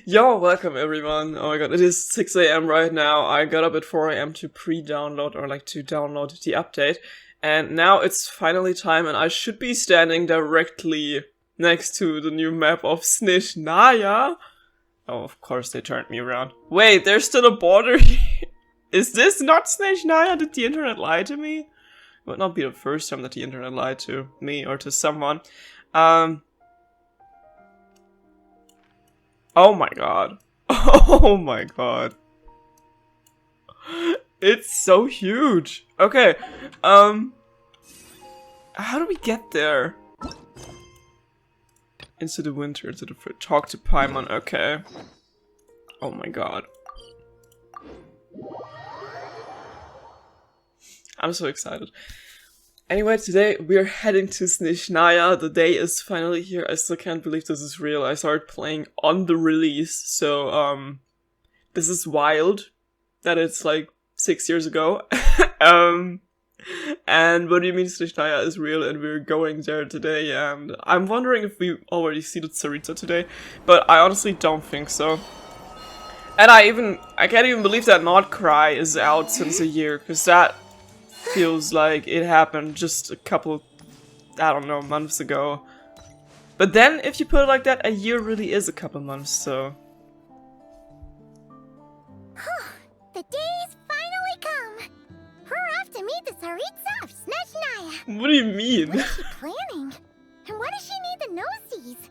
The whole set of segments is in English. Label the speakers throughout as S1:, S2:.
S1: Yo, welcome everyone. Oh my god, it is 6 a.m. right now. I got up at 4 a.m. to pre-download or to download the update. And now it's finally time and I should be standing directly next to the new map of SNEZHNAYA. Oh, of course they turned me around. Wait, there's still a border here. Is this not SNEZHNAYA? Did the internet lie to me? It would not be the first time that the internet lied to me or to someone. Oh my god. Oh my god. It's so huge. Okay. How do we get there? Into the winter, to the talk to Paimon. Okay. Oh my god. I'm so excited. Anyway, today we're heading to SNEZHNAYA. The day is finally here. I still can't believe this is real. I started playing on the release, so this is wild that it's like 6 years ago. And what do you mean SNEZHNAYA is real and we're going there today? And I'm wondering if we already see the Tsaritsa today, but I honestly don't think so. And I can't even believe that Not Cry is out since a year, because that feels like it happened just a couple, I don't know, months ago. But then, if you put it like that, a year really is a couple months, so...
S2: The day's finally come! We're off to meet the Tsaritsa of SNEZHNAYA!
S1: What do you mean?
S2: What is she planning? And what does she need the gnosies?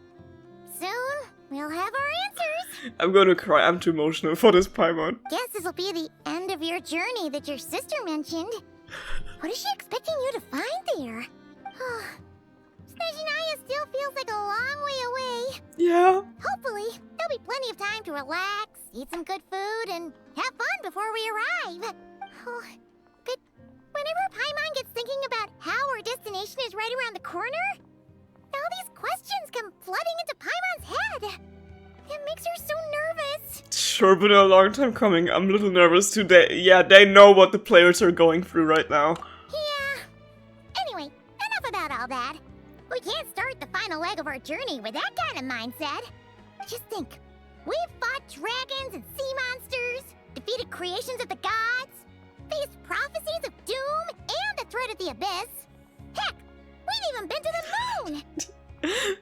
S2: Soon, we'll have our answers!
S1: I'm gonna cry, I'm too emotional for this Paimon.
S2: Guess this'll be the end of your journey that your sister mentioned. What is she expecting you to find there? SNEZHNAYA still feels like a long way away.
S1: Yeah.
S2: Hopefully, there'll be plenty of time to relax, eat some good food, and have fun before we arrive. But whenever Paimon gets thinking about how our destination is right around the corner, all these questions come flooding into Paimon's head. It makes her so nervous.
S1: Sure, been a long time coming. I'm a little nervous too. They know what the players are going through right now.
S2: Yeah. Anyway, enough about all that. We can't start the final leg of our journey with that kind of mindset. Just think. We've fought dragons and sea monsters, defeated creations of the gods, faced prophecies of doom and the threat of the abyss. Heck, we've even been to the moon!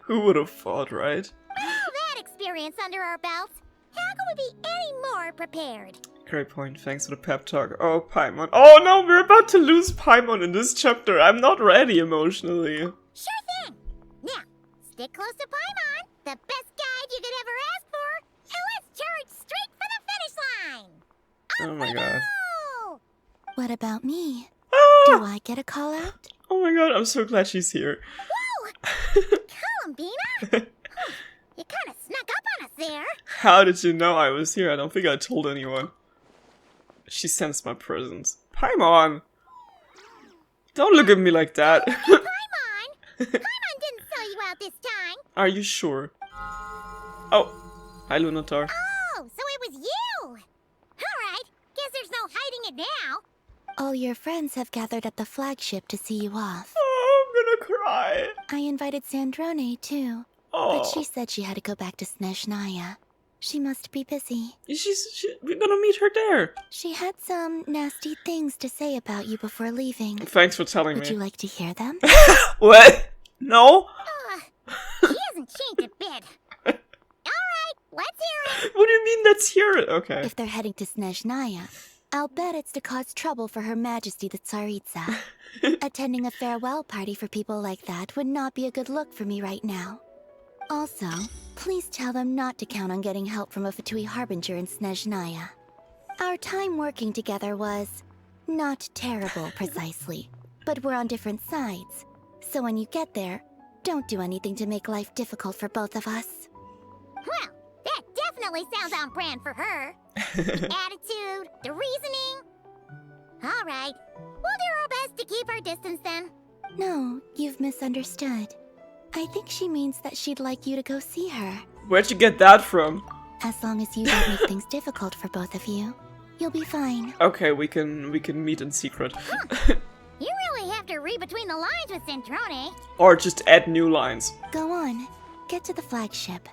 S1: Who would have thought, right?
S2: With all that experience under our belts, how could we be any more prepared?
S1: Great point, thanks for the pep talk. Oh, Paimon. Oh no, we're about to lose Paimon in this chapter. I'm not ready emotionally.
S2: Sure thing! Now, stick close to Paimon, the best guide you could ever ask for, and let's charge straight for the finish line!
S1: Oh my god.
S2: Go!
S3: What about me?
S1: Ah!
S3: Do I get a call out?
S1: Oh my god, I'm so glad she's here.
S2: Whoa! Columbina? You kinda snuck up on us there.
S1: How did you know I was here? I don't think I told anyone. She sensed my presence. Paimon! Don't look at me like that.
S2: Paimon! Paimon didn't sell you out this time.
S1: Are you sure? Oh, hi Lunatar.
S2: Oh, so it was you! Alright, guess there's no hiding it now.
S3: All your friends have gathered at the flagship to see you off.
S1: Oh, I'm gonna cry.
S3: I invited Sandrone too,
S1: Oh.
S3: but she said she had to go back to SNEZHNAYA. She must be busy.
S1: We're gonna meet her there.
S3: She had some nasty things to say about you before leaving.
S1: Thanks for telling
S3: Would
S1: me.
S3: you like to hear them?
S1: What? No?
S2: She hasn't changed a bit. Alright, let's hear it.
S1: What do you mean let's hear it? Okay.
S3: If they're heading to SNEZHNAYA, I'll bet it's to cause trouble for Her Majesty the Tsaritsa. Attending a farewell party for people like that would not be a good look for me right now. Also, please tell them not to count on getting help from a Fatui Harbinger in SNEZHNAYA. Our time working together was not terrible, precisely, but we're on different sides. So when you get there, don't do anything to make life difficult for both of us.
S2: Well, that definitely sounds on brand for her. The attitude, the reasoning. Alright, we'll do our best to keep our distance then.
S3: No, you've misunderstood. I think she means that she'd like you to go see her.
S1: Where'd you get that from?
S3: As long as you don't make things difficult for both of you, you'll be fine.
S1: Okay, we can meet in secret.
S2: You really have to read between the lines with Sandrone.
S1: Or just add new lines.
S3: Go on, get to the flagship.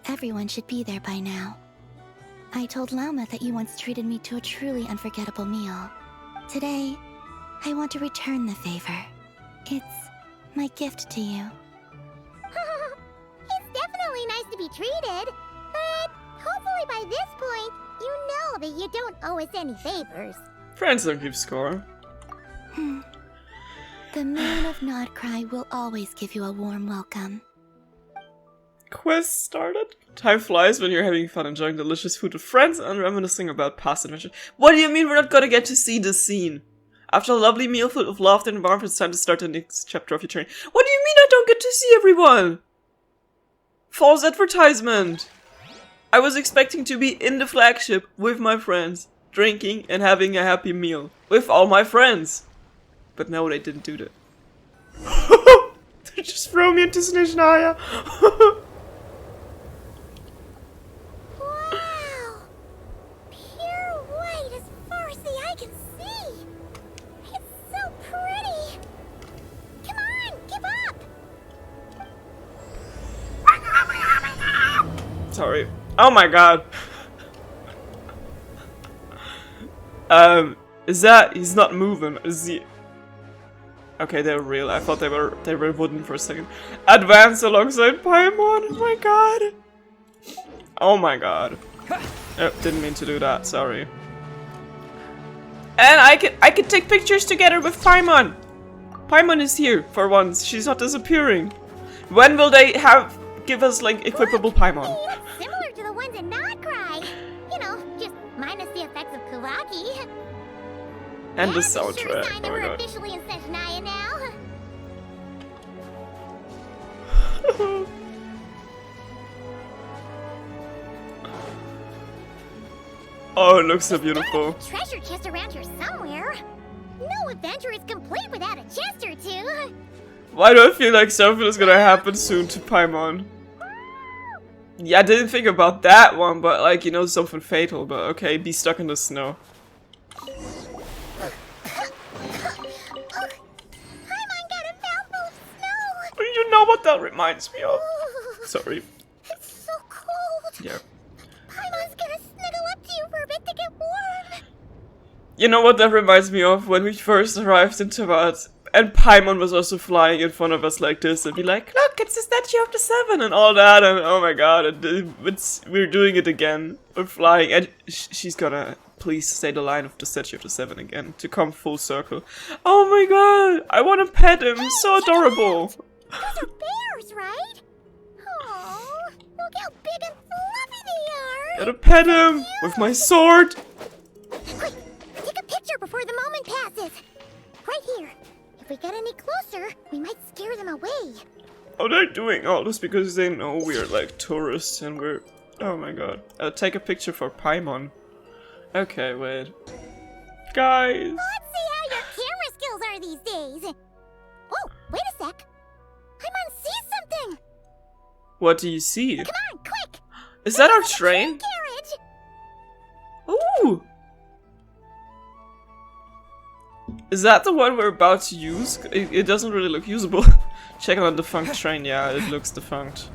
S3: everyone should be there by now. I told Lama that you once treated me to a truly unforgettable meal. Today, I want to return the favor. It's my gift to you.
S2: It's definitely nice to be treated, but hopefully by this point, you know that you don't owe us any favors.
S1: Friends don't keep score.
S3: The moon of Nodcry will always give you a warm welcome.
S1: Quest started? Time flies when you're having fun, enjoying delicious food with friends and reminiscing about past adventures. What do you mean we're not gonna get to see this scene? After a lovely meal filled with laughter and warmth, it's time to start the next chapter of your journey. What do you mean I don't get to see everyone? False advertisement! I was expecting to be in the flagship with my friends, drinking and having a happy meal with all my friends. But no, they didn't do that. They just throw me into SNEZHNAYA.
S2: Wow! Pure white as far as the eye can see. It's so pretty. Come on, give up.
S1: Sorry. Oh my god. Is that he's not moving? Is he? Okay, they're real. I thought they were wooden for a second. Advance alongside Paimon. Oh my god. Oh my god. Oh, didn't mean to do that. Sorry. And I could take pictures together with Paimon. Paimon is here for once. She's not disappearing. When will they give us like equipable Paimon?
S2: Similar to the ones in Nodcry. You know, just minus the effects of Kuraki.
S1: And the
S2: That's a sure
S1: soundtrack.
S2: sign that
S1: Oh my
S2: we're
S1: god.
S2: officially in SNEZHNAYA now.
S1: Oh, it looks so beautiful.
S2: Treasure chest around here somewhere. No adventure is complete without a chest or two.
S1: Why do I feel like something is gonna happen soon to Paimon? Yeah, I didn't think about that one, but like, you know, something fatal, but okay, be stuck in the snow.
S2: Paimon got a mouthful of snow.
S1: You know what that reminds me of?
S2: Ooh,
S1: Sorry.
S2: it's so cold.
S1: Yeah.
S2: Paimon's gonna snuggle up to you for a bit to get warm.
S1: You know what that reminds me of? When we first arrived in Tibet, and Paimon was also flying in front of us like this, and be like, look, it's the Statue of the Seven, and all that, and oh my god, we're doing it again. We're flying, and she's gonna please say the line of the Statue of the Seven again, to come full circle. Oh my god, I wanna pet him, he's so adorable.
S2: Those are bears, right? Oh, look how big and fluffy they are.
S1: Gotta pet him with my sword.
S2: Quick, take a picture before the moment passes. Right here. If we get any closer, we might scare them away.
S1: Oh, they're doing all this because they know we're like tourists and we're... Oh my god. Take a picture for Paimon. Okay, wait. Guys!
S2: Let's see how your camera skills are these days. Oh, wait a sec. Paimon sees something.
S1: What do you see?
S2: Come on, quick.
S1: Is that our
S2: There's a
S1: train?
S2: carriage.
S1: Ooh! Is that the one we're about to use? It doesn't really look usable. Check on a defunct train. Yeah, it looks defunct.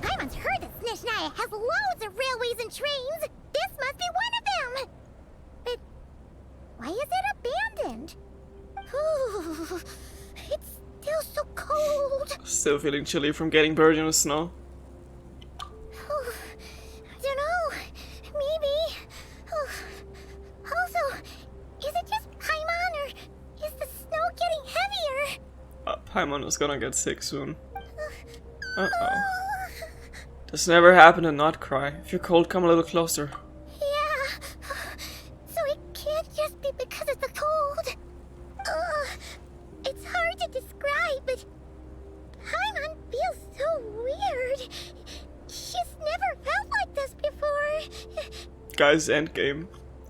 S2: Paimon's heard that SNEZHNAYA has loads of railways and trains. This must be one of them. But why is it abandoned? Ooh, it's still so cold.
S1: Still feeling chilly from getting buried in the snow.
S2: Ooh, I don't know. Maybe. Ooh. Also, is it just Paimon or is the snow getting heavier?
S1: Paimon is gonna get sick soon. Uh-oh. This never happened and not cry. If you're cold, come a little closer.
S2: Yeah. So it can't just be because of the cold. It's hard to describe, but Paimon feels so weird. She's never felt like this before.
S1: Guys, endgame.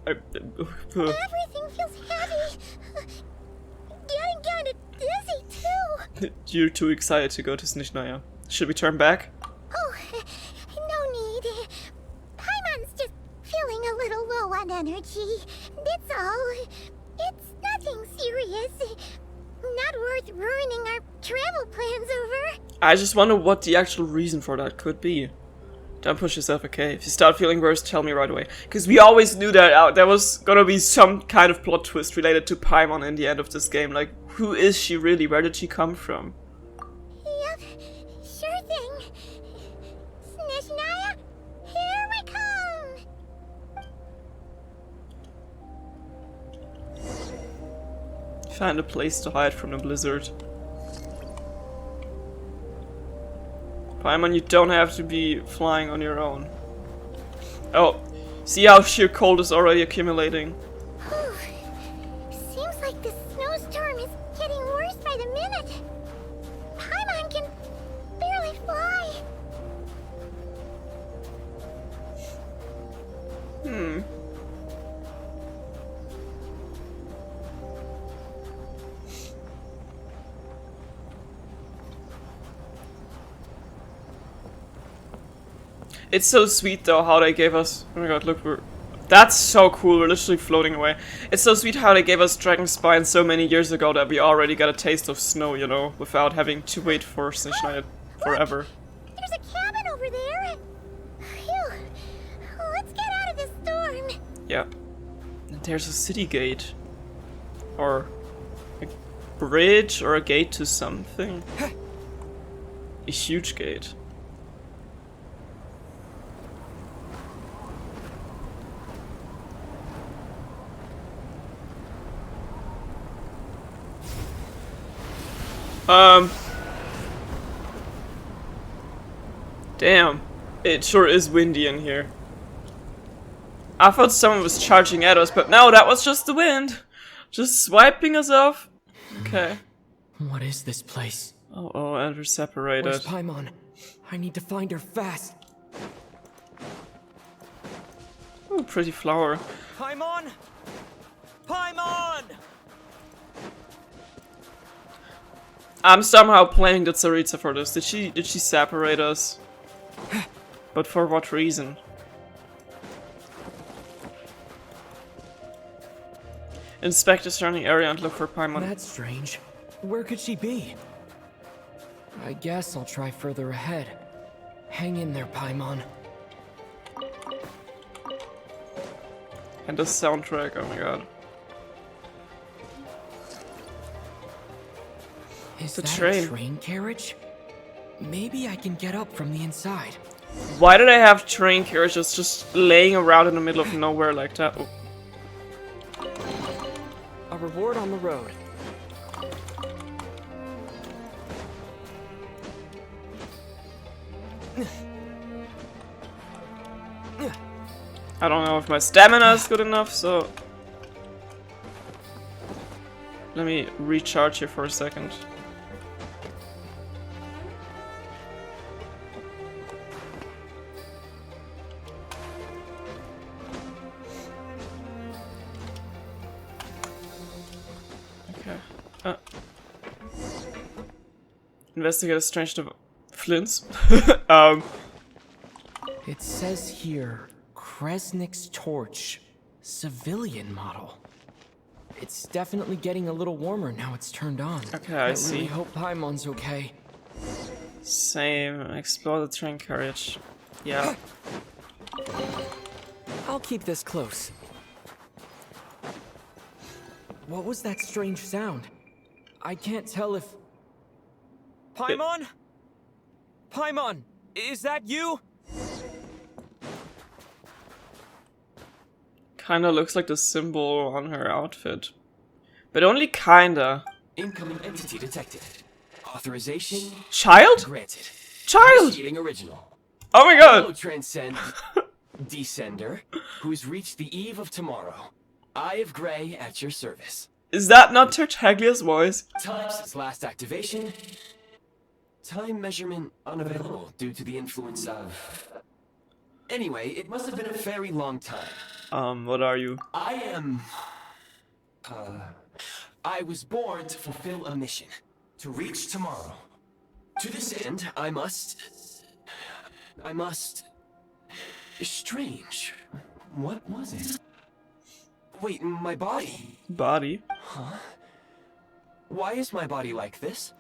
S2: Everything feels heavy. Getting kinda dizzy too.
S1: You're too excited to go to SNEZHNAYA. Should we turn back?
S2: Oh, no need. Paimon's just feeling a little low on energy. That's all. It's nothing serious. Not worth ruining our travel plans over.
S1: I just wonder what the actual reason for that could be. Don't push yourself, okay? If you start feeling worse, tell me right away. Because we always knew that there was gonna be some kind of plot twist related to Paimon in the end of this game. Like, who is she really? Where did she come from?
S2: Yep, sure thing. SNEZHNAYA, here we come!
S1: Find a place to hide from the blizzard. Paimon, you don't have to be flying on your own. Oh, see how sheer cold is already accumulating.
S2: Whew. Seems like this snowstorm is getting worse by the minute. Paimon can barely fly.
S1: It's so sweet though how they gave us. Oh my god, look, that's so cool. We're literally floating away. It's so sweet how they gave us Dragon Spine so many years ago that we already got a taste of snow, you know, without having to wait for SNEZHNAYA forever.
S2: There's a cabin over there. Phew. Let's get out of this storm.
S1: Yeah. And there's a city gate. Or a bridge or a gate to something. A huge gate. Damn. It sure is windy in here. I thought someone was charging at us, but no, that was just the wind. Just swiping us off. Okay.
S4: What is this place?
S1: Oh, and we're separated.
S4: Where's Paimon? I need to find her fast.
S1: Ooh, pretty flower.
S4: Paimon! Paimon!
S1: I'm somehow playing the Tsaritsa for this. Did she separate us? But for what reason? Inspect the surrounding area and look for Paimon.
S4: That's strange. Where could she be? I guess I'll try further ahead. Hang in there, Paimon.
S1: And the soundtrack, oh my god.
S4: Is
S1: The
S4: that
S1: train.
S4: a train carriage? Maybe I can get up from the inside.
S1: Why do they have train carriages just laying around in the middle of nowhere like that? Oh.
S4: A reward on the road.
S1: I don't know if my stamina is good enough, so... Let me recharge here for a second. Okay. Investigate a strange flints.
S4: It says here, Kresnik's torch, civilian model. It's definitely getting a little warmer now it's turned on.
S1: Okay, I see.
S4: really hope Paimon's okay.
S1: Same. Explore the train carriage. Yeah.
S4: I'll keep this close. What was that strange sound? I can't tell if... Paimon? Paimon, is that you?
S1: Kinda looks like the symbol on her outfit. But only kinda.
S5: Incoming entity detected. Authorization
S1: Child?
S5: granted.
S1: Child!
S5: Proceeding original.
S1: Oh my
S5: Hello,
S1: god!
S5: Transcend Descender, who's reached the eve of tomorrow. Eye of Grey at your service.
S1: Is that not Tartaglia's voice?
S5: Time since last activation. Time measurement unavailable due to the influence of... Anyway, it must have been a very long time.
S1: What are you?
S5: I am... I was born to fulfill a mission. To reach tomorrow. To this end, I must... Strange. What was it? Wait, my body?
S1: Body?
S5: Huh? Why is my body like this?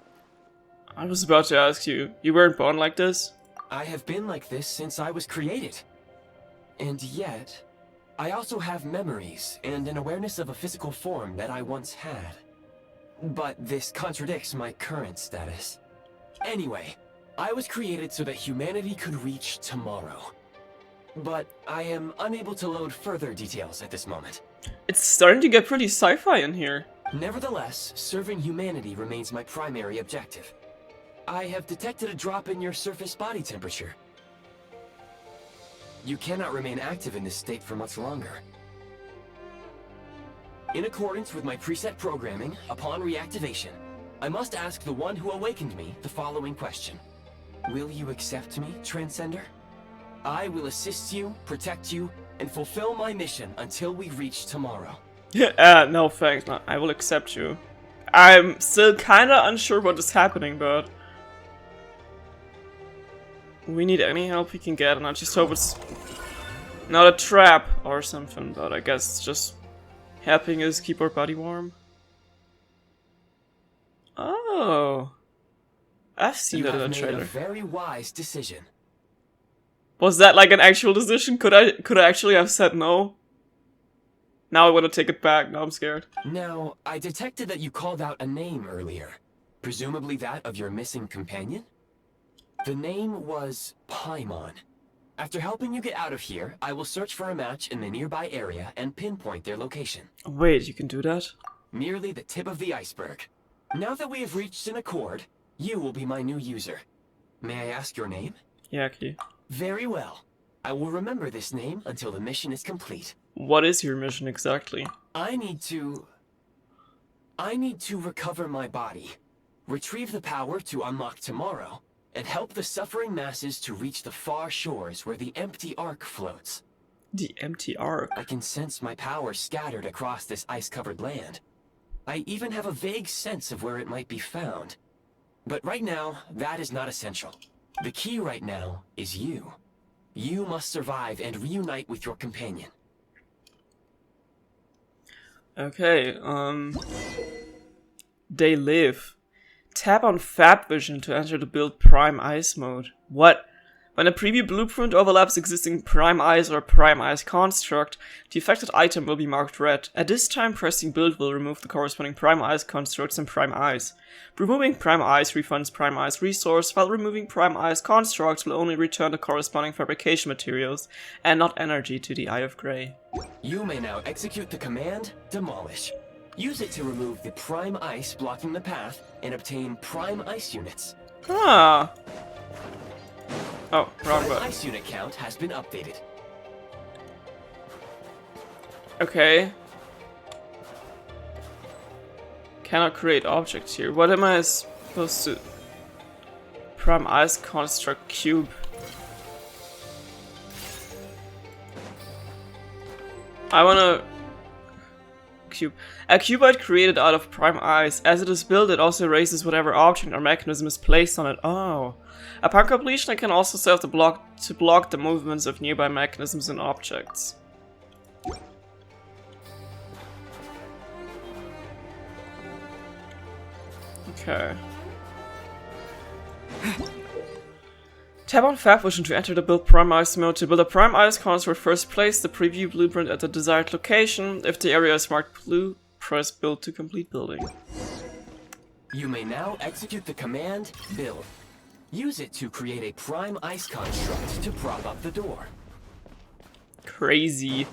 S1: I was about to ask you, you weren't born like this?
S5: I have been like this since I was created. And yet, I also have memories and an awareness of a physical form that I once had. But this contradicts my current status. Anyway, I was created so that humanity could reach tomorrow. But I am unable to load further details at this moment.
S1: It's starting to get pretty sci-fi in here.
S5: Nevertheless, serving humanity remains my primary objective. I have detected a drop in your surface body temperature. You cannot remain active in this state for much longer. In accordance with my preset programming, upon reactivation, I must ask the one who awakened me the following question. Will you accept me, Transcender? I will assist you, protect you, and fulfill my mission until we reach tomorrow.
S1: No thanks, no, I will accept you. I'm still kinda unsure what is happening, but... we need any help we can get, and I just hope it's not a trap or something, but I guess just helping us keep our body warm. Oh, I've seen that in the trailer.
S5: You have made a very wise decision.
S1: Was that like an actual decision? Could I actually have said no? Now I want to take it back. Now I'm scared.
S5: Now, I detected that you called out a name earlier. Presumably that of your missing companion? The name was Paimon. After helping you get out of here, I will search for a match in the nearby area and pinpoint their location.
S1: Wait, you can do that?
S5: Merely the tip of the iceberg. Now that we have reached an accord, you will be my new user. May I ask your name?
S1: Yaki.
S5: Very well. I will remember this name until the mission is complete.
S1: What is your mission exactly?
S5: I need to recover my body, retrieve the power to unlock tomorrow, and help the suffering masses to reach the far shores where the empty ark floats.
S1: The empty ark?
S5: I can sense my power scattered across this ice-covered land. I even have a vague sense of where it might be found. But right now, that is not essential. The key right now is you. You must survive and reunite with your companion.
S1: Okay, they live. Tap on Fab Vision to enter the build Prime Ice mode. What? When a preview blueprint overlaps existing Prime Ice or Prime Ice construct, the affected item will be marked red. At this time, pressing build will remove the corresponding Prime Ice constructs and Prime Ice. Removing Prime Ice refunds Prime Ice resource, while removing Prime Ice constructs will only return the corresponding fabrication materials, and not energy to the Eye of Grey.
S5: You may now execute the command, Demolish. Use it to remove the Prime Ice blocking the path, and obtain Prime Ice units.
S1: Ah! Oh, wrong
S5: Prime
S1: button.
S5: Ice unit count has been updated.
S1: Okay. Cannot create objects here. What am I supposed to... Prime Ice construct cube. I wanna... Cube. A cubite created out of Prime Ice. As it is built, it also erases whatever object or mechanism is placed on it. Oh. Upon completion, I can also serve to block the movements of nearby mechanisms and objects. Okay. Tap on Fab Vision to enter the build Prime Ice mode. To build a Prime Ice construct, first place the preview blueprint at the desired location. If the area is marked blue, press build to complete building.
S5: You may now execute the command, Build. Use it to create a Prime Ice construct to prop up the door.
S1: Crazy.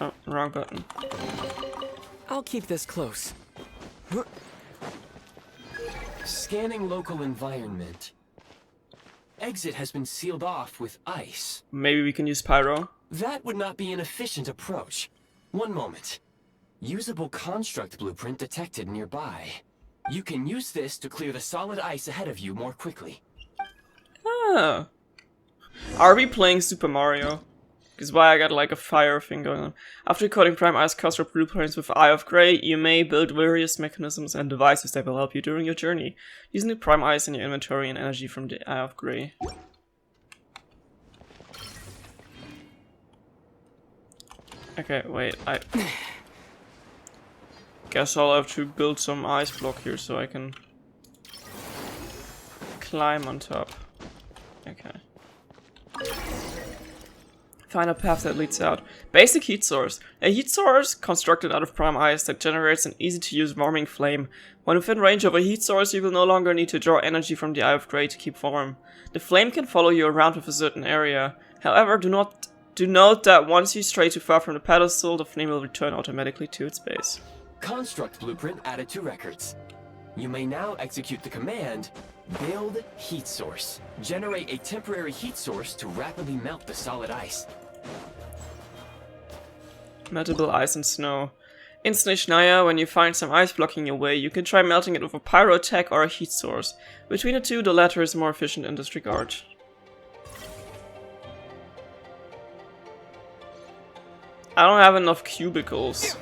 S1: Oh, wrong button.
S4: I'll keep this close.
S5: Scanning local environment. Exit has been sealed off with ice.
S1: Maybe we can use Pyro?
S5: That would not be an efficient approach. One moment. Usable construct blueprint detected nearby. You can use this to clear the solid ice ahead of you more quickly.
S1: Ah. Are we playing Super Mario? Because why I got like a fire thing going on. After coding Prime Ice construct blueprints with Eye of Grey, you may build various mechanisms and devices that will help you during your journey, using the Prime Ice in your inventory and energy from the Eye of Grey. Okay, wait, I guess I'll have to build some ice block here so I can climb on top. Okay. Find a path that leads out. Basic heat source. A heat source constructed out of prime ice that generates an easy-to-use warming flame. When within range of a heat source, you will no longer need to draw energy from the Eye of Grey to keep warm. The flame can follow you around with a certain area. However, do note that once you stray too far from the pedestal, the flame will return automatically to its base.
S5: Construct blueprint added to records. You may now execute the command, build heat source. Generate a temporary heat source to rapidly melt the solid ice.
S1: Meltable ice and snow. In SNEZHNAYA, when you find some ice blocking your way, you can try melting it with a pyro attack or a heat source. Between the two, the latter is more efficient in this regard. I don't have enough cubicles.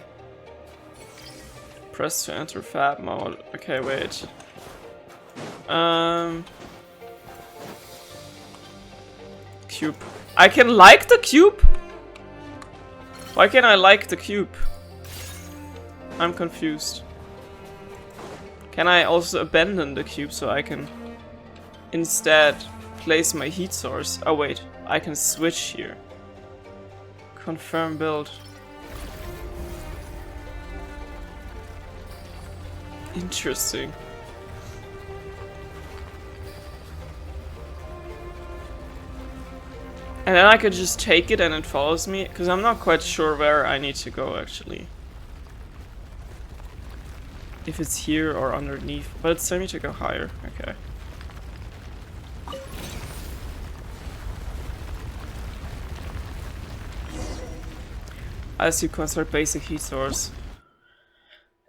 S1: Press to enter fab mode. Okay, wait. Cube. I can like the cube? Why can't I like the cube? I'm confused. Can I also abandon the cube so I can instead place my heat source? Oh wait, I can switch here. Confirm build. Interesting. And then I could just take it and it follows me, because I'm not quite sure where I need to go actually. If it's here or underneath, but it's telling me to go higher. Okay. As you construct basic heat source.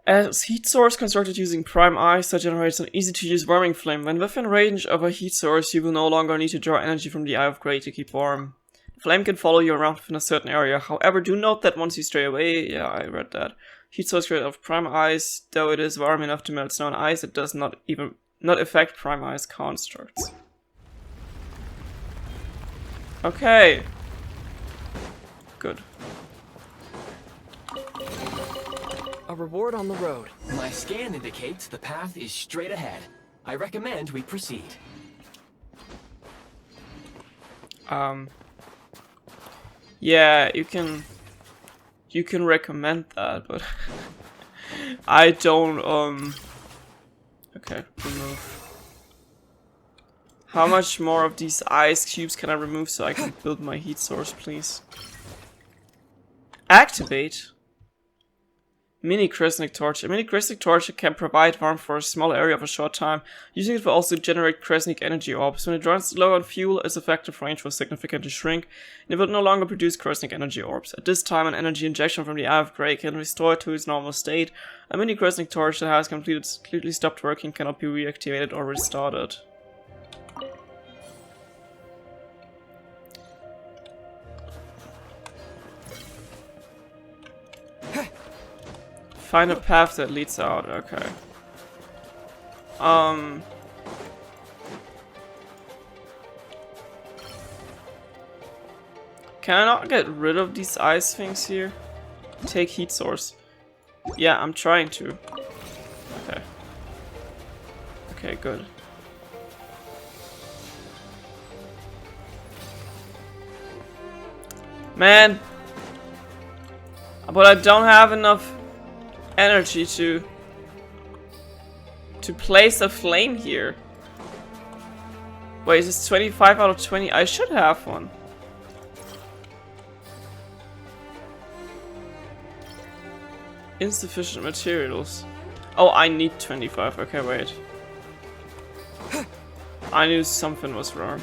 S1: As heat source constructed using prime ice that generates an easy-to-use warming flame. When within range of a heat source, you will no longer need to draw energy from the Eye of Grey to keep warm. The flame can follow you around within a certain area. However, do note that once you stray away, yeah, I read that. Heat source created of prime ice, though it is warm enough to melt snow and ice, it does not affect prime ice constructs. Okay. Good.
S4: A reward on the road.
S5: My scan indicates the path is straight ahead. I recommend we proceed.
S1: Yeah, you can recommend that, but I don't, okay, remove. How much more of these ice cubes can I remove so I can build my heat source, please? Activate. Mini Crescent Torch. A mini Crescent Torch can provide warmth for a small area of a short time. Using it will also generate Crescent energy orbs. When it runs low on fuel, its effective range will significantly shrink, and it will no longer produce Crescent energy orbs. At this time, an energy injection from the Eye of Grey can restore it to its normal state. A mini Crescent Torch that has completely stopped working cannot be reactivated or restarted. Find a path that leads out, okay. Can I not get rid of these ice things here? Take heat source. Yeah, I'm trying to. Okay. Okay, good. Man! But I don't have enough energy to place a flame here. Wait, is this 25 out of 20? I should have one. Insufficient materials. Oh, I need 25. Okay, wait. I knew something was wrong.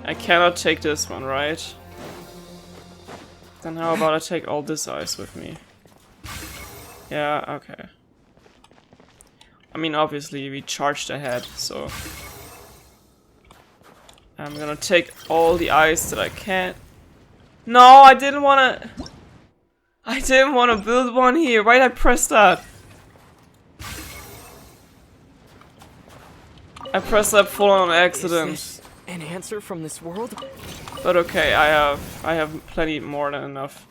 S1: I cannot take this one, right? Then how about I take all this ice with me? Yeah, okay. I mean, obviously we charged ahead, so I'm gonna take all the ice that I can. No, I didn't wanna build one here. Why did I press that? I pressed that full on accident.
S4: Is this an answer from this world?
S1: But okay, I have plenty more than enough.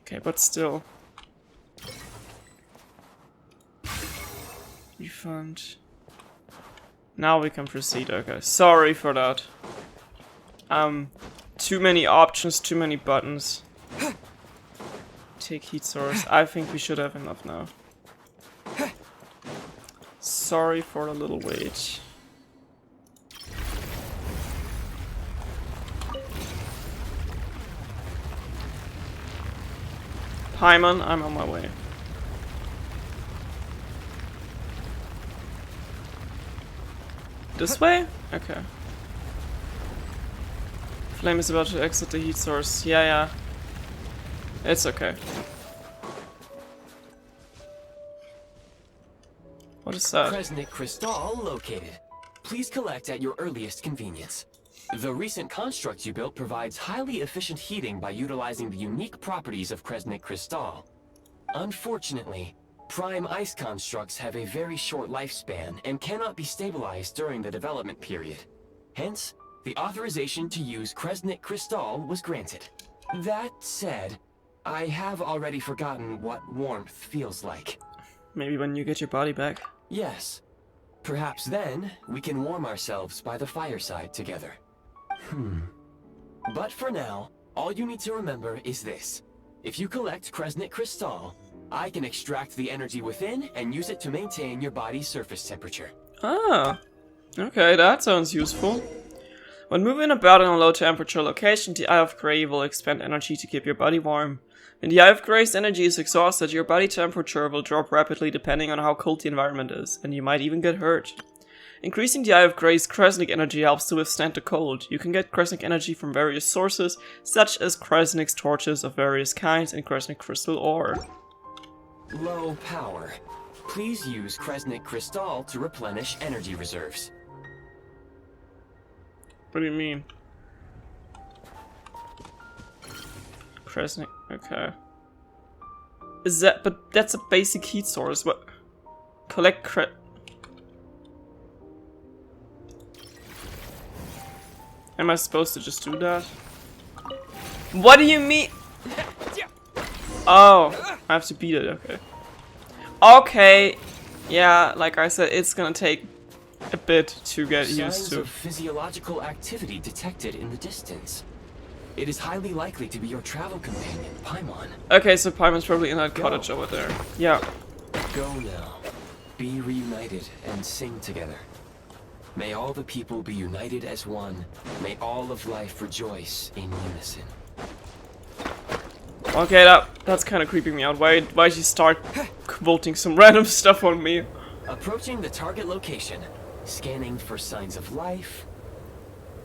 S1: Okay, but still. Refund. Now we can proceed, okay. Sorry for that. Too many options, too many buttons. Take heat source. I think we should have enough now. Sorry for the little wait. Paimon, I'm on my way. This way? Okay. Flame is about to exit the heat source. Yeah. It's okay. What is that?
S5: Kresnik Crystal located. Please collect at your earliest convenience. The recent construct you built provides highly efficient heating by utilizing the unique properties of Kresnik Crystal. Unfortunately, prime ice constructs have a very short lifespan and cannot be stabilized during the development period. Hence, the authorization to use Kresnik Crystal was granted. That said, I have already forgotten what warmth feels like.
S1: Maybe when you get your body back.
S5: Yes. Perhaps then, we can warm ourselves by the fireside together. But for now, all you need to remember is this. If you collect Kresnik Crystal, I can extract the energy within and use it to maintain your body's surface temperature.
S1: Ah, okay, that sounds useful. When moving about in a low temperature location, the Eye of Grey will expend energy to keep your body warm. When the Eye of Grey's energy is exhausted, your body temperature will drop rapidly depending on how cold the environment is, and you might even get hurt. Increasing the Eye of Grey's Kresnik energy helps to withstand the cold. You can get Kresnik energy from various sources, such as Kresnik's torches of various kinds and Kresnik crystal ore.
S5: Low power. Please use Kresnik Crystal to replenish energy reserves.
S1: What do you mean? Kresnik, okay. Is that, but that's a basic heat source. What? Collect Am I supposed to just do that? What do you mean? Oh, I have to beat it, okay. Okay, yeah, like I said, it's gonna take a bit to get used
S5: Signs
S1: to.
S5: of physiological activity detected in the distance. It is highly likely to be your travel companion, Paimon.
S1: Okay, so Paimon's probably in that cottage over there. Yeah.
S5: Go now. Be reunited and sing together. May all the people be united as one. May all of life rejoice in unison.
S1: Okay, that's kind of creeping me out. Why'd you start quoting some random stuff on me?
S5: Approaching the target location. Scanning for signs of life.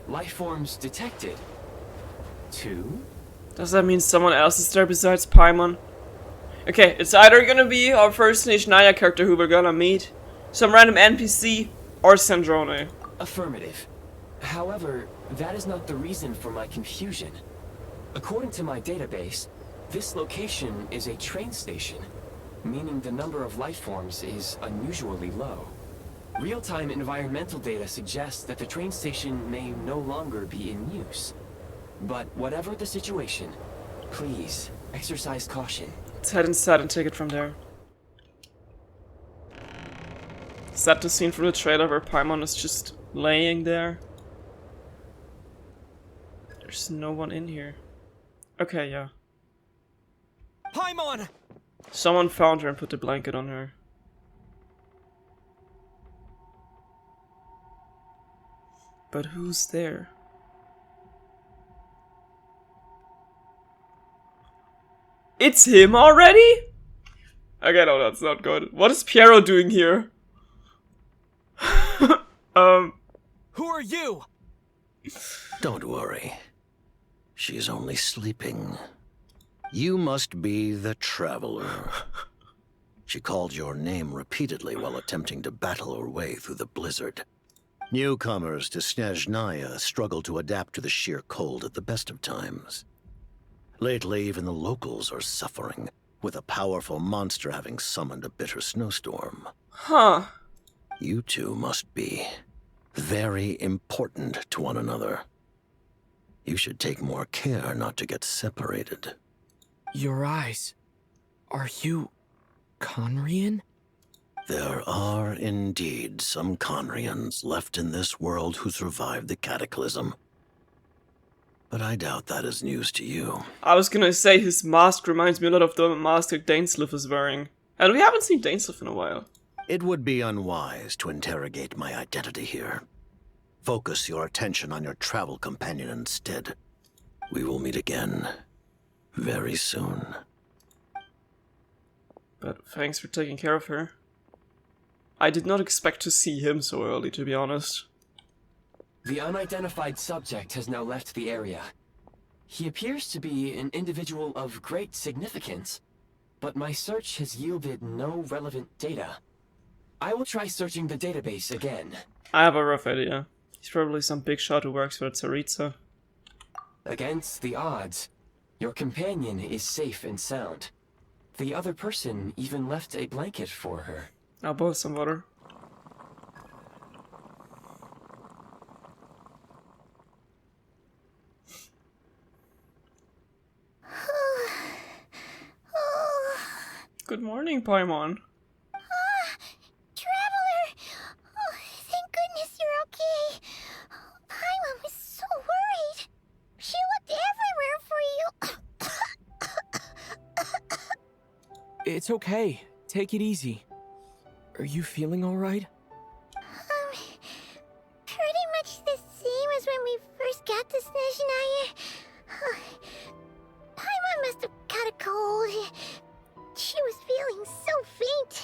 S5: Life forms detected. 2.
S1: Does that mean someone else is there besides Paimon? Okay, it's either gonna be our first SNEZHNAYA character who we're gonna meet, some random NPC, or SNEZHNAYA.
S5: Affirmative. However, that is not the reason for my confusion. According to my database, this location is a train station, meaning the number of life forms is unusually low. Real-time environmental data suggests that the train station may no longer be in use. But whatever the situation, please exercise caution.
S1: Let's head inside and take it from there. Is that the scene from the trailer where Paimon is just laying there? There's no one in here. Okay, yeah.
S4: Paimon!
S1: Someone found her and put the blanket on her. But who's there? It's him already? Okay, no, that's not good. What is Piero doing here?
S4: Who are you?
S6: Don't worry. She's only sleeping. You must be the Traveler. She called your name repeatedly while attempting to battle her way through the blizzard. Newcomers to SNEZHNAYA struggle to adapt to the sheer cold at the best of times. Lately, even the locals are suffering, with a powerful monster having summoned a bitter snowstorm.
S1: Huh.
S6: You two must be very important to one another. You should take more care not to get separated.
S4: Your eyes. Are you Conrian?
S6: There are indeed some Conrians left in this world who survived the cataclysm. But I doubt that is news to you.
S1: I was gonna say his mask reminds me a lot of the mask that Dainsleif is wearing. And we haven't seen Dainsleif in a while.
S6: It would be unwise to interrogate my identity here. Focus your attention on your travel companion instead. We will meet again very soon.
S1: But thanks for taking care of her. I did not expect to see him so early, to be honest.
S5: The unidentified subject has now left the area. He appears to be an individual of great significance, but my search has yielded no relevant data. I will try searching the database again.
S1: I have a rough idea. He's probably some big shot who works for Tsaritsa.
S5: Against the odds, your companion is safe and sound. The other person even left a blanket for her.
S1: I'll boil some water. Good morning, Paimon.
S2: Traveler! Oh, thank goodness you're okay. Paimon was so worried. She looked everywhere for you.
S4: It's okay. Take it easy. Are you feeling alright?
S2: Pretty much the same as when we first got to SNEZHNAYA. Paimon must have caught a cold. She was feeling so faint.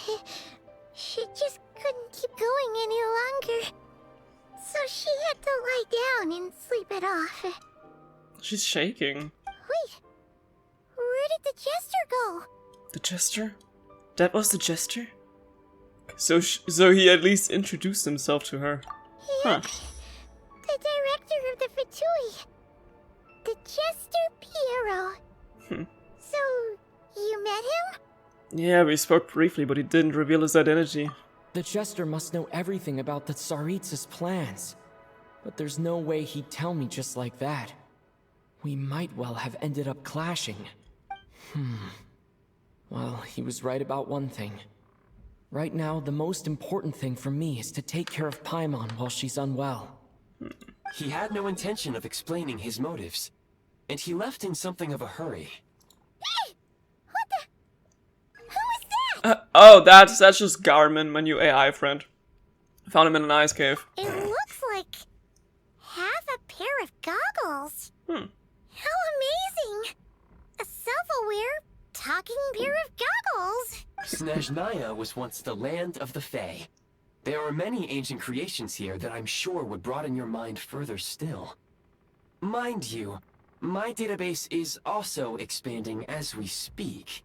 S2: She just couldn't keep going any longer. So she had to lie down and sleep it off.
S1: She's shaking.
S2: Wait, where did the jester go?
S1: The jester? That was the jester? So he at least introduced himself to her.
S2: Yeah,
S1: Huh.
S2: the director of the Fatui. The Jester Piero. So, you met him?
S1: Yeah, we spoke briefly, but he didn't reveal his identity.
S4: The Jester must know everything about the Tsaritsa's plans. But there's no way he'd tell me just like that. We might well have ended up clashing. Well, he was right about one thing. Right now, the most important thing for me is to take care of Paimon while she's unwell.
S5: He had no intention of explaining his motives, and he left in something of a hurry.
S2: Hey! What the? Who is that?
S1: Oh, that's just Garmin, my new AI friend. I found him in an ice cave.
S2: It looks like half a pair of goggles. How amazing! A self-aware, talking pair of goggles.
S5: SNEZHNAYA was once the land of the Fae. There are many ancient creations here that I'm sure would broaden your mind further still. Mind you, my database is also expanding as we speak.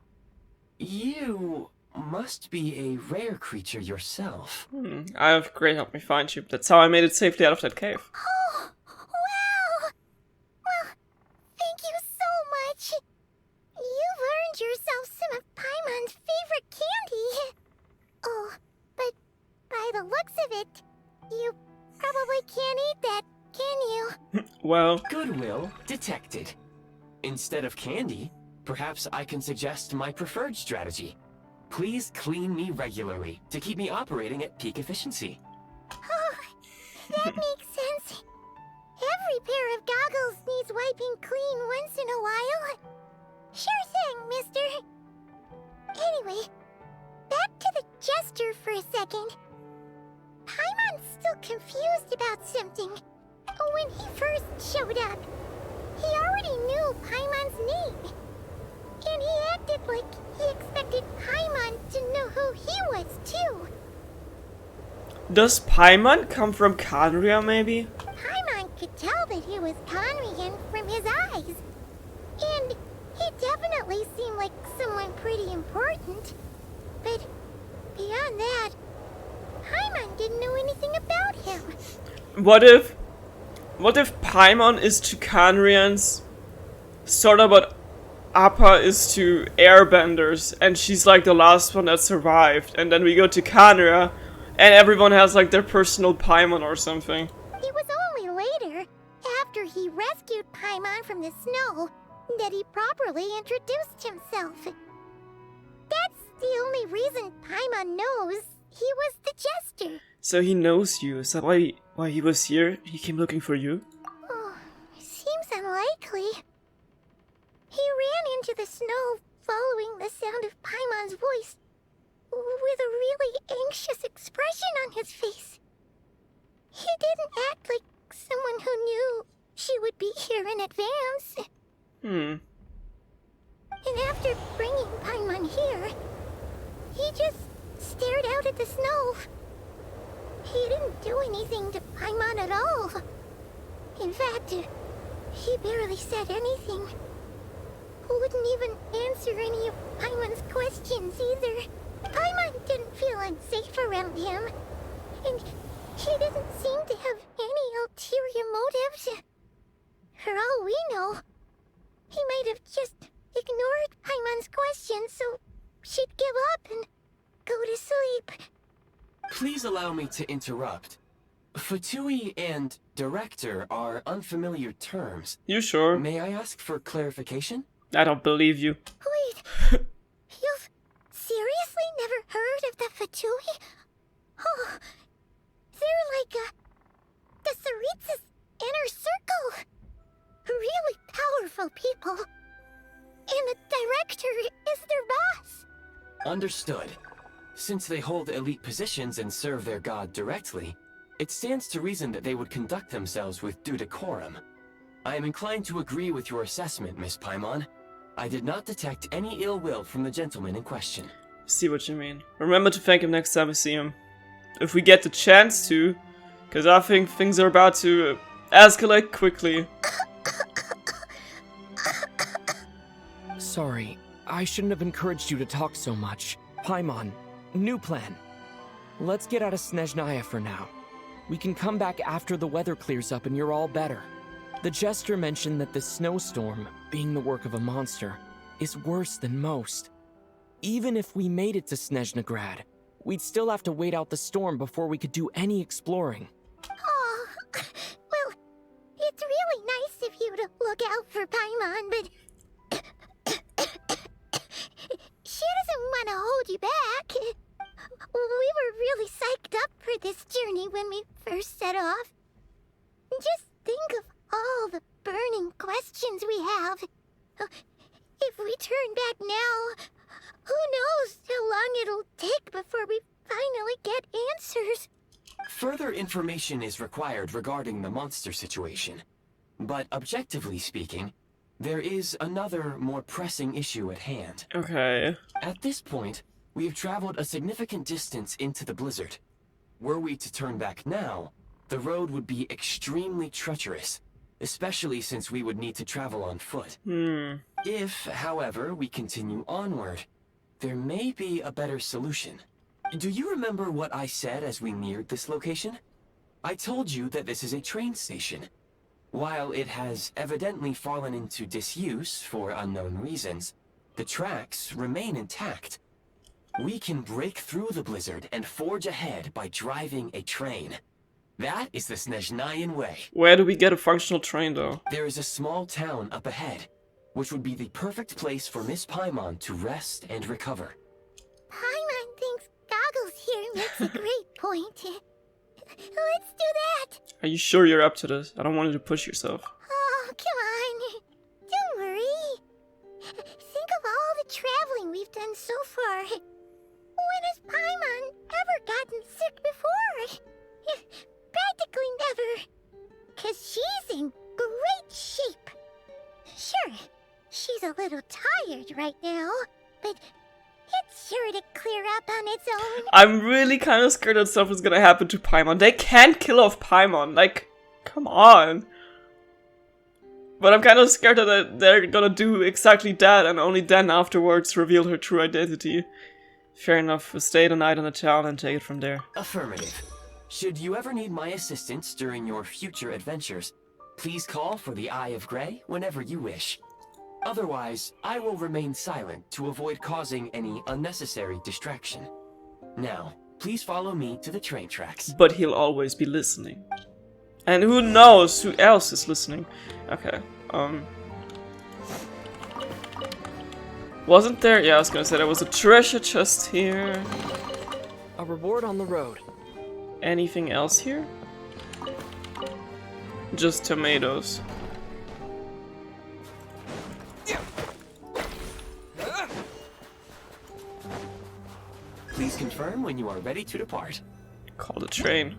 S5: You must be a rare creature yourself.
S1: I have great help me find you. That's how I made it safely out of that cave.
S2: Oh, wow! Well, thank you so much. You've earned yourself some of Paimon's favorite candy. Oh, but by the looks of it, you probably can't eat that, can you?
S1: Well,
S5: Goodwill detected. Instead of candy, perhaps I can suggest my preferred strategy. Please clean me regularly to keep me operating at peak efficiency.
S2: Oh, that makes sense. Every pair of goggles needs wiping clean once in a while. Sure thing, mister. Anyway, back to the jester for a second. Paimon's still confused about something. When he first showed up, he already knew Paimon's name. And he acted like he expected Paimon to know who he was, too.
S1: does Paimon come from Khaenri'ah, maybe?
S2: Paimon could tell that he was Conrian from his eyes. And he definitely seemed like someone pretty important. But beyond that, Paimon didn't know anything about him.
S1: What if Paimon is to Khaenri'ahs sort of what Appa is to airbenders, and she's like the last one that survived, and then we go to Khaenri'ah, and everyone has like their personal Paimon or something.
S2: It was only later, after he rescued Paimon from the snow, that he properly introduced himself. That's the only reason Paimon knows He was the jester.
S1: So he knows you. Is that why he was here? He came looking for you?
S2: Oh, seems unlikely. He ran into the snow following the sound of Paimon's voice with a really anxious expression on his face. He didn't act like someone who knew she would be here in advance.
S1: Hmm.
S2: And after bringing Paimon here, he just stared out at the snow. He didn't do anything to Paimon at all. In fact, he barely said anything. Wouldn't even answer any of Paimon's questions either. Paimon didn't feel unsafe around him, and he didn't seem to have any ulterior motives. For all we know, he might have just ignored Paimon's questions so she'd give up and go to sleep.
S5: Please allow me to interrupt. Fatui and director are unfamiliar terms.
S1: You sure?
S5: May I ask for clarification?
S1: I don't believe you.
S2: Wait, you've seriously never heard of the Fatui? Oh, they're like the Tsaritsa's inner circle. Really powerful people. And the director is their boss.
S5: Understood. Since they hold elite positions and serve their god directly, it stands to reason that they would conduct themselves with due decorum. I am inclined to agree with your assessment, Miss Paimon. I did not detect any ill will from the gentleman in question.
S1: See what you mean. Remember to thank him next time we see him. If we get the chance to, because I think things are about to escalate quickly.
S4: Sorry, I shouldn't have encouraged you to talk so much. Paimon, new plan. Let's get out of SNEZHNAYA for now. We can come back after the weather clears up and you're all better. The jester mentioned that the snowstorm, being the work of a monster, is worse than most. Even if we made it to SNEZHNAGRAD, we'd still have to wait out the storm before we could do any exploring.
S2: Oh, well, it's really nice of you to look out for Paimon, but she doesn't want to hold you back. We were really psyched up for this journey when we first set off. Just think of all the burning questions we have. If we turn back now, who knows how long it'll take before we finally get answers.
S5: Further information is required regarding the monster situation. But objectively speaking, there is another, more pressing issue at hand.
S1: Okay.
S5: At this point, we have traveled a significant distance into the blizzard. Were we to turn back now, the road would be extremely treacherous, especially since we would need to travel on foot. If, however, we continue onward, there may be a better solution. Do you remember what I said as we neared this location? I told you that this is a train station. While it has evidently fallen into disuse for unknown reasons, the tracks remain intact. We can break through the blizzard and forge ahead by driving a train. That is the SNEZHNAYAN way.
S1: Where do we get a functional train, though?
S5: There is a small town up ahead, which would be the perfect place for Miss Paimon to rest and recover.
S2: Paimon thinks Goggles here makes a great point. Let's do that.
S1: Are you sure you're up to this? I don't want you to push yourself.
S2: Oh, come on. Don't worry. Think of all the traveling we've done so far. When has Paimon ever gotten sick before? Practically never. 'Cause she's in great shape. Sure, she's a little tired right now, but it's sure to clear up on its own.
S1: I'm really kind of scared that stuff is gonna happen to Paimon. They can't kill off Paimon. Like, come on. But I'm kind of scared that they're gonna do exactly that and only then afterwards reveal her true identity. Fair enough. We'll stay the night in the town and take it from there.
S5: Affirmative. Should you ever need my assistance during your future adventures, please call for the Eye of Grey whenever you wish. Otherwise, I will remain silent to avoid causing any unnecessary distraction. Now, please follow me to the train tracks.
S1: But he'll always be listening. And who knows who else is listening. Okay, Wasn't there? Yeah, I was gonna say there was a treasure chest here.
S4: A reward on the road.
S1: Anything else here? Just tomatoes.
S5: Please confirm when you are ready to depart.
S1: Call the train.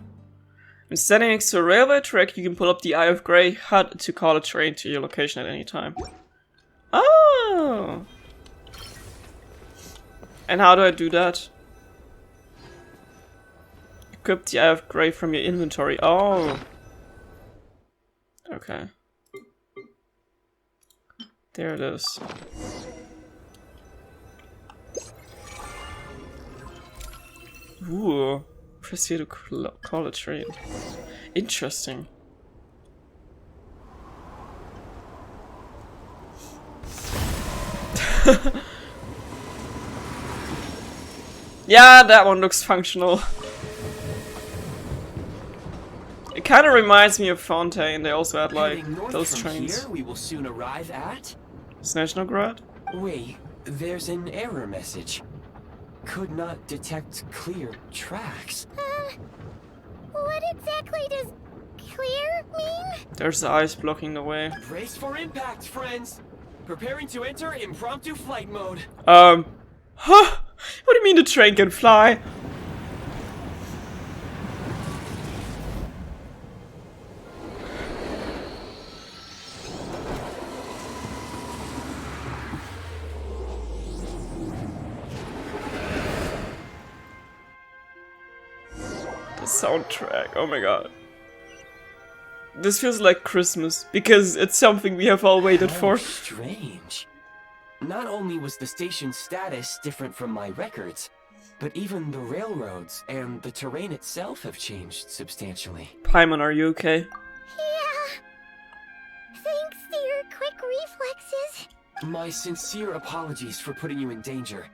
S1: When standing next to a railway track, you can pull up the Eye of Grey HUD to call a train to your location at any time. Oh! And how do I do that? Equip the Eye of Grey from your inventory. Oh! Okay. There it is. Ooh. Press here to call a train. Interesting. Yeah, that one looks functional. It kind of reminds me of Fontaine. They also had like those trains.
S5: Here, we will soon arrive at.
S1: SNEZHNAYA?
S5: Wait, there's an error message. Could not detect clear tracks.
S2: What exactly does clear mean?
S1: There's the ice blocking the way.
S5: Brace for impact, friends. Preparing to enter impromptu flight mode.
S1: Huh? What do you mean the train can fly? Soundtrack, oh my god. This feels like Christmas, because it's something we have all waited for.
S5: Strange. Not only was the station's status different from my records, but even the railroads and the terrain itself have changed substantially.
S1: Paimon, are you okay?
S2: Yeah. Thanks to your quick reflexes.
S5: My sincere apologies for putting you in danger.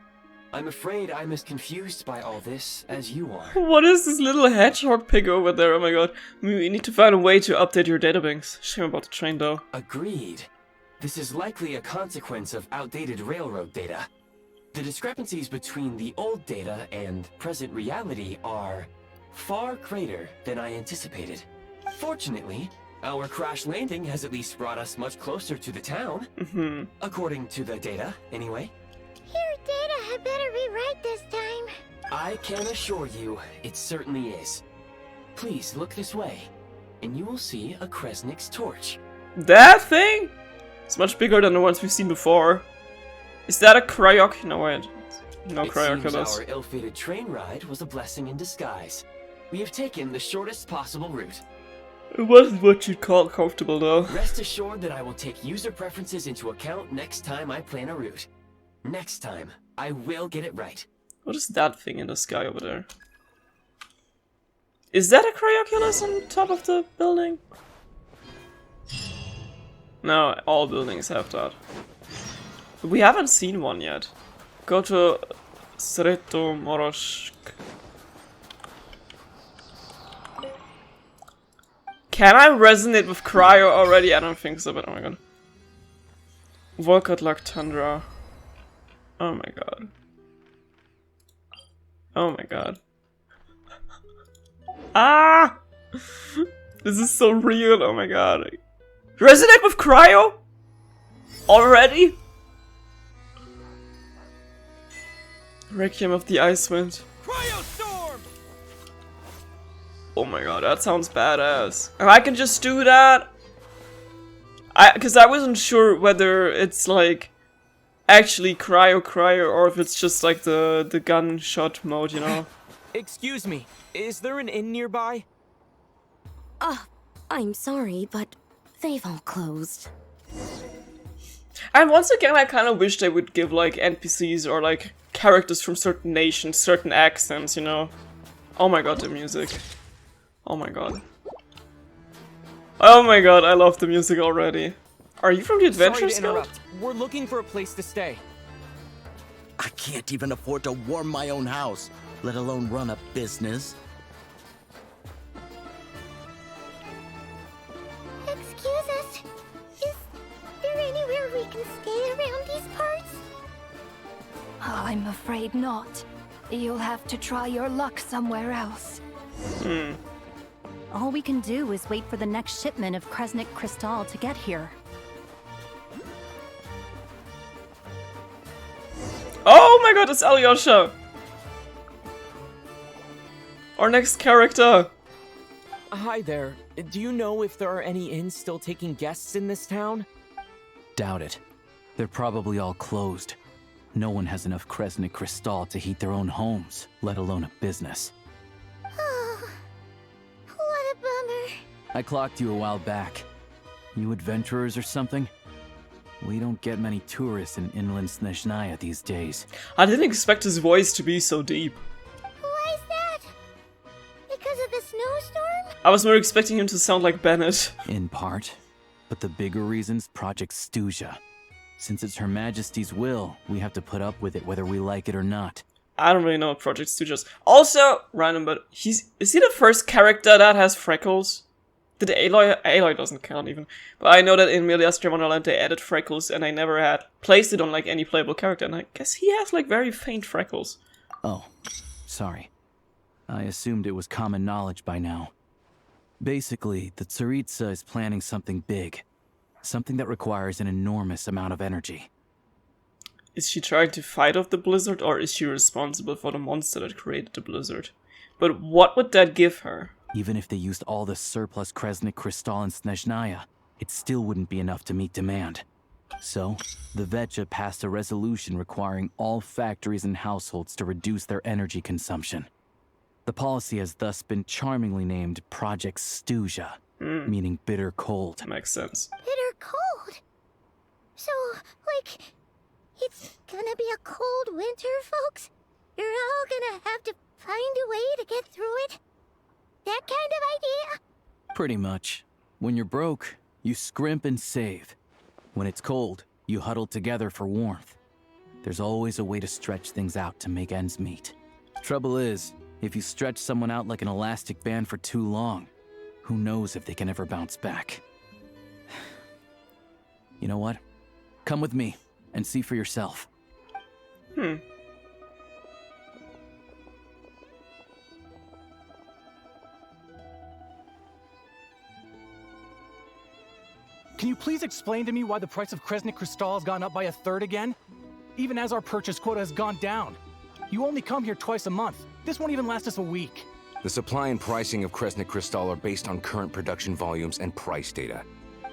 S5: I'm afraid I'm as confused by all this as you are.
S1: What is this little hedgehog pig over there? Oh my god. We need to find a way to update your databanks. Shame about the train though.
S5: Agreed. This is likely a consequence of outdated railroad data. The discrepancies between the old data and present reality are far greater than I anticipated. Fortunately, our crash landing has at least brought us much closer to the town. According to the data, anyway.
S2: Your data had better be right this time.
S5: I can assure you, it certainly is. Please look this way, and you will see a Kresnik's torch.
S1: That thing? It's much bigger than the ones we've seen before. Is that a Cryok? No, wait. No Cryok.
S5: Our ill-fated train ride was a blessing in disguise. We have taken the shortest possible route.
S1: It wasn't what you'd call comfortable, though.
S5: Rest assured that I will take user preferences into account next time I plan a route. Next time, I will get it right.
S1: What is that thing in the sky over there? Is that a Cryoculus on top of the building? No, all buildings have that. But we haven't seen one yet. Go to Sretomoroshk. Can I resonate with Cryo already? I don't think so, but oh my god. Volkatlak Tundra. Oh my god. Oh my god. Ah! This is so real, oh my god. Resonate with Cryo? Already? Requiem of the Icewind.
S4: Cryostorm!
S1: Oh my god, that sounds badass. And I can just do that? Cause I wasn't sure whether it's like actually cryo or if it's just like the gunshot mode, you know?
S4: Excuse me, is there an inn nearby?
S7: I'm sorry, but they've all closed.
S1: And once again, I kind of wish they would give like NPCs or like characters from certain nations certain accents, you know? Oh my god, the music. Oh my god. Oh my god, I love the music already. Are you from the Adventure
S4: Sorry to
S1: Guild?
S4: interrupt. We're looking for a place to stay.
S8: I can't even afford to warm my own house, let alone run a business.
S2: Excuse us. Is there anywhere we can stay around these parts?
S7: I'm afraid not.
S9: You'll have to try your luck somewhere else.
S7: All we can do is wait for the next shipment of Kresnik Crystal to get here.
S1: Oh my god, it's Alyosha! Our next character!
S4: Hi there. Do you know if there are any inns still taking guests in this town?
S10: Doubt it. They're probably all closed. No one has enough Kresnik Crystal to heat their own homes, let alone a business.
S2: Oh, what a bummer.
S10: I clocked you a while back. You adventurers or something? We don't get many tourists in inland SNEZHNAYA these days.
S1: I didn't expect his voice to be so deep.
S2: Why is that? Because of the snowstorm?
S1: I was more expecting him to sound like Bennett.
S10: In part. But the bigger reason's Project SNEZHNAYA. Since it's Her Majesty's will, we have to put up with it whether we like it or not.
S1: I don't really know what Project SNEZHNAYA is. Also, random, but is he the first character that has freckles? Did Aloy doesn't count even. But I know that in Miliastra Wonderland they added freckles and I never had placed it on like any playable character, and I guess he has like very faint freckles.
S10: Oh, sorry. I assumed it was common knowledge by now. Basically, the Tsaritsa is planning something big. Something that requires an enormous amount of energy.
S1: Is she trying to fight off the blizzard, or is she responsible for the monster that created the blizzard? But what would that give her?
S10: Even if they used all the surplus Kresnik Crystal in SNEZHNAYA, it still wouldn't be enough to meet demand. So, the Vetcha passed a resolution requiring all factories and households to reduce their energy consumption. The policy has thus been charmingly named Project SNEZHNAYA, meaning bitter cold.
S1: Makes sense.
S2: Bitter cold? So, like, it's gonna be a cold winter, folks? You're all gonna have to find a way to get through it? That kind of idea?
S10: Pretty much. When you're broke, you scrimp and save. When it's cold, you huddle together for warmth. There's always a way to stretch things out to make ends meet. Trouble is, if you stretch someone out like an elastic band for too long, who knows if they can ever bounce back. You know what? Come with me and see for yourself.
S11: Can you please explain to me why the price of Kresnik Crystal has gone up by 1/3 again? Even as our purchase quota has gone down. You only come here twice a month. This won't even last us a week.
S12: The supply and pricing of Kresnik Crystal are based on current production volumes and price data.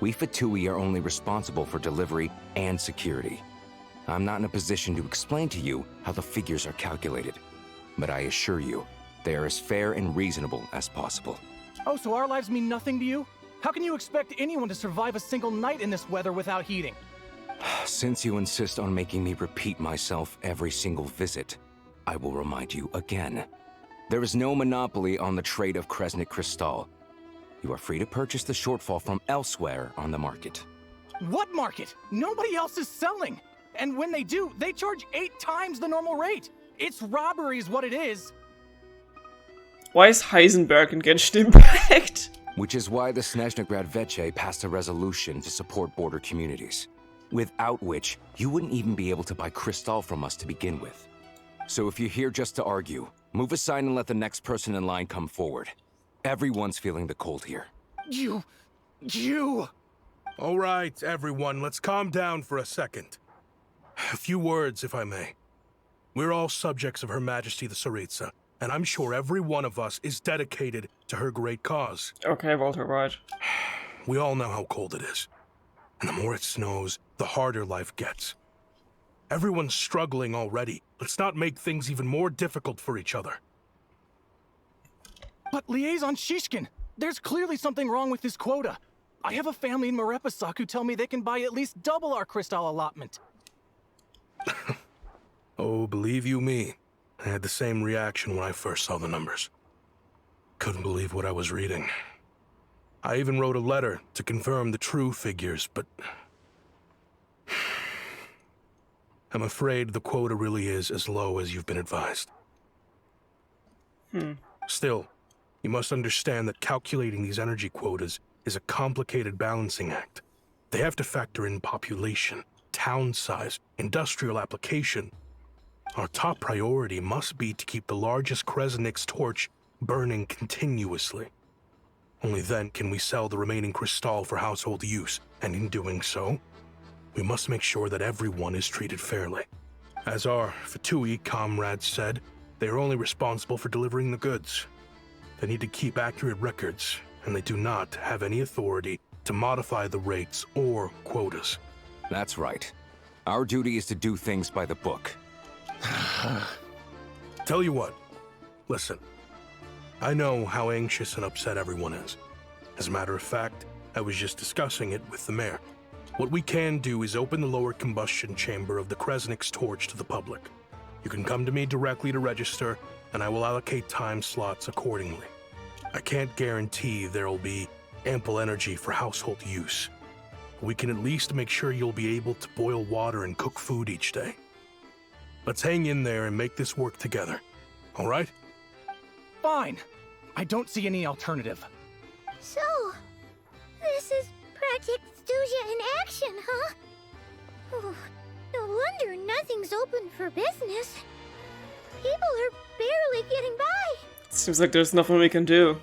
S12: We Fatui are only responsible for delivery and security. I'm not in a position to explain to you how the figures are calculated, but I assure you, they are as fair and reasonable as possible.
S11: Oh, so our lives mean nothing to you? How can you expect anyone to survive a single night in this weather without heating?
S12: Since you insist on making me repeat myself every single visit, I will remind you again. There is no monopoly on the trade of Kresnik Crystal. You are free to purchase the shortfall from elsewhere on the market.
S11: What market? Nobody else is selling. And when they do, they charge 8 times the normal rate. It's robbery is what it is.
S1: Why is Heisenberg in Genshin Impact?
S12: Which is why the SNEZHNAYA Vetche passed a resolution to support border communities, without which you wouldn't even be able to buy crystal from us to begin with. So if you're here just to argue, move aside and let the next person in line come forward. Everyone's feeling the cold here.
S11: You...
S13: All right, everyone, let's calm down for a second. A few words, if I may. We're all subjects of Her Majesty the Tsaritsa, and I'm sure every one of us is dedicated to her great cause.
S1: Okay, Walter, right.
S13: We all know how cold it is. And the more it snows, the harder life gets. Everyone's struggling already. Let's not make things even more difficult for each other.
S11: But Liaison Shishkin, there's clearly something wrong with this quota. I have a family in Marepasak who tell me they can buy at least double our crystal allotment.
S13: Oh, believe you me, I had the same reaction when I first saw the numbers. Couldn't believe what I was reading. I even wrote a letter to confirm the true figures, but... I'm afraid the quota really is as low as you've been advised. Still, you must understand that calculating these energy quotas is a complicated balancing act. They have to factor in population, town size, industrial application. Our top priority must be to keep the largest Kresnik's torch burning continuously. Only then can we sell the remaining crystal for household use, and in doing so, we must make sure that everyone is treated fairly. As our Fatui comrades said, they are only responsible for delivering the goods. They need to keep accurate records, and they do not have any authority to modify the rates or quotas.
S12: That's right. Our duty is to do things by the book.
S13: Tell you what, listen. I know how anxious and upset everyone is. As a matter of fact, I was just discussing it with the mayor. What we can do is open the lower combustion chamber of the Kresnik's torch to the public. You can come to me directly to register, and I will allocate time slots accordingly. I can't guarantee there'll be ample energy for household use. We can at least make sure you'll be able to boil water and cook food each day. Let's hang in there and make this work together, all right?
S11: Fine. I don't see any alternative.
S2: So, this is Project SNEZHNAYA in action, huh? Oh, no wonder nothing's open for business. People are barely getting by.
S1: Seems like there's nothing we can do.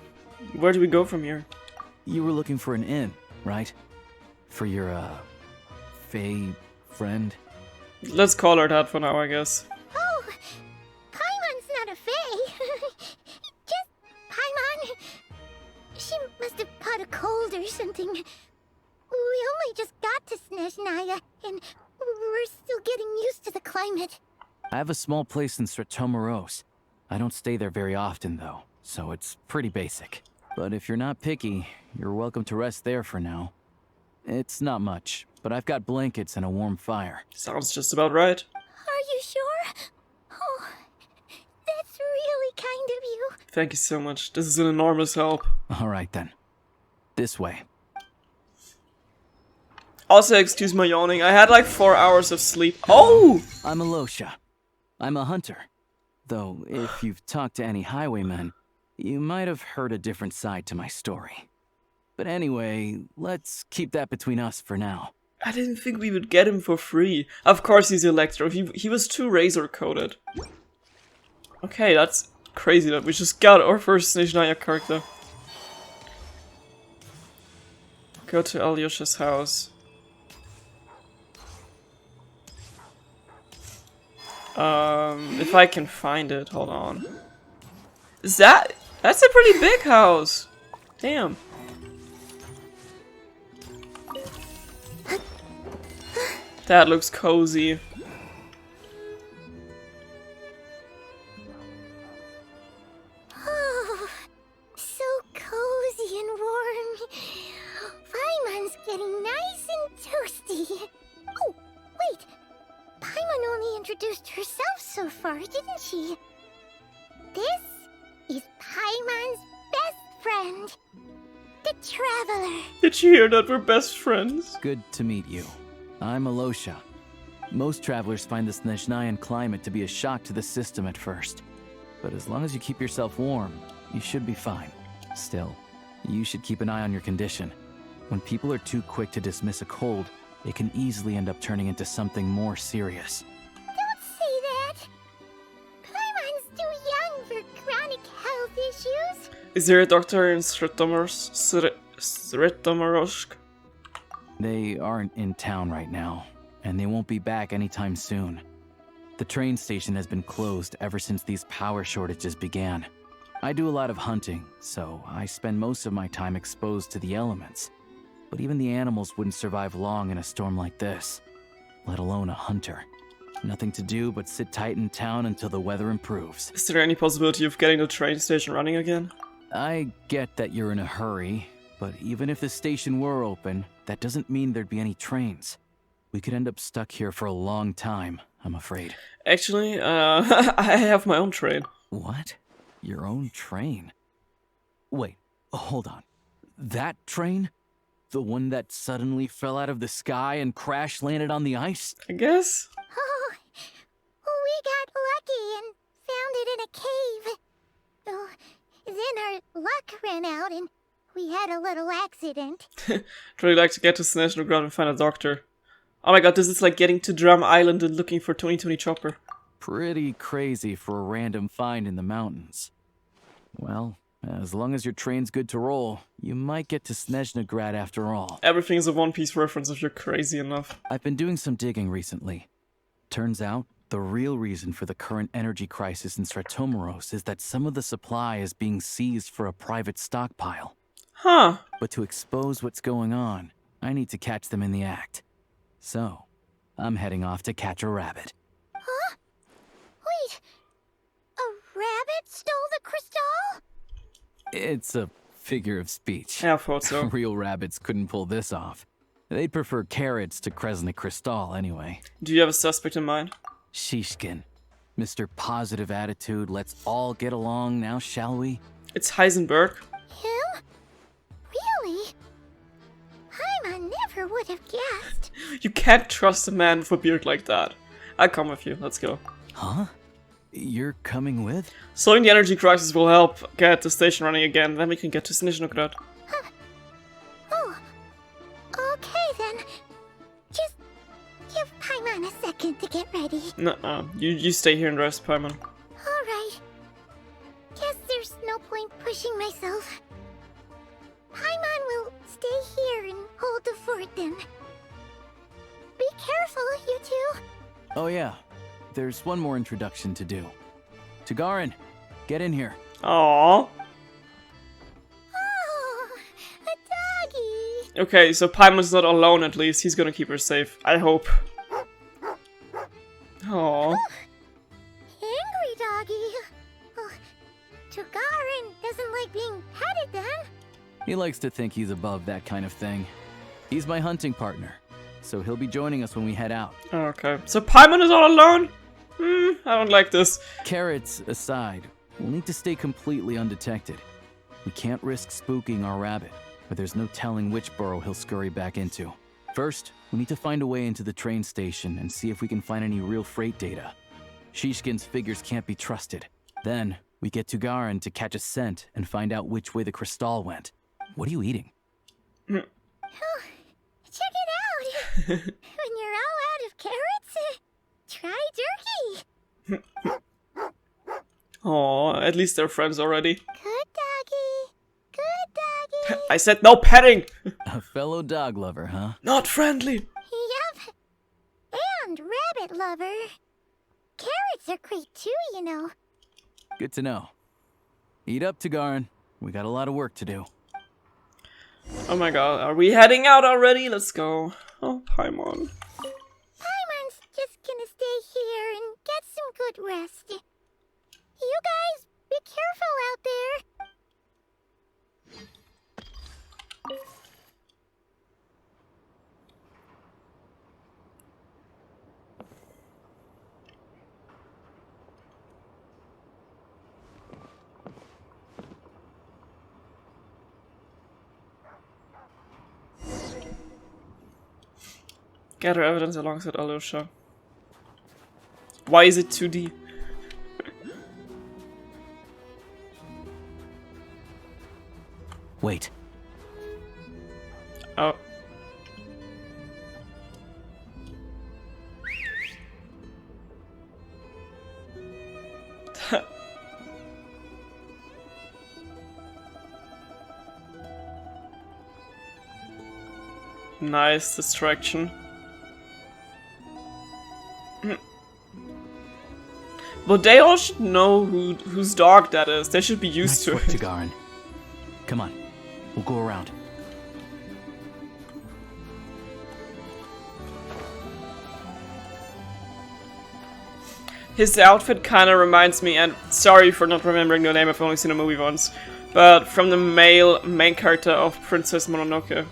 S1: Where do we go from here?
S10: You were looking for an inn, right? For your, Fae friend?
S1: Let's call her that for now, I guess.
S2: Oh, Paimon's not a fae. Just Paimon. She must have caught a cold or something. We only just got to SNEZHNAYA, and we're still getting used to the climate.
S10: I have a small place in Sretomaros. I don't stay there very often, though, so it's pretty basic. But if you're not picky, you're welcome to rest there for now. It's not much, but I've got blankets and a warm fire.
S1: Sounds just about right.
S2: Are you sure? Oh, that's really kind of you.
S1: Thank you so much. This is an enormous help.
S10: Alright then. This way.
S1: Also, excuse my yawning. I had like 4 hours of sleep. Oh!
S10: I'm Alosha. I'm a hunter. Though, if you've talked to any highwaymen, you might have heard a different side to my story. But anyway, let's keep that between us for now.
S1: I didn't think we would get him for free. Of course he's Electro. He was too razor-coded. Okay, that's crazy that we just got our first SNEZHNAYA character. Go to Alyosha's house. If I can find it, hold on. That's a pretty big house. Damn. That looks cozy.
S2: Oh, so cozy and warm. Paimon's getting nice and toasty. Oh, wait. Paimon only introduced herself so far, didn't she? This is Paimon's best friend, the Traveler.
S1: Did you hear that? We're best friends.
S10: Good to meet you. I'm Alosha. Most travelers find the SNEZHNAYAN climate to be a shock to the system at first. But as long as you keep yourself warm, you should be fine. Still, you should keep an eye on your condition. When people are too quick to dismiss a cold, it can easily end up turning into something more serious.
S2: Don't say that. Paimon's too young for chronic health issues.
S1: Is there a doctor in Sretomarosk?
S10: They aren't in town right now, and they won't be back anytime soon. The train station has been closed ever since these power shortages began. I do a lot of hunting, so I spend most of my time exposed to the elements. But even the animals wouldn't survive long in a storm like this, let alone a hunter. Nothing to do but sit tight in town until the weather improves.
S1: Is there any possibility of getting the train station running again?
S10: I get that you're in a hurry, but even if the station were open, that doesn't mean there'd be any trains. We could end up stuck here for a long time, I'm afraid.
S1: Actually, I have my own train.
S10: What? Your own train? Wait, hold on. That train? The one that suddenly fell out of the sky and crash landed on the ice?
S1: I guess.
S2: Oh, we got lucky and found it in a cave. Oh, then our luck ran out and we had a little accident.
S1: I'd really like to get to SNEZHNAYA and find a doctor. Oh my god, this is like getting to Drum Island and looking for 2020 Chopper.
S10: Pretty crazy for a random find in the mountains. Well, as long as your train's good to roll, you might get to SNEZHNAgrad after all.
S1: Everything's a One Piece reference if you're crazy enough.
S10: I've been doing some digging recently. Turns out, the real reason for the current energy crisis in Stratomeros is that some of the supply is being seized for a private stockpile.
S1: Huh.
S10: But to expose what's going on, I need to catch them in the act. So, I'm heading off to catch a rabbit.
S2: Huh? Wait, a rabbit stole the crystal?
S10: It's a figure of speech.
S1: Yeah, I thought so.
S10: Real rabbits couldn't pull this off. They'd prefer carrots to Kresnik Kristall anyway.
S1: Do you have a suspect in mind?
S10: Shishkin. Mr. Positive Attitude, let's all get along now, shall we?
S1: It's Heisenberg.
S2: Him? Really? I never would have guessed.
S1: You can't trust a man with a beard like that. I'll come with you. Let's go.
S10: Huh? You're coming with?
S1: Solving the energy crisis will help get the station running again. Then we can get to SNEZHNAgrad.
S2: Oh, okay then. Just give Paimon a second to get ready.
S1: Nuh-uh. You stay here and rest, Paimon.
S2: Alright. Guess there's no point pushing myself. Paimon will stay here and hold the fort then. Be careful, you two.
S10: Oh yeah, there's one more introduction to do. Tagarin, get in here.
S1: Aww.
S2: Oh, a doggy.
S1: Okay, so Paimon's not alone at least. He's gonna keep her safe. I hope. Aww.
S2: Angry doggy. Oh, Tagarin doesn't like being petted then.
S10: He likes to think he's above that kind of thing. He's my hunting partner, so he'll be joining us when we head out.
S1: Okay, so Paimon is all alone? I don't like this.
S10: Carrots aside, we'll need to stay completely undetected. We can't risk spooking our rabbit, but there's no telling which burrow he'll scurry back into. First, we need to find a way into the train station and see if we can find any real freight data. Shishkin's figures can't be trusted. Then, we get Tugarin to catch a scent and find out which way the crystal went. What are you eating?
S2: Oh, check it out! When you're all out of carrots, try jerky!
S1: Aw, at least they're friends already.
S2: Good doggy! Good doggy!
S1: I said no petting!
S10: A fellow dog lover, huh?
S1: Not friendly!
S2: Yep. And rabbit lover. Carrots are great too, you know.
S10: Good to know. Eat up, Tugarin. We got a lot of work to do.
S1: Oh my god, are we heading out already? Let's go. Oh, Paimon.
S2: Paimon's just gonna stay here and get some good rest. You guys, be careful out there.
S1: Gather evidence alongside Alyosha. Why is it 2D?
S10: Wait.
S1: Oh. Nice distraction. But they all should know whose dog that is. They should be used to it.
S10: Tugarin. Come on, we'll go around.
S1: His outfit kind of reminds me, and sorry for not remembering the name, I've only seen the movie once, but from the main character of Princess Mononoke.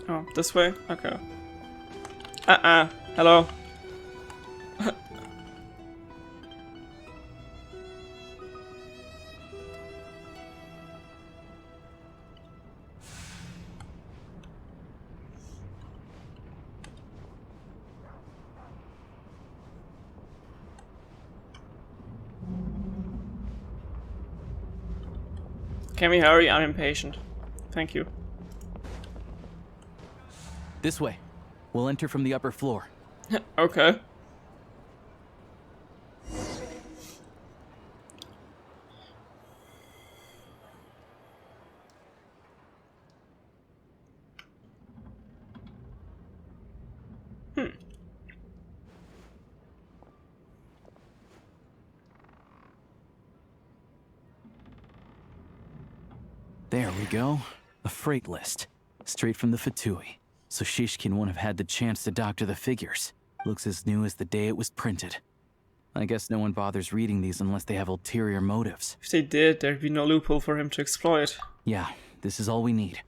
S1: Oh, this way? Okay. Hello. Can we hurry? I'm impatient. Thank you.
S10: This way. We'll enter from the upper floor.
S1: Okay.
S10: There we go. A freight list. Straight from the Fatui. So Shishkin won't have had the chance to doctor the figures. Looks as new as the day it was printed. I guess no one bothers reading these unless they have ulterior motives.
S1: If they did, there'd be no loophole for him to exploit.
S10: Yeah, this is all we need.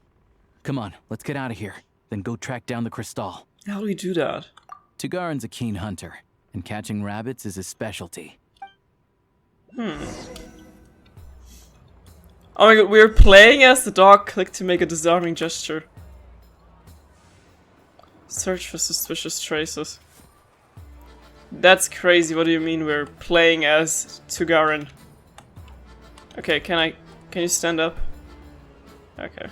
S10: Come on, let's get out of here. Then go track down the crystal.
S1: How do we do that?
S10: Tugarin's a keen hunter, and catching rabbits is his specialty.
S1: Oh my god, we're playing as the dog. Click to make a disarming gesture. Search for suspicious traces. That's crazy. What do you mean we're playing as Tugarin? Okay, can you stand up? Okay.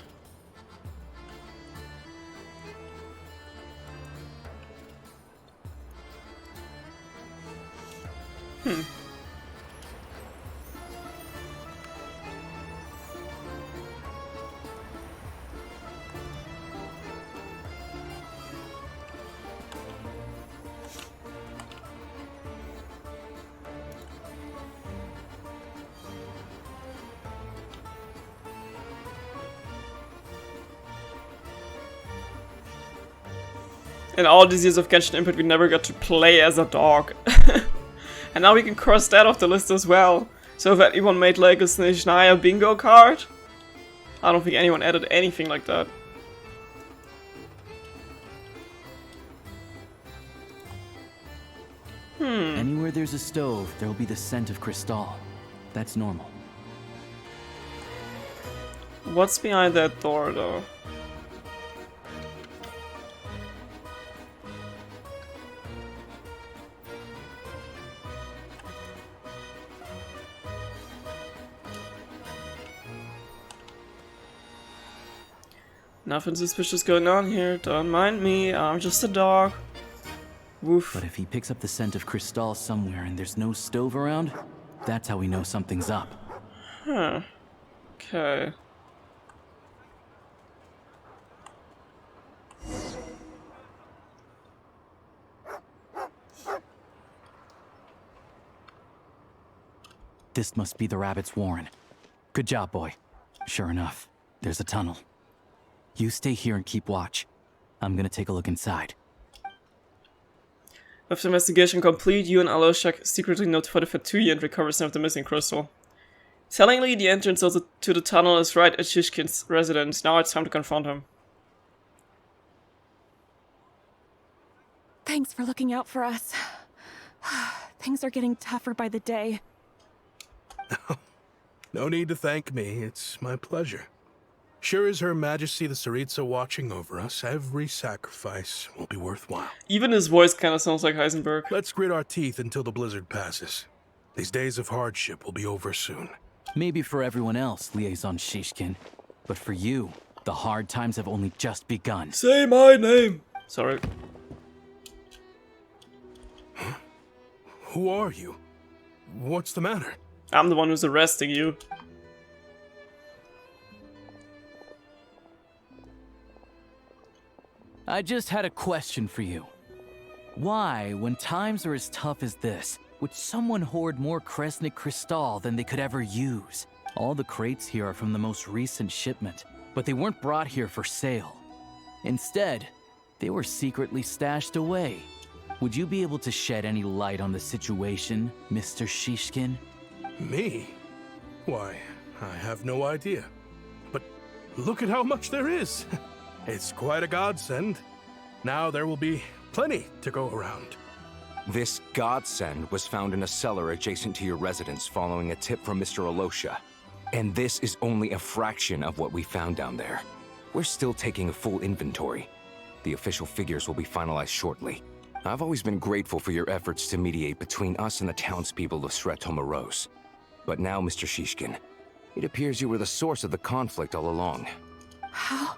S1: In all these years of Genshin Impact, we never got to play as a dog. And now we can cross that off the list as well. So if anyone made like a SNEZHNAYA bingo card, I don't think anyone added anything like that.
S10: Anywhere there's a stove, there'll be the scent of crystal. That's normal.
S1: What's behind that door though? Nothing suspicious going on here, don't mind me, I'm just a dog. Woof.
S10: But if he picks up the scent of crystal somewhere and there's no stove around, that's how we know something's up.
S1: Huh. Okay.
S10: This must be the rabbit's warren. Good job, boy. Sure enough, there's a tunnel. You stay here and keep watch. I'm gonna take a look inside.
S1: After investigation complete, you and Aloshak secretly notify the Fatui and recover some of the missing crystal. Tellingly, the entrance to the tunnel is right at Shishkin's residence. Now it's time to confront him.
S14: Thanks for looking out for us. Things are getting tougher by the day.
S13: No need to thank me. It's my pleasure. Sure is Her Majesty the Tsaritsa watching over us. Every sacrifice will be worthwhile.
S1: Even his voice kind of sounds like Heisenberg.
S13: Let's grit our teeth until the blizzard passes. These days of hardship will be over soon.
S10: Maybe for everyone else, Liaison Shishkin. But for you, the hard times have only just begun.
S1: Say my name! Sorry.
S13: Huh? Who are you? What's the matter?
S1: I'm the one who's arresting you.
S10: I just had a question for you. Why, when times are as tough as this, would someone hoard more Kresnik Crystal than they could ever use? All the crates here are from the most recent shipment, but they weren't brought here for sale. Instead, they were secretly stashed away. Would you be able to shed any light on the situation, Mr. Shishkin?
S13: Me? Why, I have no idea. But look at how much there is. It's quite a godsend. Now there will be plenty to go around.
S12: This godsend was found in a cellar adjacent to your residence following a tip from Mr. Alosha. And this is only a fraction of what we found down there. We're still taking a full inventory. The official figures will be finalized shortly. I've always been grateful for your efforts to mediate between us and the townspeople of Sretomaros. But now, Mr. Shishkin, It appears you were the source of the conflict all along.
S14: How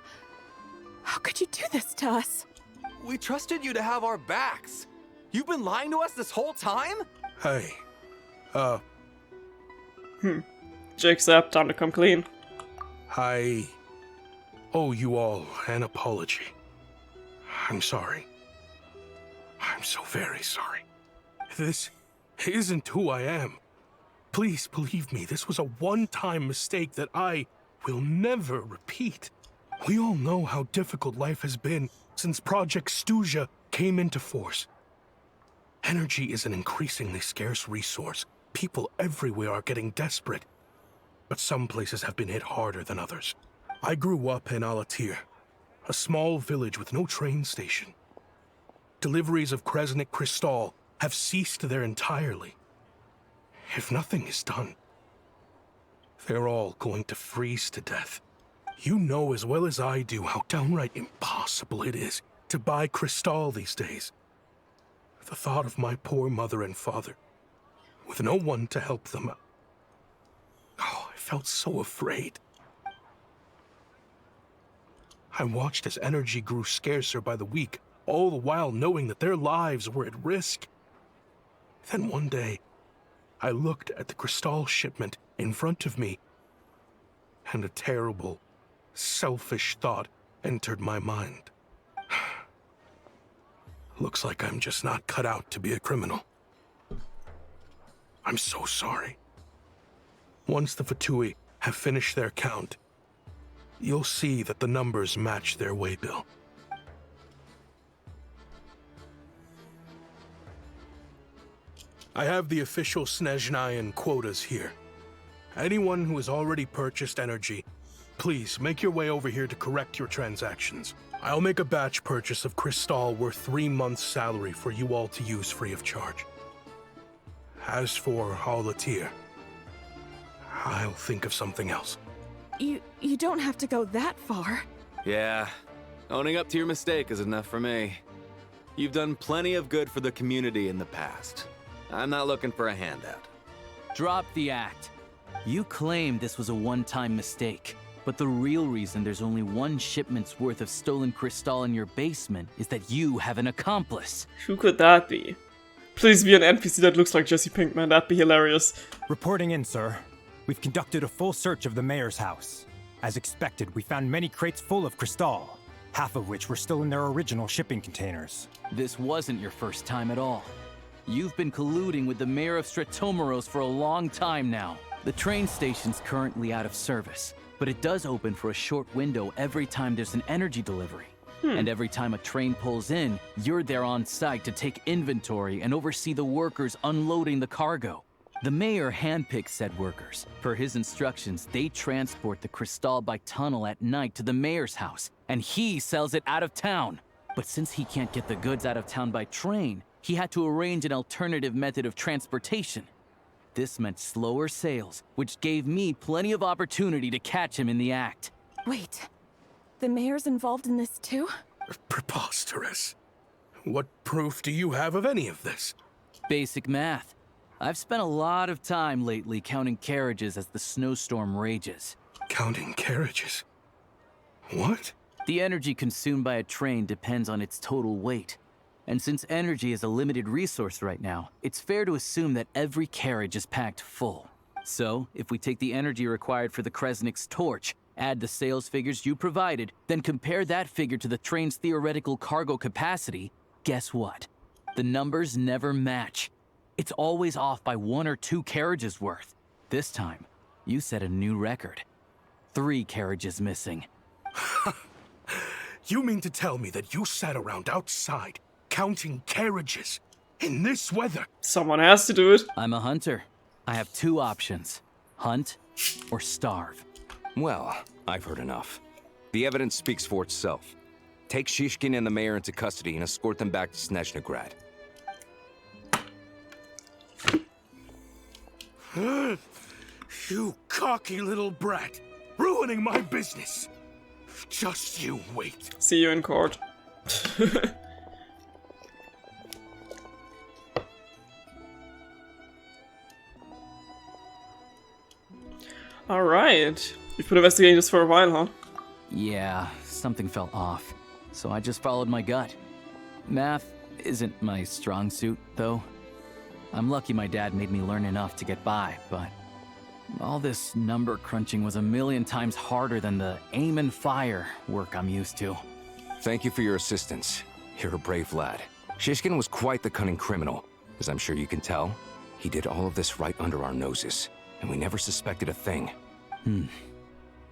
S14: could you do this to us?
S15: We trusted you to have our backs. You've been lying to us this whole time?
S13: Hey,
S1: Jake's up, time to come clean.
S13: I owe you all an apology. I'm sorry. I'm so very sorry. This isn't who I am. Please believe me, this was a one-time mistake that I will never repeat. We all know how difficult life has been since Project SNEZHNAYA came into force. Energy is an increasingly scarce resource. People everywhere are getting desperate. But some places have been hit harder than others. I grew up in Alatir, a small village with no train station. Deliveries of Kresnik Crystal have ceased there entirely. If nothing is done, they're all going to freeze to death. You know as well as I do how downright impossible it is to buy Crystal these days. The thought of my poor mother and father, with no one to help them out. Oh, I felt so afraid. I watched as energy grew scarcer by the week, all the while knowing that their lives were at risk. Then one day, I looked at the Crystal shipment in front of me, and a terrible, selfish thought entered my mind. Looks like I'm just not cut out to be a criminal. I'm so sorry. Once the Fatui have finished their count, you'll see that the numbers match their waybill. I have the official SNEZHNAYAN quotas here. Anyone who has already purchased energy, please make your way over here to correct your transactions. I'll make a batch purchase of Crystal worth 3 months' salary for you all to use free of charge. As for Alatir, I'll think of something else.
S14: You don't have to go that far.
S8: Yeah, owning up to your mistake is enough for me. You've done plenty of good for the community in the past. I'm not looking for a handout.
S10: Drop the act. You claim this was a one-time mistake, but the real reason there's only one shipment's worth of stolen crystal in your basement is that you have an accomplice.
S1: Who could that be? Please be an NPC that looks like Jesse Pinkman, that'd be hilarious.
S16: Reporting in, sir. We've conducted a full search of the mayor's house. As expected, we found many crates full of crystal, half of which were still in their original shipping containers.
S10: This wasn't your first time at all. You've been colluding with the mayor of Stratomeros for a long time now. The train station's currently out of service, but it does open for a short window every time there's an energy delivery. And every time a train pulls in, you're there on site to take inventory and oversee the workers unloading the cargo. The mayor handpicks said workers. Per his instructions, they transport the crystal by tunnel at night to the mayor's house, and he sells it out of town. But since he can't get the goods out of town by train, he had to arrange an alternative method of transportation. This meant slower sales, which gave me plenty of opportunity to catch him in the act.
S14: Wait, the mayor's involved in this too?
S13: Preposterous. What proof do you have of any of this?
S10: Basic math. I've spent a lot of time lately counting carriages as the snowstorm rages.
S13: Counting carriages? What?
S10: The energy consumed by a train depends on its total weight. And since energy is a limited resource right now, it's fair to assume that every carriage is packed full. So, if we take the energy required for the Kresnik's torch, add the sales figures you provided, then compare that figure to the train's theoretical cargo capacity, guess what? The numbers never match. It's always off by 1 or 2 carriages worth. This time, you set a new record. 3 carriages missing.
S13: You mean to tell me that you sat around outside counting carriages in this weather?
S1: Someone has to do it.
S10: I'm a hunter. I have 2 options. Hunt or starve.
S12: Well, I've heard enough. The evidence speaks for itself. Take Shishkin and the mayor into custody and escort them back to SNEZHNAGRAD.
S13: You cocky little brat, ruining my business. Just you wait.
S1: See you in court. Alright. You've been investigating this for a while, huh?
S10: Yeah, something felt off, so I just followed my gut. Math isn't my strong suit, though. I'm lucky my dad made me learn enough to get by, but all this number crunching was a million times harder than the aim and fire work I'm used to.
S12: Thank you for your assistance. You're a brave lad. Shishkin was quite the cunning criminal, as I'm sure you can tell. He did all of this right under our noses, and we never suspected a thing.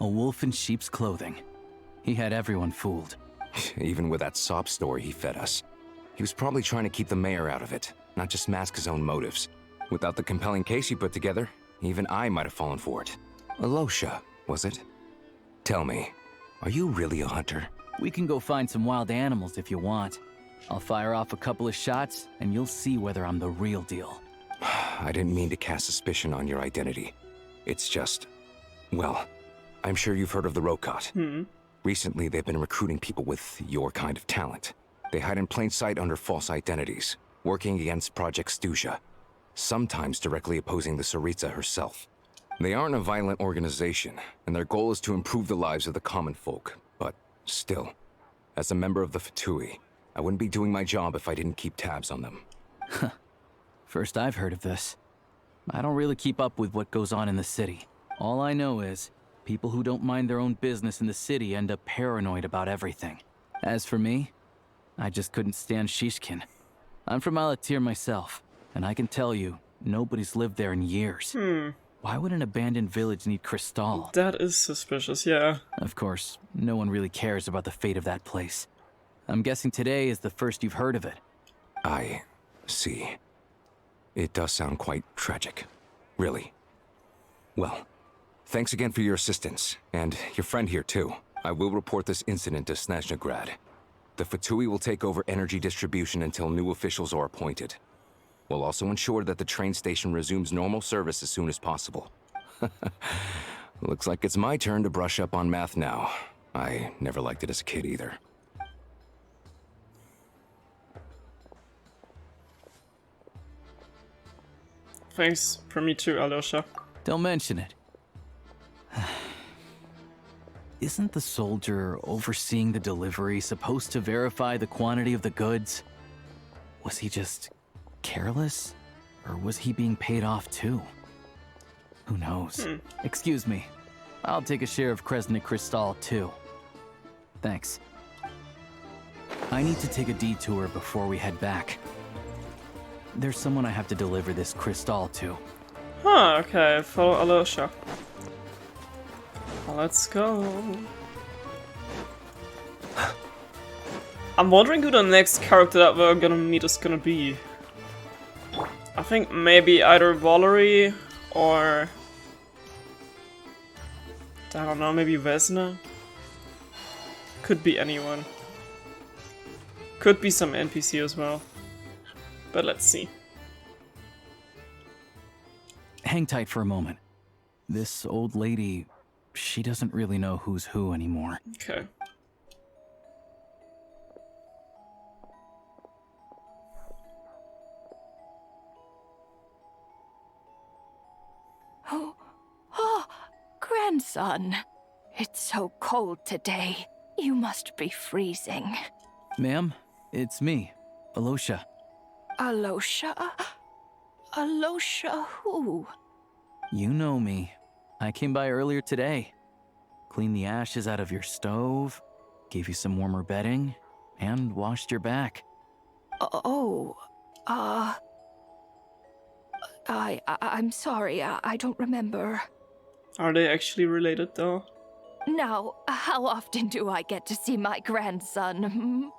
S10: A wolf in sheep's clothing. He had everyone fooled.
S12: Even with that sob story he fed us. He was probably trying to keep the mayor out of it, not just mask his own motives. Without the compelling case you put together, even I might have fallen for it. Alosha, was it? Tell me, are you really a hunter?
S10: We can go find some wild animals if you want. I'll fire off a couple of shots, and you'll see whether I'm the real deal.
S12: I didn't mean to cast suspicion on your identity. It's just... well, I'm sure you've heard of the Rokot. Recently, they've been recruiting people with your kind of talent. They hide in plain sight under false identities, working against Project Stusha, sometimes directly opposing the Tsaritsa herself. They aren't a violent organization, and their goal is to improve the lives of the common folk. But still, as a member of the Fatui, I wouldn't be doing my job if I didn't keep tabs on them.
S10: First I've heard of this. I don't really keep up with what goes on in the city. All I know is, people who don't mind their own business in the city end up paranoid about everything. As for me, I just couldn't stand Shishkin. I'm from Alatir myself, and I can tell you, nobody's lived there in years. Why would an abandoned village need Crystal?
S1: That is suspicious, yeah.
S10: Of course, no one really cares about the fate of that place. I'm guessing today is the first you've heard of it.
S12: I see. It does sound quite tragic. Really. Well, thanks again for your assistance, and your friend here too. I will report this incident to SNEZHNAYA. The Fatui will take over energy distribution until new officials are appointed. We'll also ensure that the train station resumes normal service as soon as possible. Looks like it's my turn to brush up on math now. I never liked it as a kid either.
S1: Thanks for me too, Alosha.
S10: Don't mention it. Isn't the soldier overseeing the delivery supposed to verify the quantity of the goods? Was he just careless? Or was he being paid off too? Who knows? Excuse me. I'll take a share of Kresnik Crystal too. Thanks. I need to take a detour before we head back. There's someone I have to deliver this crystal to.
S1: Huh, okay, follow Alosha. Let's go. I'm wondering who the next character that we're gonna meet is gonna be. I think maybe either Valerie or... I don't know, maybe Vesna? Could be anyone. Could be some NPC as well. But let's see.
S10: Hang tight for a moment. This old lady, she doesn't really know who's who anymore.
S1: Okay.
S9: Oh, grandson. It's so cold today. You must be freezing.
S10: Ma'am, it's me, Alosha.
S9: Alosha? Alosha who?
S10: You know me. I came by earlier today. Cleaned the ashes out of your stove, gave you some warmer bedding, and washed your back.
S9: I'm sorry, I don't remember.
S1: Are they actually related though?
S9: Now, how often do I get to see my grandson?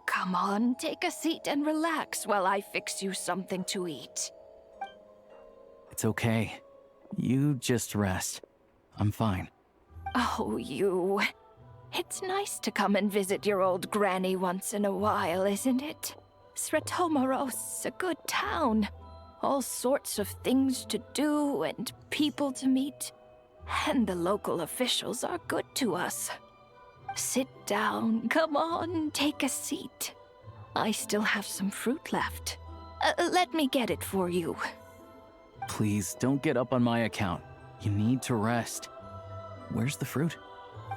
S9: Come on, take a seat and relax while I fix you something to eat.
S10: It's okay. You just rest. I'm fine.
S9: Oh, you. It's nice to come and visit your old granny once in a while, isn't it? Sretomaros, a good town. All sorts of things to do and people to meet. And the local officials are good to us. Sit down, come on, take a seat. I still have some fruit left. Let me get it for you.
S10: Please, don't get up on my account. You need to rest. Where's the fruit?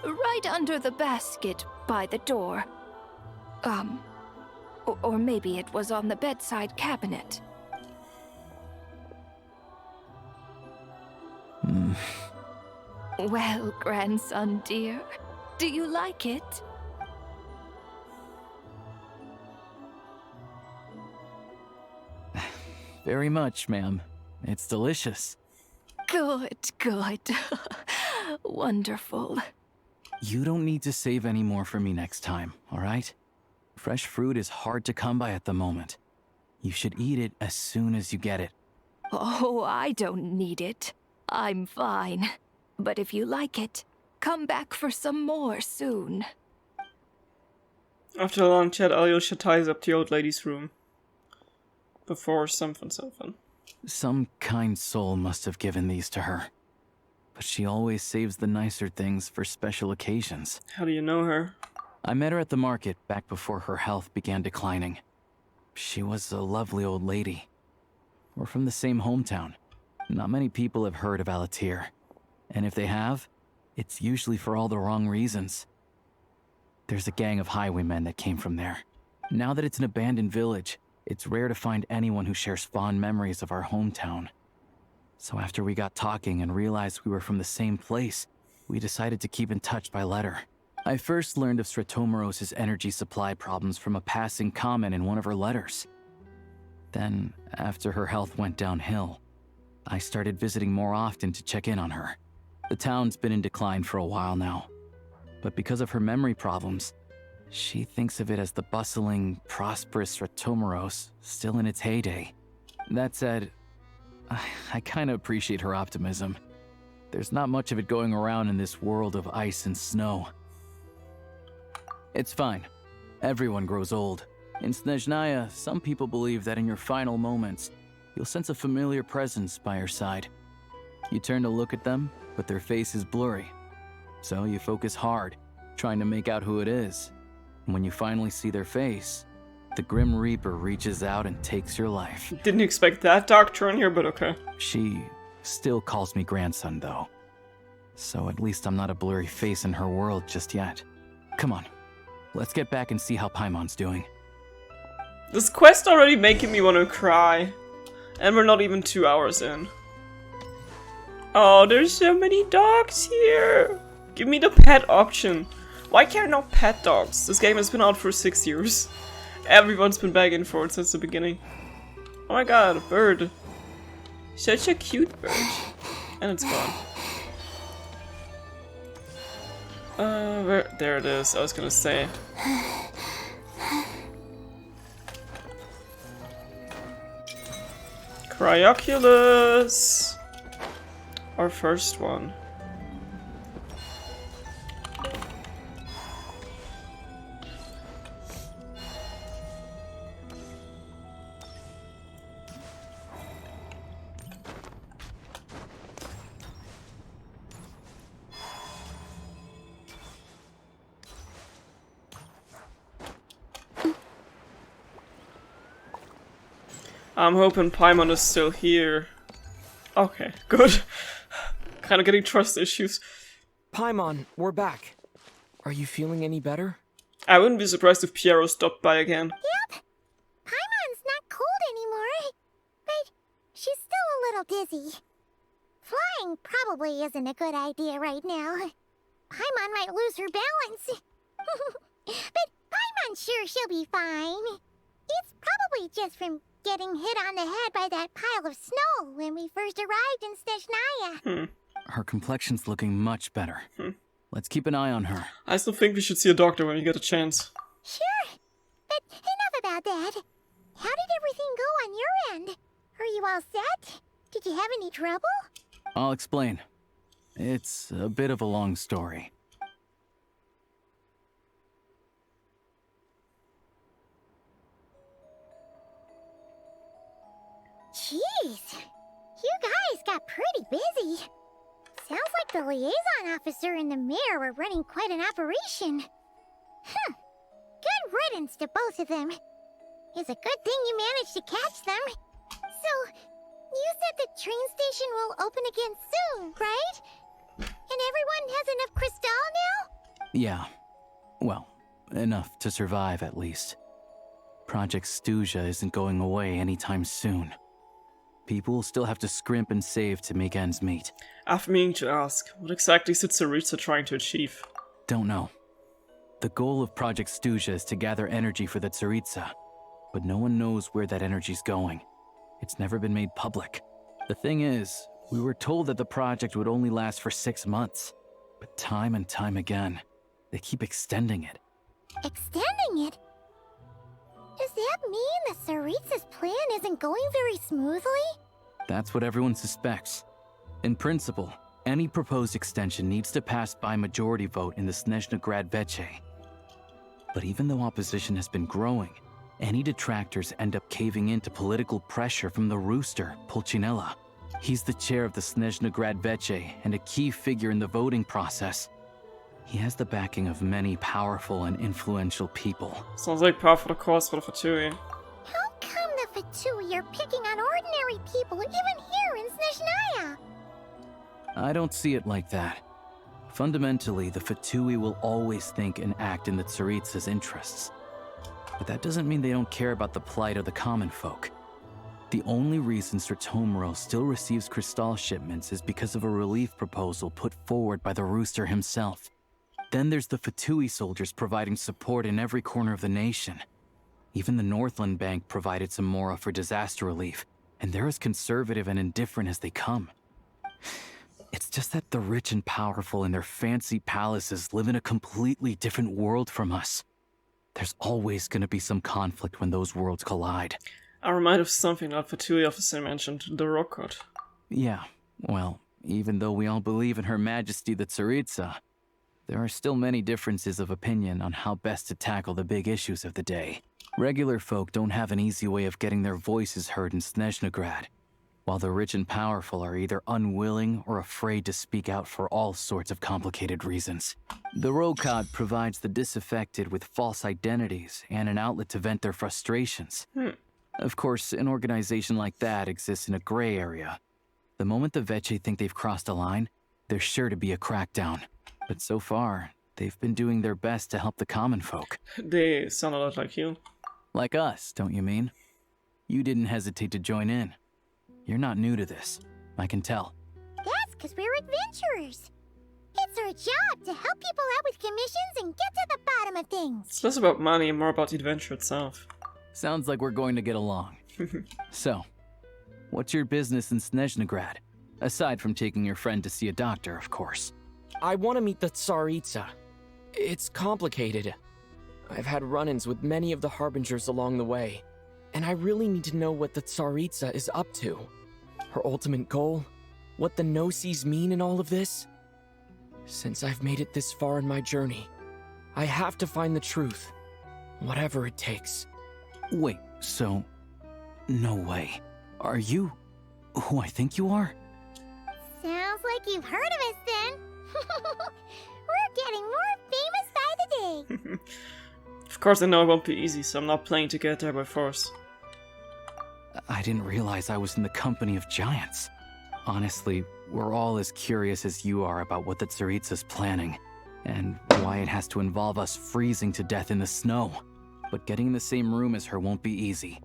S9: Right under the basket by the door. Or maybe it was on the bedside cabinet. Well, grandson dear, do you like it?
S10: Very much, ma'am. It's delicious.
S9: Good, good. Wonderful.
S10: You don't need to save any more for me next time, alright? Fresh fruit is hard to come by at the moment. You should eat it as soon as you get it.
S9: Oh, I don't need it. I'm fine. But if you like it, come back for some more soon.
S1: After a long chat, Alyosha ties up the old lady's room. Before something.
S10: Some kind soul must have given these to her. But she always saves the nicer things for special occasions.
S1: How do you know her?
S10: I met her at the market back before her health began declining. She was a lovely old lady. We're from the same hometown. Not many people have heard of Alatir. And if they have, it's usually for all the wrong reasons. There's a gang of highwaymen that came from there. Now that it's an abandoned village, it's rare to find anyone who shares fond memories of our hometown. So after we got talking and realized we were from the same place, we decided to keep in touch by letter. I first learned of Stratomoros's energy supply problems from a passing comment in one of her letters. Then, after her health went downhill, I started visiting more often to check in on her. The town's been in decline for a while now, but because of her memory problems, she thinks of it as the bustling, prosperous Stratomoros still in its heyday. That said, I kinda appreciate her optimism. There's not much of it going around in this world of ice and snow. It's fine. Everyone grows old. In SNEZHNAYA, some people believe that in your final moments, you'll sense a familiar presence by your side. You turn to look at them, but their face is blurry. So you focus hard, trying to make out who it is. And when you finally see their face, the Grim Reaper reaches out and takes your life.
S1: Didn't expect that dark turn here, but okay.
S10: She still calls me grandson, though. So at least I'm not a blurry face in her world just yet. Come on, let's get back and see how Paimon's doing.
S1: This quest already making me want to cry. And we're not even 2 hours in. Oh, there's so many dogs here. Give me the pet option. Why can't no pet dogs? This game has been out for 6 years. Everyone's been begging for it since the beginning. Oh my god, a bird. Such a cute bird. And it's gone. There it is, I was gonna say. Cryoculus! Our first one. I'm hoping Paimon is still here. Okay, good. Kinda getting trust issues.
S4: Paimon, we're back. Are you feeling any better?
S1: I wouldn't be surprised if Piero stopped by again.
S2: Yep. Paimon's not cold anymore. But she's still a little dizzy. Flying probably isn't a good idea right now. Paimon might lose her balance. But Paimon's sure she'll be fine. It's probably just from getting hit on the head by that pile of snow when we first arrived in SNEZHNAYA.
S10: Her complexion's looking much better. Let's keep an eye on her.
S1: I still think we should see a doctor when we get a chance.
S2: Sure. But enough about that. How did everything go on your end? Are you all set? Did you have any trouble?
S10: I'll explain. It's a bit of a long story.
S2: Jeez, you guys got pretty busy. Sounds like the liaison officer and the mayor were running quite an operation. Good riddance to both of them. It's a good thing you managed to catch them. So, You said the train station will open again soon, right? And everyone has enough crystal now?
S10: Yeah. Well, enough to survive at least. Project SNEZHNAYA isn't going away anytime soon. People will still have to scrimp and save to make ends meet.
S1: I've been meaning to ask, what exactly is Tsaritsa trying to achieve?
S10: Don't know. The goal of Project SNEZHNAYA is to gather energy for the Tsaritsa, but no one knows where that energy's going. It's never been made public. The thing is, we were told that the project would only last for 6 months, but time and time again, they keep extending it.
S2: Extending it? Does that mean the Tsaritsa's plan isn't going very smoothly?
S10: That's what everyone suspects. In principle, any proposed extension needs to pass by majority vote in the SNEZHNAYA Veche. But even though opposition has been growing, any detractors end up caving in to political pressure from the rooster, Pulcinella. He's the chair of the SNEZHNAYA Veche and a key figure in the voting process. He has the backing of many powerful and influential people.
S1: Sounds like par for the course for the Fatui.
S2: How come the Fatui are picking on ordinary people even here in SNEZHNAYA?
S10: I don't see it like that. Fundamentally, the Fatui will always think and act in the Tsaritsa's interests. But that doesn't mean they don't care about the plight of the common folk. The only reason Sratomoro still receives crystal shipments is because of a relief proposal put forward by the rooster himself. Then there's the Fatui soldiers providing support in every corner of the nation. Even the Northland Bank provided some mora for disaster relief, and they're as conservative and indifferent as they come. It's just that the rich and powerful in their fancy palaces live in a completely different world from us. There's always gonna be some conflict when those worlds collide.
S1: I'm reminded of something that Fatui officer mentioned, the rock cut.
S10: Yeah, well, even though we all believe in Her Majesty the Tsaritsa, there are still many differences of opinion on how best to tackle the big issues of the day. Regular folk don't have an easy way of getting their voices heard in SNEZHNAYA, while the rich and powerful are either unwilling or afraid to speak out for all sorts of complicated reasons. The Rokad provides the disaffected with false identities and an outlet to vent their frustrations. Of course, an organization like that exists in a gray area. The moment the Veche think they've crossed a line, there's sure to be a crackdown. But so far, they've been doing their best to help the common folk.
S1: They sound a lot like you.
S10: Like us, don't you mean? You didn't hesitate to join in. You're not new to this, I can tell.
S2: That's because we're adventurers. It's our job to help people out with commissions and get to the bottom of things.
S1: It's less about money and more about the adventure itself.
S10: Sounds like we're going to get along. So, what's your business in SNEZHNAYA? Aside from taking your friend to see a doctor, of course.
S4: I want to meet the Tsaritsa. It's complicated. I've had run-ins with many of the Harbingers along the way, and I really need to know what the Tsaritsa is up to. Her ultimate goal? What the no-sees mean in all of this? Since I've made it this far in my journey, I have to find the truth, whatever it takes.
S10: Wait, so... no way. Are you who I think you are?
S2: Sounds like you've heard of us then. We're getting more famous by the day.
S1: Of course I know it won't be easy, so I'm not planning to get there by force.
S10: I didn't realize I was in the company of giants. Honestly, we're all as curious as you are about what the Tsaritsa's planning, and why it has to involve us freezing to death in the snow. But getting in the same room as her won't be easy.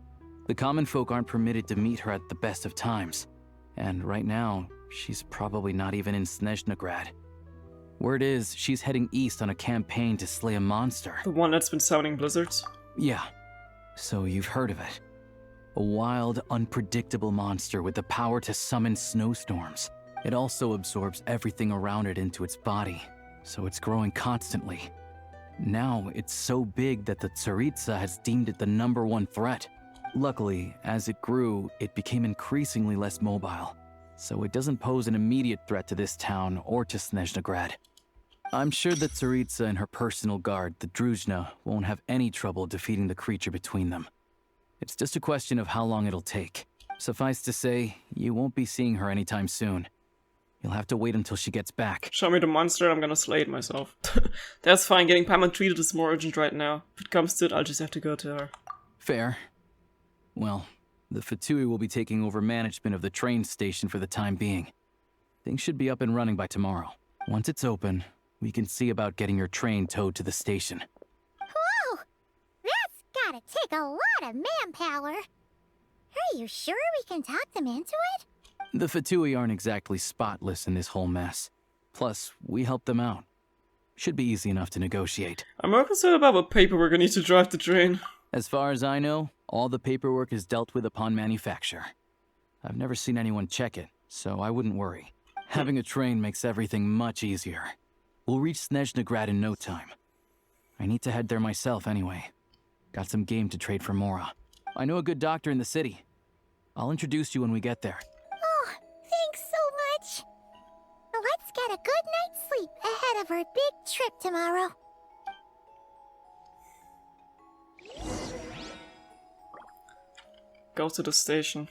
S10: The common folk aren't permitted to meet her at the best of times, and right now, she's probably not even in SNEZHNAYA. Word is, she's heading east on a campaign to slay a monster.
S1: The one that's been summoning blizzards?
S10: Yeah. So you've heard of it. A wild, unpredictable monster with the power to summon snowstorms. It also absorbs everything around it into its body, so it's growing constantly. Now, it's so big that the Tsaritsa has deemed it the #1 threat. Luckily, as it grew, it became increasingly less mobile, so it doesn't pose an immediate threat to this town or to SNEZHNAYA. I'm sure that Tsaritsa and her personal guard, the Druzhna, won't have any trouble defeating the creature between them. It's just a question of how long it'll take. Suffice to say, you won't be seeing her anytime soon. You'll have to wait until she gets back.
S1: Show me the monster, I'm gonna slay it myself. That's fine, getting Paimon treated is more urgent right now. If it comes to it, I'll just have to go to her.
S10: Fair. Well, The Fatui will be taking over management of the train station for the time being. Things should be up and running by tomorrow. Once it's open, we can see about getting your train towed to the station.
S2: Whoa! That's gotta take a lot of manpower. Are you sure we can talk them into it?
S10: The Fatui aren't exactly spotless in this whole mess. Plus, we helped them out. Should be easy enough to negotiate.
S1: I'm more concerned about what paperwork I need to drive the train.
S10: As far as I know, all the paperwork is dealt with upon manufacture. I've never seen anyone check it, so I wouldn't worry. Having a train makes everything much easier. We'll reach SNEZHNAYA in no time. I need to head there myself anyway. Got some game to trade for Mora. I know a good doctor in the city. I'll introduce you when we get there.
S2: Oh, thanks so much. Let's get a good night's sleep ahead of our big trip tomorrow.
S1: Go to the station.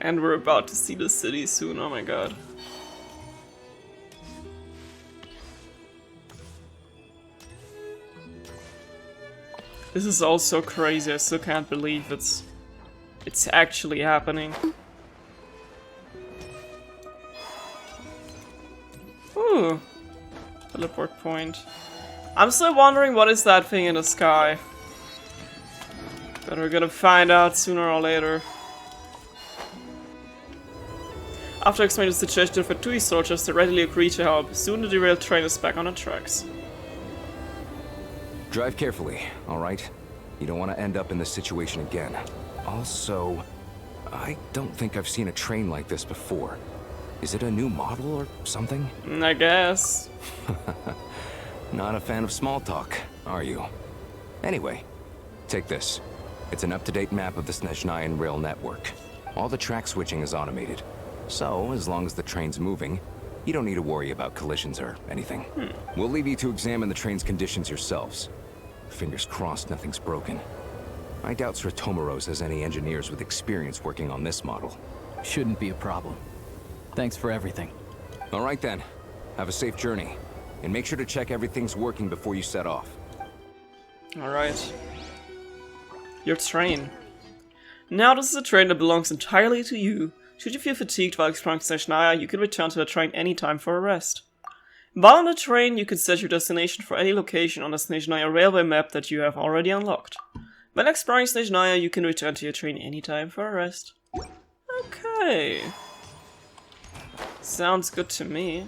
S1: And we're about to see the city soon, oh my god. This is all so crazy, I still can't believe it's actually happening. Ooh. Teleport point. I'm still wondering what is that thing in the sky. But we're gonna find out sooner or later. After explaining the suggestion for Fatui soldiers, they readily agree to help. Soon the derailed train is back on the tracks.
S12: Drive carefully, alright? You don't want to end up in this situation again. Also, I don't think I've seen a train like this before. Is it a new model or something?
S1: I guess.
S12: Not a fan of small talk, are you? Anyway, take this. It's an up-to-date map of the SNEZHNAYA rail network. All the track switching is automated. So, as long as the train's moving, you don't need to worry about collisions or anything. We'll leave you to examine the train's conditions yourselves. Fingers crossed nothing's broken. I doubt Sratomoros has any engineers with experience working on this model.
S10: Shouldn't be a problem. Thanks for everything.
S12: Alright then. Have a safe journey. And make sure to check everything's working before you set off.
S1: Alright. Your train. Now this is a train that belongs entirely to you. Should you feel fatigued while exploring SNEZHNAYA, you can return to the train anytime for a rest. While on the train, you can set your destination for any location on the SNEZHNAYA railway map that you have already unlocked. When exploring SNEZHNAYA, you can return to your train anytime for a rest. Okay. Sounds good to me.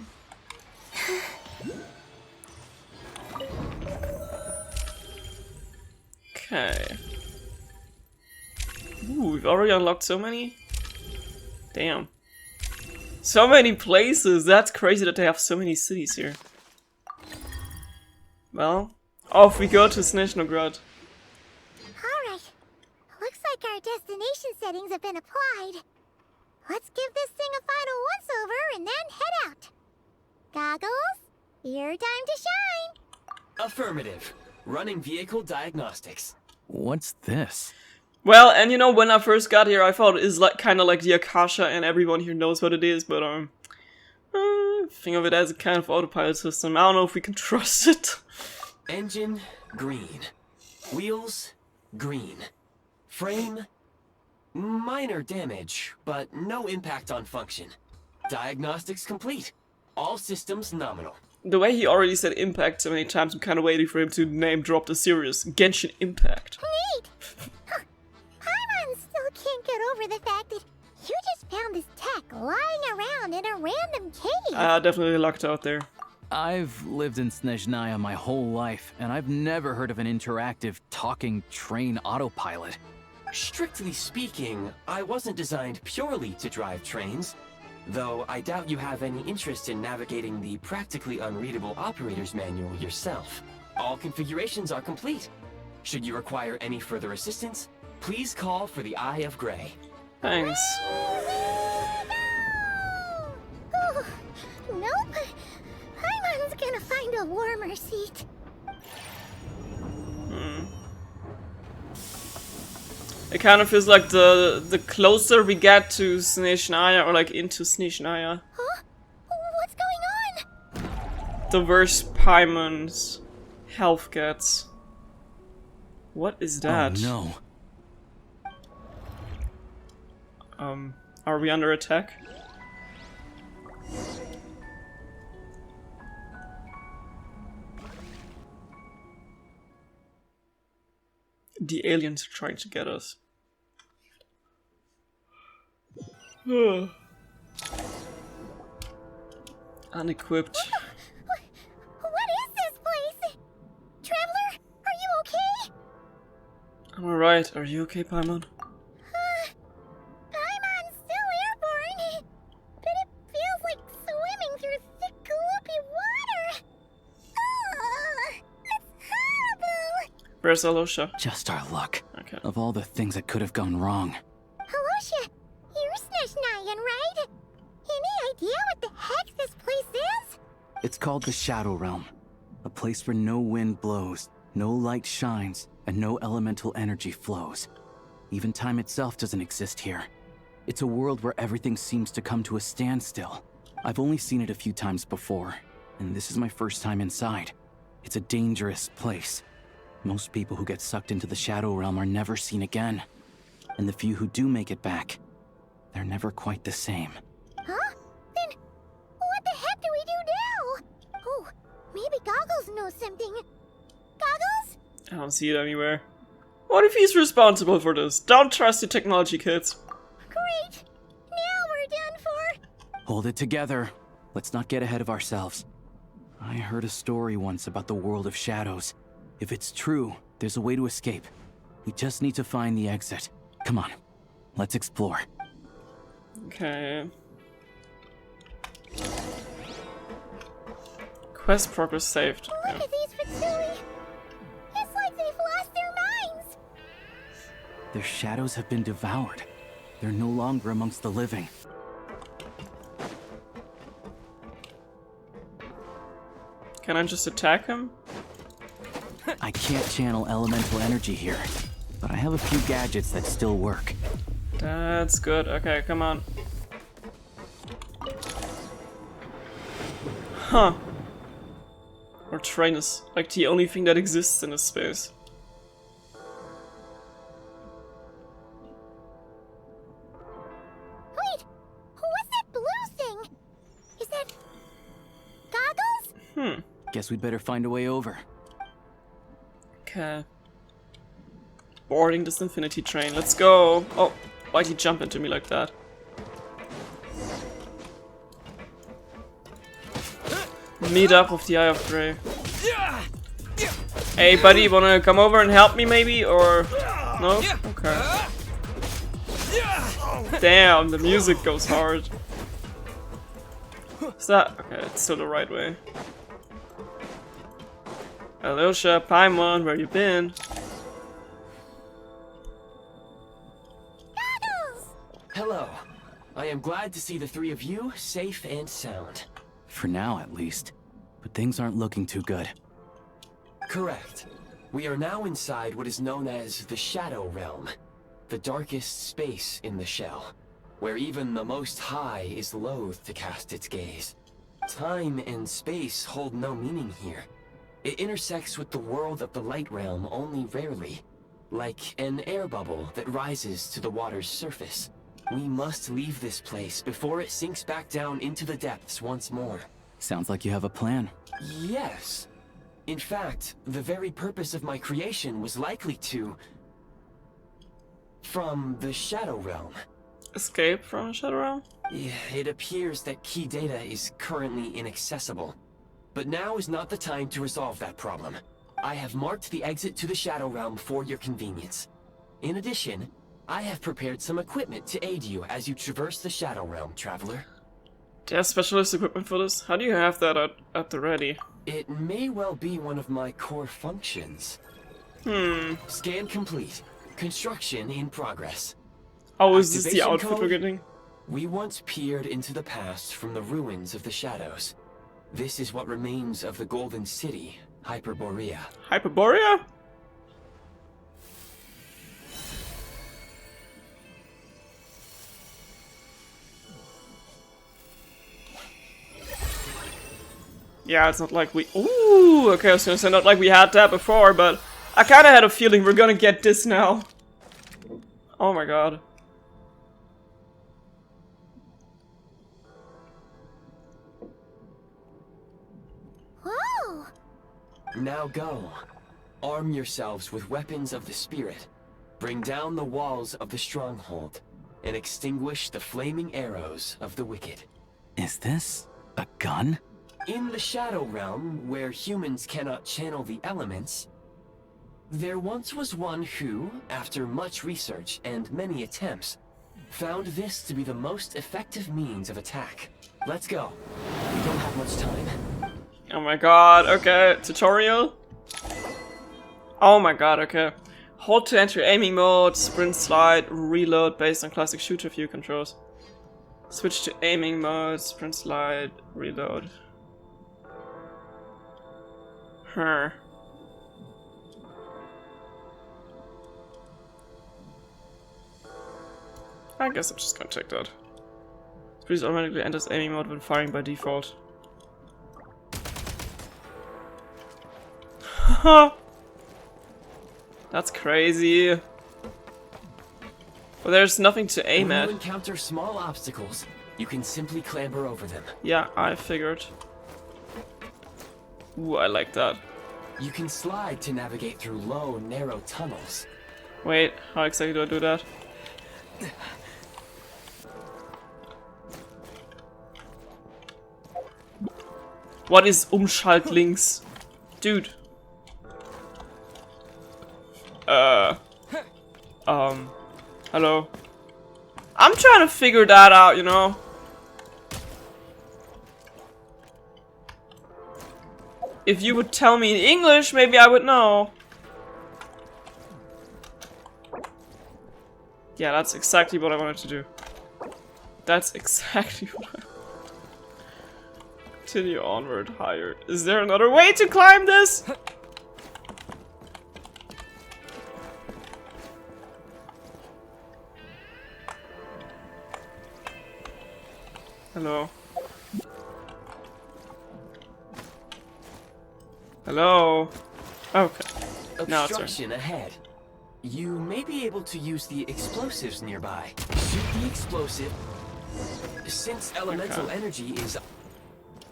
S1: Okay. Ooh, we've already unlocked so many? Damn. So many places! That's crazy that they have so many cities here. Well, off we go to SNEZHNAYA.
S2: Alright. Looks like our destination settings have been applied. Let's give this thing a final once-over and then head out. Goggles, your time to shine!
S5: Affirmative. Running vehicle diagnostics.
S10: What's this?
S1: Well, and you know, when I first got here, I thought it is like kind of like the Akasha, and everyone here knows what it is, but think of it as a kind of autopilot system. I don't know if we can trust it.
S5: Engine, green. Wheels, green. Frame, minor damage, but no impact on function. Diagnostics complete. All systems nominal.
S1: The way he already said Impact so many times, I'm kind of waiting for him to name drop the series. Genshin Impact.
S2: Neat! Paimon still can't get over the fact that you just found this tech lying around in a random cave.
S1: Definitely lucked out there.
S10: I've lived in SNEZHNAYA my whole life, and I've never heard of an interactive, talking train autopilot.
S5: Strictly speaking, I wasn't designed purely to drive trains. Though I doubt you have any interest in navigating the practically unreadable operator's manual yourself. All configurations are complete. Should you require any further assistance, please call for the Eye of Grey.
S1: Thanks.
S2: Oh, nope. Paimon's gonna find a warmer seat.
S1: It kind of feels like the closer we get to SNEZHNAYA, or like into SNEZHNAYA,
S2: Huh? What's going on?
S1: the worse Paimon's Health gets. What is that?
S10: Oh
S1: no. Are we under attack? The aliens are trying to get us. Unequipped.
S2: What is this place? Traveler, are you okay?
S1: I'm alright. Are you okay, Paimon?
S2: Paimon's still airborne, but it feels like swimming through thick, gloopy water. That's horrible.
S1: Where's Alosha?
S10: Just our luck.
S1: Okay.
S10: Of all the things that could have gone wrong.
S2: Alosha, you're SNEZHNAYA, right? Any idea what the heck this place is?
S10: It's called the Shadow Realm. A place where no wind blows, no light shines, and no elemental energy flows. Even time itself doesn't exist here. It's a world where everything seems to come to a standstill. I've only seen it a few times before, and this is my first time inside. It's a dangerous place. Most people who get sucked into the Shadow Realm are never seen again. And the few who do make it back, they're never quite the same.
S2: Huh? Then what the heck do we do now? Oh, maybe Goggles knows something. Goggles?
S1: I don't see it anywhere. What if he's responsible for this? Don't trust the technology kids.
S2: Great. Now we're done for.
S10: Hold it together. Let's not get ahead of ourselves. I heard a story once about the world of shadows. If it's true, there's a way to escape. We just need to find the exit. Come on, let's explore.
S1: Okay. Quest progress saved.
S2: Look at these Fatsui. It's like they've lost their minds.
S10: Their shadows have been devoured. They're no longer amongst the living.
S1: Can I just attack him?
S10: I can't channel elemental energy here, but I have a few gadgets that still work.
S1: That's good. Okay, come on. Huh. Our train is like the only thing that exists in this space.
S2: Wait, what's that blue thing? Is that Goggles?
S10: Guess we'd better find a way over.
S1: Okay. Boarding this infinity train. Let's go. Oh, why'd he jump into me like that? Meet up with the Eye of Grey. Hey buddy, wanna come over and help me maybe? Or... no? Okay. Damn, the music goes hard. Is that... okay, it's still the right way. Alosha, Paimon, where you been?
S5: Hello. I am glad to see the three of you safe and sound.
S10: For now, at least. But things aren't looking too good.
S5: Correct. We are now inside what is known as the Shadow Realm, the darkest space in the shell, where even the Most High is loath to cast its gaze. Time and space hold no meaning here. It intersects with the world of the Light Realm only rarely, like an air bubble that rises to the water's surface. We must leave this place before it sinks back down into the depths once more.
S10: Sounds like you have a plan.
S5: Yes. In fact, the very purpose of my creation was likely to... from the Shadow Realm.
S1: Escape from the Shadow Realm?
S5: It appears that key data is currently inaccessible. But now is not the time to resolve that problem. I have marked the exit to the Shadow Realm for your convenience. In addition, I have prepared some equipment to aid you as you traverse the Shadow Realm, traveler.
S1: There's specialist equipment for this? How do you have that at the ready?
S5: It may well be one of my core functions. Scan complete. Construction in progress.
S1: Oh, is this the
S5: Activation
S1: outfit
S5: code?
S1: we're getting?
S5: We once peered into the past from the ruins of the shadows. This is what remains of the Golden City, Hyperborea.
S1: Hyperborea? Yeah, it's not like we... Ooh, okay, I was gonna say not like we had that before, but I kinda had a feeling we're gonna get this now. Oh my god.
S2: Whoa!
S5: Now go. Arm yourselves with weapons of the spirit. Bring down the walls of the stronghold, and extinguish the flaming arrows of the wicked.
S10: Is this a gun?
S5: In the Shadow Realm, where humans cannot channel the elements, there once was one who, after much research and many attempts, found this to be the most effective means of attack. Let's go. We don't have much time.
S1: Oh my god, okay. Tutorial? Oh my god, okay. Hold to enter aiming mode, sprint, slide, reload based on classic shooter view controls. Switch to aiming mode, sprint, slide, reload. Huh. I guess I'm just gonna check that. Please automatically enters aiming mode when firing by default. That's crazy. Well, there's nothing to aim
S5: when
S1: at.
S5: you encounter small obstacles, you can simply clamber over them.
S1: Yeah, I figured. Ooh, I like that.
S5: You can slide to navigate through low, narrow tunnels.
S1: Wait, how exactly do I do that? What is Umschalt links? Dude. Hello. I'm trying to figure that out, you know? If you would tell me in English, maybe I would know. Yeah, that's exactly what I wanted to do. That's exactly what I... Continue onward, higher. Is there another way to climb this? Hello. Hello. Okay. Now it's
S5: Obstruction ahead. You may be able to use the explosives nearby. Shoot the explosive. Since elemental energy is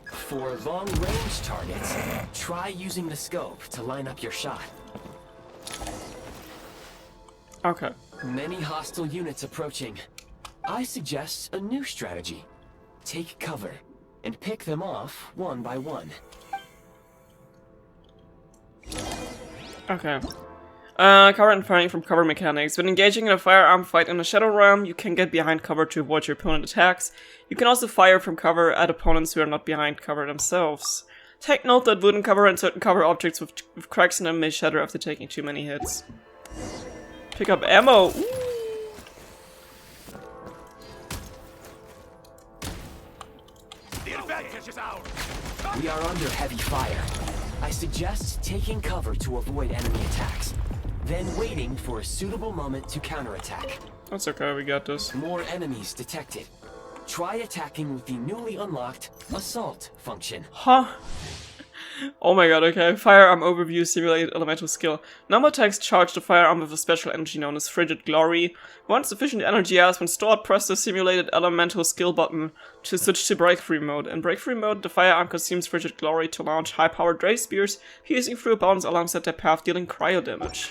S5: for long-range targets, try using the scope to line up your shot.
S1: Okay.
S5: Many hostile units approaching. I suggest a new strategy. Take cover and pick them off one by one.
S1: Okay. Cover and firing from cover mechanics. When engaging in a firearm fight in the Shadow Realm, you can get behind cover to avoid your opponent attacks. You can also fire from cover at opponents who are not behind cover themselves. Take note that wooden cover and certain cover objects with cracks in them may shatter after taking too many hits. Pick up ammo! Ooh.
S5: The advantage is ours. We are under heavy fire. I suggest taking cover to avoid enemy attacks, then waiting for a suitable moment to counterattack.
S1: That's okay, we got this.
S5: More enemies detected. Try attacking with the newly unlocked Assault function.
S1: Huh? Oh my god, okay. Firearm overview, simulated elemental skill. Normal attacks charge the firearm with a special energy known as Frigid Glory. Once sufficient energy has been stored, press the simulated elemental skill button to switch to breakthrough mode. In breakthrough mode, the firearm consumes Frigid Glory to launch high-powered ray spears, piercing through opponents alongside their path, dealing cryo damage.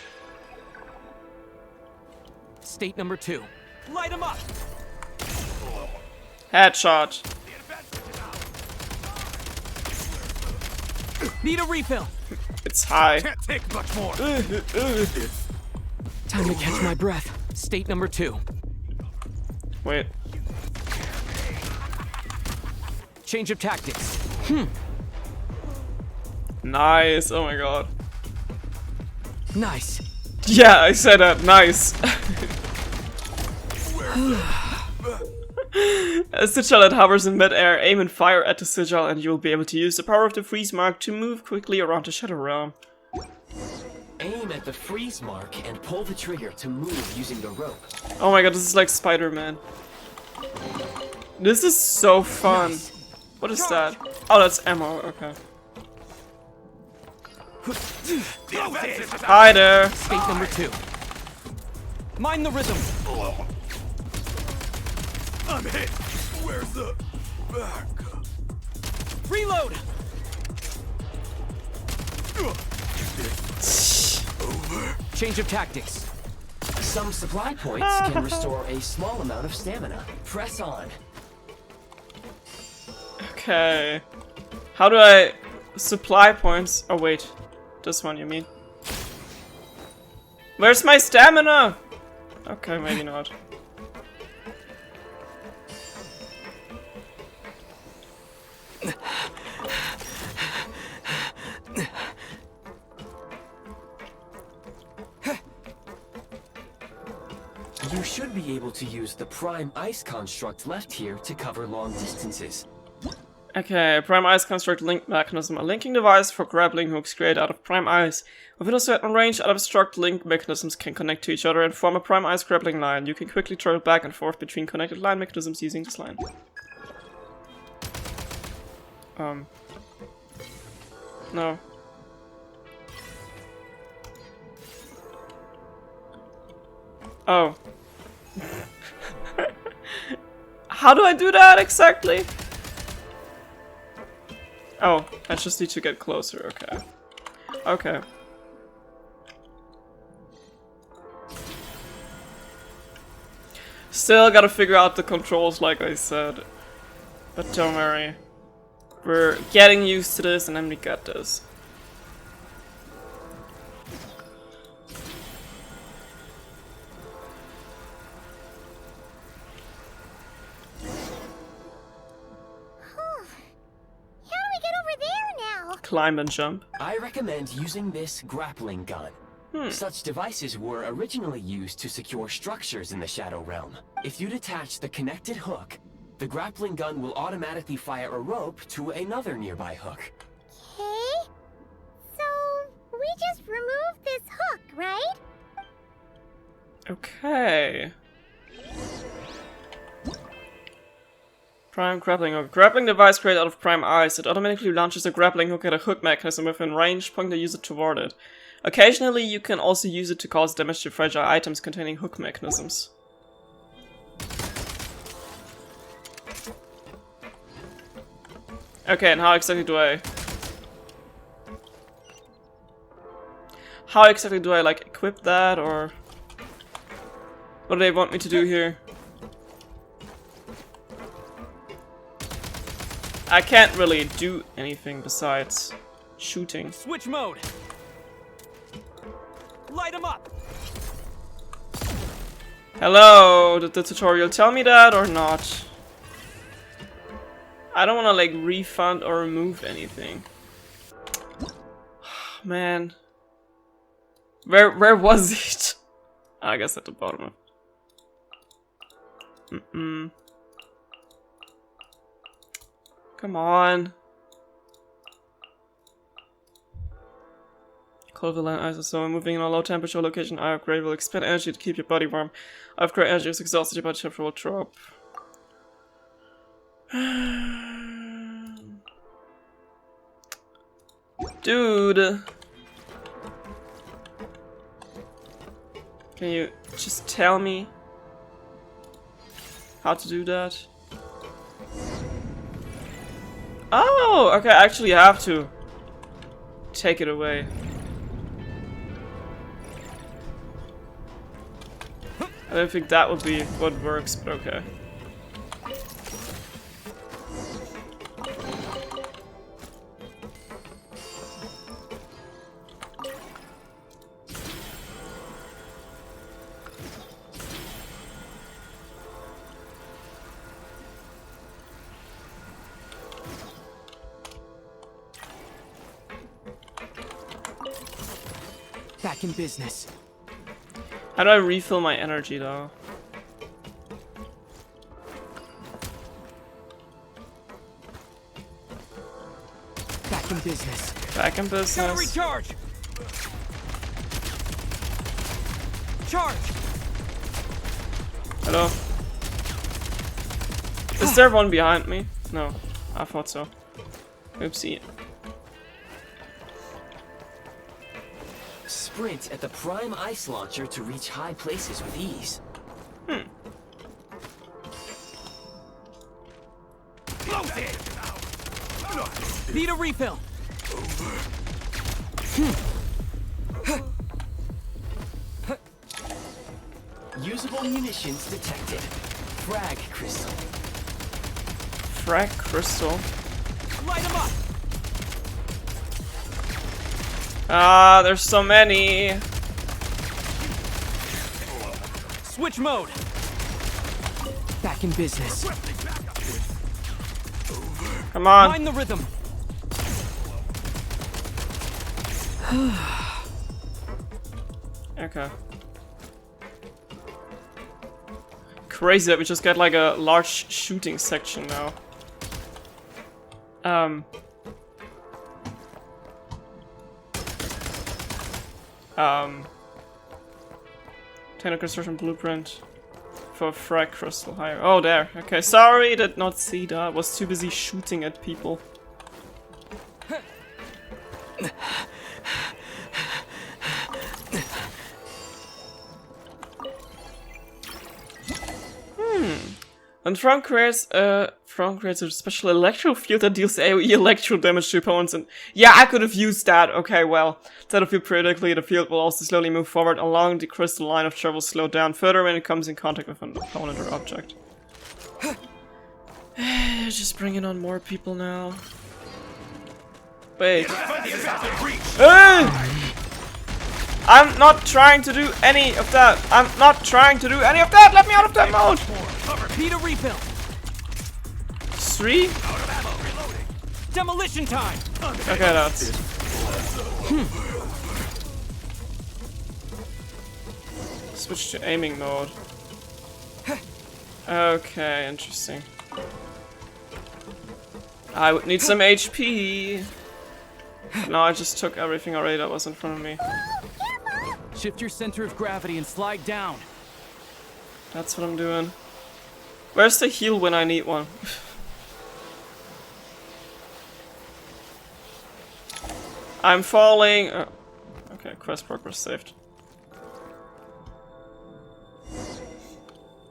S4: State number 2. Light him up!
S1: Headshot.
S4: Need a refill.
S1: It's high.
S15: Can't take much more.
S4: Time to catch my breath. State number 2.
S1: Wait.
S4: Change of tactics.
S1: Nice. Oh my god.
S4: Nice.
S1: Yeah, I said that. Nice. As the Sigil hovers in mid-air, aim and fire at the Sigil and you will be able to use the power of the freeze mark to move quickly around the Shadow Realm.
S5: Aim at the freeze mark and pull the trigger to move using the rope.
S1: Oh my god, this is like Spider-Man. This is so fun.
S5: Nice.
S1: What is that? Oh, that's ammo, okay. Hi there.
S4: State number 2. Mind the rhythm.
S13: I'm hit. Where's the back?
S4: Reload.
S13: Over.
S4: Change of tactics.
S5: Some supply points can restore a small amount of stamina. Press on.
S1: Okay. How do I supply points? Oh wait, this one you mean? Where's my stamina? Okay, maybe not.
S5: You should be able to use the Prime Ice construct left here to cover long distances.
S1: Okay, Prime Ice Construct Link Mechanism, a linking device for grappling hooks created out of Prime Ice. Within a certain range, unobstructed link mechanisms can connect to each other and form a Prime Ice grappling line. You can quickly travel back and forth between connected line mechanisms using this line. No. Oh. How do I do that exactly? Oh, I just need to get closer, okay. Okay. Still gotta figure out the controls like I said. But don't worry. We're getting used to this and then we got this. Climb and jump.
S5: I recommend using this grappling gun. Such devices were originally used to secure structures in the Shadow Realm. If you detach the connected hook, the grappling gun will automatically fire a rope to another nearby hook.
S2: Okay. So, we just removed this hook, right?
S1: Okay. Prime grappling hook. Grappling device created out of Prime Ice. It automatically launches a grappling hook at a hook mechanism within range, pointing the user toward it. Occasionally, you can also use it to cause damage to fragile items containing hook mechanisms. Okay, and how exactly do I... How exactly do I, like, equip that, or... What do they want me to do here? I can't really do anything besides shooting.
S4: Switch mode. Light 'em up.
S1: Hello, did the tutorial tell me that or not? I don't want to like refund or remove anything. Man, where was it? I guess at the bottom. Come on. Cold will land ice, so moving in a low temperature location, eye upgrade will expend energy to keep your body warm. Eye upgrade energy is exhausted, your body temperature will drop. Dude. Can you just tell me how to do that? Oh, okay, I actually have to take it away. I don't think that would be what works, but okay.
S4: Back in business.
S1: How do I refill my energy though?
S4: Back in business.
S1: Back in business.
S4: Gotta recharge. Charge.
S1: Hello? Is there one behind me? No, I thought so. Oopsie.
S5: sprint at the prime ice launcher to reach high places with ease.
S4: Need a refill.
S5: Usable munitions detected. Frag crystal.
S1: Frag crystal.
S4: Light 'em up.
S1: Ah, there's so many.
S4: Switch mode. Back in business.
S1: Come on.
S4: Mind the rhythm.
S1: Okay. Crazy that we just got like a large shooting section now. Technical construction blueprint for frag crystal higher. Oh, there. Okay, sorry, did not see that. Was too busy shooting at people. And Front creates a special electro field that deals AoE electro damage to opponents, and yeah, I could have used that. Okay, well, instead of field periodically, the field will also slowly move forward along the crystal line of travel, slow down further when it comes in contact with an opponent or object. Just bringing on more people now. Wait. I'm not trying to do any of that. I'm not trying to do any of that. Let me out of that mode.
S4: Need a refill.
S1: 3?
S4: Demolition time.
S1: Okay, that's. Switch to aiming mode. Okay, interesting. I would need some HP. No, I just took everything already that was in front of me.
S4: Shift your center of gravity and slide down.
S1: That's what I'm doing. Where's the heal when I need one? I'm falling. Oh. Okay, quest progress saved.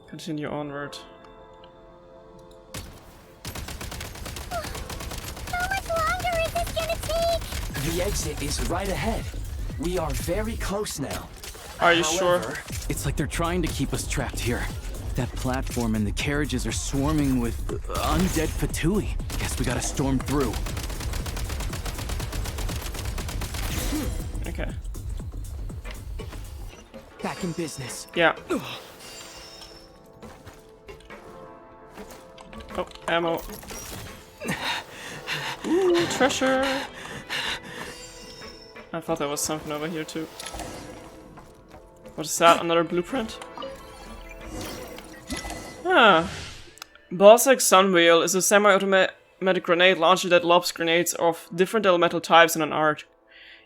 S1: Continue onward.
S2: How much longer is this gonna take?
S5: The exit is right ahead. We are very close now.
S1: Are you sure?
S10: It's like they're trying to keep us trapped here. That platform and the carriages are swarming with undead Fatui. Guess we gotta storm through.
S1: Okay.
S4: Back in business.
S1: Yeah. Oh, ammo. Ooh, treasure. I thought there was something over here too. What is that? Another blueprint? Ah. Balzac Sunwheel is a semi-automatic grenade launcher that lobs grenades of different elemental types in an arc.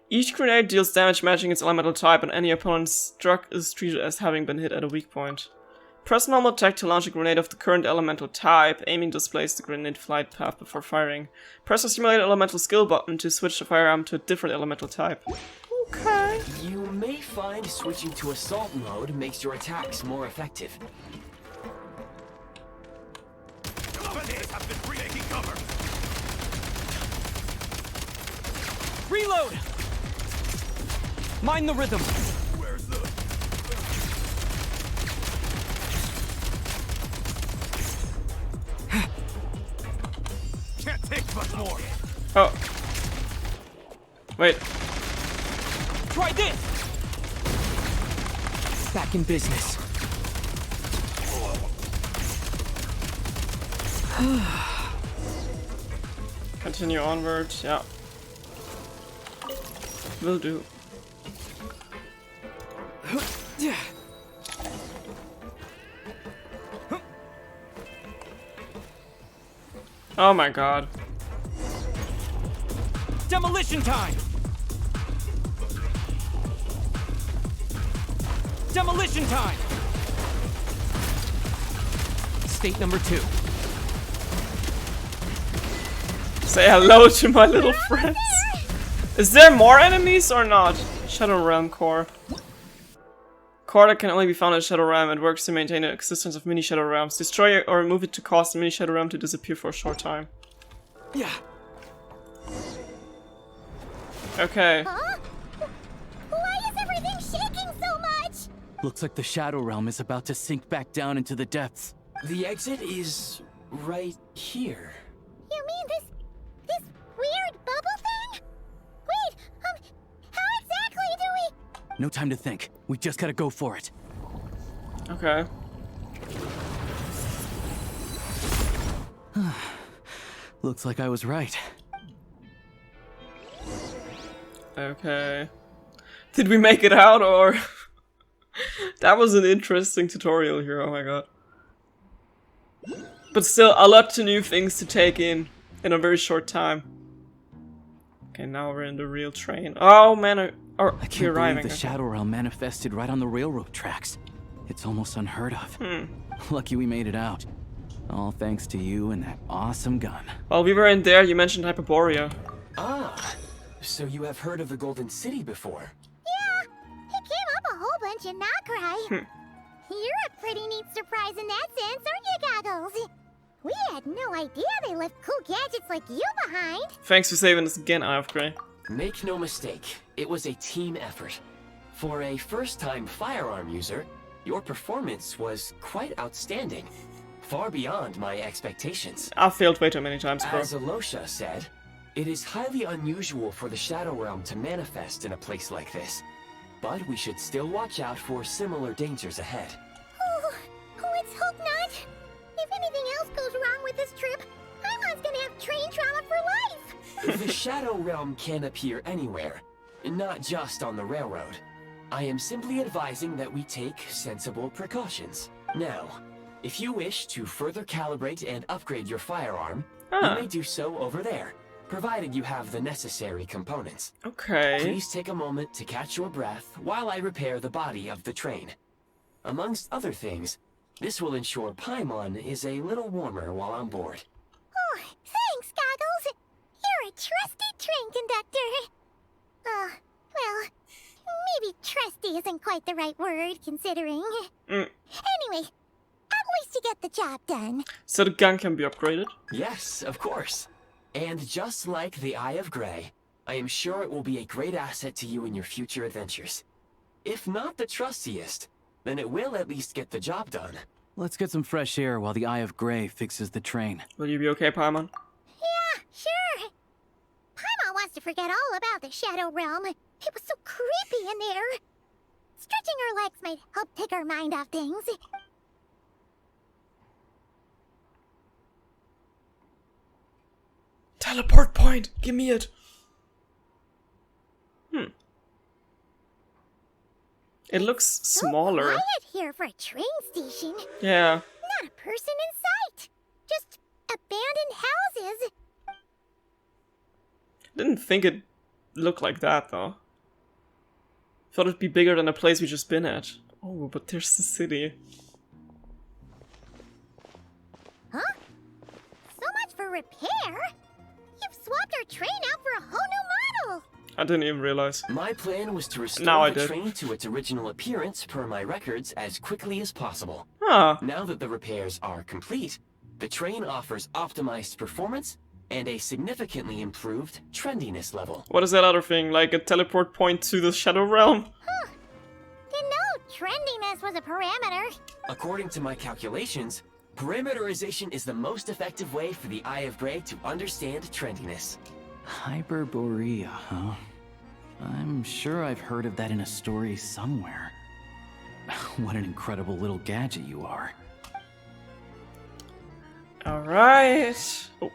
S1: Each grenade deals damage matching its elemental type, and any opponent struck is treated as having been hit at a weak point. Press normal attack to launch a grenade of the current elemental type. Aiming displays the grenade flight path before firing. Press the simulate elemental skill button to switch the firearm to a different elemental type. Okay.
S5: You may find switching to assault mode makes your attacks more effective.
S4: Reload! Mind the rhythm.
S13: Where's the... Can't take much more.
S1: Oh. Wait.
S4: Try this! Back in business.
S1: Continue onward, yeah. Will do. Oh my god.
S4: Demolition time! Demolition time! State number 2.
S1: Say hello to my little friends. Is there more enemies or not? Shadow Realm core. Core that can only be found in Shadow Realm and works to maintain the existence of mini Shadow Realms. Destroy or remove it to cause the mini Shadow Realm to disappear for a short time.
S5: Yeah.
S1: Okay.
S2: Huh? Why is everything shaking so much?
S10: Looks like the Shadow Realm is about to sink back down into the depths.
S5: The exit is right here.
S2: You mean this weird bubble thing? Wait, how exactly do we...
S10: No time to think. We just gotta go for it.
S1: Okay.
S10: Looks like I was right.
S1: Okay. Did we make it out or... That was an interesting tutorial here, oh my god. But still, a lot to new things to take in a very short time. Okay, now we're in the real train. Oh man,
S10: I can't believe the Shadow Realm manifested right on the railroad tracks. It's almost unheard of. Lucky we made it out. All thanks to you and that awesome gun.
S1: While we were in there, you mentioned Hyperborea.
S5: Ah, so you have heard of the Golden City before?
S2: Yeah, it came up a whole bunch in Nakurai. You're a pretty neat surprise in that sense, aren't you, Goggles? We had no idea they left cool gadgets like you behind.
S1: Thanks for saving us again, Eye of Grey.
S5: Make no mistake, it was a team effort. For a first-time firearm user, your performance was quite outstanding. Far beyond my expectations.
S1: I've failed way too many times, bro.
S5: As Alosha said, it is highly unusual for the Shadow Realm to manifest in a place like this. But we should still watch out for similar dangers ahead.
S2: Oh, let's hope not. If anything else goes wrong with this trip, Paimon's gonna have train trauma for life.
S5: The Shadow Realm can appear anywhere, not just on the railroad. I am simply advising that we take sensible precautions. Now, if you wish to further calibrate and upgrade your firearm, you may do so over there, provided you have the necessary components.
S1: Okay.
S5: Please take a moment to catch your breath while I repair the body of the train. Amongst other things, this will ensure Paimon is a little warmer while on board.
S2: Oh, thanks, Goggles. You're a trusty train conductor. Well, maybe trusty isn't quite the right word, considering. Anyway, at least you get the job done.
S1: So the gun can be upgraded?
S5: Yes, of course. And just like the Eye of Grey, I am sure it will be a great asset to you in your future adventures. If not the trustiest, then it will at least get the job done.
S10: Let's get some fresh air while the Eye of Grey fixes the train.
S1: Will you be okay, Paimon?
S2: Yeah, sure. Paimon wants to forget all about the Shadow Realm. It was so creepy in there. Stretching her legs might help take her mind off things.
S1: Teleport point! Give me it! It looks smaller.
S2: So quiet here for a train station.
S1: Yeah.
S2: Not a person in sight. Just abandoned houses.
S1: Didn't think it looked like that, though. Thought it'd be bigger than the place we just been at. Oh, but there's the city.
S2: Huh? So much for repair? You've swapped our train out for a whole new model!
S1: I didn't even realize.
S5: My plan was to
S1: Now
S5: restore
S1: I
S5: the
S1: did.
S5: train to its original appearance per my records as quickly as possible.
S1: Huh.
S5: Now that the repairs are complete, the train offers optimized performance and a significantly improved trendiness level.
S1: What is that other thing? Like a teleport point to the Shadow Realm?
S2: Huh. Didn't know trendiness was a parameter.
S5: According to my calculations, parameterization is the most effective way for the Eye of Grey to understand trendiness.
S10: Hyperborea, huh? I'm sure I've heard of that in a story somewhere. What an incredible little gadget you are.
S1: Alright. Oh.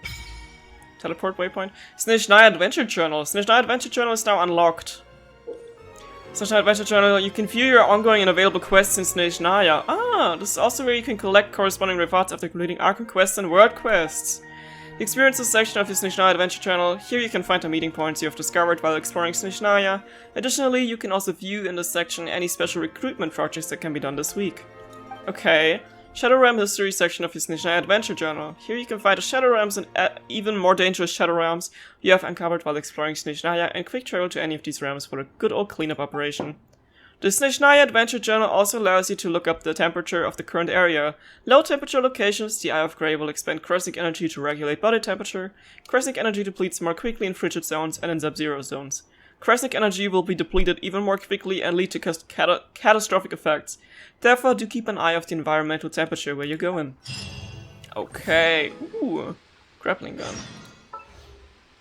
S1: Teleport waypoint. SNEZHNAYA Adventure Journal. SNEZHNAYA Adventure Journal is now unlocked. SNEZHNAYA Adventure Journal, you can view your ongoing and available quests in SNEZHNAYA. Ah, this is also where you can collect corresponding rewards after completing ARCHON quests and world quests. The experiences section of the SNEZHNAYA Adventure Channel. Here you can find the meeting points you have discovered while exploring SNEZHNAYA. Additionally, you can also view in this section any special recruitment projects that can be done this week. Okay, Shadow Realm History section of his SNEZHNAYA Adventure Journal. Here you can find the Shadow Realms and even more dangerous Shadow Realms you have uncovered while exploring SNEZHNAYA, and quick travel to any of these realms for a good old cleanup operation. The SNEZHNAYA Adventure Journal also allows you to look up the temperature of the current area. Low temperature locations, the Eye of Grey will expend cosmic energy to regulate body temperature. Cosmic energy depletes more quickly in frigid zones and in sub-zero zones. Cosmic energy will be depleted even more quickly and lead to catastrophic effects. Therefore, do keep an eye of the environmental temperature where you're going. Okay. Ooh. Grappling gun.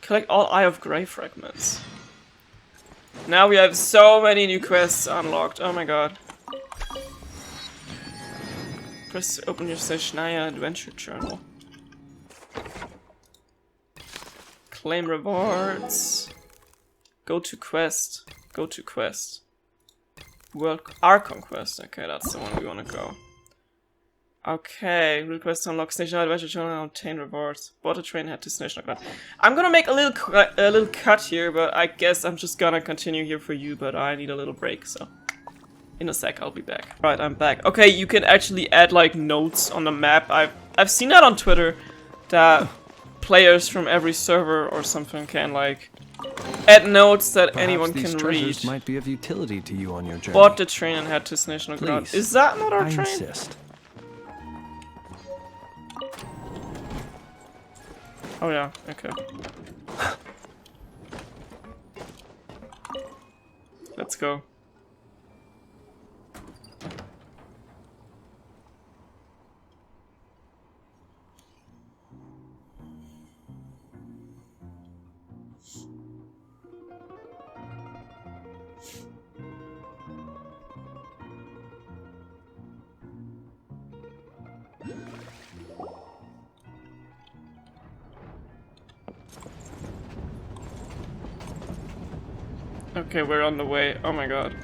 S1: Collect all Eye of Grey fragments. Now we have so many new quests unlocked. Oh my god. Press to open your SNEZHNAYA Adventure Journal. Claim rewards. Go to quest. Go to quest. World ARCHON quest. Okay, that's the one we want to go. Okay, request to unlock SNEZHNAYA Adventure Journal and obtain rewards. Board a train head to SNEZHNAYA. I'm gonna make a little cut here, but I guess I'm just gonna continue here for you. But I need a little break, so in a sec I'll be back. Right, I'm back. Okay, you can actually add like notes on the map. I've seen that on Twitter, that players from every server or something can like add notes that anyone can read.
S5: Might be of utility to you on your journey.
S1: Board the train and head to SNEZHNAYA.
S5: Please,
S1: Is that not our
S5: I
S1: train?
S5: insist.
S1: Oh yeah, okay. Let's go. Okay, we're on the way. Oh my god.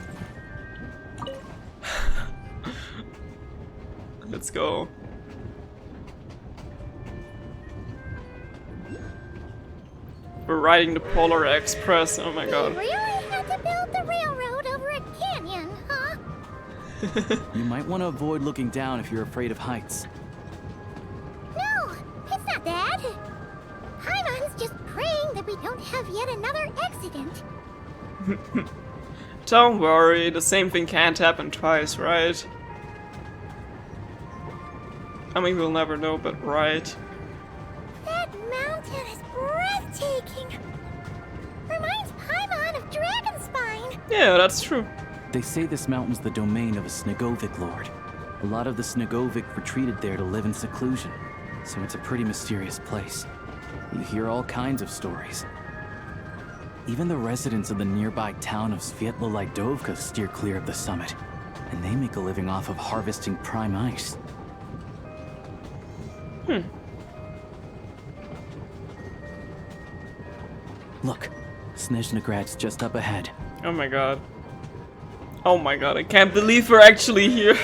S1: Let's go. We're riding the Polar Express. Oh my god.
S2: We really had to build the railroad over a canyon, huh?
S10: You might want to avoid looking down if you're afraid of heights.
S2: No, it's not that. Paimon's just praying that we don't have yet another accident.
S1: Don't worry, the same thing can't happen twice, right? I mean, we'll never know, but right.
S2: That mountain is breathtaking. Reminds Paimon of Dragonspine.
S1: Yeah, that's true.
S10: They say this mountain's the domain of a Snegovic lord. A lot of the Snegovic retreated there to live in seclusion, so it's a pretty mysterious place. You hear all kinds of stories. Even the residents of the nearby town of Svietlo-Lidovka steer clear of the summit, and they make a living off of harvesting prime ice. Look, SNEZHNAGRAD's just up ahead.
S1: Oh my god. Oh my god, I can't believe we're actually here.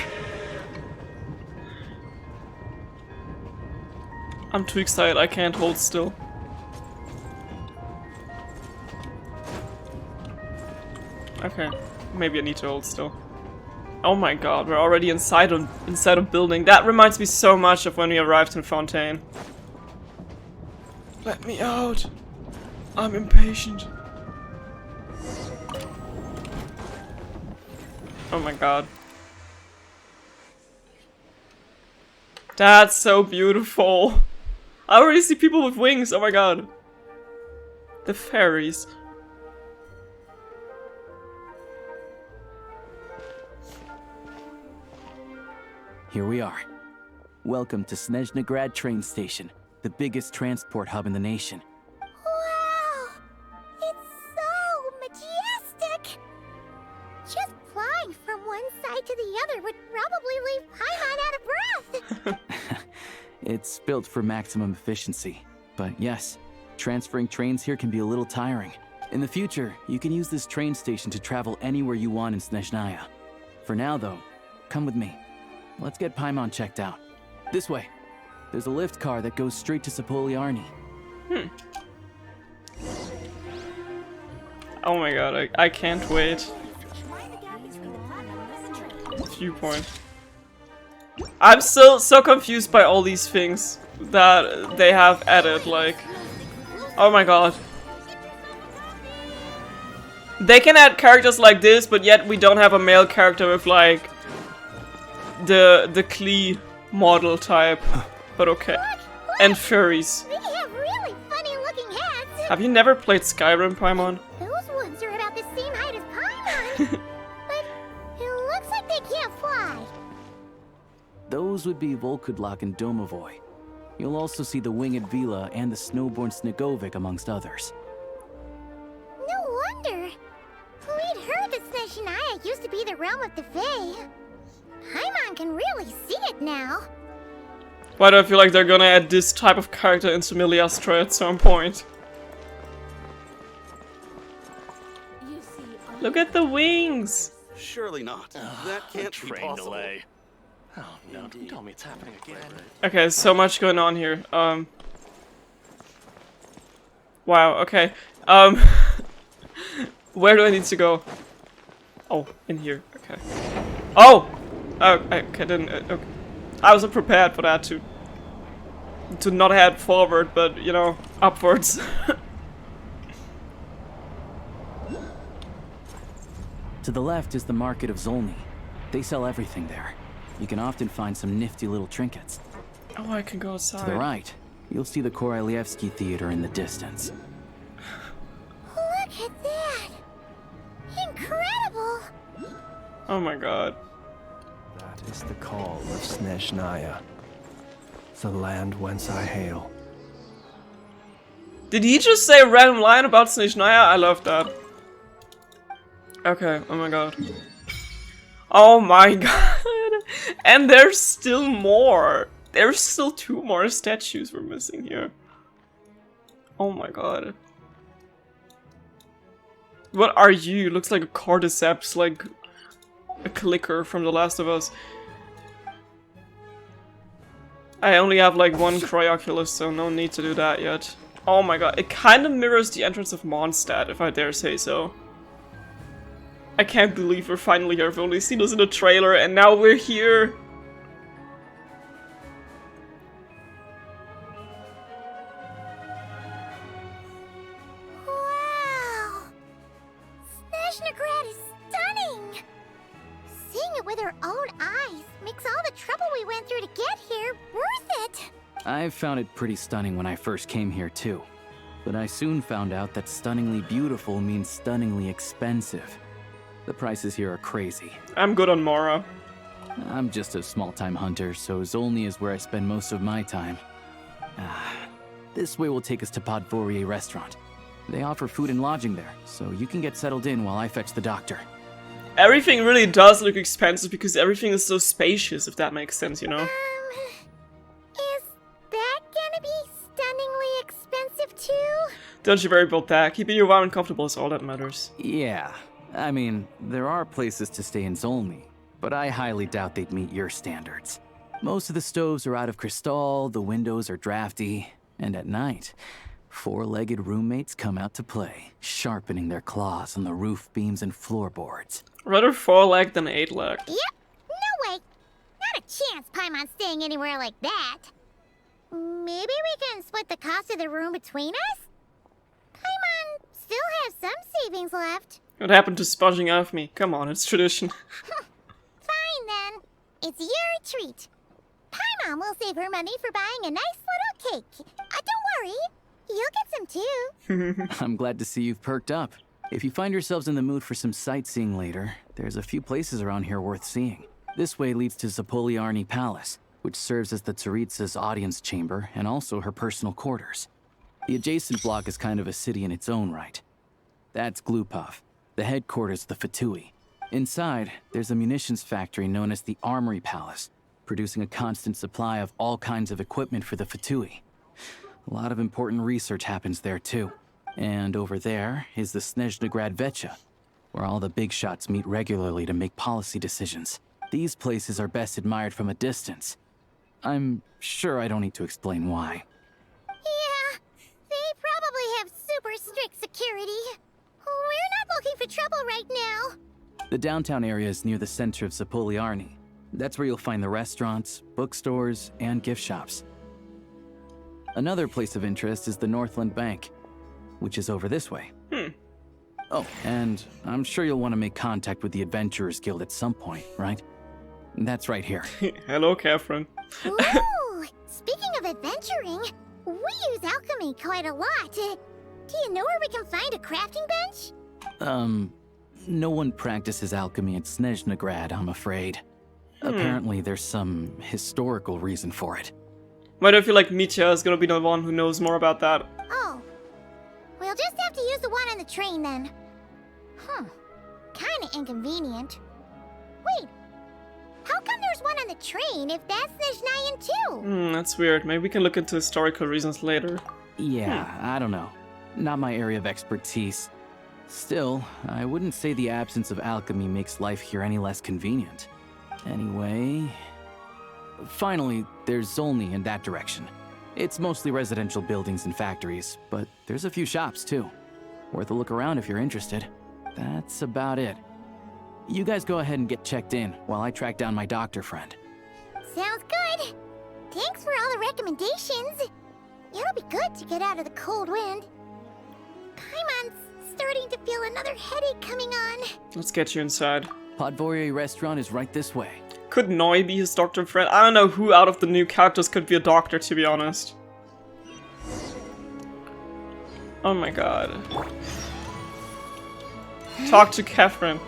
S1: I'm too excited, I can't hold still. Okay, maybe I need to hold still. Oh my god, we're already inside a building. That reminds me so much of when we arrived in Fontaine. Let me out. I'm impatient. Oh my god. That's so beautiful. I already see people with wings. Oh my god. The fairies.
S10: Here we are. Welcome to SNEZHNAGRAD train station, the biggest transport hub in the nation.
S2: Wow! It's so majestic! Just flying from one side to the other would probably leave Paimon out of breath!
S10: It's built for maximum efficiency. But yes, transferring trains here can be a little tiring. In the future, you can use this train station to travel anywhere you want in SNEZHNAYA. For now, though, come with me. Let's get Paimon checked out. This way. There's a lift car that goes straight to Sapoliarni.
S1: Oh my god, I can't wait. Viewpoint. I'm still so confused by all these things that they have added, like... Oh my god. They can add characters like this, but yet we don't have a male character with, like... The Klee model type. But okay. And furries.
S2: They have really funny looking hats.
S1: Have you never played Skyrim, Paimon?
S2: Those ones are about the same height as Paimon. But it looks like they can't fly.
S10: Those would be Volkudlak and Domovoy. You'll also see the winged Vila and the snowborn Snegovic amongst others.
S2: No wonder. We'd heard that SNEZHNAYA used to be the realm of the Fae. Paimon can really see it now.
S1: Why do I feel like they're gonna add this type of character into Miliastra at some point? Look at the wings!
S17: Surely not. That can't be possible. Delay. Oh no, don't tell me it's happening again.
S1: Okay, so much going on here. Wow, okay. Where do I need to go? Oh, in here, okay. Oh! Okay, didn't, okay. I wasn't prepared for that to not head forward, but, you know, upwards.
S10: To the left is the Market of Zolny. They sell everything there. You can often find some nifty little trinkets.
S1: Oh, I can go outside.
S10: To the right, you'll see the Koralyevsky Theater in the distance.
S2: Look at that! Incredible!
S1: Oh my god.
S18: That is the call of SNEZHNAYA, the land whence I hail.
S1: Did he just say a random line about SNEZHNAYA? I love that. Okay, oh my god. Oh my god. And there's still more. There's still 2 more statues we're missing here. Oh my god. What are you? Looks like a cordyceps, like a clicker from The Last of Us. I only have like 1 Cryoculus, so no need to do that yet. Oh my god, it kind of mirrors the entrance of Mondstadt, if I dare say so. I can't believe we're finally here. I've only seen us in the trailer, and now we're here.
S2: Wow! SNEZHNAGRAD is stunning! Seeing it with our own eyes makes all the trouble we went through to get here worth it!
S10: I found it pretty stunning when I first came here too. But I soon found out that stunningly beautiful means stunningly expensive. The prices here are crazy.
S1: I'm good on Mora.
S10: I'm just a small-time hunter, so Zolny is where I spend most of my time. This way will take us to Podvorier restaurant. They offer food and lodging there, so you can get settled in while I fetch the doctor.
S1: Everything really does look expensive because everything is so spacious, if that makes sense, you know?
S2: Is that gonna be stunningly expensive too?
S1: Don't you worry about that. Keeping your environment comfortable is all that matters.
S10: Yeah. I mean, there are places to stay in Zolny, but I highly doubt they'd meet your standards. Most of the stoves are out of crystal, the windows are drafty, and at night, 4-legged roommates come out to play, sharpening their claws on the roof beams and floorboards.
S1: Rather 4-legged than 8-legged.
S2: Yep, no way! Not a chance Paimon's staying anywhere like that. Maybe we can split the cost of the room between us? Paimon still has some savings left.
S1: What happened to sponging off me? Come on, it's tradition.
S2: Fine then. It's your treat. Paimon will save her money for buying a nice little cake. Don't worry, you'll get some too.
S10: I'm glad to see you've perked up. If you find yourselves in the mood for some sightseeing later, there's a few places around here worth seeing. This way leads to Zapoliarny Palace, which serves as the Tsaritsa's audience chamber and also her personal quarters. The adjacent block is kind of a city in its own right. That's Glupov, the headquarters of the Fatui. Inside, there's a munitions factory known as the Armory Palace, producing a constant supply of all kinds of equipment for the Fatui. A lot of important research happens there too. And over there is the SNEZHNAGRAD Vecha, where all the big shots meet regularly to make policy decisions. These places are best admired from a distance. I'm sure I don't need to explain why.
S2: Yeah, they probably have super strict security. We're not looking for trouble right now.
S10: The downtown area is near the center of Zapoliarny. That's where you'll find the restaurants, bookstores, and gift shops. Another place of interest is the Northland Bank, which is over this way. Oh, and I'm sure you'll want to make contact with the Adventurers Guild at some point, right? That's right here.
S1: Hello, Catherine.
S2: Ooh, speaking of adventuring, we use alchemy quite a lot. Do you know where we can find a crafting bench?
S10: No one practices alchemy at SNEZHNAYA, I'm afraid. Apparently there's some historical reason for it.
S1: Why do I feel like miHoYo is gonna be the one who knows more about that?
S2: Oh. We'll just have to use the one on the train then. Kinda inconvenient. Wait, how come there's one on the train if that's SNEZHNAYA too?
S1: That's weird. Maybe we can look into historical reasons later.
S10: Yeah, I don't know. Not my area of expertise. Still, I wouldn't say the absence of alchemy makes life here any less convenient. Anyway... Finally, there's Zolny in that direction. It's mostly residential buildings and factories, but there's a few shops too. Worth a look around if you're interested. That's about it. You guys go ahead and get checked in while I track down my doctor friend.
S2: Sounds good. Thanks for all the recommendations. It'll be good to get out of the cold wind. Paimon's starting to feel another headache coming on.
S1: Let's get you inside.
S10: Podvorye restaurant is right this way.
S1: Could Noi be his doctor friend? I don't know who out of the new characters could be a doctor, to be honest. Oh my god. Talk to Catherine.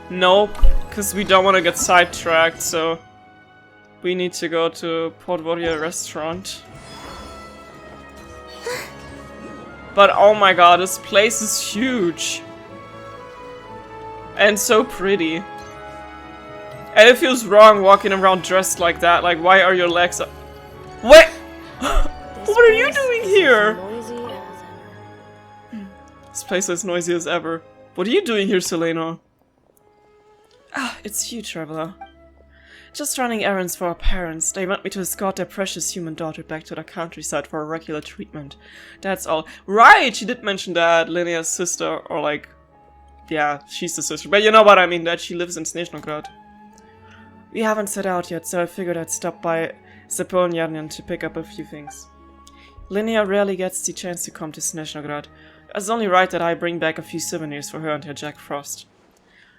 S1: Nope, because we don't want to get sidetracked, so we need to go to Podvorye restaurant. But oh my god, this place is huge. And so pretty. And it feels wrong walking around dressed like that. Like, why are your legs up? What? What are you doing here? This place is noisy as ever. What are you doing here, Selena? Ah, it's you, traveler. Just running errands for our parents. They want me to escort their precious human daughter back to the countryside for a regular treatment. That's all. Right! She did mention that Linnea's sister, or like... Yeah, she's the sister. But you know what I mean, that she lives in SNEZHNAYA. We haven't set out yet, so I figured I'd stop by Sepolnjarnjan to pick up a few things. Linnea rarely gets the chance to come to SNEZHNAYA. It's only right that I bring back a few souvenirs for her and her Jack Frost.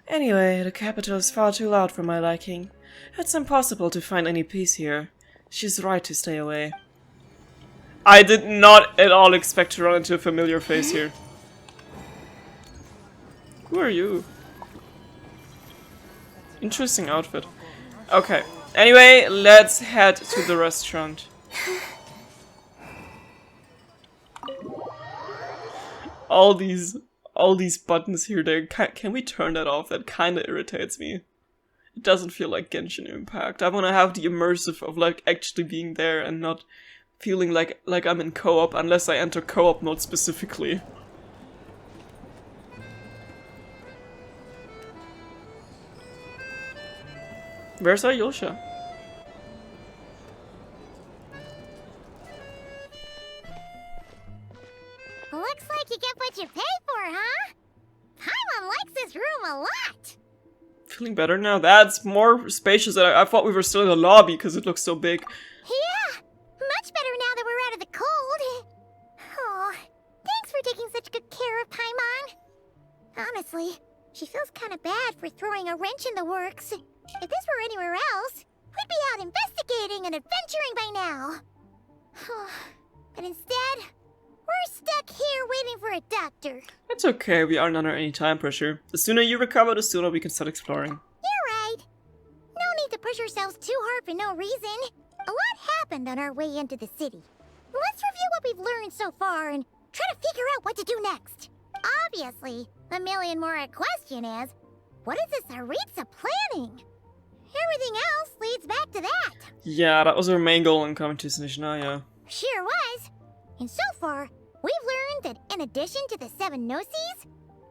S1: Anyway, the capital is far too loud for my liking. It's impossible to find any peace here. She's right to stay away. I did not at all expect to run into a familiar face here. Who are you? Interesting outfit. Okay. Anyway, let's head to the restaurant. All these buttons here, can we turn that off? That kinda irritates me. It doesn't feel like Genshin Impact. I wanna have the immersive of like actually being there and not feeling like I'm in co-op unless I enter co-op mode specifically. Where's Alyosha?
S2: Looks like you get what you pay for, huh? Paimon likes this room a lot.
S1: Feeling better now? That's more spacious than I thought we were still in the lobby because it looks so big.
S2: Yeah, much better now that we're out of the cold. Oh, thanks for taking such good care of Paimon. Honestly, she feels kind of bad for throwing a wrench in the works. If this were anywhere else, we'd be out investigating and adventuring by now. But instead, we're stuck here waiting for a doctor.
S1: It's okay, we aren't under any time pressure. The sooner you recover, the sooner we can start exploring.
S2: You're right. No need to push ourselves too hard for no reason. A lot happened on our way into the city. Let's review what we've learned so far and try to figure out what to do next. Obviously, the million more question is, what is this Tsaritsa planning? Everything else leads back to that.
S1: Yeah, that was our main goal in coming to SNEZHNAYA.
S2: Sure was. And so far, we've learned that in addition to the 7 Gnosis,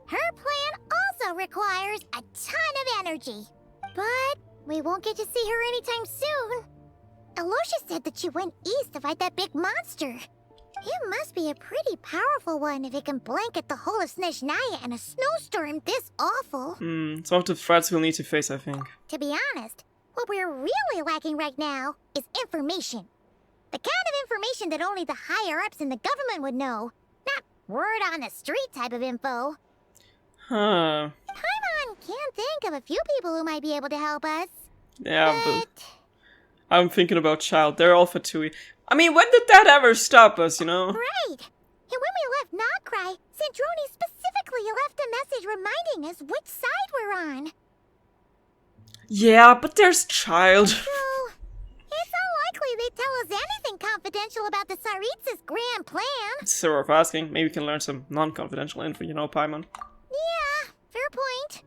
S2: her plan also requires a ton of energy. But we won't get to see her anytime soon. Alyosha said that she went east to fight that big monster. It must be a pretty powerful one if it can blanket the whole of SNEZHNAYA in a snowstorm this awful.
S1: Some of the threats we'll need to face, I think.
S2: To be honest, what we're really lacking right now is information. The kind of information that only the higher-ups in the government would know. Not word on the street type of info.
S1: Huh.
S2: Paimon can think of a few people who might be able to help us.
S1: Yeah, but I'm thinking about Child. They're all Fatui. I mean, when did that ever stop us, you know?
S2: Right. And when we left Nogcry, Sandrone specifically left a message reminding us which side we're on.
S1: Yeah, but there's Child.
S2: So, it's unlikely they'd tell us anything confidential about the Tsaritsa's grand plan.
S1: It's sort of asking. Maybe we can learn some non-confidential info, you know, Paimon.
S2: Yeah, fair point.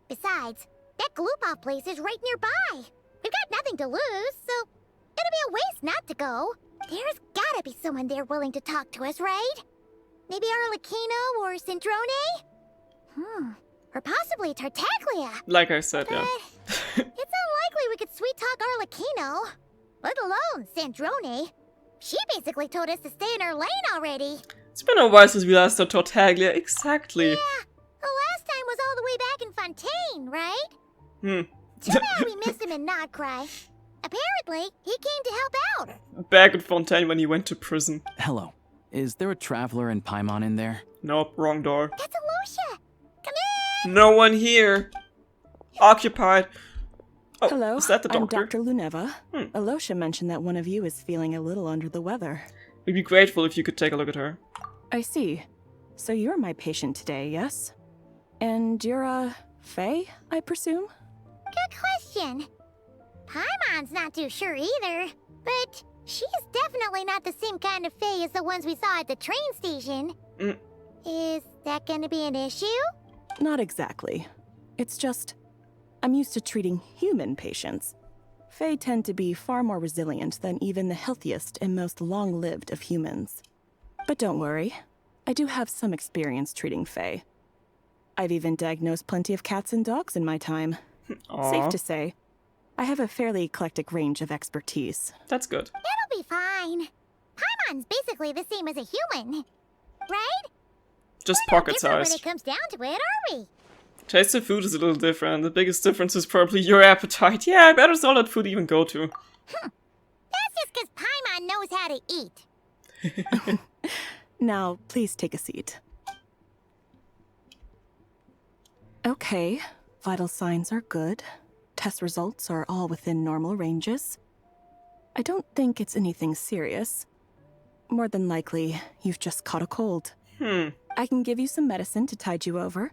S2: Besides, that Gloop-Off place is right nearby. We've got nothing to lose, so it'd be a waste not to go. There's gotta be someone there willing to talk to us, right? Maybe Arlecchino or Sandrone? Or possibly Tartaglia.
S1: Like I said, yeah.
S2: It's unlikely we could sweet-talk Arlecchino. Let alone Sandrone. She basically told us to stay in her lane already.
S1: It's been a while since we last saw Tartaglia. Exactly.
S2: Yeah, the last time was all the way back in Fontaine, right? Too bad we missed him in Nogcry. Apparently, he came to help out.
S1: Back at Fontaine when he went to prison.
S10: Hello. Is there a traveler and Paimon in there?
S1: Nope, wrong door.
S2: That's Alosha. Come in.
S1: No one here. Occupied. Oh,
S14: Hello,
S1: is that the doctor?
S14: I'm Dr. Luneva. Alosha mentioned that one of you is feeling a little under the weather.
S1: We'd be grateful if you could take a look at her.
S14: I see. So you're my patient today, yes? And you're, Faye, I presume?
S2: Good question. Paimon's not too sure either, but she's definitely not the same kind of Fae as the ones we saw at the train station. Is that gonna be an issue?
S14: Not exactly. It's just, I'm used to treating human patients. Fae tend to be far more resilient than even the healthiest and most long-lived of humans. But don't worry, I do have some experience treating Fae. I've even diagnosed plenty of cats and dogs in my time. Safe to say, I have a fairly eclectic range of expertise.
S1: That's good.
S2: It'll be fine. Paimon's basically the same as a human, right?
S1: Just
S2: We're
S1: pocket
S2: no different
S1: size.
S2: when it comes down to it, are we?
S1: Taste of food is a little different. The biggest difference is probably your appetite. Yeah, where does all that food even go to?
S2: That's just because Paimon knows how to eat.
S14: Now, please take a seat. Okay, vital signs are good. Test results are all within normal ranges. I don't think it's anything serious. More than likely, you've just caught a cold. I can give you some medicine to tide you over.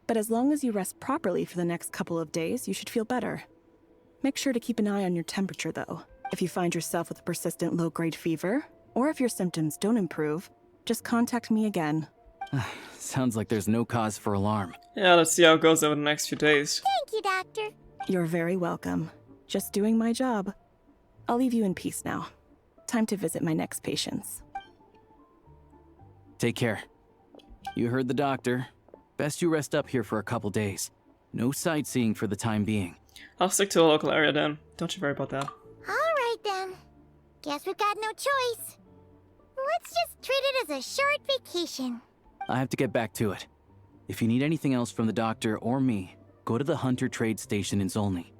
S14: But as long as you rest properly for the next couple of days, you should feel better. Make sure to keep an eye on your temperature, though. If you find yourself with a persistent low-grade fever, or if your symptoms don't improve, just contact me again.
S10: Sounds like there's no cause for alarm.
S1: Yeah, let's see how it goes over the next few days.
S2: Thank you, Doctor.
S14: You're very welcome. Just doing my job. I'll leave you in peace now. Time to visit my next patients.
S10: Take care. You heard the doctor. Best you rest up here for a couple days. No sightseeing for the time being.
S1: I'll stick to the local area then. Don't you worry about that.
S2: Alright then. Guess we've got no choice. Let's just treat it as a short vacation.
S10: I have to get back to it. If you need anything else from the doctor or me, go to the Hunter Trade Station in Zolny.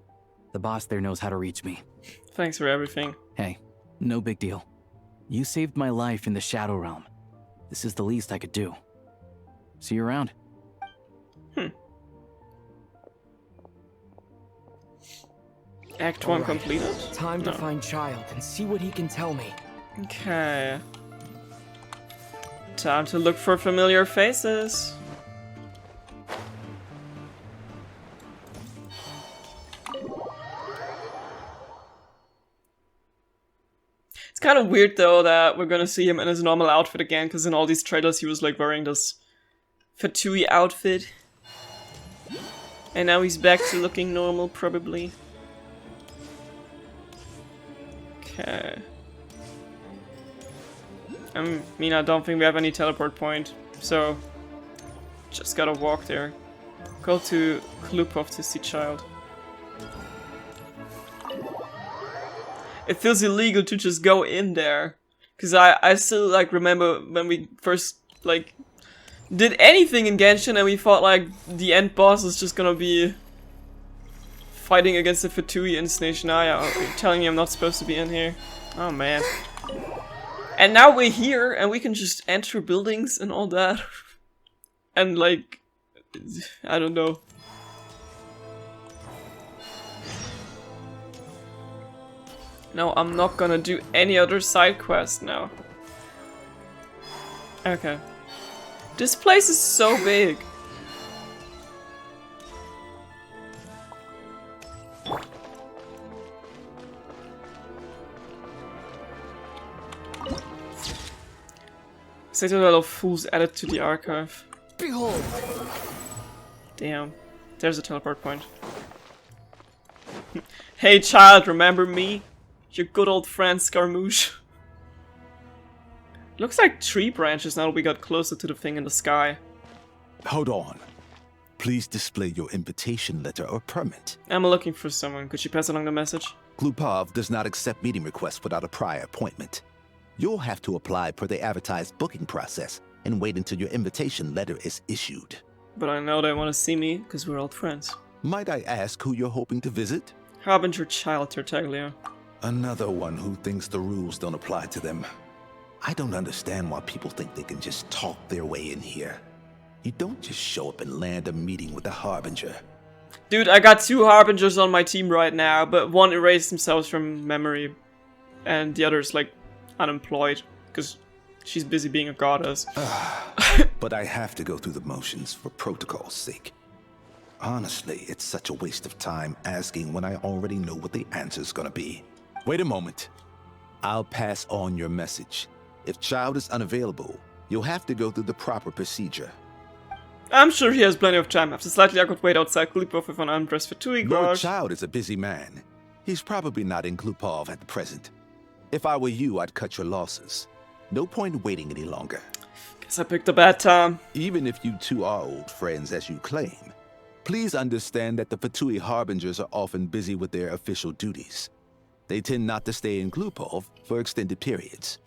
S10: The boss there knows how to reach me.
S1: Thanks for everything.
S10: Hey, no big deal. You saved my life in the Shadow Realm. This is the least I could do. See you around.
S1: Act 1 completed?
S4: Time to find Child and see what he can tell me.
S1: Okay. Time to look for familiar faces. It's kind of weird though that we're gonna see him in his normal outfit again, because in all these trailers he was like wearing this Fatui outfit. And now he's back to looking normal, probably. Okay. I mean, I don't think we have any teleport point, so just gotta walk there. Go to Klupov to see Child. It feels illegal to just go in there. Because I still, like, remember when we first, like, did anything in Genshin and we thought, like, the end boss is just gonna be fighting against the Fatui in SNEZHNAYA. Oh, you're telling me I'm not supposed to be in here? Oh, man. And now we're here and we can just enter buildings and all that. And, like, I don't know. No, I'm not gonna do any other side quest now. Okay. This place is so big. Citadel of Fools added to the archive.
S15: Behold!
S1: Damn. There's a teleport point. Hey child, remember me? Your good old friend Scaramouche. Looks like tree branches now that we got closer to the thing in the sky.
S19: Hold on. Please display your invitation letter or permit.
S1: I'm looking for someone. Could you pass along the message?
S19: Glupov does not accept meeting requests without a prior appointment. You'll have to apply per the advertised booking process and wait until your invitation letter is issued.
S1: But I know they want to see me because we're old friends.
S19: Might I ask who you're hoping to visit?
S1: Harbinger Child Tartaglia.
S19: Another one who thinks the rules don't apply to them. I don't understand why people think they can just talk their way in here. You don't just show up and land a meeting with a Harbinger.
S1: Dude, I got 2 Harbingers on my team right now, but one erased themselves from memory. And the other's, like, unemployed, because she's busy being a goddess.
S19: But I have to go through the motions for protocol's sake. Honestly, it's such a waste of time asking when I already know what the answer's gonna be. Wait a moment. I'll pass on your message. If Child is unavailable, you'll have to go through the proper procedure.
S1: I'm sure he has plenty of time. After slightly awkward wait outside Glupov with an undressed Fatui
S19: Lord
S1: guard.
S19: Child is a busy man. He's probably not in Glupov at the present. If I were you, I'd cut your losses. No point waiting any longer.
S1: Guess I picked a bad time.
S19: Even if you two are old friends as you claim, please understand that the Fatui Harbingers are often busy with their official duties. They tend not to stay in Glupov for extended periods.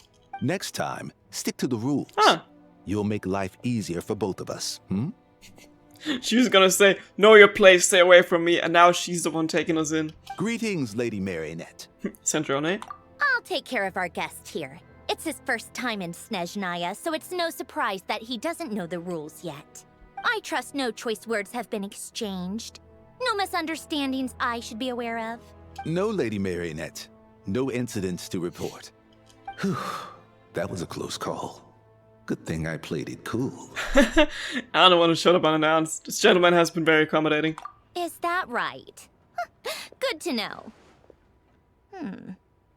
S19: Next time, stick to the rules. You'll make life easier for both of us,
S1: She was gonna say, know your place, stay away from me, and now she's the one taking us in.
S19: Greetings, Lady Marionette.
S1: Centrone?
S2: I'll take care of our guest here. It's his first time in SNEZHNAYA, so it's no surprise that he doesn't know the rules yet. I trust no choice words have been exchanged. No misunderstandings I should be aware of.
S19: No, Lady Marionette. No incidents to report. Whew, that was a close call. Good thing I played it cool.
S1: I don't want to shut up unannounced. This gentleman has been very accommodating.
S2: Is that right? Good to know.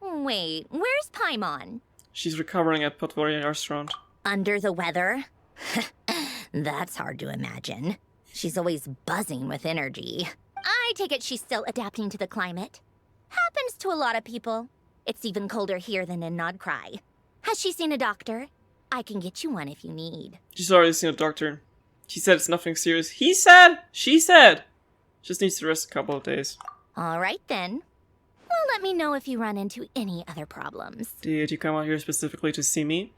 S2: Wait, where's Paimon?
S1: She's recovering at Potvoria restaurant.
S2: Under the weather? That's hard to imagine. She's always buzzing with energy. I take it she's still adapting to the climate. Happens to a lot of people. It's even colder here than in Nodcry. Has she seen a doctor? I can get you one if you need.
S1: She's already seen a doctor. She said it's nothing serious. He said! She said! Just needs to rest a couple of days.
S2: Alright then. Well, let me know if you run into any other problems.
S1: Did you come out here specifically to see me?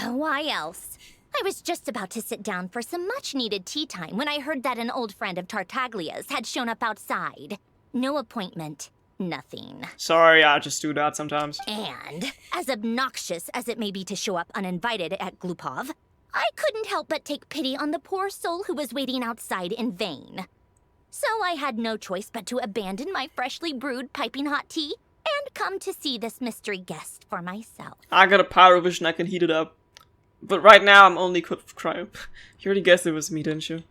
S2: Why else? I was just about to sit down for some much-needed tea time when I heard that an old friend of Tartaglia's had shown up outside. No appointment. Nothing.
S1: Sorry, I just do that sometimes.
S2: And, as obnoxious as it may be to show up uninvited at Glupov, I couldn't help but take pity on the poor soul who was waiting outside in vain. So I had no choice but to abandon my freshly brewed piping hot tea and come to see this mystery guest for myself.
S1: I got a power vision, I can heat it up. But right now I'm only equipped for cryo. You already guessed it was me, didn't you?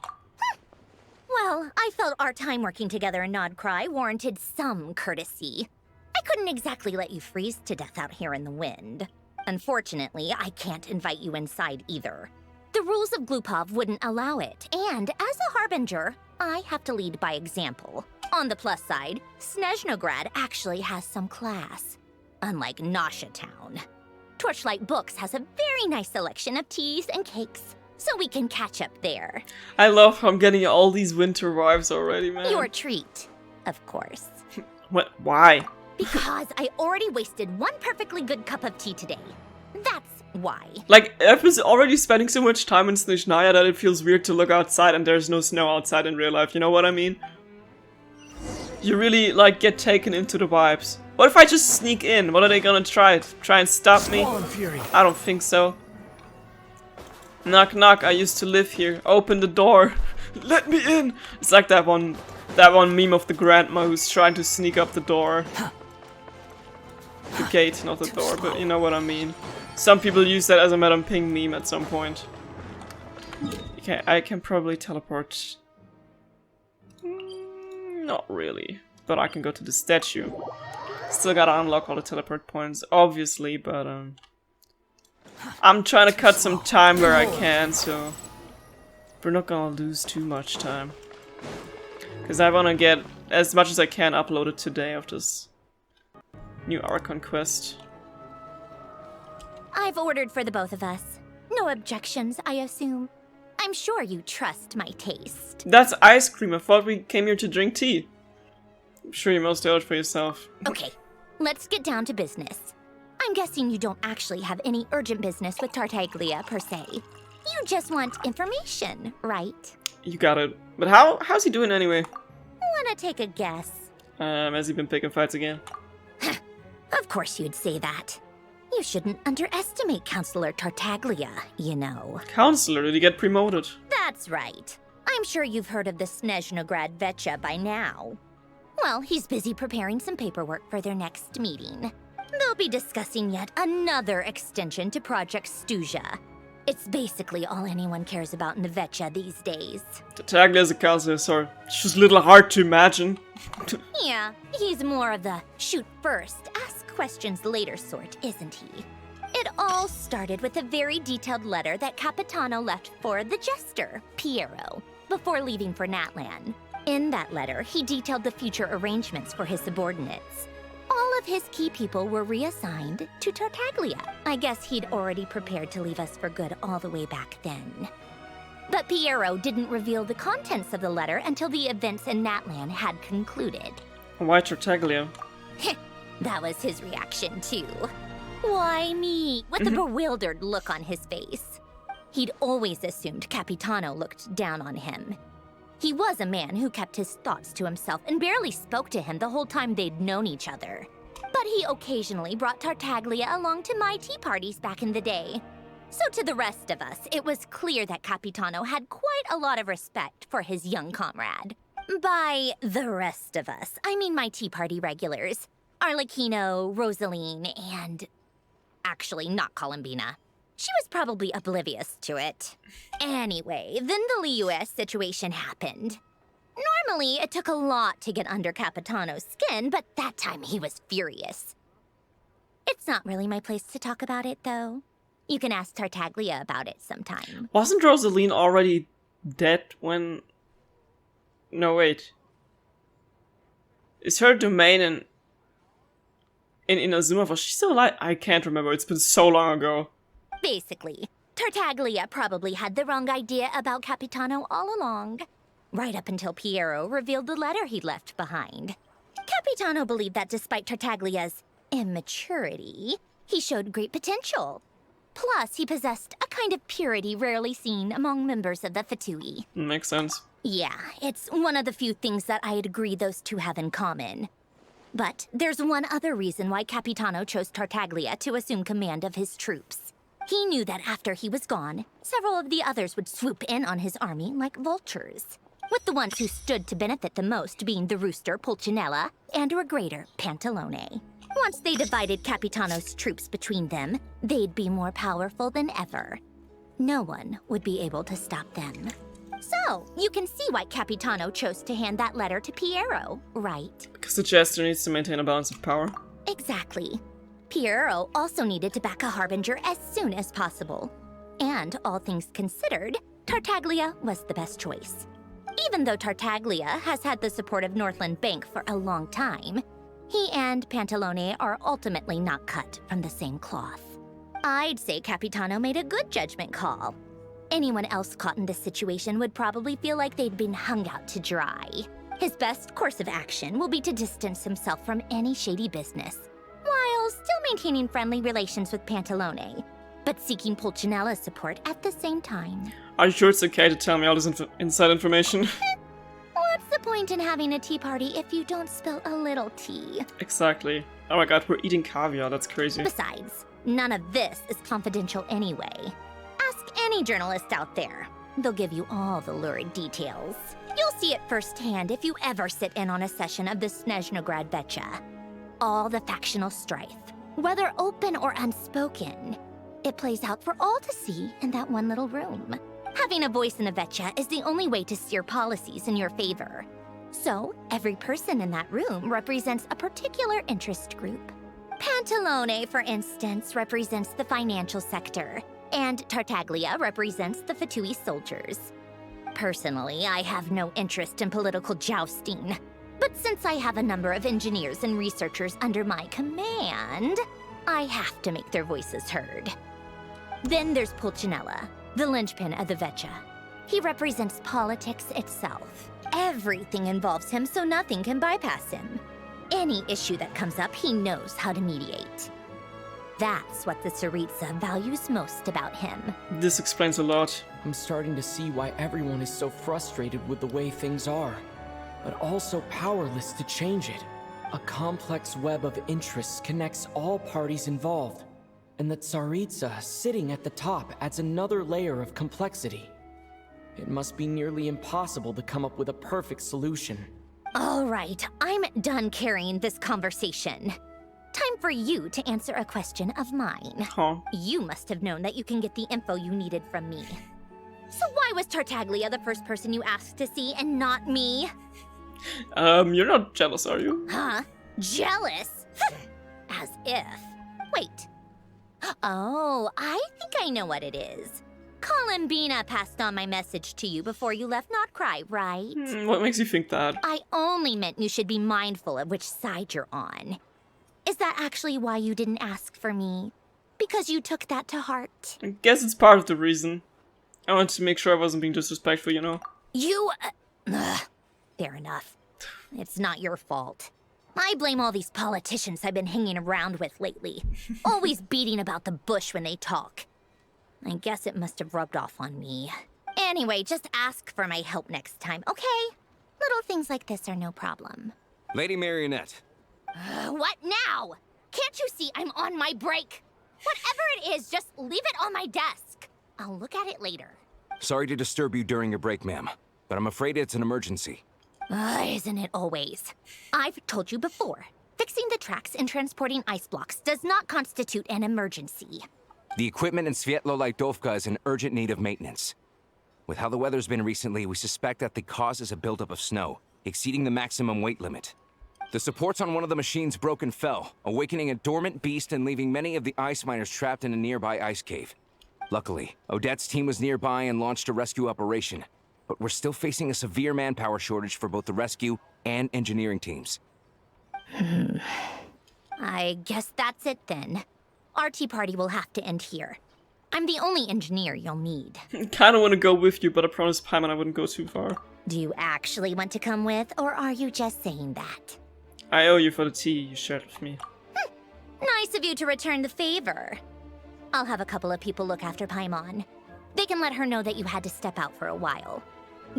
S2: Well, I felt our time working together in Nodcry warranted some courtesy. I couldn't exactly let you freeze to death out here in the wind. Unfortunately, I can't invite you inside either. The rules of Glupov wouldn't allow it, and as a Harbinger, I have to lead by example. On the plus side, Snezhnograd actually has some class, unlike Nasha Town. Torchlight Books has a very nice selection of teas and cakes, so we can catch up there.
S1: I love how I'm getting all these winter vibes already, man.
S2: Your treat, of course.
S1: What? Why?
S2: Because I already wasted one perfectly good cup of tea today. That's why.
S1: Like, I was already spending so much time in SNEZHNAYA that it feels weird to look outside and there's no snow outside in real life, you know what I mean? You really, like, get taken into the vibes. What if I just sneak in? What are they gonna try? Try and stop me? I don't think so. Knock knock, I used to live here. Open the door. Let me in! It's like that one meme of the grandma who's trying to sneak up the door. The gate, not the door, but you know what I mean. Some people use that as a Madame Ping meme at some point. Okay, I can probably teleport. Not really, but I can go to the statue. Still gotta unlock all the teleport points, obviously, but I'm trying to cut some time where I can, so we're not gonna lose too much time. Because I wanna get as much as I can uploaded today of this new Archon quest.
S2: I've ordered for the both of us. No objections, I assume. I'm sure you trust my taste.
S1: That's ice cream. I thought we came here to drink tea. I'm sure you mostly ordered for yourself.
S2: Okay, let's get down to business. I'm guessing you don't actually have any urgent business with Tartaglia, per se. You just want information, right?
S1: You got it. But how's he doing anyway?
S2: Wanna take a guess?
S1: Has he been picking fights again?
S2: Of course you'd say that. You shouldn't underestimate Counselor Tartaglia, you know.
S1: Counselor? Did he get promoted?
S2: That's right. I'm sure you've heard of the SNEZHNAGRAD Vetcha by now. Well, he's busy preparing some paperwork for their next meeting. They'll be discussing yet another extension to Project Stuzha. It's basically all anyone cares about in the Vetcha these days.
S1: Tartaglia as a counselor, sorry. It's just a little hard to imagine.
S2: Yeah, he's more of the shoot first, ask questions later sort, isn't he? It all started with a very detailed letter that Capitano left for the jester, Piero, before leaving for Natlan. In that letter, he detailed the future arrangements for his subordinates. All of his key people were reassigned to Tartaglia. I guess he'd already prepared to leave us for good all the way back then. But Piero didn't reveal the contents of the letter until the events in Natlan had concluded.
S1: Why Tartaglia?
S2: That was his reaction, too. Why me? With a bewildered look on his face. He'd always assumed Capitano looked down on him. He was a man who kept his thoughts to himself and barely spoke to him the whole time they'd known each other. But he occasionally brought Tartaglia along to my tea parties back in the day. So to the rest of us, it was clear that Capitano had quite a lot of respect for his young comrade. By the rest of us, I mean my tea party regulars. Arlecchino, Rosaline, and... actually, not Columbina. She was probably oblivious to it. Anyway, then the Liu-S situation happened. Normally, it took a lot to get under Capitano's skin, but that time he was furious. It's not really my place to talk about it, though. You can ask Tartaglia about it sometime.
S1: Wasn't Rosaline already dead when... No, wait. Is her domain in Inazuma, was she still alive? I can't remember, it's been so long ago.
S2: Basically, Tartaglia probably had the wrong idea about Capitano all along. Right up until Piero revealed the letter he'd left behind. Capitano believed that despite Tartaglia's immaturity, he showed great potential. Plus, he possessed a kind of purity rarely seen among members of the Fatui.
S1: Makes sense.
S2: Yeah, it's one of the few things that I'd agree those two have in common. But there's one other reason why Capitano chose Tartaglia to assume command of his troops. He knew that after he was gone, several of the others would swoop in on his army like vultures, with the ones who stood to benefit the most being the rooster Pulcinella and Regrator Pantalone. Once they divided Capitano's troops between them, they'd be more powerful than ever. No one would be able to stop them. So, you can see why Capitano chose to hand that letter to Piero, right?
S1: Because the jester needs to maintain a balance of power.
S2: Exactly. Piero also needed to back a harbinger as soon as possible. And, all things considered, Tartaglia was the best choice. Even though Tartaglia has had the support of Northland Bank for a long time, he and Pantalone are ultimately not cut from the same cloth. I'd say Capitano made a good judgment call. Anyone else caught in this situation would probably feel like they'd been hung out to dry. His best course of action will be to distance himself from any shady business, while still maintaining friendly relations with Pantalone. but seeking Pulcinella's support at the same time.
S1: Are you sure it's okay to tell me all this inside information?
S2: What's the point in having a tea party if you don't spill a little tea?
S1: Exactly. Oh my god, we're eating caviar, that's crazy.
S2: Besides, none of this is confidential anyway. Ask any journalist out there. They'll give you all the lurid details. You'll see it firsthand if you ever sit in on a session of the Snezhnograd Vecha. All the factional strife, whether open or unspoken, it plays out for all to see in that one little room. Having a voice in the Vecha is the only way to steer policies in your favor. So, every person in that room represents a particular interest group. Pantalone, for instance, represents the financial sector, and Tartaglia represents the Fatui soldiers. Personally, I have no interest in political jousting, but since I have a number of engineers and researchers under my command, I have to make their voices heard. Then there's Pulcinella, the linchpin of the Vecha. He represents politics itself. Everything involves him, so nothing can bypass him. Any issue that comes up, he knows how to mediate. That's what the Tsaritsa values most about him.
S1: This explains a lot.
S4: I'm starting to see why everyone is so frustrated with the way things are, but also powerless to change it. A complex web of interests connects all parties involved, and the Tsaritsa sitting at the top adds another layer of complexity. It must be nearly impossible to come up with a perfect solution.
S2: All right, I'm done carrying this conversation. Time for you to answer a question of mine.
S1: Huh.
S2: You must have known that you can get the info you needed from me. So why was Tartaglia the first person you asked to see and not me?
S1: You're not jealous, are you?
S2: Huh? Jealous? As if. Wait. Oh, I think I know what it is. Columbina passed on my message to you before you left Not Cry, right?
S1: What makes you think that?
S2: I only meant you should be mindful of which side you're on. Is that actually why you didn't ask for me? Because you took that to heart?
S1: I guess it's part of the reason. I wanted to make sure I wasn't being disrespectful, you know?
S2: You... fair enough. It's not your fault. I blame all these politicians I've been hanging around with lately. Always beating about the bush when they talk. I guess it must have rubbed off on me. Anyway, just ask for my help next time, okay? Little things like this are no problem.
S12: Lady Marionette.
S2: What now? Can't you see I'm on my break? Whatever it is, just leave it on my desk. I'll look at it later.
S12: Sorry to disturb you during your break, ma'am, but I'm afraid it's an emergency.
S2: Isn't it always? I've told you before, fixing the tracks and transporting ice blocks does not constitute an emergency.
S12: The equipment in Svietlolaitovka is in urgent need of maintenance. With how the weather's been recently, we suspect that the cause is a buildup of snow, exceeding the maximum weight limit. The supports on one of the machines broke and fell, awakening a dormant beast and leaving many of the ice miners trapped in a nearby ice cave. Luckily, Odette's team was nearby and launched a rescue operation, but we're still facing a severe manpower shortage for both the rescue and engineering teams.
S2: I guess that's it then. Our tea party will have to end here. I'm the only engineer you'll need.
S1: I kinda wanna go with you, but I promised Paimon I wouldn't go too far.
S2: Do you actually want to come with, or are you just saying that?
S1: I owe you for the tea you shared with me.
S2: Nice of you to return the favor. I'll have a couple of people look after Paimon. They can let her know that you had to step out for a while.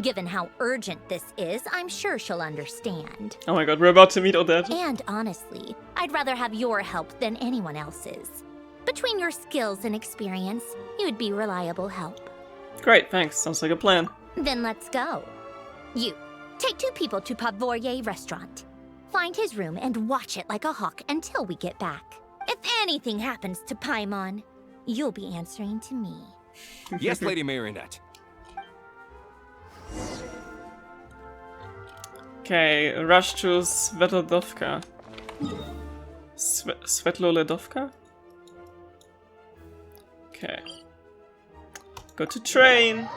S2: Given how urgent this is, I'm sure she'll understand.
S1: Oh my god, we're about to meet Odette.
S2: And honestly, I'd rather have your help than anyone else's. Between your skills and experience, you'd be reliable help.
S1: Great, thanks. Sounds like a plan.
S2: Then let's go. You, take 2 people to Pavoye restaurant. Find his room and watch it like a hawk until we get back. If anything happens to Paimon, you'll be answering to me.
S12: Yes, Lady Marionette.
S1: Okay, rush to Svetlodovka. Svetlolodovka? Okay. Go to train.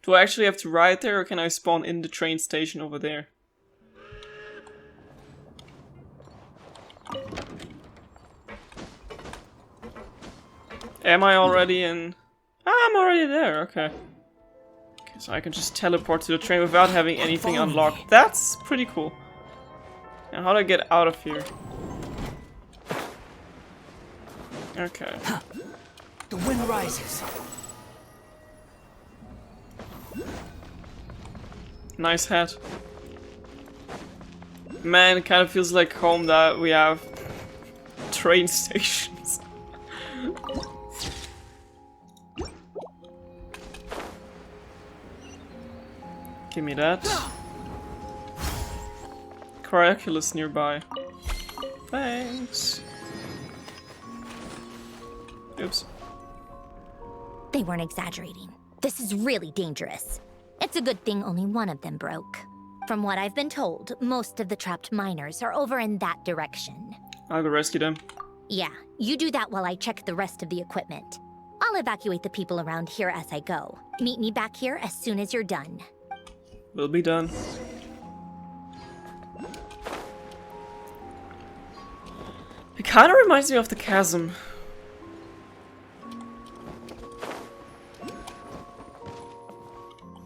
S1: Do I actually have to ride there, or can I spawn in the train station over there? Am I already in? I'm already there, okay. Okay, so I can just teleport to the train without having anything unlocked. That's pretty cool. Now how do I get out of here? Okay.
S4: The wind rises.
S1: Nice hat. Man, it kind of feels like home that we have train stations. Give me that. Cryoculus nearby. Thanks. Oops.
S2: They weren't exaggerating. This is really dangerous. It's a good thing only one of them broke. From what I've been told, most of the trapped miners are over in that direction.
S1: I'll go rescue them.
S2: Yeah, you do that while I check the rest of the equipment. I'll evacuate the people around here as I go. Meet me back here as soon as you're done.
S1: We'll be done. It kind of reminds me of the chasm.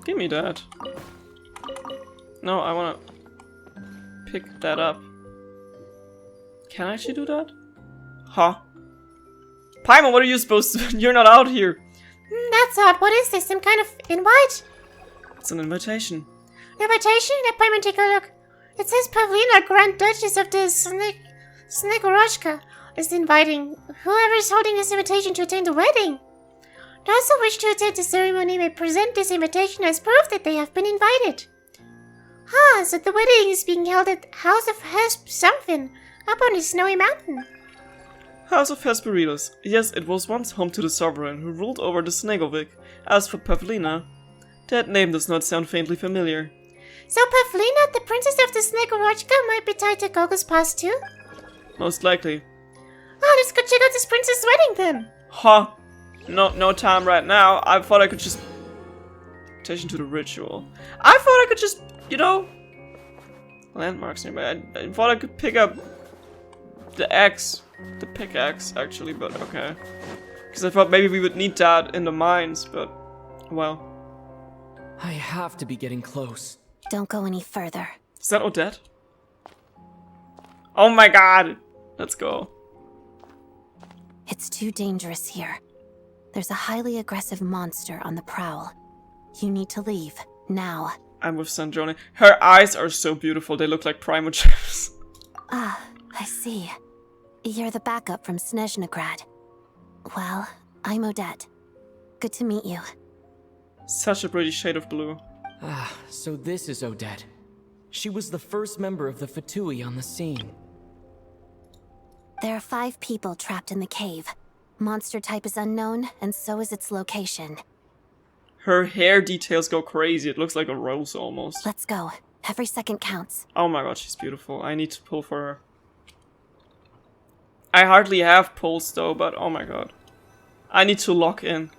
S1: Give me that. No, I wanna pick that up. Can I actually do that? Huh? Paimon, what are you supposed to? You're not out here.
S20: That's odd. What is this? Some kind of invite?
S1: It's an invitation.
S20: Invitation? Let Paimon take a look. It says Pavlina, Grand Duchess of the SNEZHNAYA, is inviting whoever is holding this invitation to attend the wedding. Those who wish to attend the ceremony may present this invitation as proof that they have been invited. Ah, so the wedding is being held at House of Hesp something, up on the snowy mountain.
S1: House of Hesperidos. Yes, it was once home to the sovereign who ruled over the Snegovik. As for Pavlina, that name does not sound faintly familiar.
S20: So Pavlina, the princess of the SNEZHNAYA, might be tied to Gogo's past too?
S1: Most likely.
S20: Oh, let's go check out this princess' wedding then.
S1: Huh. No time right now. I thought I could just... Attention to the ritual. I thought I could just, you know... Landmarks nearby. I thought I could pick up the axe. The pickaxe, actually, but okay. Because I thought maybe we would need that in the mines, but... Well.
S4: I have to be getting close.
S3: Don't go any further.
S1: Is that Odette? Oh my god! Let's go.
S3: It's too dangerous here. There's a highly aggressive monster on the prowl. You need to leave, now.
S1: I'm with Sanjoni. Her eyes are so beautiful, they look like primogems.
S3: Ah, I see. You're the backup from SNEZHNAYA. Well, I'm Odette. Good to meet you.
S1: Such a pretty shade of blue.
S4: Ah, so this is Odette. She was the first member of the Fatui on the scene.
S3: There are 5 people trapped in the cave. Monster type is unknown, and so is its location.
S1: Her hair details go crazy. It looks like a rose almost.
S3: Let's go. Every second counts.
S1: Oh my god, she's beautiful. I need to pull for her. I hardly have pulls though, but oh my god. I need to lock in.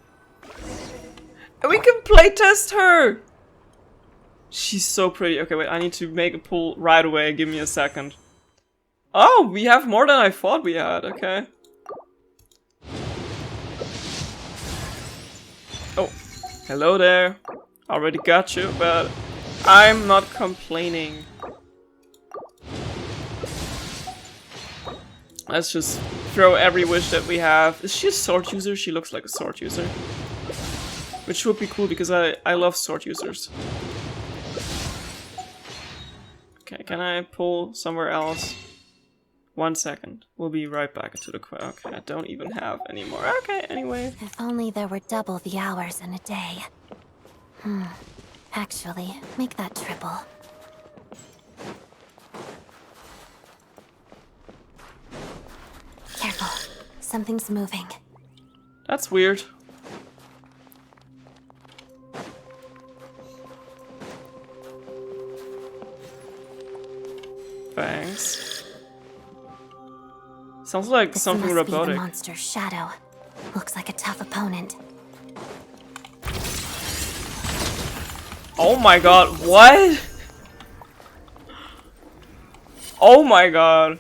S1: And we can playtest her! She's so pretty. Okay, wait, I need to make a pull right away. Give me a second. Oh, we have more than I thought we had. Okay. Oh, hello there. Already got you, but I'm not complaining. Let's just throw every wish that we have. Is she a sword user? She looks like a sword user. Which would be cool because I love sword users. Okay, can I pull somewhere else? 1 second. We'll be right back into the quest. Okay, I don't even have any more. Okay, anyway.
S3: If only there were double the hours in a day. Actually, make that triple. Careful. Something's moving.
S1: That's weird. Thanks. Sounds like
S3: this
S1: something
S3: must
S1: robotic.
S3: Be the monster's shadow. Looks like a tough opponent.
S1: Oh my god, what? Oh my god.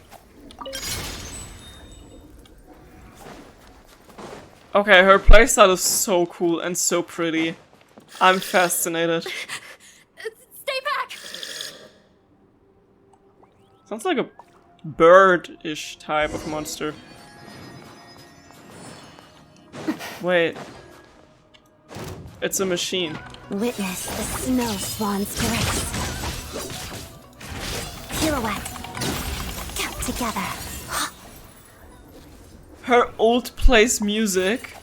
S1: Okay, her playstyle is so cool and so pretty. I'm fascinated.
S9: Stay back!
S1: Sounds like a bird-ish type of monster. Wait. It's a machine.
S3: Witness the snow swan's grace. Pirouette. Count together.
S1: Her old place music?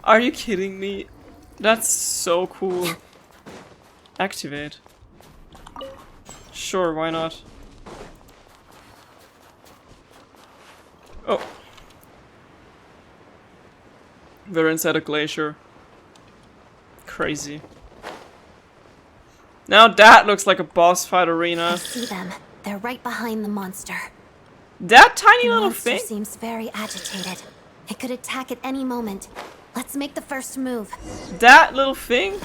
S1: Are you kidding me? That's so cool. Activate. Sure, why not? Oh. We're inside a glacier. Crazy. Now that looks like a boss fight arena.
S3: I see them. They're right behind the monster.
S1: That tiny
S3: The
S1: little
S3: monster
S1: thing?
S3: seems very agitated. It could attack at any moment. Let's make the first move.
S1: That little thing?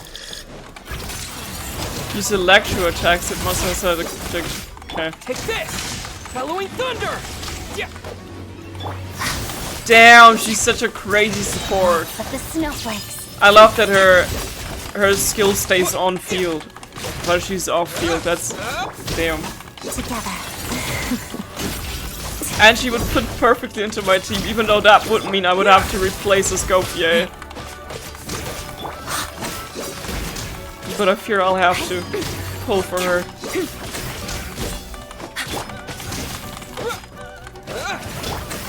S1: Use electro attacks, it must have said okay.
S4: Take this! Bellowing thunder! Yeah.
S1: Damn, she's such a crazy support.
S3: But the snowflakes.
S1: I love that her skill stays on field, while she's off field. That's damn.
S3: Together.
S1: And she would fit perfectly into my team, even though that would mean I would have to replace Escoffier. But I fear I'll have to pull for her.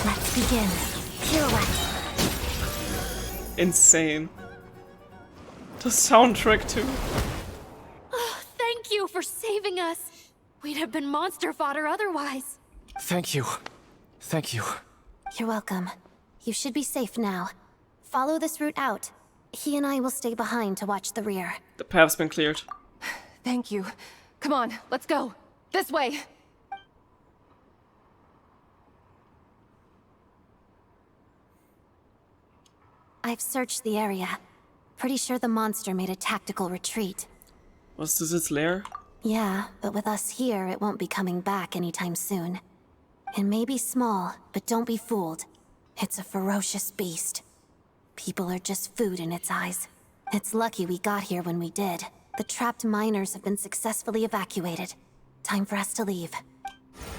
S3: Let's begin. Pirouette.
S1: Insane. The soundtrack too.
S21: Oh, thank you for saving us. We'd have been monster fodder otherwise.
S4: Thank you. Thank you.
S3: You're welcome. You should be safe now. Follow this route out. He and I will stay behind to watch the rear.
S1: The path's been cleared.
S9: Thank you. Come on, let's go. This way.
S3: I've searched the area. Pretty sure the monster made a tactical retreat.
S1: Was this its lair?
S3: Yeah, but with us here, it won't be coming back anytime soon. It may be small, but don't be fooled. It's a ferocious beast. People are just food in its eyes. It's lucky we got here when we did. The trapped miners have been successfully evacuated. Time for us to leave.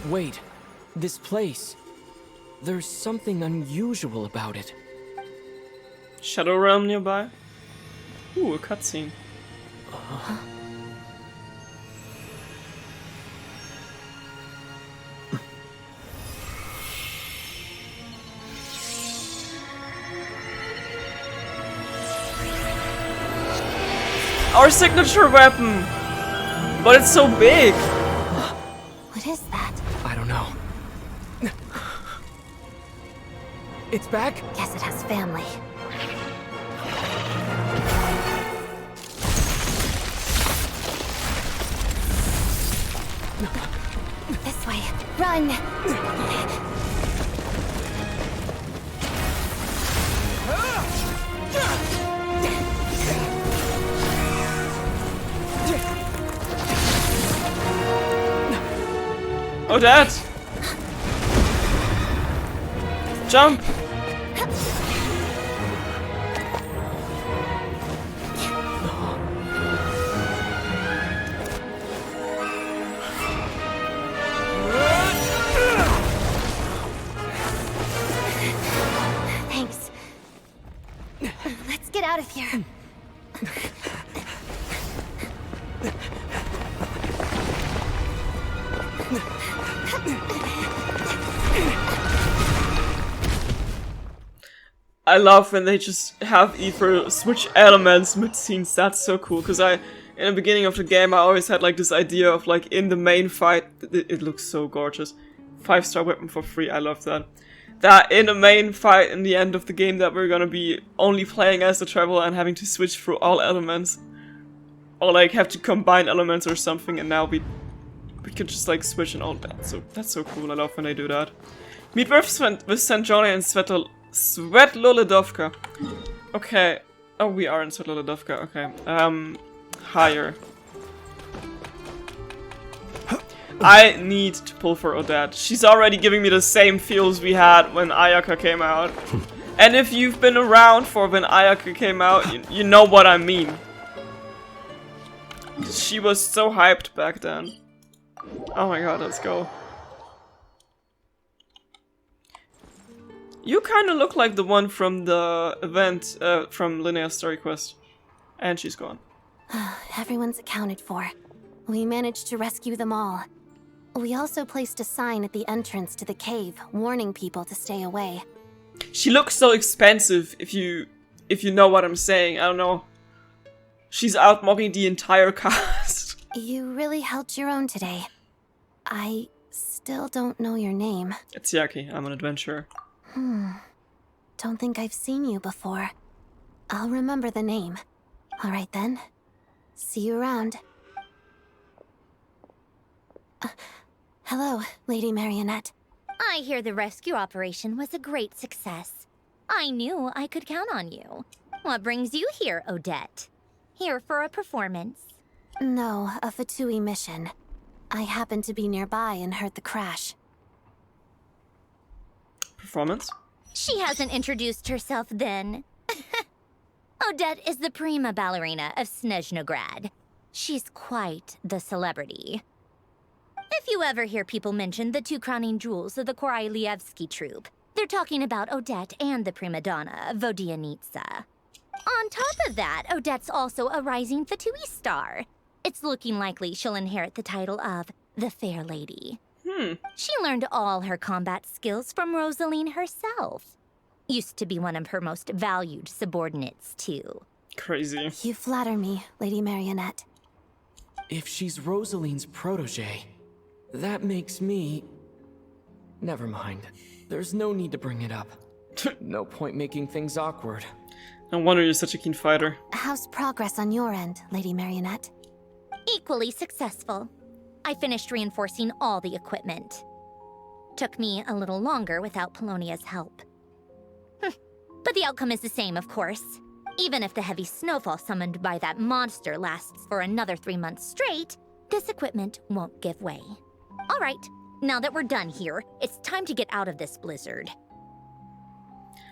S4: Wait, this place. There's something unusual about it.
S1: Shadow Realm nearby? Ooh, a cutscene. Our signature weapon! But it's so big!
S3: What is that?
S4: I don't know. It's back?
S3: Guess it has family. This way. Run!
S1: Oh, Dad! Jump!
S3: Thanks. Let's get out of here.
S1: I love when they just have Ether switch elements mid-scenes. That's so cool, because in the beginning of the game I always had like this idea of like in the main fight, it looks so gorgeous. 5-star weapon for free, I love that. That in the main fight in the end of the game that we're gonna be only playing as the Traveler and having to switch through all elements. Or like have to combine elements or something, and now we could just like switch and all that. So that's so cool, I love when they do that. Meet with SNEZHNAYA and Svetloludovka. Okay. Oh, we are in Svetloludovka. Okay. Higher. I need to pull for Odette. She's already giving me the same feels we had when Ayaka came out. And if you've been around for when Ayaka came out, you know what I mean. She was so hyped back then. Oh my god, let's go. You kind of look like the one from the event from Linnea's Story Quest. And she's gone.
S3: Everyone's accounted for. We managed to rescue them all. We also placed a sign at the entrance to the cave, warning people to stay away.
S1: She looks so expensive, if you know what I'm saying. I don't know. She's out mocking the entire cast.
S3: You really held your own today. I still don't know your name.
S1: It's Yaki. I'm an adventurer.
S3: Don't think I've seen you before. I'll remember the name. Alright then. See you around. Hello, Lady Marionette.
S2: I hear the rescue operation was a great success. I knew I could count on you. What brings you here, Odette? Here for a performance?
S3: No, a Fatui mission. I happened to be nearby and heard the crash.
S1: Performance?
S2: She hasn't introduced herself then. Odette is the prima ballerina of SNEZHNAYA. She's quite the celebrity. If you ever hear people mention the two crowning jewels of the Korolievsky troupe, they're talking about Odette and the prima donna, Vodianitsa. On top of that, Odette's also a rising Fatui star. It's looking likely she'll inherit the title of the Fair Lady. She learned all her combat skills from Rosaline herself. Used to be one of her most valued subordinates, too.
S1: Crazy.
S3: You flatter me, Lady Marionette.
S4: If she's Rosaline's protege, that makes me... Never mind. There's no need to bring it up. No point making things awkward.
S1: No wonder you're such a keen fighter.
S3: How's progress on your end, Lady Marionette?
S2: Equally successful. I finished reinforcing all the equipment. Took me a little longer without Polonia's help. But the outcome is the same, of course. Even if the heavy snowfall summoned by that monster lasts for another 3 months straight, this equipment won't give way. All right, now that we're done here, it's time to get out of this blizzard.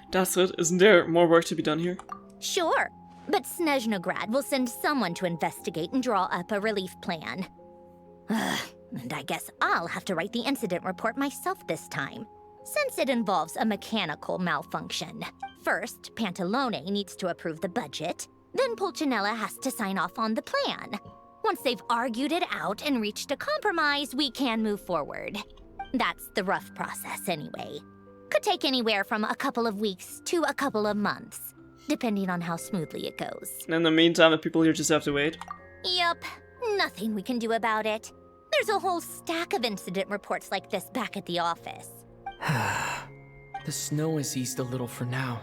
S1: That's it. Isn't there more work to be done here?
S2: Sure, but SNEZHNAYA will send someone to investigate and draw up a relief plan. And I guess I'll have to write the incident report myself this time, since it involves a mechanical malfunction. First, Pantalone needs to approve the budget, then Pulcinella has to sign off on the plan. Once they've argued it out and reached a compromise, we can move forward. That's the rough process anyway. Could take anywhere from a couple of weeks to a couple of months, depending on how smoothly it goes.
S1: And in the meantime, the people here just have to wait.
S2: Yup, nothing we can do about it. There's a whole stack of incident reports like this back at the office.
S4: The snow has eased a little for now,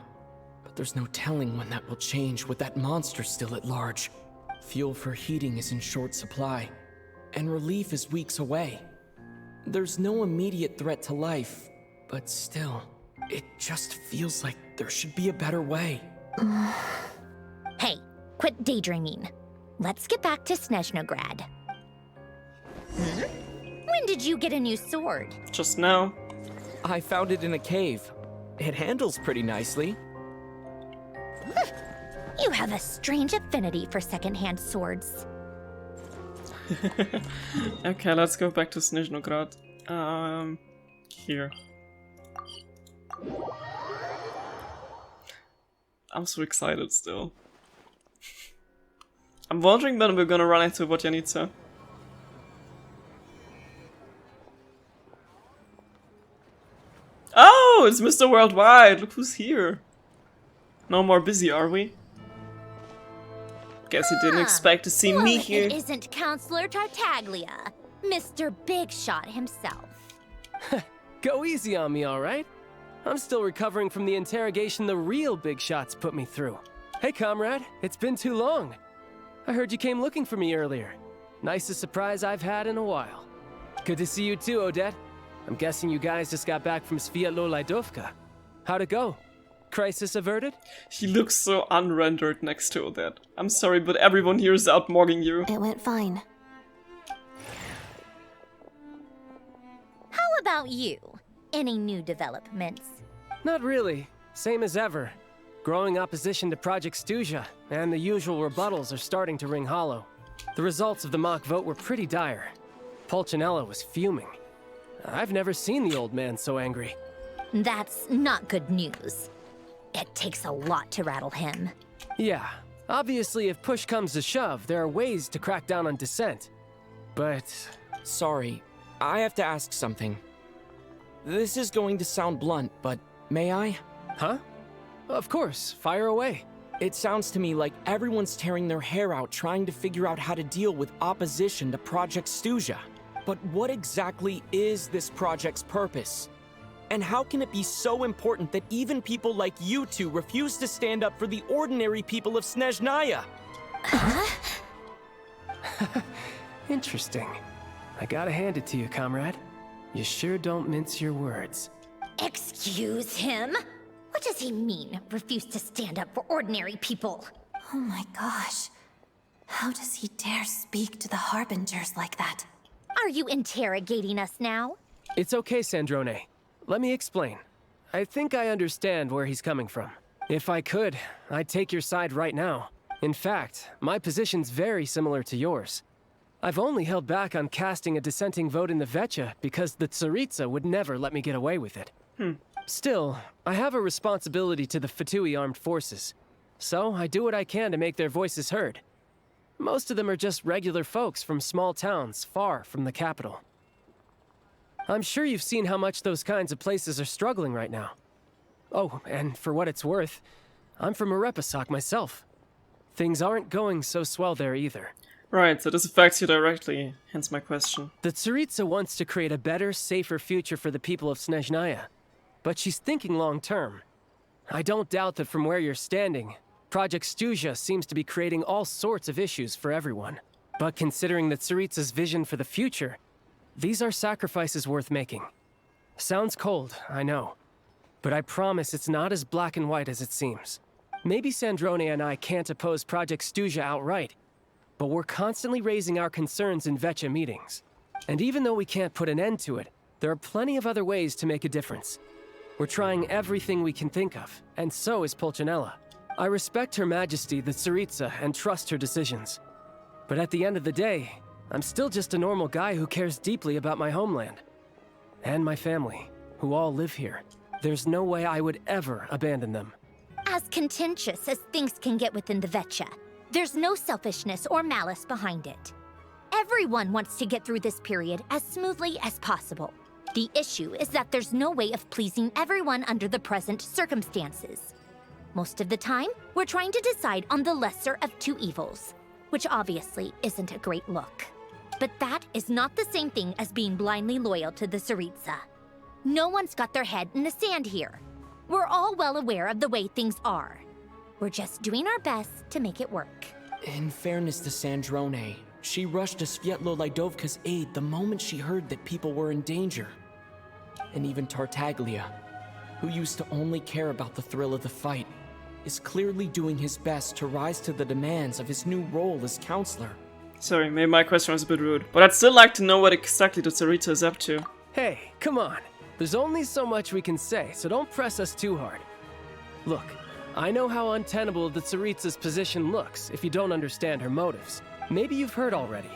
S4: but there's no telling when that will change with that monster still at large. Fuel for heating is in short supply, and relief is weeks away. There's no immediate threat to life, but still, it just feels like there should be a better way.
S2: Hey, quit daydreaming. Let's get back to SNEZHNAYA. When did you get a new sword?
S1: Just now.
S4: I found it in a cave. It handles pretty nicely.
S2: You have a strange affinity for second-hand swords.
S1: Okay, let's go back to SNEZHNAYA. Here. I'm so excited still. I'm wondering when we're gonna run into Vodianitsa. Oh, it's Mr. Worldwide! Look who's here! No more busy, are we? Guess he didn't expect to see me here.
S2: It isn't Counselor Tartaglia, Mr. Big Shot himself.
S6: Go easy on me, all right? I'm still recovering from the interrogation the real Big Shots put me through. Hey, comrade, it's been too long. I heard you came looking for me earlier. Nicest surprise I've had in a while. Good to see you too, Odette. I'm guessing you guys just got back from Sviatlo Lajdovka. How'd it go? Crisis averted?
S1: He looks so unrendered next to Odette. I'm sorry, but everyone here is out mogging you.
S3: It went fine.
S2: How about you? Any new developments?
S6: Not really. Same as ever. Growing opposition to Project Stuja, and the usual rebuttals are starting to ring hollow. The results of the mock vote were pretty dire. Pulcinella was fuming. I've never seen the old man so angry.
S7: That's not good news. It takes a lot to rattle him.
S6: Yeah, obviously if push comes to shove, there are ways to crack down on dissent. But...
S4: Sorry, I have to ask something. This is going to sound blunt, but may I?
S6: Huh? Of course, fire away.
S4: It sounds to me like everyone's tearing their hair out trying to figure out how to deal with opposition to Project SNEZHNAYA. But what exactly is this project's purpose? And how can it be so important that even people like you two refuse to stand up for the ordinary people of SNEZHNAYA?
S6: Interesting. I gotta hand it to you, comrade. You sure don't mince your words.
S7: Excuse him? What does he mean, refuse to stand up for ordinary people?
S3: Oh my gosh. How does he dare speak to the Harbingers like that?
S7: Are you interrogating us now?
S6: It's okay, Sandrone. Let me explain. I think I understand where he's coming from. If I could, I'd take your side right now. In fact, my position's very similar to yours. I've only held back on casting a dissenting vote in the Vetcha because the Tsaritsa would never let me get away with it. Still, I have a responsibility to the Fatui armed forces, so I do what I can to make their voices heard. Most of them are just regular folks from small towns far from the capital. I'm sure you've seen how much those kinds of places are struggling right now. Oh, and for what it's worth, I'm from Arepasak myself. Things aren't going so swell there either.
S1: Right, so this affects you directly, hence my question.
S6: The Tsaritsa wants to create a better, safer future for the people of SNEZHNAYA, but she's thinking long-term. I don't doubt that from where you're standing, Project SNEZHNAYA seems to be creating all sorts of issues for everyone. But considering the Tsaritsa's vision for the future, these are sacrifices worth making. Sounds cold, I know. But I promise it's not as black and white as it seems. Maybe Sandrone and I can't oppose Project SNEZHNAYA outright, but we're constantly raising our concerns in Vetcha meetings. And even though we can't put an end to it, there are plenty of other ways to make a difference. We're trying everything we can think of, and so is Pulcinella. I respect Her Majesty, the Tsaritsa, and trust her decisions. But at the end of the day, I'm still just a normal guy who cares deeply about my homeland. And my family, who all live here. There's no way I would ever abandon them.
S7: As contentious as things can get within the Vetcha, there's no selfishness or malice behind it. Everyone wants to get through this period as smoothly as possible. The issue is that there's no way of pleasing everyone under the present circumstances. Most of the time, we're trying to decide on the lesser of two evils, which obviously isn't a great look. But that is not the same thing as being blindly loyal to the Tsaritsa. No one's got their head in the sand here. We're all well aware of the way things are. We're just doing our best to make it work.
S4: In fairness to Sandrone, she rushed to Svietlo Lidovka's aid the moment she heard that people were in danger. And even Tartaglia, who used to only care about the thrill of the fight, is clearly doing his best to rise to the demands of his new role as counselor.
S1: Sorry, maybe my question was a bit rude, but I'd still like to know what exactly the Tsaritsa is up to.
S6: Hey, come on. There's only so much we can say, so don't press us too hard. Look, I know how untenable the Tsaritsa's position looks if you don't understand her motives. Maybe you've heard already,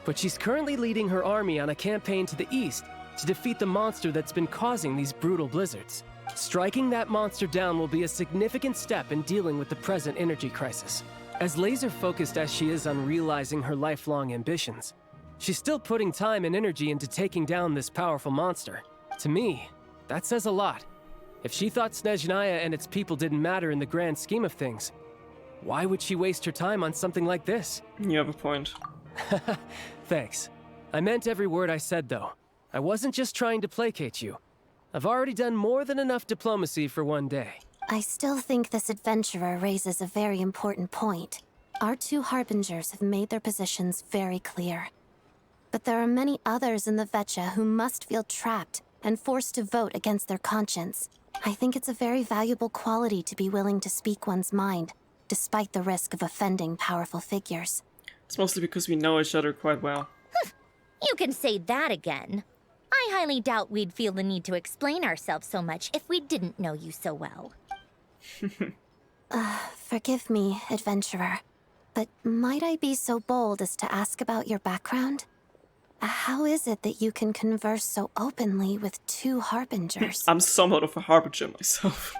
S6: but she's currently leading her army on a campaign to the east to defeat the monster that's been causing these brutal blizzards. Striking that monster down will be a significant step in dealing with the present energy crisis. As laser-focused as she is on realizing her lifelong ambitions, she's still putting time and energy into taking down this powerful monster. To me, that says a lot. If she thought SNEZHNAYA and its people didn't matter in the grand scheme of things, why would she waste her time on something like this?
S1: You have a point.
S6: Thanks. I meant every word I said, though. I wasn't just trying to placate you. I've already done more than enough diplomacy for one day.
S3: I still think this adventurer raises a very important point. Our two Harbingers have made their positions very clear. But there are many others in the Vetcha who must feel trapped and forced to vote against their conscience. I think it's a very valuable quality to be willing to speak one's mind, despite the risk of offending powerful figures.
S1: It's mostly because we know each other quite well.
S7: You can say that again. I highly doubt we'd feel the need to explain ourselves so much if we didn't know you so well.
S3: Forgive me, adventurer, but might I be so bold as to ask about your background? How is it that you can converse so openly with two harbingers?
S1: I'm somewhat of a harbinger myself.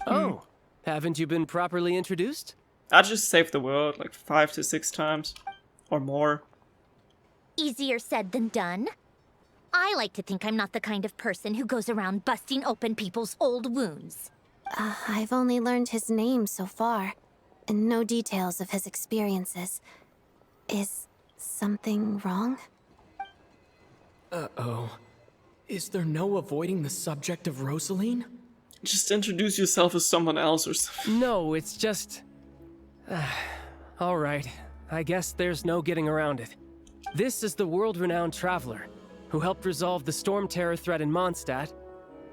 S6: Oh, haven't you been properly introduced?
S1: I just saved the world like 5 to 6 times. Or more.
S7: Easier said than done. I like to think I'm not the kind of person who goes around busting open people's old wounds.
S3: I've only learned his name so far, and no details of his experiences. Is something wrong?
S4: Uh-oh. Is there no avoiding the subject of Rosaline?
S1: Just introduce yourself as someone else or something.
S6: No, it's just... Alright, I guess there's no getting around it. This is the world-renowned traveler, who helped resolve the storm terror threat in Mondstadt,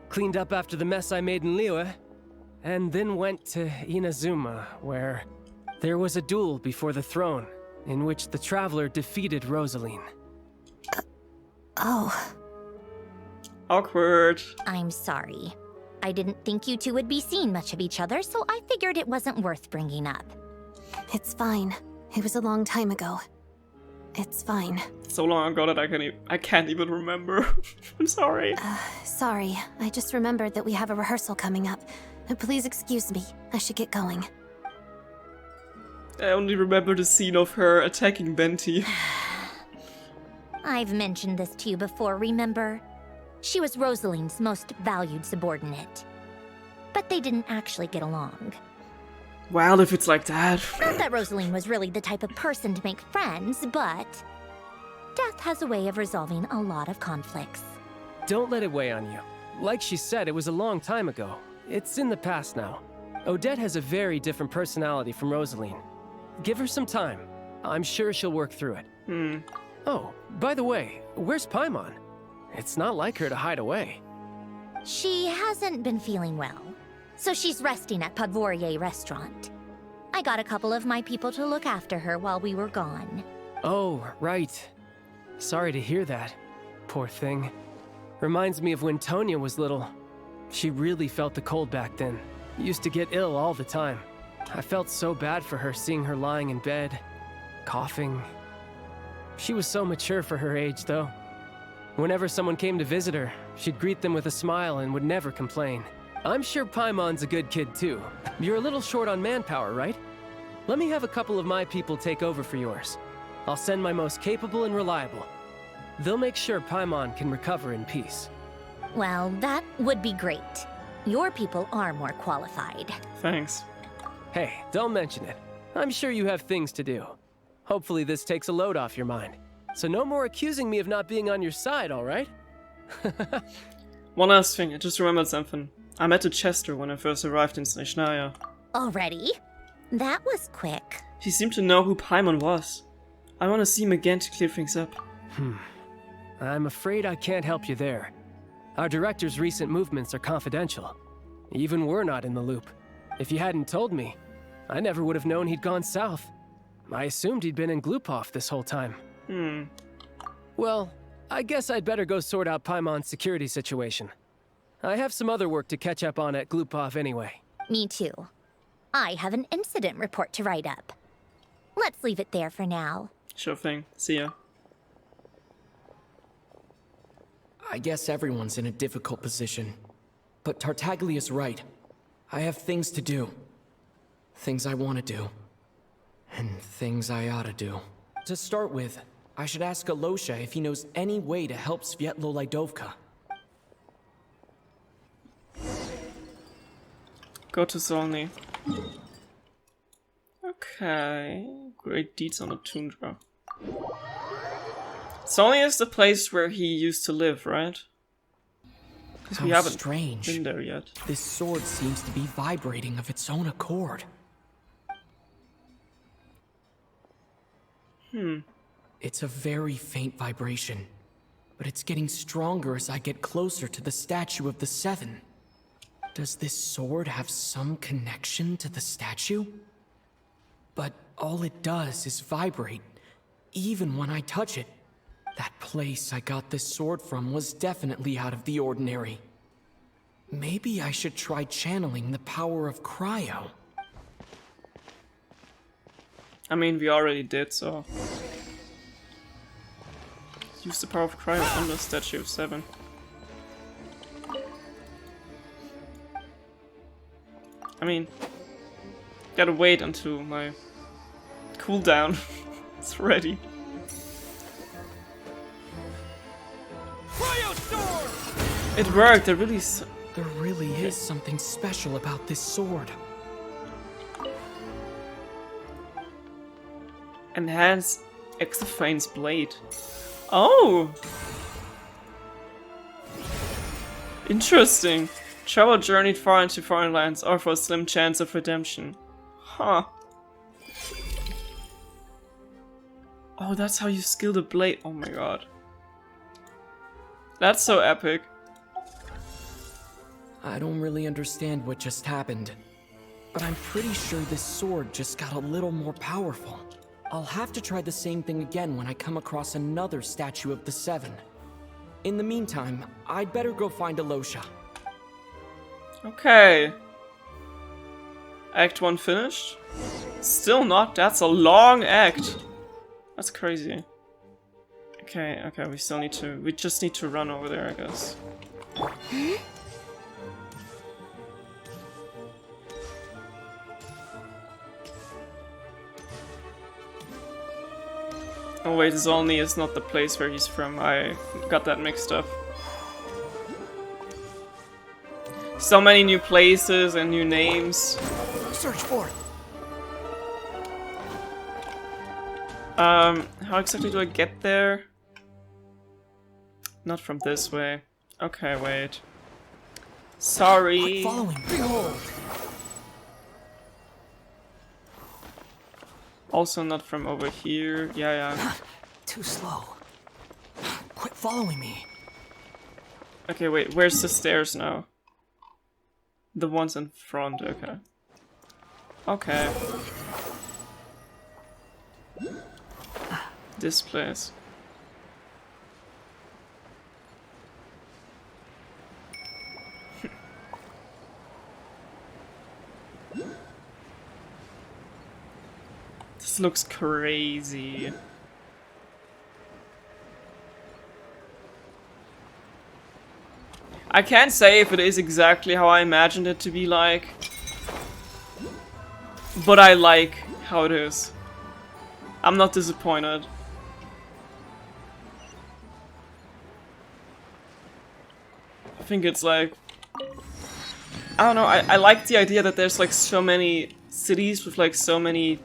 S6: cleaned up after the mess I made in Liyue, and then went to Inazuma, where there was a duel before the throne, in which the traveler defeated Rosaline.
S3: Oh.
S1: Awkward.
S7: I'm sorry. I didn't think you two would be seeing much of each other, so I figured it wasn't worth bringing up.
S3: It's fine. It was a long time ago. It's fine.
S1: So long ago that I can't even remember. I'm sorry.
S3: Sorry. I just remembered that we have a rehearsal coming up. Please excuse me. I should get going.
S1: I only remember the scene of her attacking Venti.
S7: I've mentioned this to you before, remember? She was Rosaline's most valued subordinate. But they didn't actually get along.
S1: Well, if it's like that.
S7: Not that Rosaline was really the type of person to make friends, but death has a way of resolving a lot of conflicts.
S6: Don't let it weigh on you. Like she said, it was a long time ago. It's in the past now. Odette has a very different personality from Rosaline. Give her some time. I'm sure she'll work through it. Oh, by the way, where's Paimon? It's not like her to hide away.
S7: She hasn't been feeling well, so she's resting at Podvorier restaurant. I got a couple of my people to look after her while we were gone.
S6: Oh, right. Sorry to hear that. Poor thing. Reminds me of when Tonya was little. She really felt the cold back then. Used to get ill all the time. I felt so bad for her seeing her lying in bed, coughing. She was so mature for her age, though. Whenever someone came to visit her, she'd greet them with a smile and would never complain. I'm sure Paimon's a good kid, too. You're a little short on manpower, right? Let me have a couple of my people take over for yours. I'll send my most capable and reliable. They'll make sure Paimon can recover in peace.
S7: Well, that would be great. Your people are more qualified.
S1: Thanks.
S6: Hey, don't mention it. I'm sure you have things to do. Hopefully this takes a load off your mind. So no more accusing me of not being on your side, all right?
S1: One last thing, I just remembered something. I met a Chester when I first arrived in SNEZHNAYA.
S7: Already? That was quick.
S1: He seemed to know who Paimon was. I want to see him again to clear things up.
S6: I'm afraid I can't help you there. Our director's recent movements are confidential. Even we're not in the loop. If you hadn't told me, I never would have known he'd gone south. I assumed he'd been in Glupov this whole time. Well, I guess I'd better go sort out Paimon's security situation. I have some other work to catch up on at Glupov anyway.
S7: Me too. I have an incident report to write up. Let's leave it there for now.
S1: Sure thing. See ya.
S4: I guess everyone's in a difficult position. But Tartaglia's right. I have things to do. Things I want to do. And things I ought to do. To start with, I should ask Alosha if he knows any way to help Svietlo Lydovka.
S1: Go to Solny. Okay. Great deeds on the tundra. Solny is the place where he used to live, right? Because we haven't been there yet.
S4: This sword seems to be vibrating of its own accord. It's a very faint vibration, but it's getting stronger as I get closer to the statue of the Seven. Does this sword have some connection to the statue? But all it does is vibrate, even when I touch it. That place I got this sword from was definitely out of the ordinary. Maybe I should try channeling the power of cryo.
S1: I mean, we already did, so... Use the power of cryo on the statue of 7. I mean, gotta wait until my cooldown is ready. It worked. There really
S4: is something special about this sword.
S1: Enhance Exophane's blade. Oh! Interesting. Travel journeyed far into foreign lands, offer a slim chance of redemption. Huh. Oh, that's how you skill the blade. Oh my god. That's so epic.
S4: I don't really understand what just happened, but I'm pretty sure this sword just got a little more powerful. I'll have to try the same thing again when I come across another statue of the 7. In the meantime, I'd better go find Alosha.
S1: Okay. Act 1 finished? Still not? That's a long act. That's crazy. Okay, we just need to run over there, I guess. Oh wait, Zolny is not the place where he's from. I got that mixed up. So many new places and new names.
S4: Search for it.
S1: How exactly do I get there? Not from this way. Okay, wait. Sorry.
S4: Quick following. Behold.
S1: Also not from over here. Yeah.
S4: Too slow. Quit following me.
S1: Okay, wait. Where's the stairs now? The ones in front. Okay. Okay. This place. This looks crazy. I can't say if it is exactly how I imagined it to be like, but I like how it is. I'm not disappointed. I think it's like, I don't know, I like the idea that there's like so many cities with like so many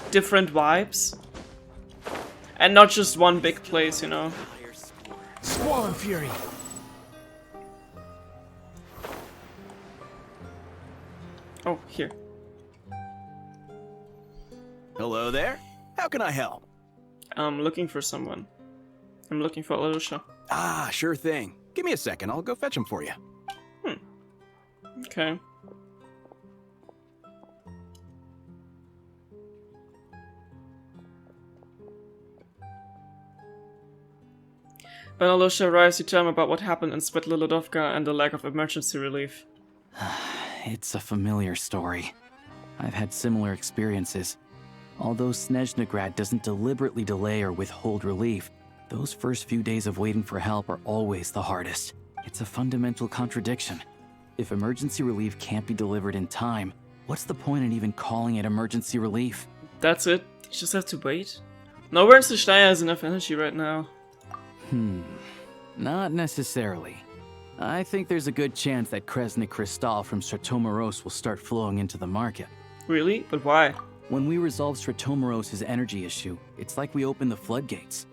S1: different vibes. And not just one big place, you know.
S4: Squall Fury.
S1: Oh, here.
S15: Hello there. How can I help?
S1: I'm looking for someone. I'm looking for Alosha.
S15: Ah, sure thing. Give me a second. I'll go fetch him for you.
S1: Okay. When Alosha arrives, you tell him about what happened in Svetlolodovka and the lack of emergency relief.
S10: It's a familiar story. I've had similar experiences. Although SNEZHNAGRAD doesn't deliberately delay or withhold relief, those first few days of waiting for help are always the hardest. It's a fundamental contradiction. If emergency relief can't be delivered in time, what's the point in even calling it emergency relief?
S1: That's it? You just have to wait? Nowhere in SNEZHNAYA has enough energy right now.
S10: Not necessarily. I think there's a good chance that Kresnik Crystal from Stratomoros will start flowing into the market.
S1: Really? But why?
S10: When we resolve Stratomoros' energy issue, it's like we open the floodgates.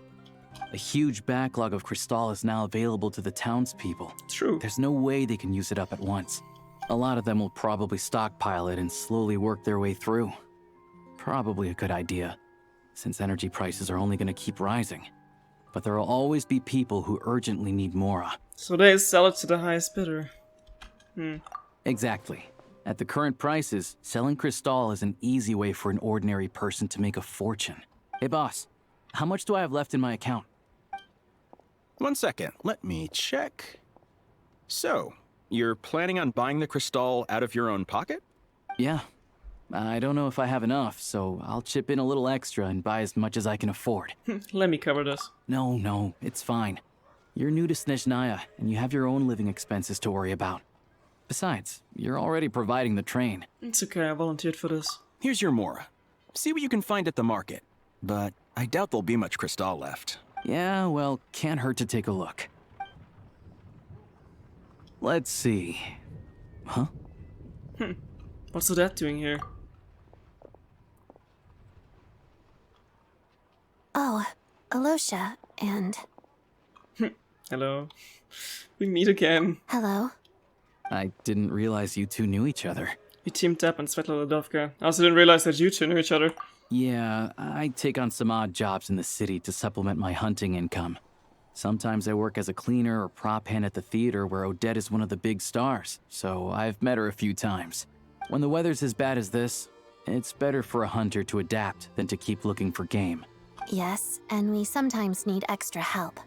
S10: A huge backlog of Crystal is now available to the townspeople.
S1: True.
S10: There's no way they can use it up at once. A lot of them will probably stockpile it and slowly work their way through. Probably a good idea, since energy prices are only going to keep rising. But there will always be people who urgently need Mora.
S1: So they sell it to the highest bidder.
S10: Exactly. At the current prices, selling Crystal is an easy way for an ordinary person to make a fortune. Hey boss, how much do I have left in my account?
S15: 1 second, let me check. So, you're planning on buying the Crystal out of your own pocket?
S10: Yeah. I don't know if I have enough, so I'll chip in a little extra and buy as much as I can afford.
S1: Let me cover this.
S10: No, it's fine. You're new to SNEZHNAYA, and you have your own living expenses to worry about. Besides, you're already providing the train.
S1: It's okay, I volunteered for this.
S11: Here's your Mora. See what you can find at the market. But I doubt there'll be much crystal left.
S10: Yeah, well, can't hurt to take a look. Let's see. Huh?
S1: What's that doing here?
S3: Oh, Alosha, and...
S1: Hello. We meet again.
S3: Hello.
S10: I didn't realize you two knew each other.
S1: We teamed up in Svetlana. I also didn't realize that you two knew each other.
S10: Yeah, I take on some odd jobs in the city to supplement my hunting income. Sometimes I work as a cleaner or prop hand at the theater where Odette is one of the big stars, so I've met her a few times. When the weather's as bad as this, it's better for a hunter to adapt than to keep looking for game.
S3: Yes, and we sometimes need extra help.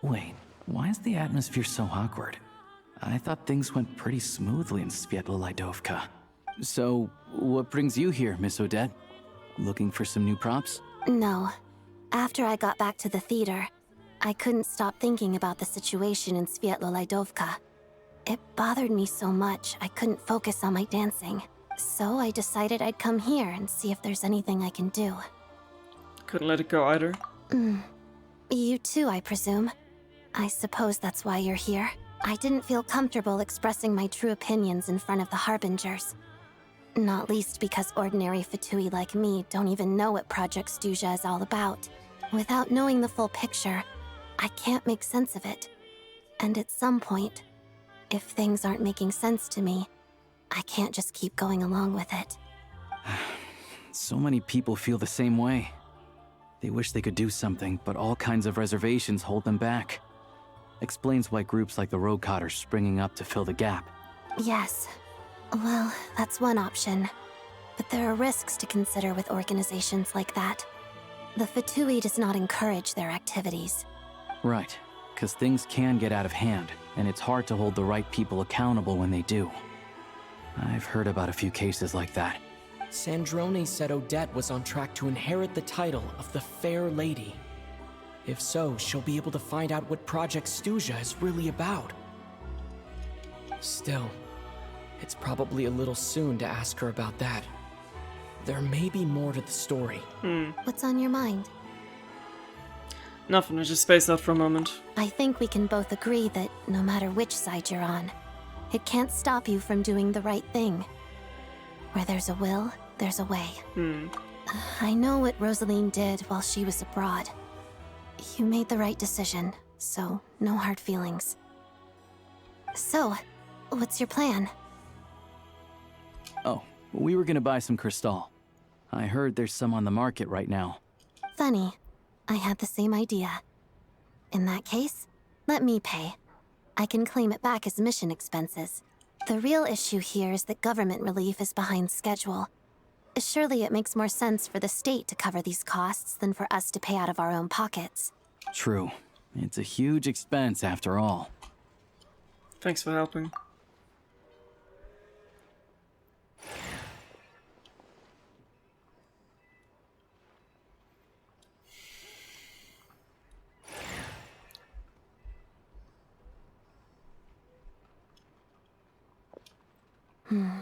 S10: Wait, why is the atmosphere so awkward? I thought things went pretty smoothly in Svetlana. So, what brings you here, Miss Odette? Looking for some new props?
S3: No. After I got back to the theater, I couldn't stop thinking about the situation in Svetlana. It bothered me so much, I couldn't focus on my dancing. So I decided I'd come here and see if there's anything I can do.
S1: Couldn't let it go either.
S3: You too, I presume. I suppose that's why you're here. I didn't feel comfortable expressing my true opinions in front of the Harbingers. Not least because ordinary Fatui like me don't even know what Project SNEZHNAYA is all about. Without knowing the full picture, I can't make sense of it. And at some point, if things aren't making sense to me, I can't just keep going along with it.
S10: So many people feel the same way. They wish they could do something, but all kinds of reservations hold them back. Explains why groups like the Rogue are springing up to fill the gap.
S3: Yes. Well, that's one option. But there are risks to consider with organizations like that. The Fatui does not encourage their activities.
S10: Right, because things can get out of hand, and it's hard to hold the right people accountable when they do. I've heard about a few cases like that.
S4: Sandrone said Odette was on track to inherit the title of the Fair Lady. If so, she'll be able to find out what Project SNEZHNAYA is really about. Still, it's probably a little soon to ask her about that. There may be more to the story.
S3: What's on your mind?
S1: Nothing, I just spaced out for a moment.
S3: I think we can both agree that no matter which side you're on, it can't stop you from doing the right thing. Where there's a will, there's a way. I know what Rosaline did while she was abroad. You made the right decision, so no hard feelings. So, what's your plan?
S10: Oh, we were gonna buy some crystal. I heard there's some on the market right now.
S3: Funny. I had the same idea. In that case, let me pay. I can claim it back as mission expenses. The real issue here is that government relief is behind schedule. Surely it makes more sense for the state to cover these costs than for us to pay out of our own pockets.
S10: True. It's a huge expense after all.
S1: Thanks for helping.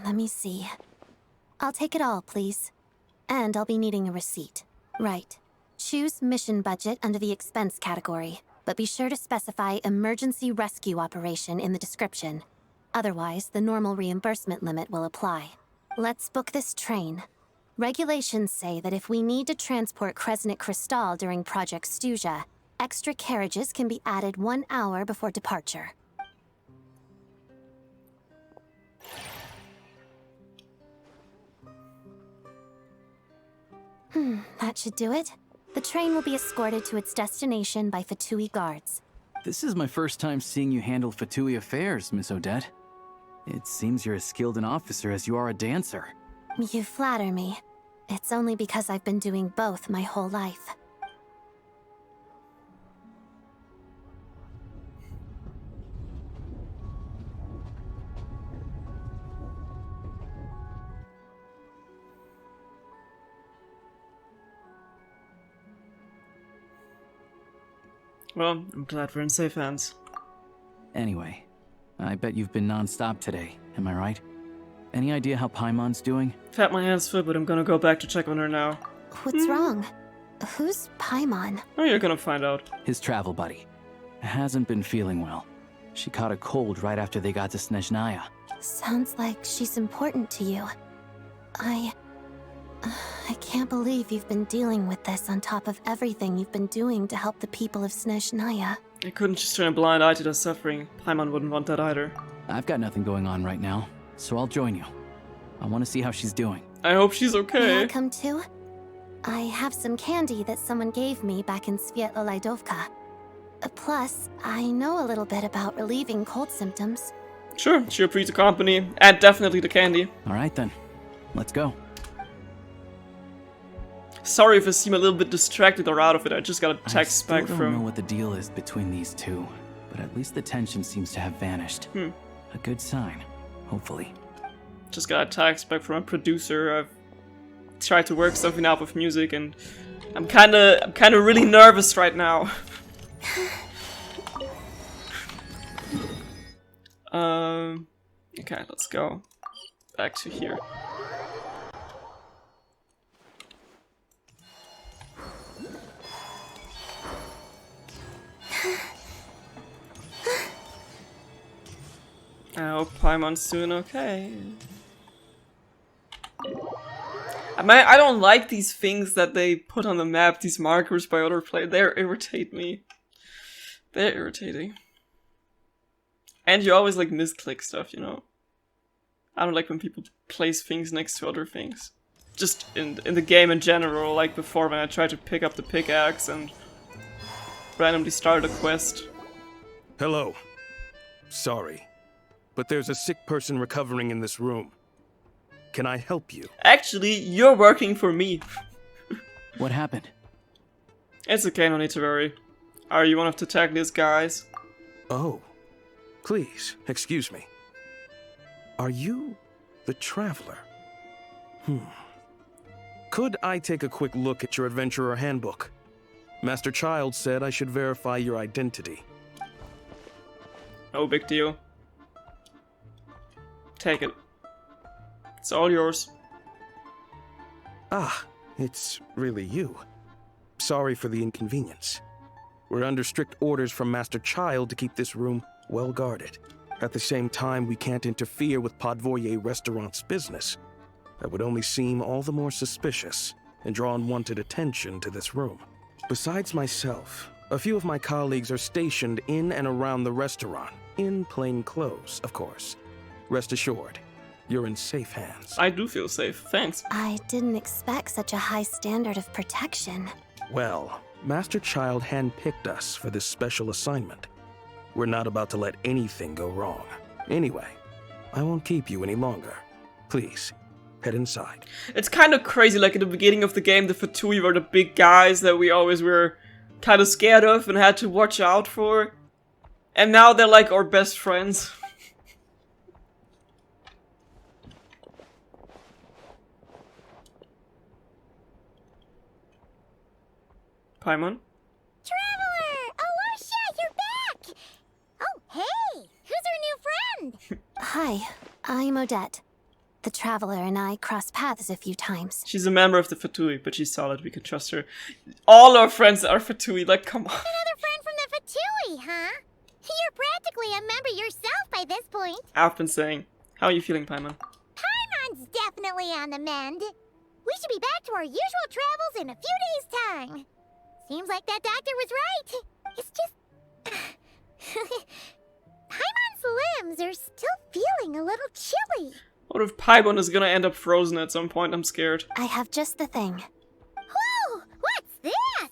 S3: Let me see. I'll take it all, please. And I'll be needing a receipt. Right. Choose mission budget under the expense category, but be sure to specify emergency rescue operation in the description. Otherwise, the normal reimbursement limit will apply. Let's book this train. Regulations say that if we need to transport Kresnik Crystal during Project SNEZHNAYA, extra carriages can be added 1 hour before departure. That should do it. The train will be escorted to its destination by Fatui guards.
S10: This is my first time seeing you handle Fatui affairs, Miss Odette. It seems you're as skilled an officer as you are a dancer.
S3: You flatter me. It's only because I've been doing both my whole life.
S1: Well, I'm glad we're in safe hands.
S10: Anyway, I bet you've been non-stop today, am I right? Any idea how Paimon's doing?
S1: I've had my hands full, but I'm gonna go back to check on her now.
S3: What's wrong? Who's Paimon?
S1: Oh, you're gonna find out.
S10: His travel buddy. Hasn't been feeling well. She caught a cold right after they got to SNEZHNAYA.
S3: Sounds like she's important to you. I can't believe you've been dealing with this on top of everything you've been doing to help the people of SNEZHNAYA.
S1: I couldn't just turn a blind eye to their suffering. Paimon wouldn't want that either.
S10: I've got nothing going on right now, so I'll join you. I want to see how she's doing.
S1: I hope she's okay.
S3: May I come too? I have some candy that someone gave me back in Svietlo-Laidovka. Plus, I know a little bit about relieving cold symptoms.
S1: Sure, she'll free to company, and definitely the candy.
S10: Alright then, let's go.
S1: Sorry if I seem a little bit distracted or out of it, I just got a text back
S10: I
S1: from...
S10: don't know what the deal is between these two, but at least the tension seems to have vanished. A good sign, hopefully.
S1: Just got a text back from a producer. I've tried to work something out with music, and I'm kinda really nervous right now. Okay, let's go back to here. I hope Paimon's doing okay. I don't like these things that they put on the map, these markers by other players. They irritate me. They're irritating. And you always like misclick stuff, you know? I don't like when people place things next to other things. Just in the game in general, like before when I tried to pick up the pickaxe and randomly started a quest.
S13: Hello. Sorry, but there's a sick person recovering in this room. Can I help you?
S1: Actually, you're working for me.
S10: What happened?
S1: It's okay, no need to worry. Are you one of the tagliest guys?
S13: Oh. Please, excuse me. Are you the Traveler? Could I take a quick look at your Adventurer Handbook? Master Child said I should verify your identity.
S1: No big deal. Take it. It's all yours.
S13: Ah, it's really you. Sorry for the inconvenience. We're under strict orders from Master Child to keep this room well guarded. At the same time, we can't interfere with Podvoye Restaurant's business. That would only seem all the more suspicious and draw unwanted attention to this room. Besides myself, a few of my colleagues are stationed in and around the restaurant, in plain clothes, of course. Rest assured, you're in safe hands.
S1: I do feel safe, thanks.
S3: I didn't expect such a high standard of protection.
S13: Well, Master Child handpicked us for this special assignment. We're not about to let anything go wrong. Anyway, I won't keep you any longer. Please, head inside.
S1: It's kind of crazy, like at the beginning of the game, the Fatui were the big guys that we always were kind of scared of and had to watch out for. And now they're like our best friends. Paimon?
S2: Traveler! Alasha, you're back! Oh, hey! Who's our new friend?
S3: Hi, I'm Odette. The Traveler and I crossed paths a few times.
S1: She's a member of the Fatui, but she's solid, we can trust her. All our friends are Fatui, like, come on.
S2: Another friend from the Fatui, huh? You're practically a member yourself by this point.
S1: I've been saying. How are you feeling, Paimon?
S2: Paimon's definitely on the mend. We should be back to our usual travels in a few days' time. Seems like that doctor was right. It's just... Paimon's limbs are still feeling a little chilly.
S1: What if Paimon is gonna end up frozen at some point? I'm scared.
S3: I have just the thing.
S2: Whoa! What's this?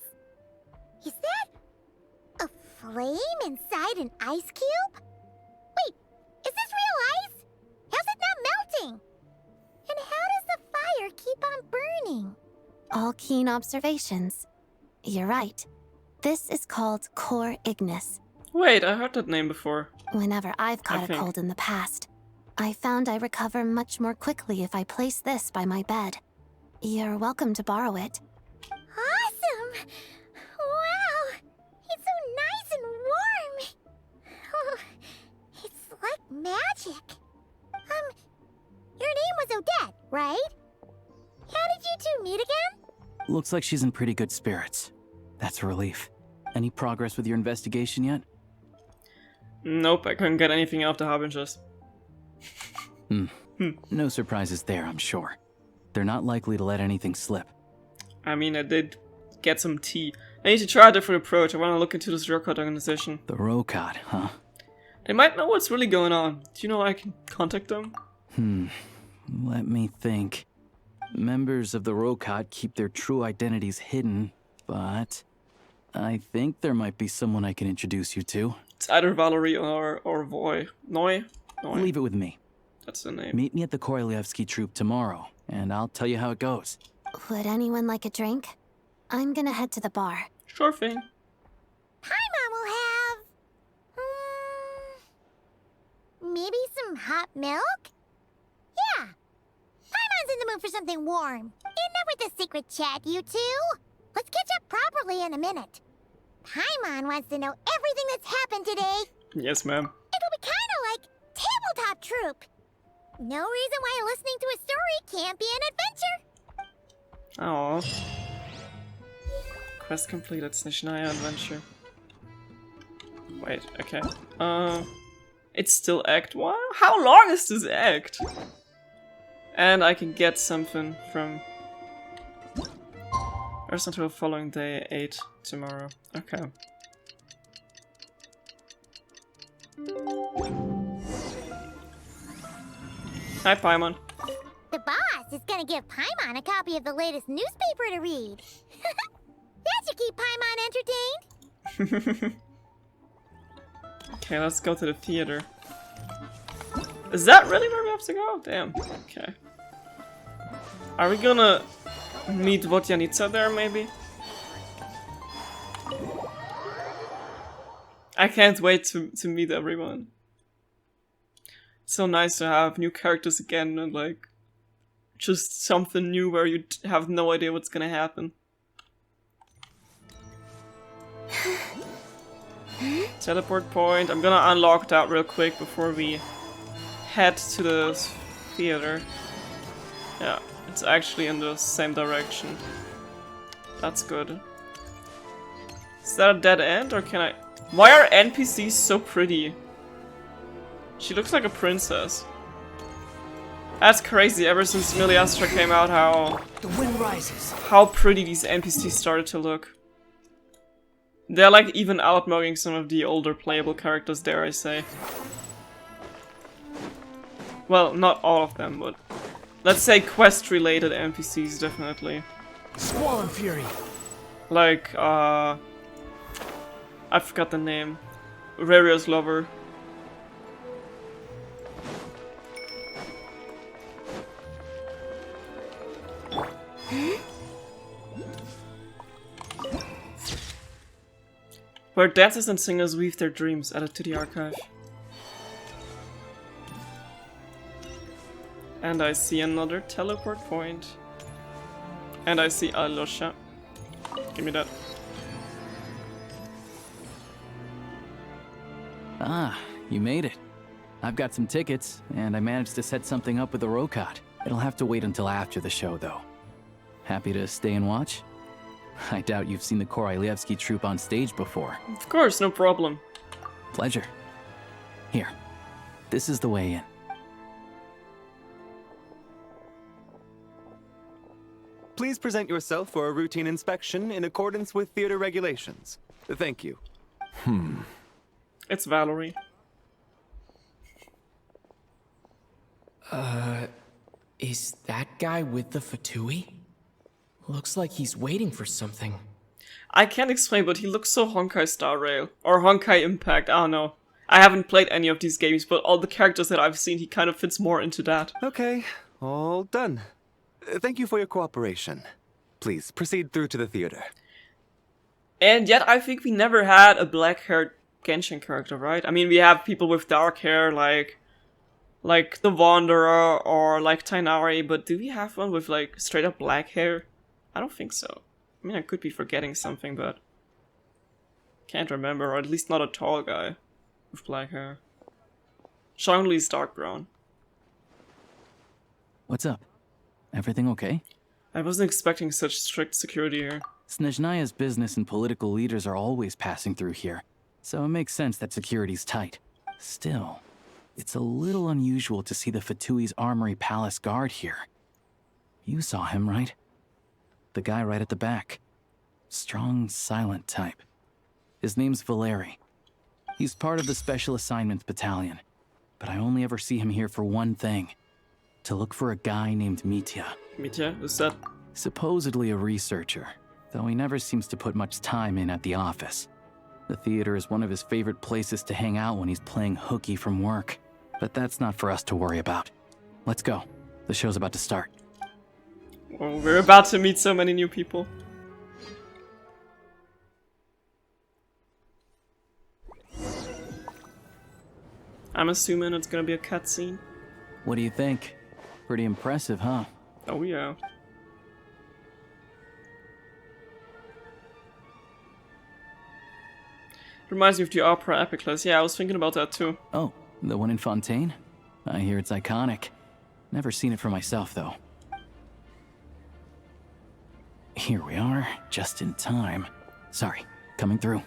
S2: Is that a flame inside an ice cube? Wait, is this real ice? How's it not melting? And how does the fire keep on burning?
S3: All keen observations. You're right. This is called Core Ignis.
S1: Wait, I heard that name before.
S3: Whenever I've caught a cold in the past, I found I recover much more quickly if I place this by my bed. You're welcome to borrow it.
S2: Awesome! Wow! It's so Magic? Your name was Odette, right? How did you two meet again?
S10: Looks like she's in pretty good spirits. That's a relief. Any progress with your investigation yet?
S1: Nope, I couldn't get anything out of the Harbingers.
S10: No surprises there, I'm sure. They're not likely to let anything slip.
S1: I mean, I did get some tea. I need to try a different approach. I want to look into this Rokad organization.
S10: The Rokad, huh?
S1: They might know what's really going on. Do you know I can contact them?
S10: Let me think. Members of the Rokad keep their true identities hidden, but I think there might be someone I can introduce you to.
S1: It's either Valerie or Voy. Noi?
S10: Leave it with me.
S1: That's the name.
S10: Meet me at the Korolyevsky troop tomorrow, and I'll tell you how it goes.
S3: Would anyone like a drink? I'm gonna head to the bar.
S1: Sure thing.
S2: Paimon will have... maybe some hot milk? Yeah. Paimon's in the mood for something warm. Enough with the secret chat, you two. Let's catch up properly in a minute. Paimon wants to know everything that's happened today.
S1: Yes, ma'am.
S2: It'll be kinda like Tabletop Troop. No reason why listening to a story can't be an adventure.
S1: Aww. Quest completed, SNEZHNAYA adventure. Wait, okay. It's still Act 1? How long is this act? And I can get something from... Rest until the following day, 8 tomorrow. Okay. Hi, Paimon.
S2: The boss is gonna give Paimon a copy of the latest newspaper to read. That should keep Paimon entertained.
S1: Okay, let's go to the theater. Is that really where we have to go? Damn. Okay. Are we gonna meet Vodyanica there, maybe? I can't wait to meet everyone. It's so nice to have new characters again and like just something new where you have no idea what's gonna happen. Teleport point. I'm gonna unlock that real quick before we head to the theater. Yeah, it's actually in the same direction. That's good. Is that a dead end or can I... Why are NPCs so pretty? She looks like a princess. That's crazy, ever since Miliastra came out,
S6: the wind rises.
S1: How pretty these NPCs started to look. They're like even outmugging some of the older playable characters, dare I say. Well, not all of them, but let's say quest-related NPCs, definitely.
S6: Squall Fury.
S1: Like, I forgot the name. Rario's lover. Where dancers and singers weave their dreams, added to the archive. And I see another teleport point. And I see Alosha. Give me that.
S10: Ah, you made it. I've got some tickets, and I managed to set something up with the Rokad. It'll have to wait until after the show, though. Happy to stay and watch? I doubt you've seen the Korolyevsky troupe on stage before.
S1: Of course, no problem.
S10: Pleasure. Here, this is the way in.
S15: Please present yourself for a routine inspection in accordance with theater regulations. Thank you.
S1: It's Valerie.
S4: Is that guy with the Fatui? Looks like he's waiting for something.
S1: I can't explain, but he looks so Honkai Star Rail. Or Honkai Impact, I don't know. I haven't played any of these games, but all the characters that I've seen, he kind of fits more into that.
S15: Okay, all done. Thank you for your cooperation. Please, proceed through to the theater.
S1: And yet, I think we never had a black-haired Genshin character, right? I mean, we have people with dark hair, like the Wanderer, or like Tainari, but do we have one with, like, straight-up black hair? I don't think so. I mean, I could be forgetting something, but... Can't remember, or at least not a tall guy with black hair. Zhongli's dark brown.
S10: What's up? Everything okay?
S1: I wasn't expecting such strict security here.
S10: SNEZHNAYA's business and political leaders are always passing through here, so it makes sense that security's tight. Still, it's a little unusual to see the Fatui's Armory Palace guard here. You saw him, right? The guy right at the back. Strong, silent type. His name's Valeri. He's part of the Special Assignments Battalion, but I only ever see him here for one thing. To look for a guy named miHoYo.
S1: miHoYo? Who's that?
S10: Supposedly a researcher, though he never seems to put much time in at the office. The theater is one of his favorite places to hang out when he's playing hooky from work. But that's not for us to worry about. Let's go. The show's about to start.
S1: Oh, we're about to meet so many new people. I'm assuming it's gonna be a cutscene.
S10: What do you think? Pretty impressive, huh?
S1: Oh yeah. Reminds me of the opera Epiclus. Yeah, I was thinking about that too.
S10: Oh, the one in Fontaine? I hear it's iconic. Never seen it for myself, though. Here we are, just in time. Sorry, coming through.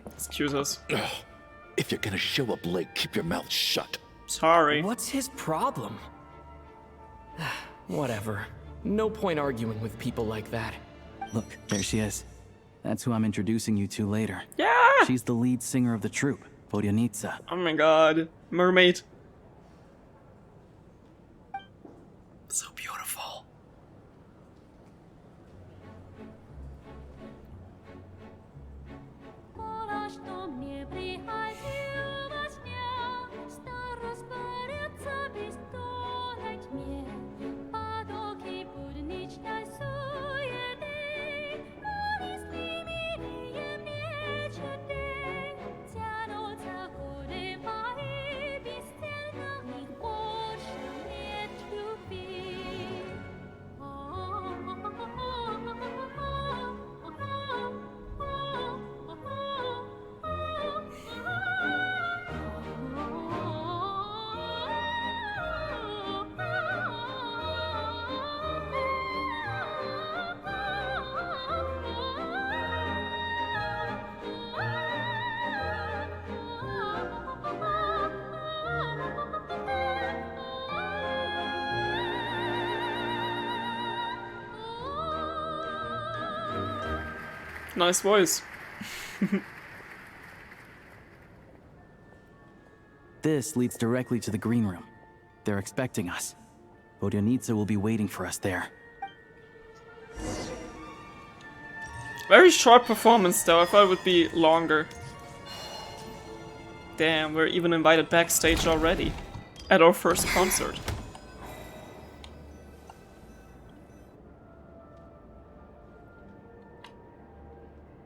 S1: Excuse us.
S8: If you're gonna show up late, keep your mouth shut.
S1: Sorry.
S4: What's his problem? Whatever. No point arguing with people like that.
S10: Look, there she is. That's who I'm introducing you to later.
S1: Yeah!
S10: She's the lead singer of the troupe, Vodyanitsa.
S1: Oh my god. Mermaid.
S10: So beautiful.
S1: Nice voice.
S10: This leads directly to the green room. They're expecting us. Vodyanitsa will be waiting for us there.
S1: Very short performance though, I thought it would be longer. Damn, we're even invited backstage already. At our first concert.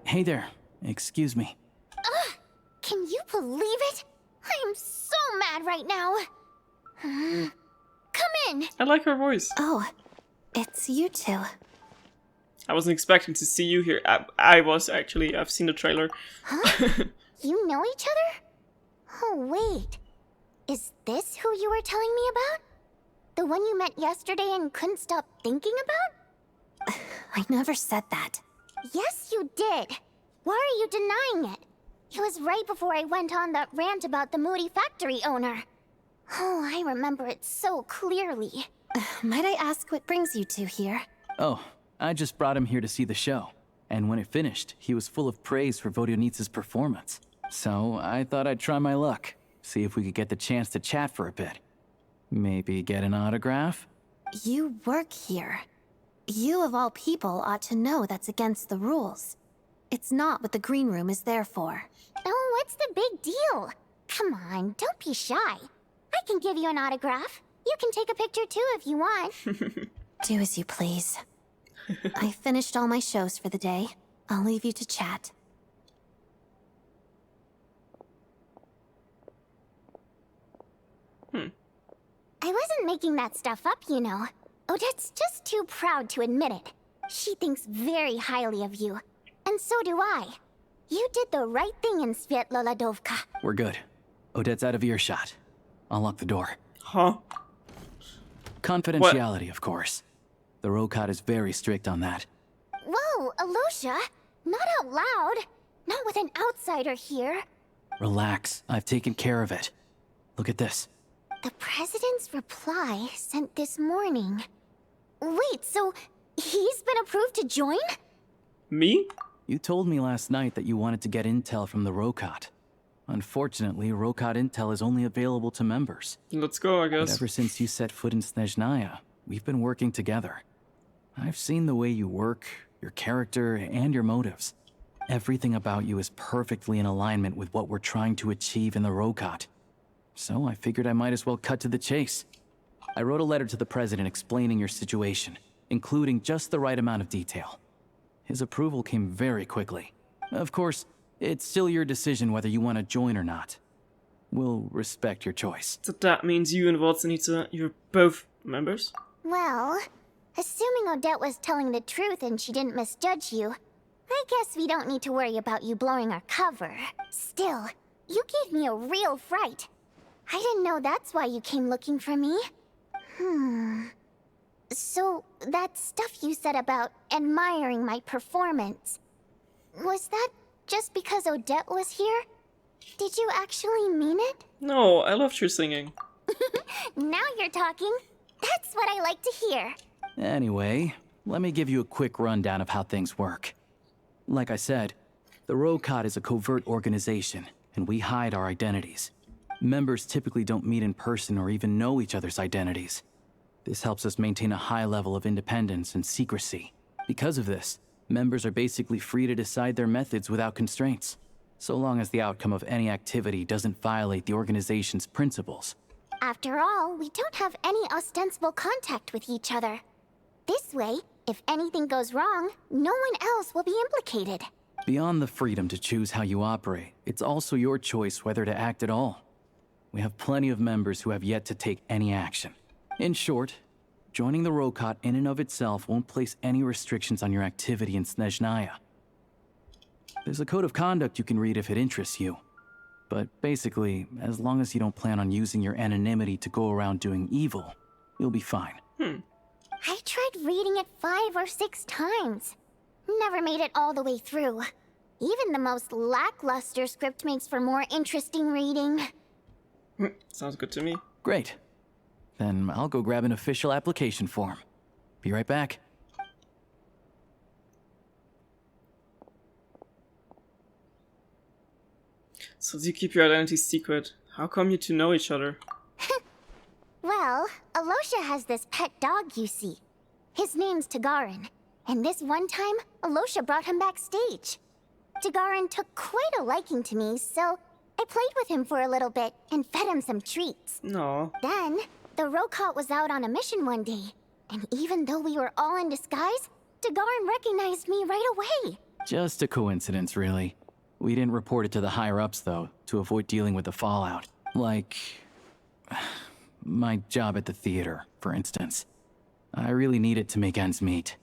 S10: Hey there, excuse me.
S2: Can you believe it? I am so mad right now. Come in.
S1: I like her voice.
S3: Oh, it's you two.
S1: I wasn't expecting to see you here. I was actually. I've seen the trailer.
S2: Huh? You know each other? Oh, wait. Is this who you were telling me about? The one you met yesterday and couldn't stop thinking about?
S3: I never said that.
S2: Yes, you did. Why are you denying it? It was right before I went on that rant about the moody factory owner. Oh, I remember it so clearly.
S3: Might I ask what brings you two here?
S10: Oh, I just brought him here to see the show. And when it finished, he was full of praise for Vodyanitsa's performance. So I thought I'd try my luck. See if we could get the chance to chat for a bit. Maybe get an autograph?
S3: You work here. You of all people ought to know that's against the rules. It's not what the green room is there for.
S2: Oh, what's the big deal? Come on, don't be shy. I can give you an autograph. You can take a picture too if you want.
S3: Do as you please. I finished all my shows for the day. I'll leave you to chat.
S2: I wasn't making that stuff up, you know. Odette's just too proud to admit it. She thinks very highly of you. And so do I. You did the right thing in Svietloladovka.
S10: We're good. Odette's out of earshot. I'll lock the door.
S1: Huh?
S10: Confidentiality, of course. The Rokot is very strict on that.
S2: Whoa, Alosha! Not out loud! Not with an outsider here.
S10: Relax, I've taken care of it. Look at this.
S2: The President's reply sent this morning. Wait, so he's been approved to join?
S1: Me?
S10: You told me last night that you wanted to get intel from the Rokot. Unfortunately, Rokot intel is only available to members.
S1: Let's go, I guess.
S10: But ever since you set foot in SNEZHNAYA, we've been working together. I've seen the way you work, your character, and your motives. Everything about you is perfectly in alignment with what we're trying to achieve in the Rokot. So I figured I might as well cut to the chase. I wrote a letter to the President explaining your situation, including just the right amount of detail. His approval came very quickly. Of course, it's still your decision whether you want to join or not. We'll respect your choice.
S1: So that means you and Watson, you're both members?
S2: Well, assuming Odette was telling the truth and she didn't misjudge you, I guess we don't need to worry about you blowing our cover. Still, you gave me a real fright. I didn't know that's why you came looking for me. So, that stuff you said about admiring my performance, was that just because Odette was here? Did you actually mean it?
S1: No, I loved your singing.
S2: Now you're talking. That's what I like to hear.
S10: Anyway, let me give you a quick rundown of how things work. Like I said, the Rokot is a covert organization, and we hide our identities. Members typically don't meet in person or even know each other's identities. This helps us maintain a high level of independence and secrecy. Because of this, members are basically free to decide their methods without constraints, so long as the outcome of any activity doesn't violate the organization's principles.
S2: After all, we don't have any ostensible contact with each other. This way, if anything goes wrong, no one else will be implicated.
S10: Beyond the freedom to choose how you operate, it's also your choice whether to act at all. We have plenty of members who have yet to take any action. In short, joining the Rokot in and of itself won't place any restrictions on your activity in SNEZHNAYA. There's a code of conduct you can read if it interests you. But basically, as long as you don't plan on using your anonymity to go around doing evil, you'll be fine.
S2: I tried reading it 5 or 6 times. Never made it all the way through. Even the most lackluster script makes for more interesting reading.
S1: Sounds good to me.
S10: Great. Then I'll go grab an official application form. Be right back.
S1: So you keep your identity secret. How come you two know each other?
S2: Well, Alosha has this pet dog, you see. His name's Tagarin, and this one time, Alosha brought him backstage. Tagarin took quite a liking to me, so I played with him for a little bit and fed him some treats.
S1: No.
S2: Then, the Rokot was out on a mission one day, and even though we were all in disguise, Tagarin recognized me right away.
S10: Just a coincidence, really. We didn't report it to the higher-ups, though, to avoid dealing with the fallout. Like my job at the theater, for instance. I really need it to make ends meet.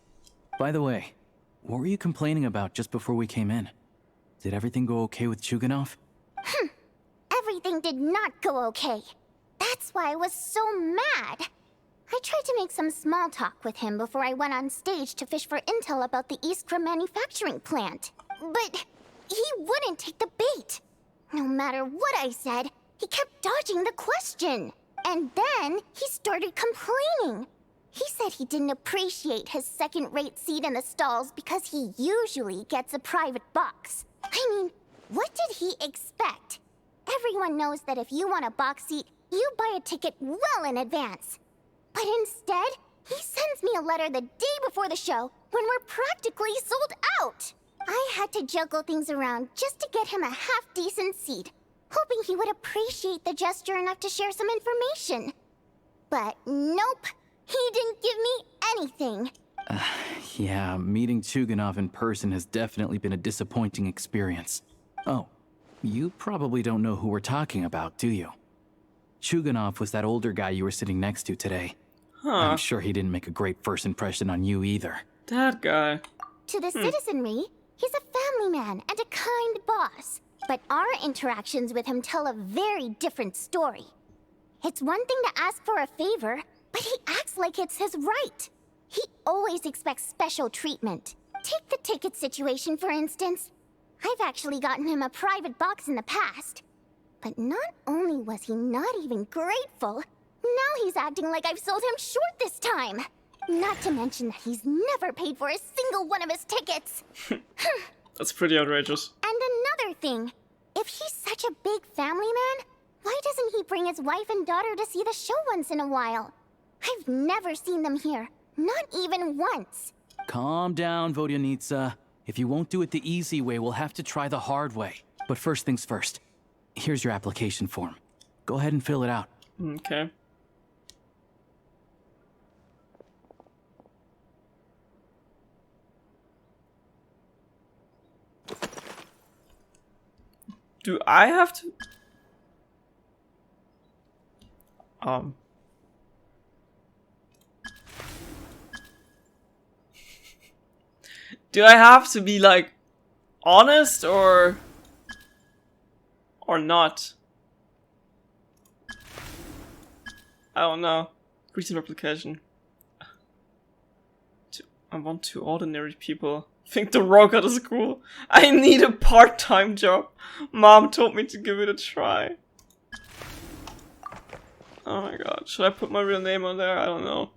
S10: By the way, what were you complaining about just before we came in? Did everything go okay with Chuganov?
S2: Everything did not go okay. That's why I was so mad. I tried to make some small talk with him before I went on stage to fish for intel about the Iskra manufacturing plant. But he wouldn't take the bait. No matter what I said, he kept dodging the question. And then he started complaining. He said he didn't appreciate his second-rate seat in the stalls because he usually gets a private box. I mean, what did he expect? Everyone knows that if you want a box seat, you buy a ticket well in advance. But instead, he sends me a letter the day before the show when we're practically sold out. I had to juggle things around just to get him a half-decent seat, hoping he would appreciate the gesture enough to share some information. But nope, he didn't give me anything.
S10: Yeah, meeting Chuganov in person has definitely been a disappointing experience. Oh, you probably don't know who we're talking about, do you? Chuganov was that older guy you were sitting next to today. I'm sure he didn't make a great first impression on you either.
S1: That guy.
S2: To the citizenry, he's a family man and a kind boss. But our interactions with him tell a very different story. It's one thing to ask for a favor, but he acts like it's his right. He always expects special treatment. Take the ticket situation, for instance. I've actually gotten him a private box in the past. But not only was he not even grateful, now he's acting like I've sold him short this time. Not to mention that he's never paid for a single one of his tickets.
S1: That's pretty outrageous.
S2: And another thing, if he's such a big family man, why doesn't he bring his wife and daughter to see the show once in a while? I've never seen them here, not even once.
S10: Calm down, Vodyanitsa. If you won't do it the easy way, we'll have to try the hard way. But first things first. Here's your application form. Go ahead and fill it out.
S1: Okay. Do I have to? Do I have to be like honest or not? I don't know. Recent replication. I want two ordinary people. Think the rocket is cool. I need a part-time job. Mom told me to give it a try. Oh my god. Should I put my real name on there? I don't know.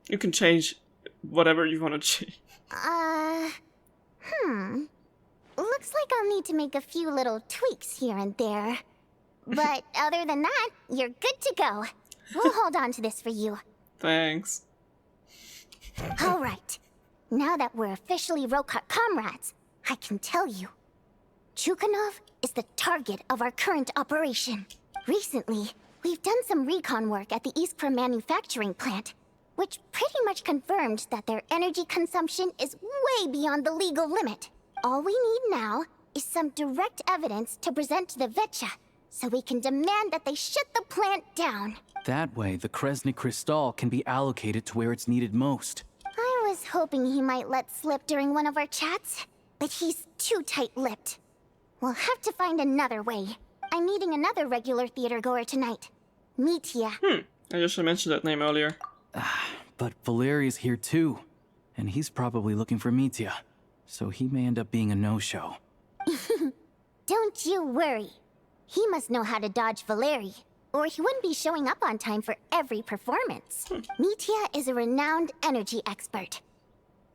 S1: You can change whatever you want to change.
S2: Looks like I'll need to make a few little tweaks here and there. But other than that, you're good to go. We'll hold on to this for you.
S1: Thanks.
S2: Alright. Now that we're officially Rokat comrades, I can tell you. Chukhanov is the target of our current operation. Recently, we've done some recon work at the Iskra manufacturing plant, which pretty much confirmed that their energy consumption is way beyond the legal limit. All we need now is some direct evidence to present to the Vetcha, so we can demand that they shut the plant down.
S10: That way, the Kresny Crystal can be allocated to where it's needed most.
S2: I was hoping he might let slip during one of our chats, but he's too tight-lipped. We'll have to find another way. I'm meeting another regular theater goer tonight. miHoYo.
S1: I just mentioned that name earlier.
S10: But Valeria's here too, and he's probably looking for miHoYo, so he may end up being a no-show.
S2: Don't you worry. He must know how to dodge Valeri, or he wouldn't be showing up on time for every performance. miHoYo is a renowned energy expert.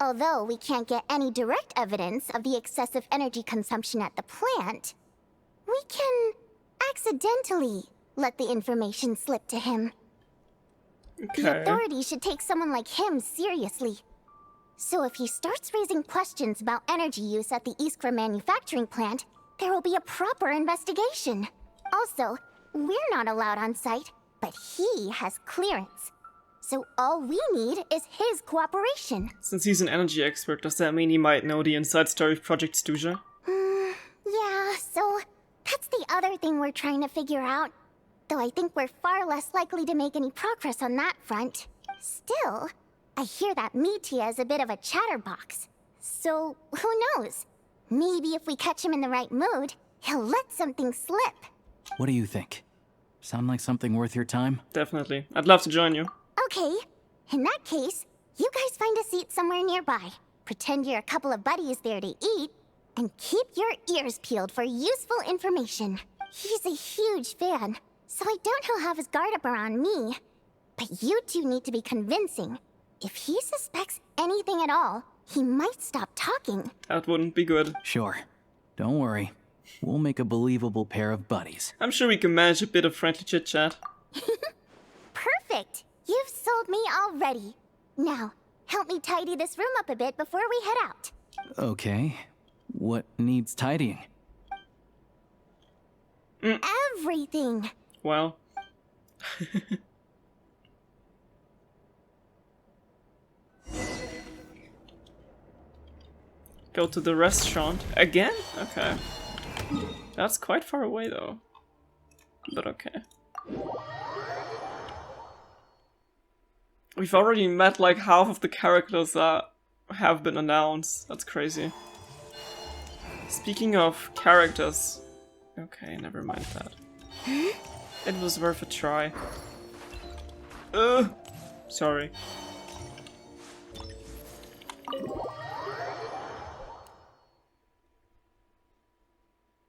S2: Although we can't get any direct evidence of the excessive energy consumption at the plant, we can accidentally let the information slip to him.
S1: Okay.
S2: The authorities should take someone like him seriously. So if he starts raising questions about energy use at the Iskra manufacturing plant, there will be a proper investigation. Also, we're not allowed on site, but he has clearance. So all we need is his cooperation.
S1: Since he's an energy expert, does that mean he might know the inside story of Project Stuja?
S2: Yeah, so that's the other thing we're trying to figure out. Though I think we're far less likely to make any progress on that front. Still, I hear that miHoYo is a bit of a chatterbox. So, who knows? Maybe if we catch him in the right mood, he'll let something slip.
S10: What do you think? Sound like something worth your time?
S1: Definitely. I'd love to join you.
S2: Okay, in that case, you guys find a seat somewhere nearby. Pretend you're a couple of buddies there to eat, and keep your ears peeled for useful information. He's a huge fan, so I doubt he'll have his guard up around me. But you two need to be convincing. If he suspects anything at all, he might stop talking.
S1: That wouldn't be good.
S10: Sure. Don't worry. We'll make a believable pair of buddies.
S1: I'm sure we can manage a bit of friendly chit-chat.
S2: Perfect! You've sold me already. Now, help me tidy this room up a bit before we head out.
S10: Okay. What needs tidying?
S2: Everything!
S1: Well. Go to the restaurant. Again? Okay. That's quite far away though. But okay. We've already met like half of the characters that have been announced. That's crazy. Speaking of characters... Okay, never mind that. It was worth a try. Sorry.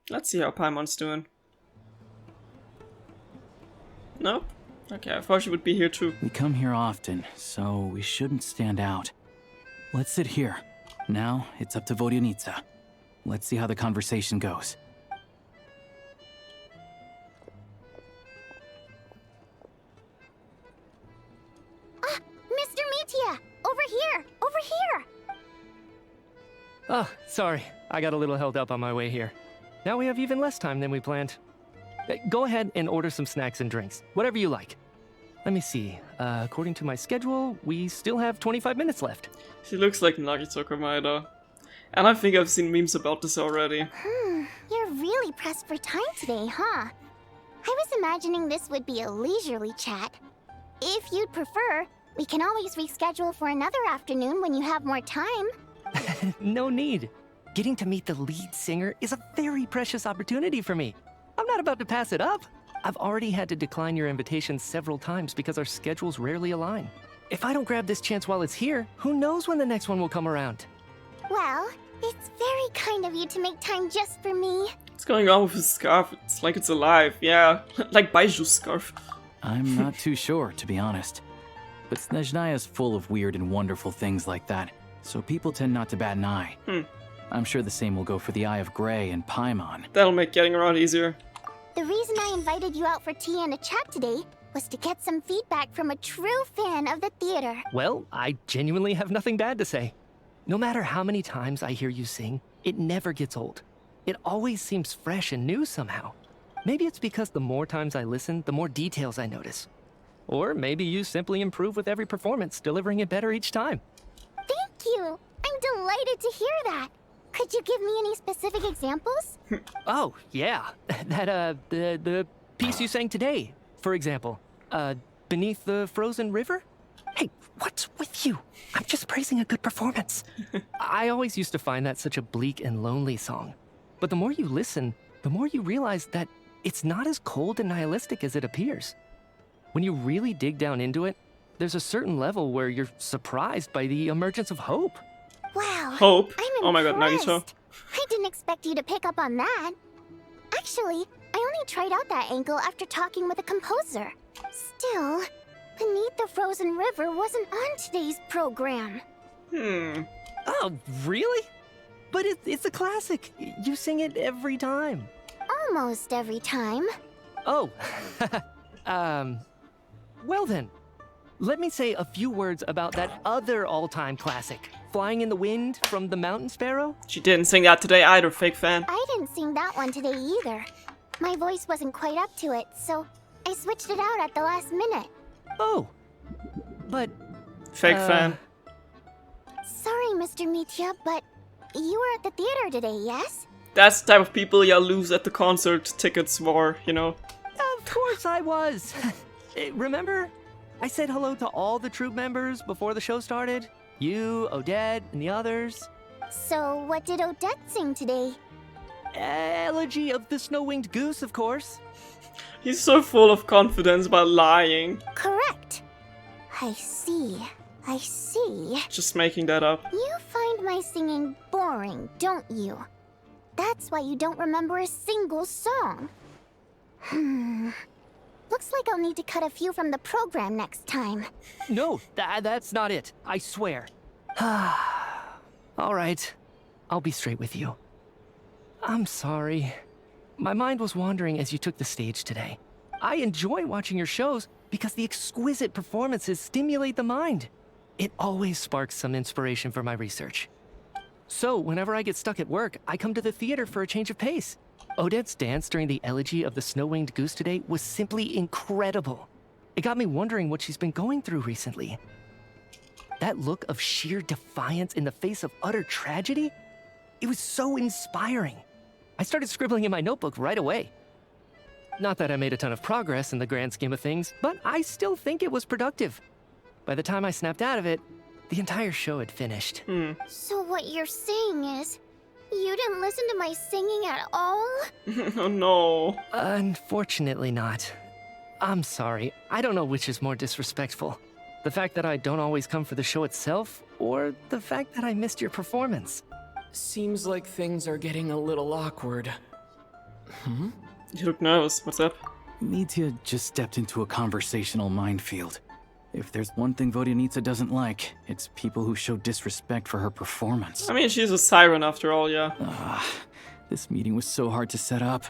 S1: Let's see how Paimon's doing. Nope. Okay, I thought she would be here too.
S10: We come here often, so we shouldn't stand out. Let's sit here. Now, it's up to Vodyanica. Let's see how the conversation goes.
S2: Mr. Mitia! Over here! Over here!
S6: Oh, sorry. I got a little held up on my way here. Now we have even less time than we planned. Go ahead and order some snacks and drinks. Whatever you like. Let me see. According to my schedule, we still have 25 minutes left.
S1: She looks like Nagito Komaeda. And I think I've seen memes about this already.
S2: You're really pressed for time today, huh? I was imagining this would be a leisurely chat. If you'd prefer, we can always reschedule for another afternoon when you have more time.
S6: No need. Getting to meet the lead singer is a very precious opportunity for me. I'm not about to pass it up. I've already had to decline your invitation several times because our schedules rarely align. If I don't grab this chance while it's here, who knows when the next one will come around?
S2: Well, it's very kind of you to make time just for me.
S1: What's going on with his scarf? It's like it's alive. Yeah, like Baiju's scarf.
S10: I'm not too sure, to be honest. But Snezhnaya is full of weird and wonderful things like that, so people tend not to bat an eye. I'm sure the same will go for the Eye of Grey and Paimon.
S1: That'll make getting around easier.
S2: The reason I invited you out for tea and a chat today was to get some feedback from a true fan of the theater.
S6: Well, I genuinely have nothing bad to say. No matter how many times I hear you sing, it never gets old. It always seems fresh and new somehow. Maybe it's because the more times I listen, the more details I notice. Or maybe you simply improve with every performance, delivering it better each time.
S2: Thank you! I'm delighted to hear that! Could you give me any specific examples?
S6: Oh, yeah. The piece you sang today, for example. Beneath the Frozen River? Hey, what's with you? I'm just praising a good performance. I always used to find that such a bleak and lonely song. But the more you listen, the more you realize that it's not as cold and nihilistic as it appears. When you really dig down into it, there's a certain level where you're surprised by the emergence of hope.
S2: Wow.
S1: Hope?
S2: I'm
S1: Oh my god, Nagito.
S2: I didn't expect you to pick up on that. Actually, I only tried out that angle after talking with a composer. Still, Beneath the Frozen River wasn't on today's program.
S6: Oh, really? But it's a classic. You sing it every time.
S2: Almost every time.
S6: Oh. Well then. Let me say a few words about that other all-time classic, Flying in the Wind from the Mountain Sparrow.
S1: She didn't sing that today either, fake fan.
S2: I didn't sing that one today either. My voice wasn't quite up to it, so I switched it out at the last minute.
S6: Oh. But...
S1: Fake fan.
S2: Sorry, Mr. Mitia, but you were at the theater today, yes?
S1: That's the type of people you lose at the concert tickets war, you know?
S6: Of course I was. Remember? I said hello to all the troupe members before the show started. You, Odette, and the others.
S2: So, what did Odette sing today?
S6: Elegy of the Snow-Winged Goose, of course.
S1: He's so full of confidence about lying.
S2: Correct. I see. I see.
S1: Just making that up.
S2: You find my singing boring, don't you? That's why you don't remember a single song. Looks like I'll need to cut a few from the program next time.
S6: No, that's not it. I swear. All right. I'll be straight with you. I'm sorry. My mind was wandering as you took the stage today. I enjoy watching your shows because the exquisite performances stimulate the mind. It always sparks some inspiration for my research. So, whenever I get stuck at work, I come to the theater for a change of pace. Odette's dance during the Elegy of the Snow-Winged Goose today was simply incredible. It got me wondering what she's been going through recently. That look of sheer defiance in the face of utter tragedy? It was so inspiring. I started scribbling in my notebook right away. Not that I made a ton of progress in the grand scheme of things, but I still think it was productive. By the time I snapped out of it, the entire show had finished.
S2: So what you're saying is, you didn't listen to my singing at all?
S1: Oh no.
S6: Unfortunately not. I'm sorry. I don't know which is more disrespectful. The fact that I don't always come for the show itself, or the fact that I missed your performance.
S4: Seems like things are getting a little awkward.
S1: You look nervous. What's up?
S10: Mitya just stepped into a conversational minefield. If there's one thing Vodyanitsa doesn't like, it's people who show disrespect for her performance.
S1: I mean, she's a siren after all, yeah.
S10: This meeting was so hard to set up.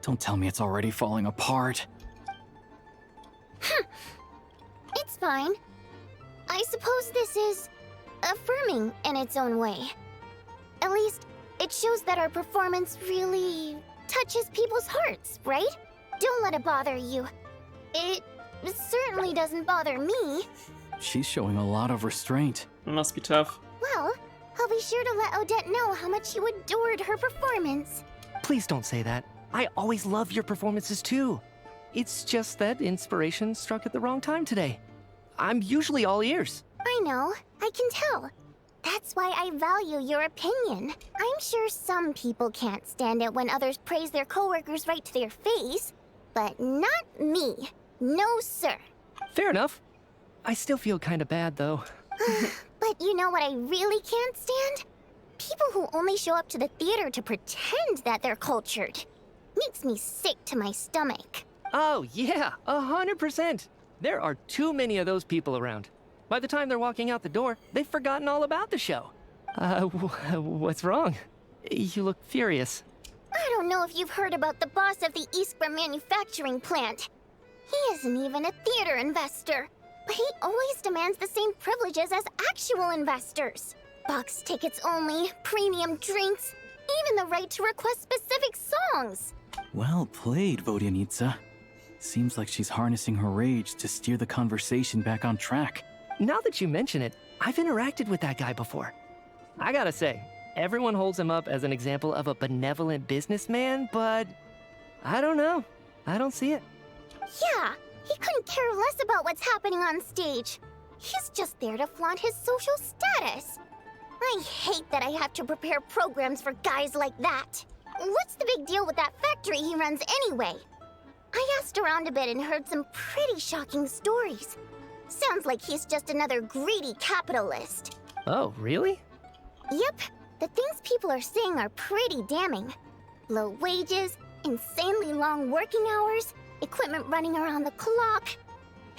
S10: Don't tell me it's already falling apart.
S2: It's fine. I suppose this is affirming in its own way. At least, it shows that our performance really touches people's hearts, right? Don't let it bother you. It certainly doesn't bother me.
S10: She's showing a lot of restraint.
S1: It must be tough.
S2: Well, I'll be sure to let Odette know how much you adored her performance.
S6: Please don't say that. I always love your performances too. It's just that inspiration struck at the wrong time today. I'm usually all ears.
S2: I know, I can tell. That's why I value your opinion. I'm sure some people can't stand it when others praise their coworkers right to their face, but not me. No, sir.
S6: Fair enough. I still feel kind of bad, though.
S2: But you know what I really can't stand? People who only show up to the theater to pretend that they're cultured. Makes me sick to my stomach.
S6: Oh, yeah, 100%. There are too many of those people around. By the time they're walking out the door, they've forgotten all about the show. What's wrong? You look furious.
S2: I don't know if you've heard about the boss of the Iskra manufacturing plant. He isn't even a theater investor, but he always demands the same privileges as actual investors. Box tickets only, premium drinks, even the right to request specific songs.
S10: Well played, Vodyanitsa. Seems like she's harnessing her rage to steer the conversation back on track.
S6: Now that you mention it, I've interacted with that guy before. I gotta say, everyone holds him up as an example of a benevolent businessman, but I don't know. I don't see it.
S2: Yeah, he couldn't care less about what's happening on stage. He's just there to flaunt his social status. I hate that I have to prepare programs for guys like that. What's the big deal with that factory he runs anyway? I asked around a bit and heard some pretty shocking stories. Sounds like he's just another greedy capitalist.
S6: Oh, really?
S2: Yep, the things people are saying are pretty damning. Low wages, insanely long working hours, equipment running around the clock.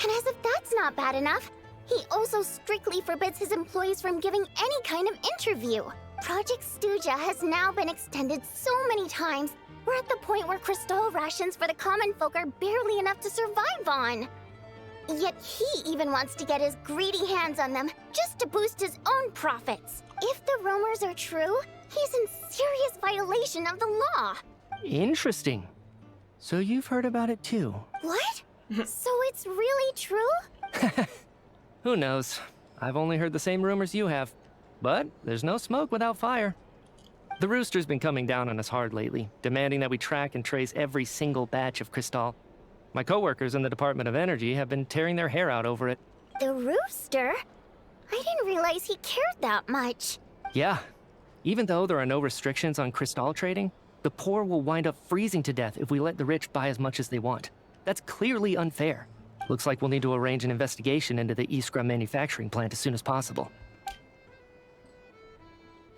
S2: And as if that's not bad enough, he also strictly forbids his employees from giving any kind of interview. Project Stuja has now been extended so many times, we're at the point where crystal rations for the common folk are barely enough to survive on. Yet he even wants to get his greedy hands on them just to boost his own profits. If the rumors are true, he's in serious violation of the law.
S6: Interesting. So you've heard about it too?
S2: What? So it's really true?
S6: Who knows? I've only heard the same rumors you have. But there's no smoke without fire. The Rooster's been coming down on us hard lately, demanding that we track and trace every single batch of Crystal. My coworkers in the Department of Energy have been tearing their hair out over it.
S2: The Rooster? I didn't realize he cared that much.
S6: Yeah. Even though there are no restrictions on Crystal trading, the poor will wind up freezing to death if we let the rich buy as much as they want. That's clearly unfair. Looks like we'll need to arrange an investigation into the Iskra manufacturing plant as soon as possible.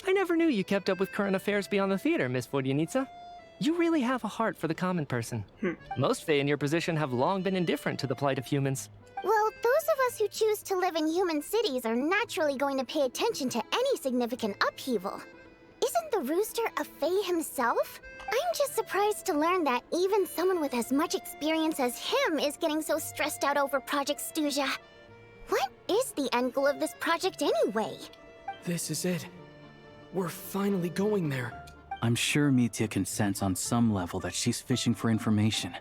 S6: I never knew you kept up with current affairs beyond the theater, Miss Vodyanitsa. You really have a heart for the common person. Most Fae in your position have long been indifferent to the plight of humans.
S2: Well, those of us who choose to live in human cities are naturally going to pay attention to any significant upheaval. Isn't the Rooster a Fae himself? I'm just surprised to learn that even someone with as much experience as him is getting so stressed out over Project Stuja. What is the end goal of this project anyway?
S4: This is it. We're finally going there.
S10: I'm sure Mitya can sense on some level that she's fishing for information.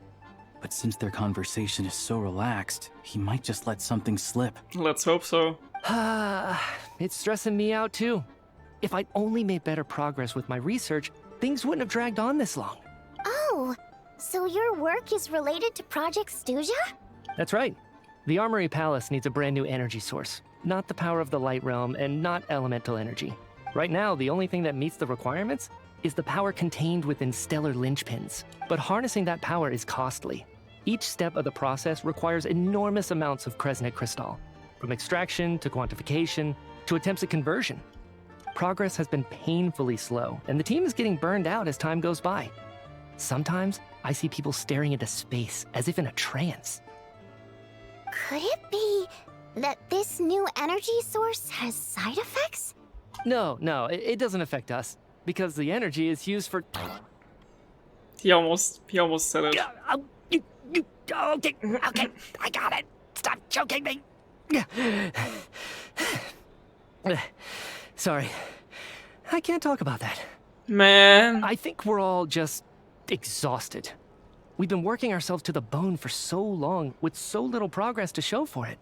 S10: But since their conversation is so relaxed, he might just let something slip.
S1: Let's hope so.
S6: It's stressing me out too. If I'd only made better progress with my research, things wouldn't have dragged on this long.
S2: Oh, so your work is related to Project Stuja?
S6: That's right. The Armory Palace needs a brand new energy source.
S4: not the power of the light realm, and not elemental energy. Right now, the only thing that meets the requirements is the power contained within stellar linchpins. But harnessing that power is costly. Each step of the process requires enormous amounts of Kresnik crystal, from extraction to quantification to attempts at conversion. Progress has been painfully slow, and the team is getting burned out as time goes by. Sometimes, I see people staring into space as if in a trance.
S2: Could it be that this new energy source has side effects?
S4: No, it doesn't affect us, because the energy is used for...
S1: He almost said it.
S4: Okay, I got it. Stop choking me. Sorry, I can't talk about that.
S1: Man.
S4: I think we're all just exhausted. We've been working ourselves to the bone for so long, with so little progress to show for it.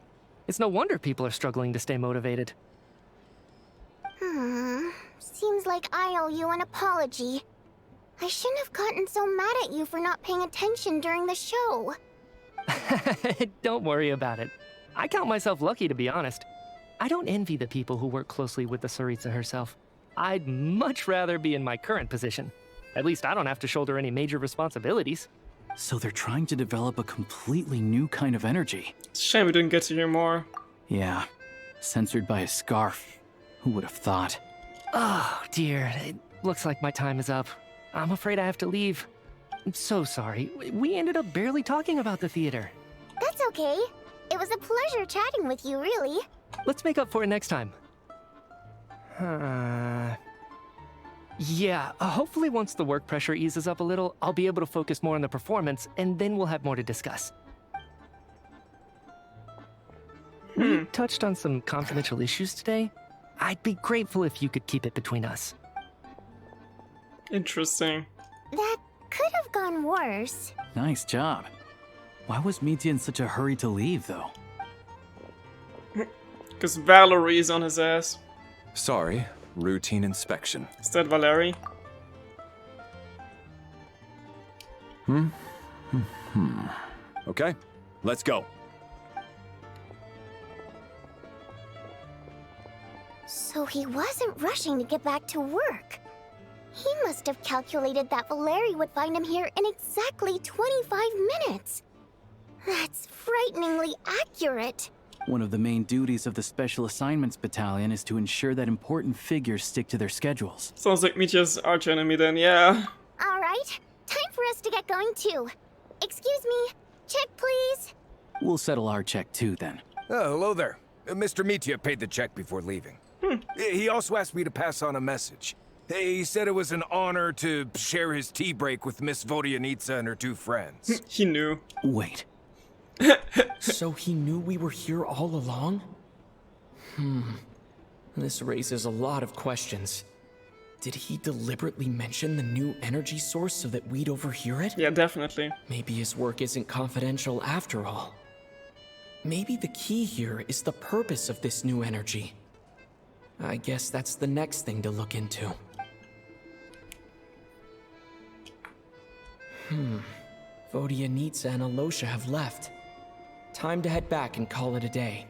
S4: It's no wonder people are struggling to stay motivated.
S2: Seems like I owe you an apology. I shouldn't have gotten so mad at you for not paying attention during the show.
S4: Don't worry about it. I count myself lucky, to be honest. I don't envy the people who work closely with the Tsaritsa herself. I'd much rather be in my current position. At least I don't have to shoulder any major responsibilities.
S10: So they're trying to develop a completely new kind of energy.
S1: It's a shame we didn't get to hear more.
S10: Yeah, censored by a scarf. Who would have thought?
S4: Oh, dear. It looks like my time is up. I'm afraid I have to leave. I'm so sorry. We ended up barely talking about the theater.
S2: That's okay. It was a pleasure chatting with you, really.
S4: Let's make up for it next time. Yeah, hopefully once the work pressure eases up a little, I'll be able to focus more on the performance, and then we'll have more to discuss. We touched on some confidential issues today. I'd be grateful if you could keep it between us.
S1: Interesting.
S2: That could have gone worse.
S10: Nice job. Why was Mitya in such a hurry to leave, though?
S1: Because Valerie's on his ass.
S11: Sorry, routine inspection.
S1: Is that Valerie?
S11: Okay, let's go.
S2: So he wasn't rushing to get back to work. He must have calculated that Valerie would find him here in exactly 25 minutes. That's frighteningly accurate.
S10: One of the main duties of the Special Assignments Battalion is to ensure that important figures stick to their schedules.
S1: Sounds like Mitya's arch enemy then, yeah.
S2: Alright, time for us to get going too. Excuse me, check please.
S10: We'll settle our check too then.
S16: Oh, hello there. Mr. Mitya paid the check before leaving. He also asked me to pass on a message. He said it was an honor to share his tea break with Miss Vodyanitsa and her two friends.
S1: He knew.
S10: Wait.
S4: So he knew we were here all along? This raises a lot of questions. Did he deliberately mention the new energy source so that we'd overhear it?
S1: Yeah, definitely.
S4: Maybe his work isn't confidential after all. Maybe the key here is the purpose of this new energy. I guess that's the next thing to look into. Vodyanitsa and Alosha have left. Time to head back and call it a day.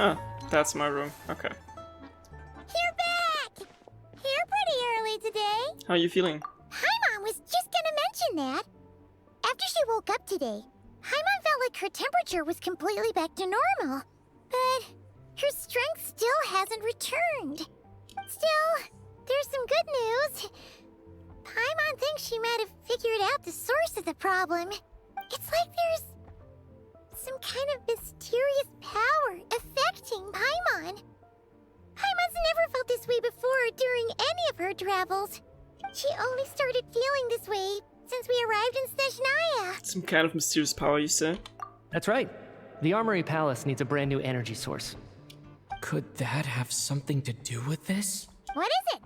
S1: Oh, that's my room. Okay.
S2: You're back! Here pretty early today.
S1: How are you feeling?
S2: Paimon was just gonna mention that. After she woke up today, Paimon felt like her temperature was completely back to normal. But her strength still hasn't returned. Still, there's some good news. Paimon thinks she might have figured out the source of the problem. It's like there's some kind of mysterious power affecting Paimon. Paimon's never felt this way before during any of her travels. She only started feeling this way since we arrived in SNEZHNAYA.
S1: Some kind of mysterious power, you say?
S4: That's right. The Armory Palace needs a brand new energy source. Could that have something to do with this?
S2: What is it?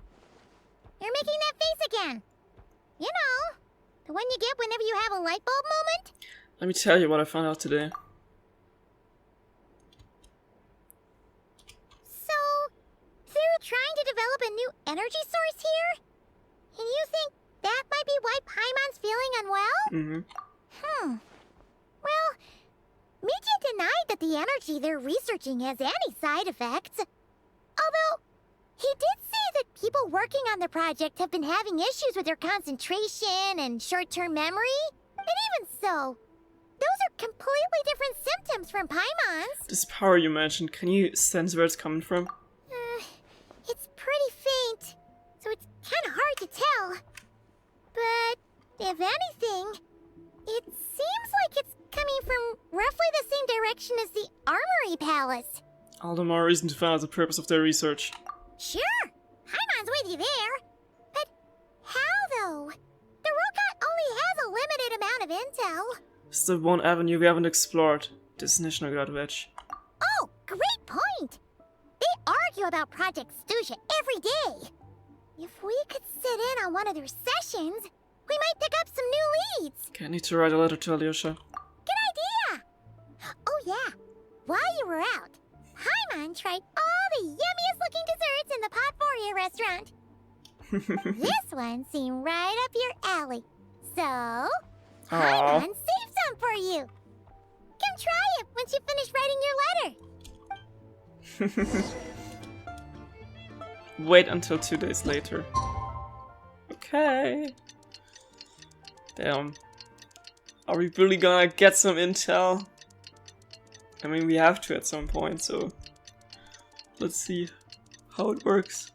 S2: You're making that face again. You know, the one you get whenever you have a light bulb moment?
S1: Let me tell you what I found out today.
S2: trying to develop a new energy source here? And you think that might be why Paimon's feeling unwell?
S1: Mm-hmm.
S2: Well, Mitia denied that the energy they're researching has any side effects. Although, he did say that people working on the project have been having issues with their concentration and short-term memory. And even so, those are completely different symptoms from Paimon's.
S1: This power you mentioned, can you sense where it's coming from?
S2: It's pretty faint, so it's kind of hard to tell. But, if anything, it seems like it's coming from roughly the same direction as the Armory Palace.
S1: All the more reason to find out the purpose of their research.
S2: Sure, Paimon's with you there. But how, though? The robot only has a limited amount of intel.
S1: It's the one avenue we haven't explored. This SNEZHNAYA village.
S2: Oh, great point! They argue about Project Stuja every day. If we could sit in on one of their sessions, we might pick up some new leads.
S1: Okay, I need to write a letter to Alyosha.
S2: Good idea! Oh yeah, while you were out, Paimon tried all the yummiest looking desserts in the Potpourri restaurant. This one seemed right up your alley. So, Paimon saved some for you. Come try it once you finish writing your letter.
S1: Wait until 2 days later. Okay. Damn. Are we really gonna get some intel? I mean, we have to at some point, so let's see how it works.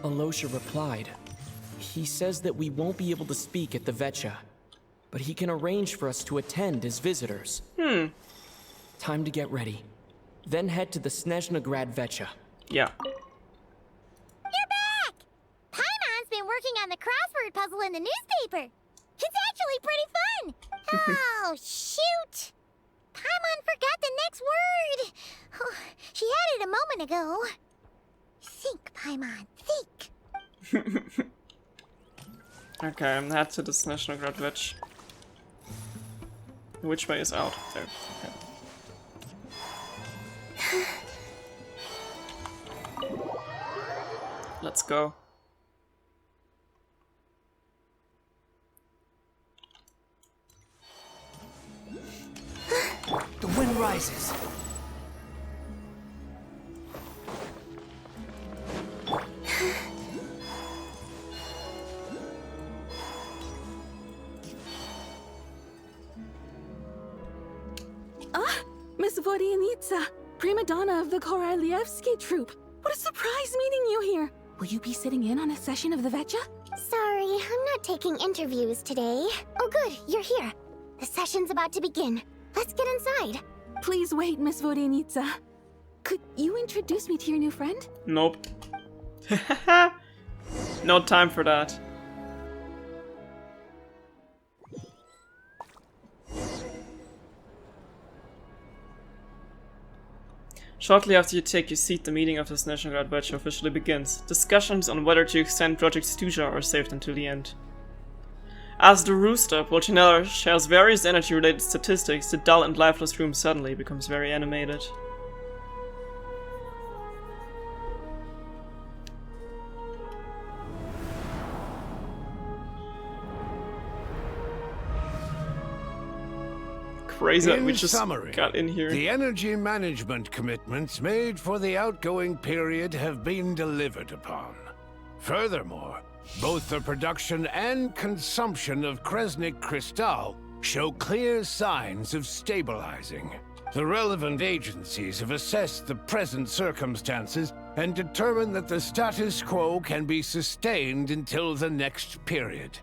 S4: Alyosha replied. He says that we won't be able to speak at the Vetcha, but he can arrange for us to attend as visitors. Time to get ready. Then head to the SNEZHNAYA Vetcha.
S1: Yeah.
S2: You're back! Paimon's been working on the crossword puzzle in the newspaper. It's actually pretty fun. Oh, shoot! Paimon forgot the next word. Oh, she had it a moment ago. Think, Paimon, think.
S1: Okay, I'm head to the SNEZHNAYA Vetcha. Which way is out? There. Okay. Let's go.
S5: The wind rises.
S14: Miss Vodyanitsa, prima donna of the Korolievsky troupe. What a surprise meeting you here. Will you be sitting in on a session of the Vetcha?
S2: Sorry, I'm not taking interviews today. Oh good, you're here. The session's about to begin. Let's get inside.
S14: Please wait, Miss Vodyanitsa. Could you introduce me to your new friend?
S1: Nope. No time for that. Shortly after you take your seat, the meeting of the SNEZHNAYA Vetcha officially begins. Discussions on whether to extend Project Stuja are saved until the end. As the rooster, Pulcinella shares various energy-related statistics, the dull and lifeless room suddenly becomes very animated. Crazy that we just got in here.
S22: The energy management commitments made for the outgoing period have been delivered upon. Furthermore, both the production and consumption of Kresnik Crystal show clear signs of stabilizing. The relevant agencies have assessed the present circumstances and determined that the status quo can be sustained until the next period.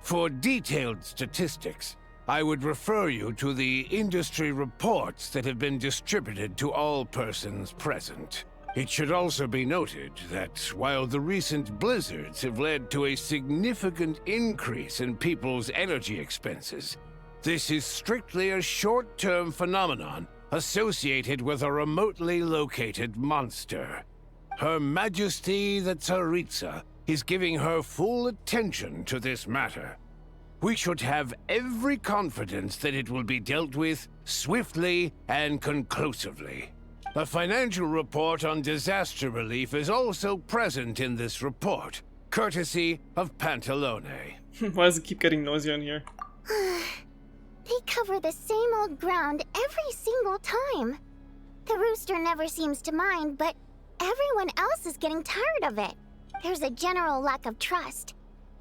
S22: For detailed statistics, I would refer you to the industry reports that have been distributed to all persons present. It should also be noted that while the recent blizzards have led to a significant increase in people's energy expenses, this is strictly a short-term phenomenon associated with a remotely located monster. Her Majesty the Tsaritsa is giving her full attention to this matter. We should have every confidence that it will be dealt with swiftly and conclusively. A financial report on disaster relief is also present in this report, courtesy of Pantalone.
S1: Why does it keep getting noisier in here?
S2: They cover the same old ground every single time. The rooster never seems to mind, but everyone else is getting tired of it. There's a general lack of trust.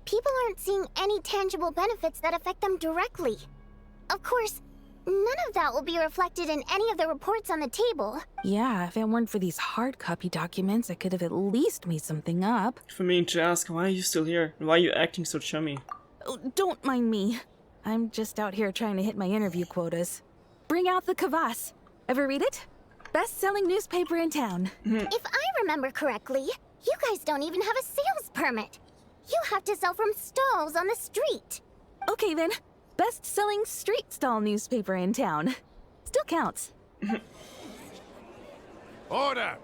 S2: People aren't seeing any tangible benefits that affect them directly. Of course, none of that will be reflected in any of the reports on the table.
S5: Yeah, if it weren't for these hard copy documents, I could have at least made something up.
S1: For me to ask, why are you still here? And why are you acting so chummy?
S5: Oh, don't mind me. I'm just out here trying to hit my interview quotas. Bring out the kvass. Ever read it? Best-selling newspaper in town.
S2: If I remember correctly, you guys don't even have a sales permit. You have to sell from stalls on the street.
S5: Okay then, best-selling street stall newspaper in town. Still counts.
S22: Order!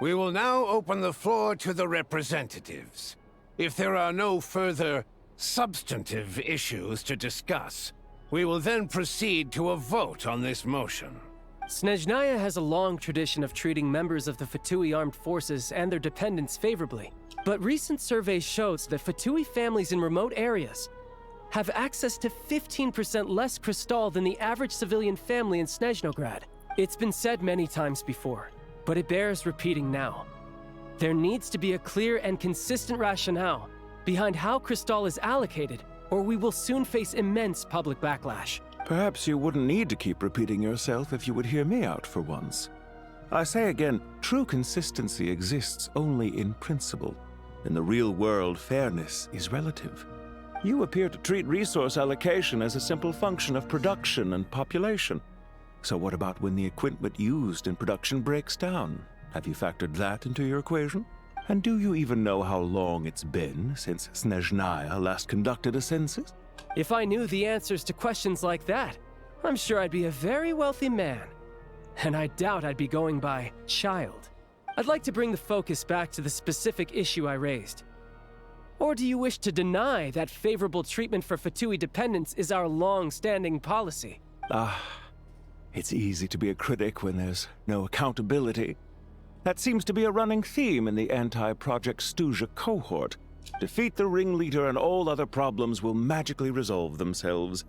S22: We will now open the floor to the representatives. If there are no further substantive issues to discuss, we will then proceed to a vote on this motion.
S6: SNEZHNAYA has a long tradition of treating members of the Fatui armed forces and their dependents favorably. But recent surveys shows that Fatui families in remote areas have access to 15% less crystal than the average civilian family in Snezhnograd. It's been said many times before, but it bears repeating now. There needs to be a clear and consistent rationale behind how crystal is allocated, or we will soon face immense public backlash.
S11: Perhaps you wouldn't need to keep repeating yourself if you would hear me out for once. I say again, true consistency exists only in principle. In the real world, fairness is relative. You appear to treat resource allocation as a simple function of production and population. So what about when the equipment used in production breaks down? Have you factored that into your equation? And do you even know how long it's been since SNEZHNAYA last conducted a census?
S6: If I knew the answers to questions like that, I'm sure I'd be a very wealthy man. And I doubt I'd be going by child. I'd like to bring the focus back to the specific issue I raised. Or do you wish to deny that favorable treatment for Fatui dependents is our long-standing policy?
S11: It's easy to be a critic when there's no accountability. That seems to be a running theme in the anti-Project SNEZHNAYA cohort. Defeat the ringleader and all other problems will magically resolve themselves.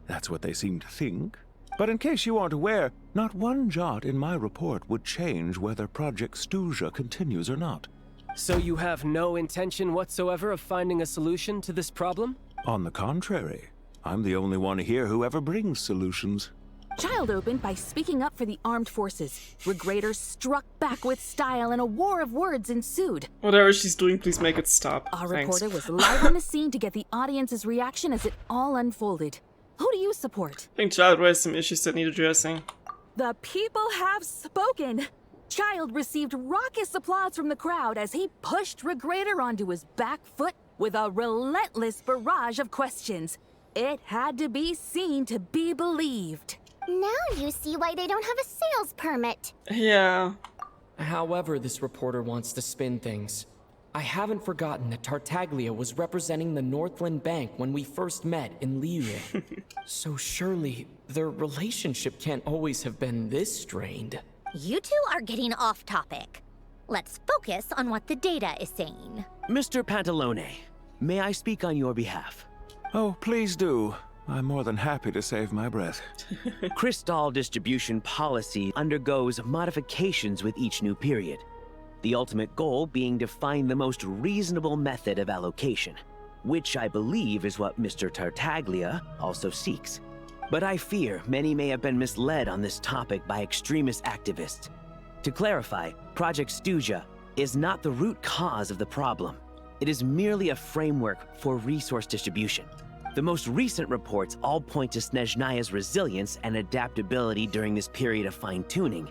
S11: That's what they seem to think. But in case you aren't aware, not one jot in my report would change whether Project SNEZHNAYA continues or not.
S6: So you have no intention whatsoever of finding a solution to this problem?
S11: On the contrary, I'm the only one here who ever brings solutions.
S5: Child opened by speaking up for the armed forces. Regraders struck back with style and a war of words ensued.
S1: Whatever she's doing, please make it stop.
S5: Our
S1: Thanks.
S5: reporter was live on the scene to get the audience's reaction as it all unfolded. Who do you support?
S1: I think Child raised some issues that need addressing.
S5: The people have spoken. Child received raucous applause from the crowd as he pushed Regrader onto his back foot with a relentless barrage of questions. It had to be seen to be believed.
S2: Now you see why they don't have a sales permit.
S1: Yeah.
S4: However, this reporter wants to spin things. I haven't forgotten that Tartaglia was representing the Northland Bank when we first met in Liyue. So surely, their relationship can't always have been this strained.
S7: You two are getting off topic. Let's focus on what the data is saying.
S17: Mr. Pantalone, may I speak on your behalf?
S11: Oh, please do. I'm more than happy to save my breath.
S17: Crystal distribution policy undergoes modifications with each new period. The ultimate goal being to find the most reasonable method of allocation, which I believe is what Mr. Tartaglia also seeks. But I fear many may have been misled on this topic by extremist activists. To clarify, Project SNEZHNAYA is not the root cause of the problem. It is merely a framework for resource distribution. The most recent reports all point to SNEZHNAYA's resilience and adaptability during this period of fine-tuning,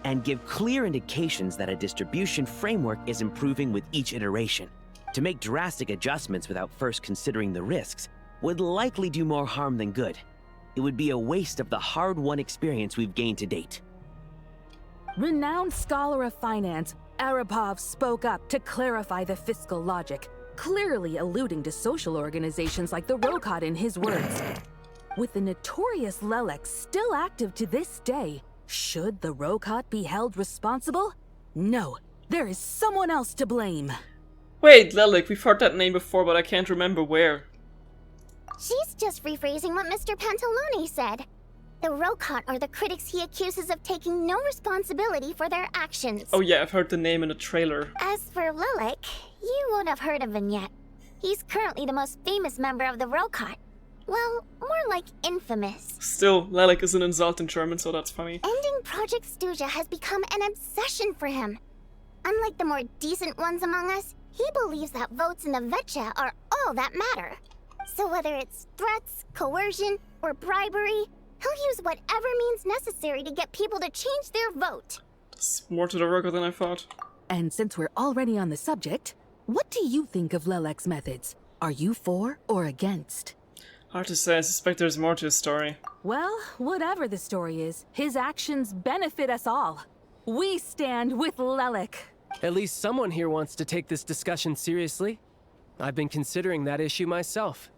S17: and give clear indications that a distribution framework is improving with each iteration. To make drastic adjustments without first considering the risks would likely do more harm than good. It would be a waste of the hard-won experience we've gained to date.
S5: Renowned scholar of finance, Arapov spoke up to clarify the fiscal logic, clearly alluding to social organizations like the Rokad in his words. With the notorious Lelex still active to this day, Should the Rokot be held responsible? No, there is someone else to blame.
S1: Wait, Lelik, we've heard that name before, but I can't remember where.
S2: She's just rephrasing what Mr. Pantalone said. The Rokot are the critics he accuses of taking no responsibility for their actions.
S1: Oh yeah, I've heard the name in the trailer.
S2: As for Lilik, you won't have heard of him yet. He's currently the most famous member of the Rokot. Well, more like infamous.
S1: Still, Lelik is an insult in German, so that's funny.
S2: Ending Project Stuja has become an obsession for him. Unlike the more decent ones among us, he believes that votes in the Vetcha are all that matter. So whether it's threats, coercion, or bribery, he'll use whatever means necessary to get people to change their vote.
S1: It's more to the Rokot than I thought.
S5: And since we're already on the subject, what do you think of Lelek's methods? Are you for or against?
S1: Hard to say, I suspect there's more to his story.
S5: Well, whatever the story is, his actions benefit us all. We stand with Lelek.
S6: At least someone here wants to take this discussion seriously. I've been considering that issue myself.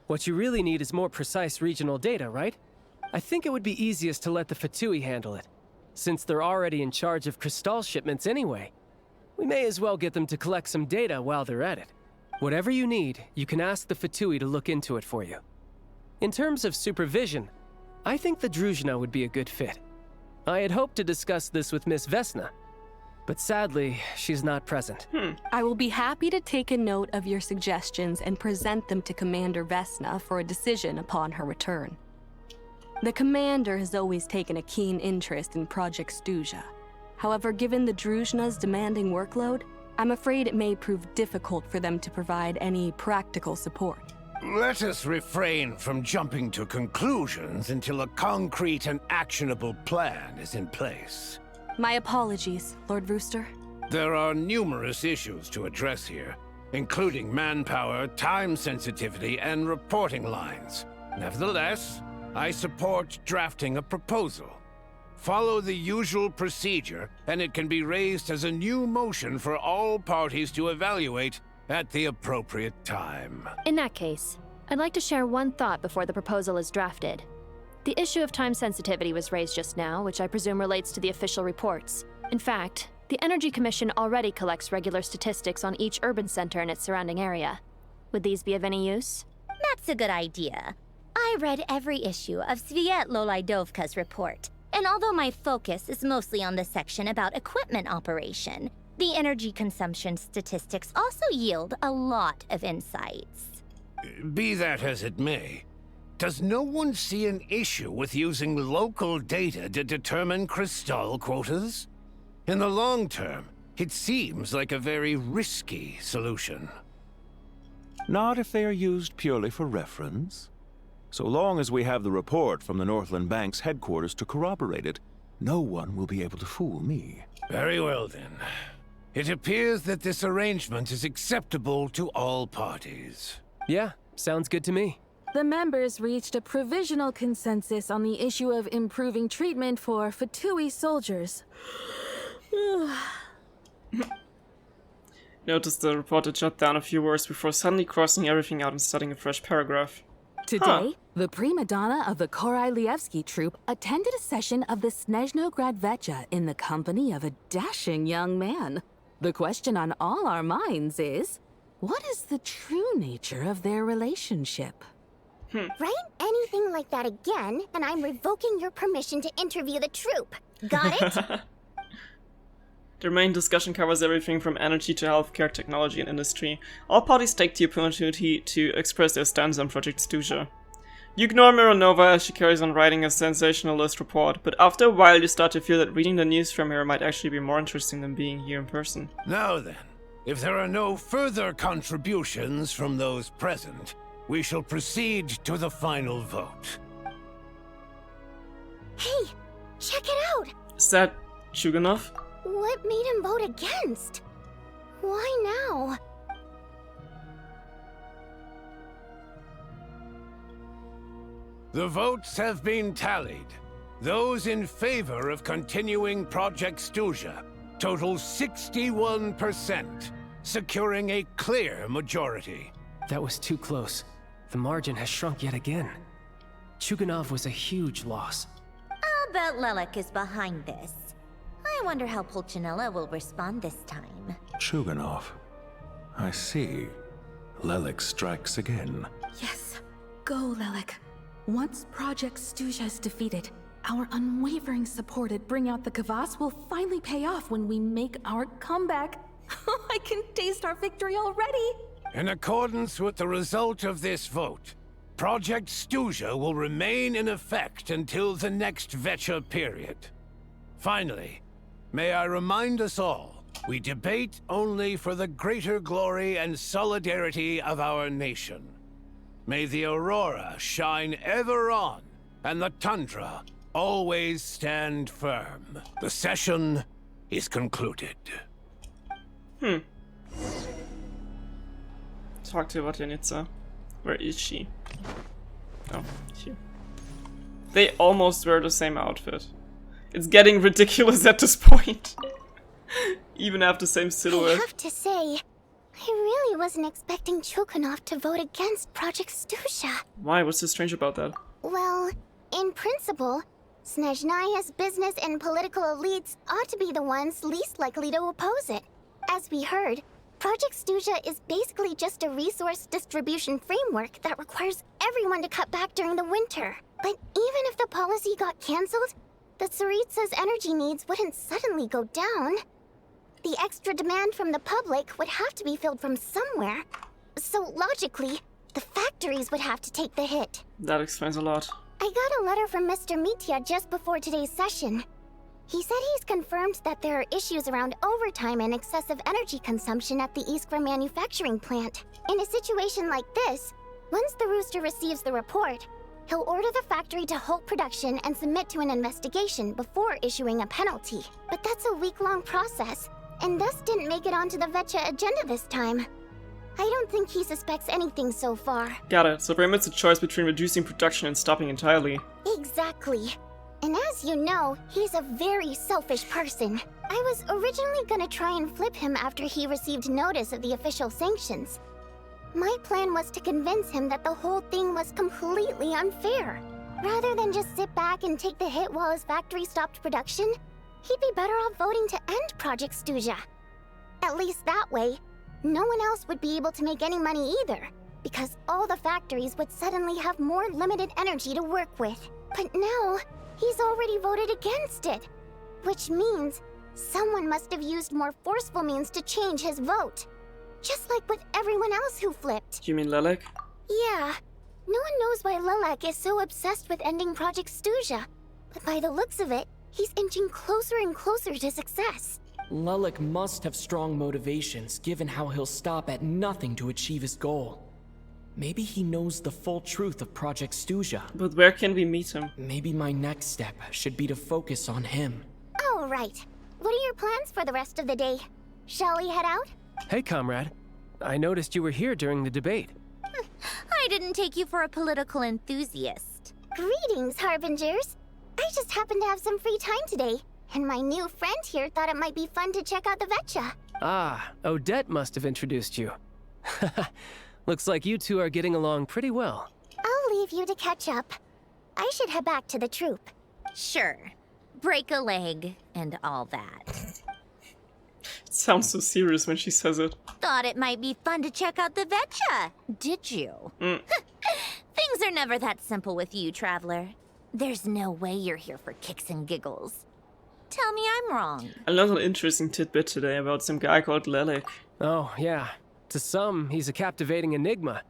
S6: What you really need is more precise regional data, right? I think it would be easiest to let the Fatui handle it, since they're already in charge of Crystal shipments anyway. We may as well get them to collect some data while they're at it. Whatever you need, you can ask the Fatui to look into it for you. In terms of supervision, I think the Druzhna would be a good fit. I had hoped to discuss this with Miss Vesna, but sadly, she's not present.
S18: I will be happy to take a note of your suggestions and present them to Commander Vesna for a decision upon her return. The Commander has always taken a keen interest in Project Stuja. However, given the Druzhna's demanding workload, I'm afraid it may prove difficult for them to provide any practical support.
S22: Let us refrain from jumping to conclusions until a concrete and actionable plan is in place.
S18: My apologies, Lord Rooster.
S22: There are numerous issues to address here, including manpower, time sensitivity, and reporting lines. Nevertheless, I support drafting a proposal. Follow the usual procedure, and it can be raised as a new motion for all parties to evaluate at the appropriate time.
S19: In that case, I'd like to share one thought before the proposal is drafted. The issue of time sensitivity was raised just now, which I presume relates to the official reports. In fact, the Energy Commission already collects regular statistics on each urban center and its surrounding area. Would these be of any use?
S7: That's a good idea. I read every issue of Svietloslaidovka's report, and although my focus is mostly on the section about equipment operation, the energy consumption statistics also yield a lot of insights.
S22: Be that as it may, does no one see an issue with using local data to determine Crystal quotas? In the long term, it seems like a very risky solution.
S11: Not if they are used purely for reference. So long as we have the report from the Northland Bank's headquarters to corroborate it, no one will be able to fool me.
S22: Very well then. It appears that this arrangement is acceptable to all parties.
S6: Yeah, sounds good to me.
S5: The members reached a provisional consensus on the issue of improving treatment for Fatui soldiers.
S1: Notice the reporter jot down a few words before suddenly crossing everything out and starting a fresh paragraph.
S5: Today, the prima donna of the Korailievsky troupe attended a session of the SNEZHNAYA Vetcha in the company of a dashing young man. The question on all our minds is, what is the true nature of their relationship?
S2: Write anything like that again, and I'm revoking your permission to interview the troupe. Got it?
S1: The main discussion covers everything from energy to healthcare, technology, and industry. All parties take the opportunity to express their stance on Project Stuja. You ignore Mironova as she carries on writing a sensationalist report, but after a while you start to feel that reading the news from her might actually be more interesting than being here in person.
S22: Now then, if there are no further contributions from those present, we shall proceed to the final vote.
S2: Hey, check it out!
S1: Is that Chuganov?
S2: What made him vote against? Why now?
S22: The votes have been tallied. Those in favor of continuing Project Stuja total 61%, securing a clear majority.
S6: That was too close. The margin has shrunk yet again. Chuganov was a huge loss.
S2: I'll
S7: bet Lelek is behind this. I wonder how Pulcinella will respond this time.
S11: Chuganov. I see. Lelek strikes again.
S5: Yes. Go, Lelek. Once Project Stuzha is defeated, our unwavering support at Bring Out the Kvass will finally pay off when we make our comeback. I can taste our victory already!
S22: In accordance with the result of this vote, Project Stuzha will remain in effect until the next Vetcha period. Finally, may I remind us all, we debate only for the greater glory and solidarity of our nation. May the aurora shine ever on, and the tundra always stand firm. The session is concluded.
S1: Talk to Vodyanitsa. Where is she? Oh, here. They almost wear the same outfit. It's getting ridiculous at this point. Even have the same silhouette.
S2: I have to say, I really wasn't expecting Chuganov to vote against Project Stuzha.
S1: Why? What's so strange about that?
S2: Well, in principle, SNEZHNAYA's business and political elites ought to be the ones least likely to oppose it. As we heard, Project Stuzha is basically just a resource distribution framework that requires everyone to cut back during the winter. But even if the policy got cancelled, the Tsaritsa's energy needs wouldn't suddenly go down. The extra demand from the public would have to be filled from somewhere. So logically, the factories would have to take the hit.
S1: That explains a lot.
S2: I got a letter from Mr. Mitya just before today's session. He said he's confirmed that there are issues around overtime and excessive energy consumption at the Iskra manufacturing plant. In a situation like this, once the Rooster receives the report, he'll order the factory to halt production and submit to an investigation before issuing a penalty. But that's a week-long process, and thus didn't make it onto the Vetcha agenda this time. I don't think he suspects anything so far.
S1: Got it. So for him it's a choice between reducing production and stopping entirely.
S2: Exactly. And as you know, he's a very selfish person. I was originally gonna try and flip him after he received notice of the official sanctions. My plan was to convince him that the whole thing was completely unfair. Rather than just sit back and take the hit while his factory stopped production, he'd be better off voting to end Project Stuzha. At least that way, no one else would be able to make any money either, because all the factories would suddenly have more limited energy to work with. But now, he's already voted against it, which means someone must have used more forceful means to change his vote. Just like with everyone else who flipped.
S1: You mean Lelek?
S2: Yeah. No one knows why Lelek is so obsessed with ending Project Stuzha, but by the looks of it, he's inching closer and closer to success.
S4: Lelek must have strong motivations, given how he'll stop at nothing to achieve his goal. Maybe he knows the full truth of Project Stuzha.
S1: But where can we meet him?
S4: Maybe my next step should be to focus on him.
S2: Oh, right. What are your plans for the rest of the day? Shall we head out?
S6: Hey, comrade. I noticed you were here during the debate.
S7: I didn't take you for a political enthusiast.
S2: Greetings, Harbingers. I just happened to have some free time today, and my new friend here thought it might be fun to check out the Vetcha.
S6: Ah, Odette must have introduced you. Looks like you two are getting along pretty well.
S2: I'll leave you to catch up. I should head back to the troop.
S7: Sure. Break a leg and all that.
S1: It sounds so serious when she says it.
S7: Thought it might be fun to check out the Vetcha, did you? Things are never that simple with you, Traveler. There's no way you're here for kicks and giggles. Tell me I'm wrong.
S1: I learned an interesting tidbit today about some guy called Lelek.
S6: Oh, yeah. To some, he's a captivating enigma.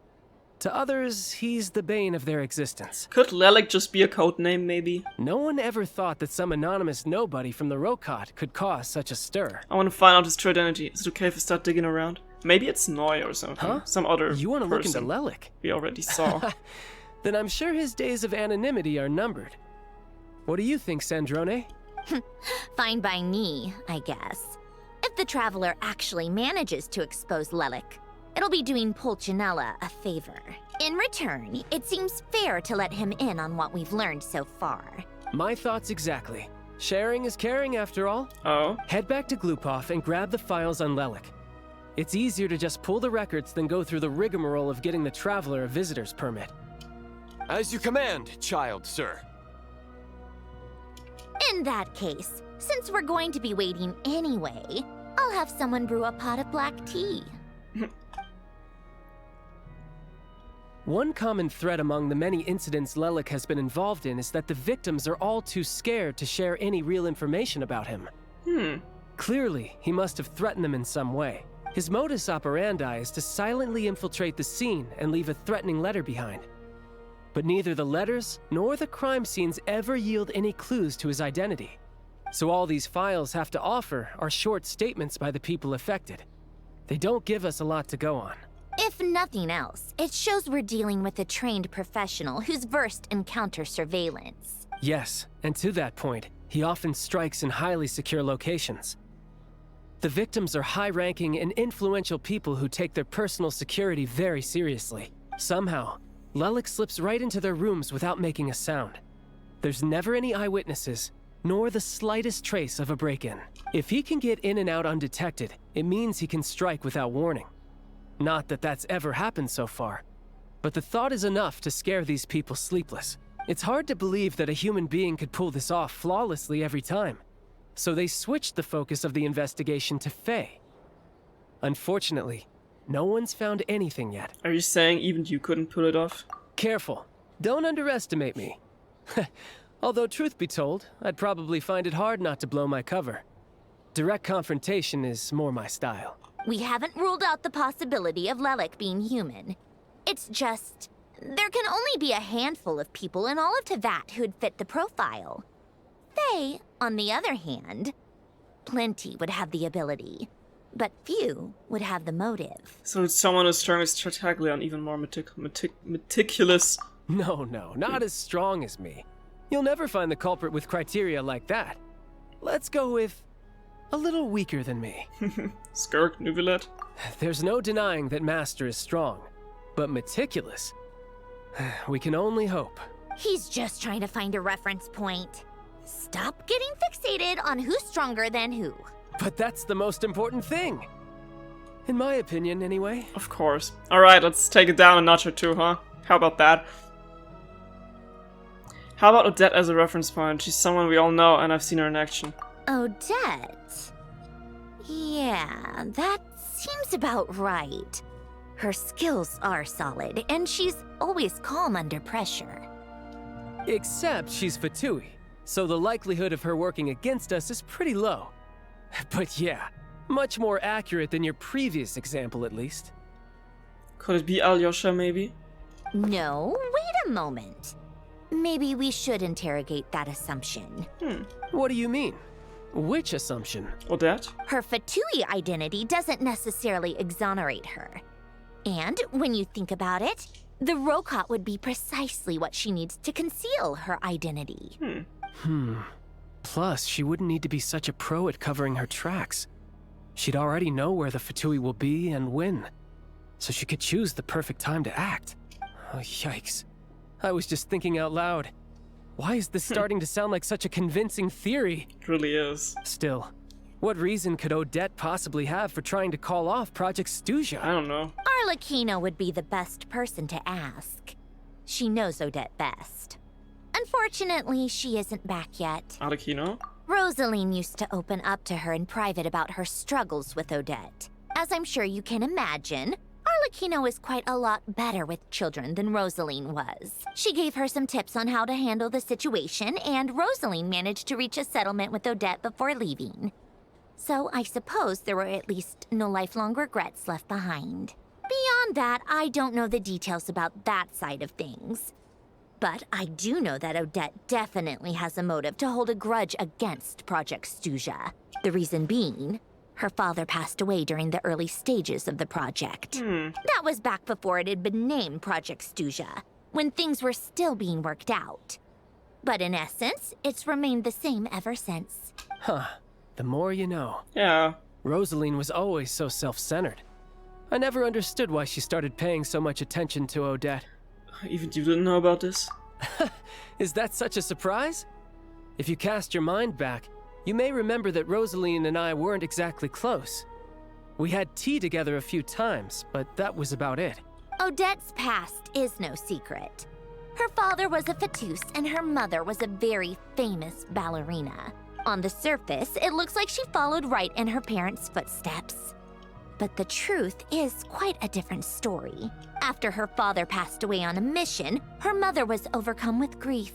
S6: To others, he's the bane of their existence.
S1: Could Lelek just be a code name, maybe?
S6: No one ever thought that some anonymous nobody from the Rokot could cause such a stir.
S1: I want to find out his true identity. Is it okay if I start digging around? Maybe it's Noi or something.
S6: Huh?
S1: Some other
S6: You want to look into
S1: person
S6: Lelek?
S1: we already saw.
S6: Then I'm sure his days of anonymity are numbered. What do you think, Sandrone?
S7: Fine by me, I guess. If the Traveler actually manages to expose Lelek, it'll be doing Pulcinella a favor. In return, it seems fair to let him in on what we've learned so far.
S6: My thoughts exactly. Sharing is caring, after all.
S1: Oh?
S6: Head back to Glupov and grab the files on Lelek. It's easier to just pull the records than go through the rigmarole of getting the Traveler a visitor's permit.
S12: As you command, child, sir.
S2: In that case, since we're going to be waiting anyway, I'll have someone brew a pot of black tea.
S6: One common thread among the many incidents Lelik has been involved in is that the victims are all too scared to share any real information about him. Clearly, he must have threatened them in some way. His modus operandi is to silently infiltrate the scene and leave a threatening letter behind. But neither the letters nor the crime scenes ever yield any clues to his identity. So all these files have to offer are short statements by the people affected. They don't give us a lot to go on.
S2: If nothing else, it shows we're dealing with a trained professional who's versed in counter surveillance.
S6: Yes, and to that point, he often strikes in highly secure locations. The victims are high-ranking and influential people who take their personal security very seriously. Somehow, Lelik slips right into their rooms without making a sound. There's never any eyewitnesses, nor the slightest trace of a break-in. If he can get in and out undetected, it means he can strike without warning. Not that that's ever happened so far, but the thought is enough to scare these people sleepless. It's hard to believe that a human being could pull this off flawlessly every time. So they switched the focus of the investigation to Faye. Unfortunately, no one's found anything yet.
S1: Are you saying even you couldn't pull it off?
S6: Careful. Don't underestimate me. Although truth be told, I'd probably find it hard not to blow my cover. Direct confrontation is more my style.
S2: We haven't ruled out the possibility of Lelik being human. It's just, there can only be a handful of people in all of Teyvat who'd fit the profile. Faye, on the other hand, plenty would have the ability, but few would have the motive.
S1: So it's someone who's strong strategically and even more meticulous.
S6: No, not as strong as me. You'll never find the culprit with criteria like that. Let's go with a little weaker than me.
S1: Skirk Nuvilet.
S6: There's no denying that Master is strong, but meticulous? We can only hope.
S2: He's just trying to find a reference point. Stop getting fixated on who's stronger than who.
S6: But that's the most important thing. In my opinion, anyway.
S1: Of course. Alright, let's take it down a notch or two, huh? How about that? How about Odette as a reference point? She's someone we all know, and I've seen her in action.
S2: Odette? Yeah, that seems about right. Her skills are solid, and she's always calm under pressure.
S6: Except she's Fatui, so the likelihood of her working against us is pretty low. But yeah, much more accurate than your previous example, at least.
S1: Could it be Alyosha, maybe?
S2: No, wait a moment. Maybe we should interrogate that assumption.
S6: What do you mean? Which assumption?
S1: Odette?
S2: Her Fatui identity doesn't necessarily exonerate her. And when you think about it, the Rokot would be precisely what she needs to conceal her identity.
S6: Plus, she wouldn't need to be such a pro at covering her tracks. She'd already know where the Fatui will be and when. So she could choose the perfect time to act. Oh, yikes. I was just thinking out loud. Why is this starting to sound like such a convincing theory?
S1: It really is.
S6: Still, what reason could Odette possibly have for trying to call off Project Stuzha?
S1: I don't know.
S2: Arlecchino would be the best person to ask. She knows Odette best. Unfortunately, she isn't back yet.
S1: Arlecchino?
S2: Rosaline used to open up to her in private about her struggles with Odette. As I'm sure you can imagine, Arlecchino is quite a lot better with children than Rosaline was. She gave her some tips on how to handle the situation, and Rosaline managed to reach a settlement with Odette before leaving. So I suppose there were at least no lifelong regrets left behind. Beyond that, I don't know the details about that side of things. But I do know that Odette definitely has a motive to hold a grudge against Project Stuzha. The reason being, her father passed away during the early stages of the project. That was back before it had been named Project Stuzha, when things were still being worked out. But in essence, it's remained the same ever since.
S6: Huh. The more you know.
S1: Yeah.
S6: Rosaline was always so self-centered. I never understood why she started paying so much attention to Odette.
S1: Even you didn't know about this?
S6: Is that such a surprise? If you cast your mind back, you may remember that Rosaline and I weren't exactly close. We had tea together a few times, but that was about it.
S2: Odette's past is no secret.
S7: Her father was a fatus and her mother was a very famous ballerina. On the surface, it looks like she followed right in her parents' footsteps. But the truth is quite a different story. After her father passed away on a mission, her mother was overcome with grief.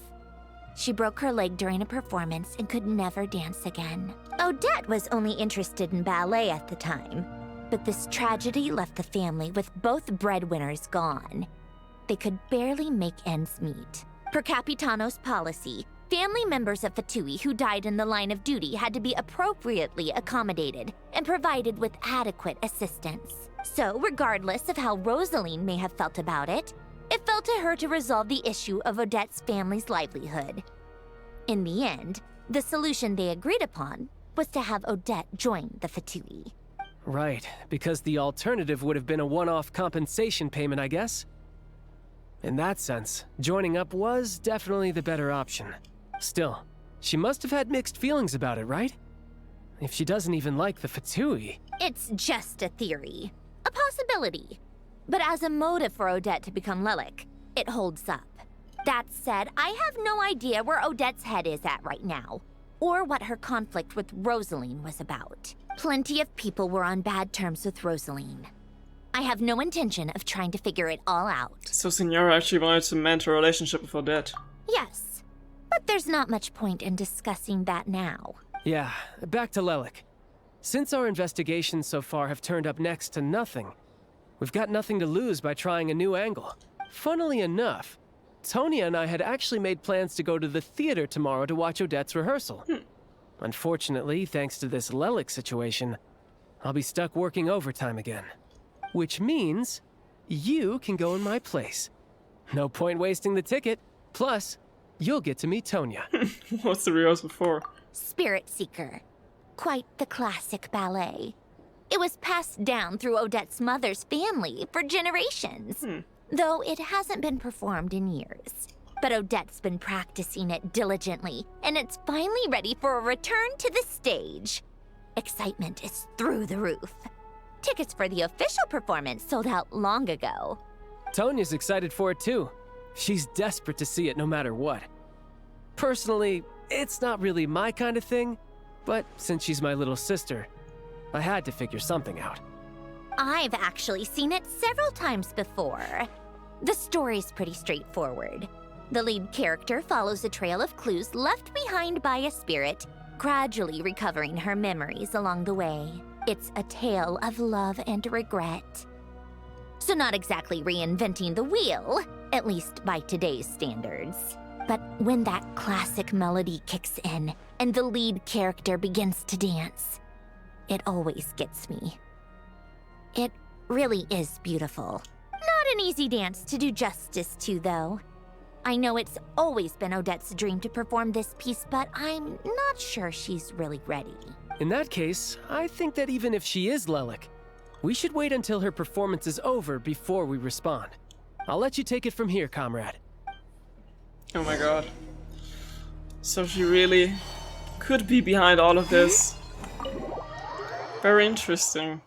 S7: She broke her leg during a performance and could never dance again. Odette was only interested in ballet at the time, but this tragedy left the family with both breadwinners gone. They could barely make ends meet. Per Capitano's policy, family members of Fatui who died in the line of duty had to be appropriately accommodated and provided with adequate assistance. So, regardless of how Rosaline may have felt about it, it fell to her to resolve the issue of Odette's family's livelihood. In the end, the solution they agreed upon was to have Odette join the Fatui.
S6: Right, because the alternative would have been a one-off compensation payment, I guess. In that sense, joining up was definitely the better option. Still, she must have had mixed feelings about it, right? If she doesn't even like the Fatui.
S7: It's just a theory, a possibility. But as a motive for Odette to become Lelik, it holds up. That said, I have no idea where Odette's head is at right now, or what her conflict with Rosaline was about. Plenty of people were on bad terms with Rosaline. I have no intention of trying to figure it all out.
S1: So Signora actually wanted to mend her relationship with Odette.
S7: Yes, but there's not much point in discussing that now.
S6: Yeah, back to Lelik. Since our investigations so far have turned up next to nothing, we've got nothing to lose by trying a new angle. Funnily enough, Tonya and I had actually made plans to go to the theater tomorrow to watch Odette's rehearsal. Unfortunately, thanks to this Lelik situation, I'll be stuck working overtime again. Which means you can go in my place. No point wasting the ticket. Plus, you'll get to meet Tonya.
S1: What's the rehearsal for?
S7: Spirit Seeker. Quite the classic ballet. It was passed down through Odette's mother's family for generations, though it hasn't been performed in years. But Odette's been practicing it diligently, and it's finally ready for a return to the stage. Excitement is through the roof. Tickets for the official performance sold out long ago.
S6: Tonya's excited for it too. She's desperate to see it no matter what. Personally, it's not really my kind of thing, but since she's my little sister, I had to figure something out.
S7: I've actually seen it several times before. The story's pretty straightforward. The lead character follows a trail of clues left behind by a spirit, gradually recovering her memories along the way. It's a tale of love and regret. So not exactly reinventing the wheel, at least by today's standards. But when that classic melody kicks in and the lead character begins to dance, it always gets me. It really is beautiful. Not an easy dance to do justice to, though. I know it's always been Odette's dream to perform this piece, but I'm not sure she's really ready.
S6: In that case, I think that even if she is Lelik, we should wait until her performance is over before we respond. I'll let you take it from here, comrade.
S1: Oh my god. So she really could be behind all of this. Very interesting.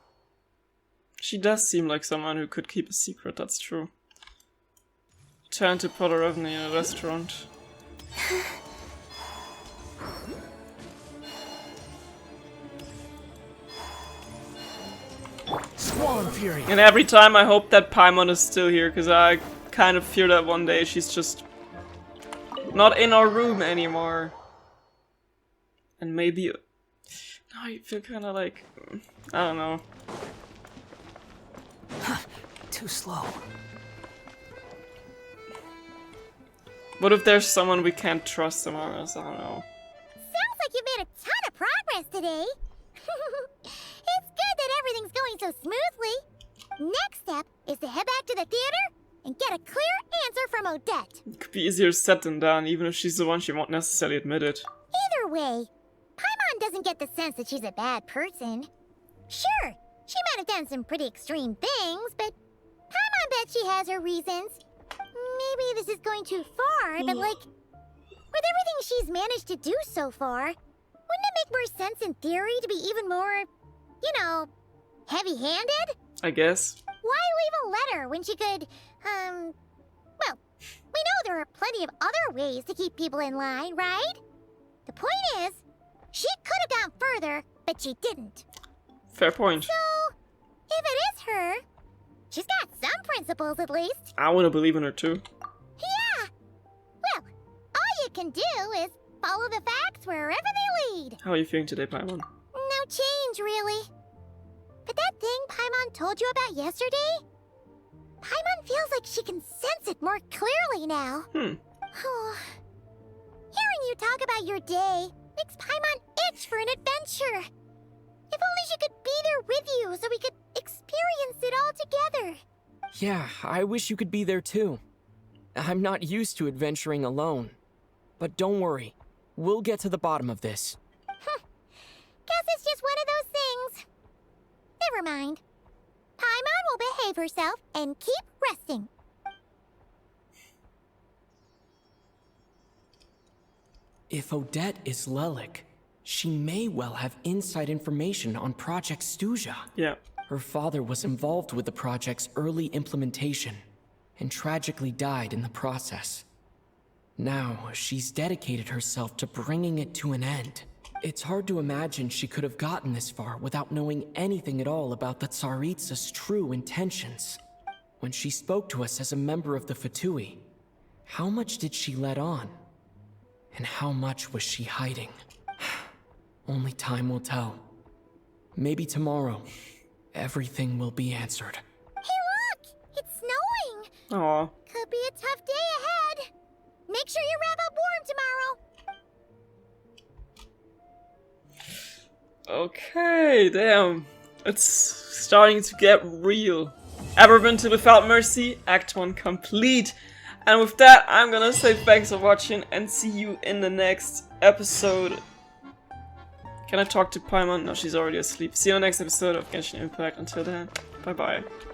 S1: She does seem like someone who could keep a secret, that's true. Turn to Podorevny in a restaurant.
S6: Squall and Fury.
S1: And every time I hope that Paimon is still here, because I kind of fear that one day she's just not in our room anymore. And maybe... Now I feel kind of like... I don't know.
S6: Too slow.
S1: What if there's someone we can't trust somewhere else? I don't know.
S2: Sounds like you've made a ton of progress today. It's good that everything's going so smoothly. Next step is to head back to the theater and get a clear answer from Odette.
S1: It could be easier said than done, even if she's the one she won't necessarily admit it.
S2: Either way, Paimon doesn't get the sense that she's a bad person. Sure, she might have done some pretty extreme things, but Paimon bet she has her reasons. Maybe this is going too far, but like, with everything she's managed to do so far, wouldn't it make more sense in theory to be even more, you know, heavy-handed?
S1: I guess.
S2: Why leave a letter when she could, well, We know there are plenty of other ways to keep people in line, right? The point is, she could have gone further, but she didn't.
S1: Fair point.
S2: So, if it is her, she's got some principles at least.
S1: I want to believe in her too.
S2: Yeah! Well, all you can do is follow the facts wherever they lead.
S1: How are you feeling today, Paimon?
S2: No change, really. But that thing Paimon told you about yesterday? Paimon feels like she can sense it more clearly now. Hearing you talk about your day makes Paimon itch for an adventure. If only she could be there with you so we could experience it all together.
S4: Yeah, I wish you could be there too. I'm not used to adventuring alone. But don't worry, we'll get to the bottom of this.
S2: Guess it's just one of those things. Never mind. Paimon will behave herself and keep resting.
S4: If Odette is Lelik, she may well have inside information on Project Stuja.
S1: Yeah.
S4: Her father was involved with the project's early implementation and tragically died in the process. Now, she's dedicated herself to bringing it to an end. It's hard to imagine she could have gotten this far without knowing anything at all about the Tsaritsa's true intentions. When she spoke to us as a member of the Fatui, how much did she let on? And how much was she hiding? Only time will tell. Maybe tomorrow, everything will be answered.
S2: Hey look! It's snowing!
S1: Aw.
S2: Could be a tough day ahead. Make sure you wrap up warm tomorrow.
S1: Okay, damn. It's starting to get real. Everwinter Without Mercy, Act 1 complete. And with that, I'm gonna say thanks for watching and see you in the next episode. Can I talk to Paimon? No, she's already asleep. See you in the next episode of Genshin Impact. Until then, bye bye.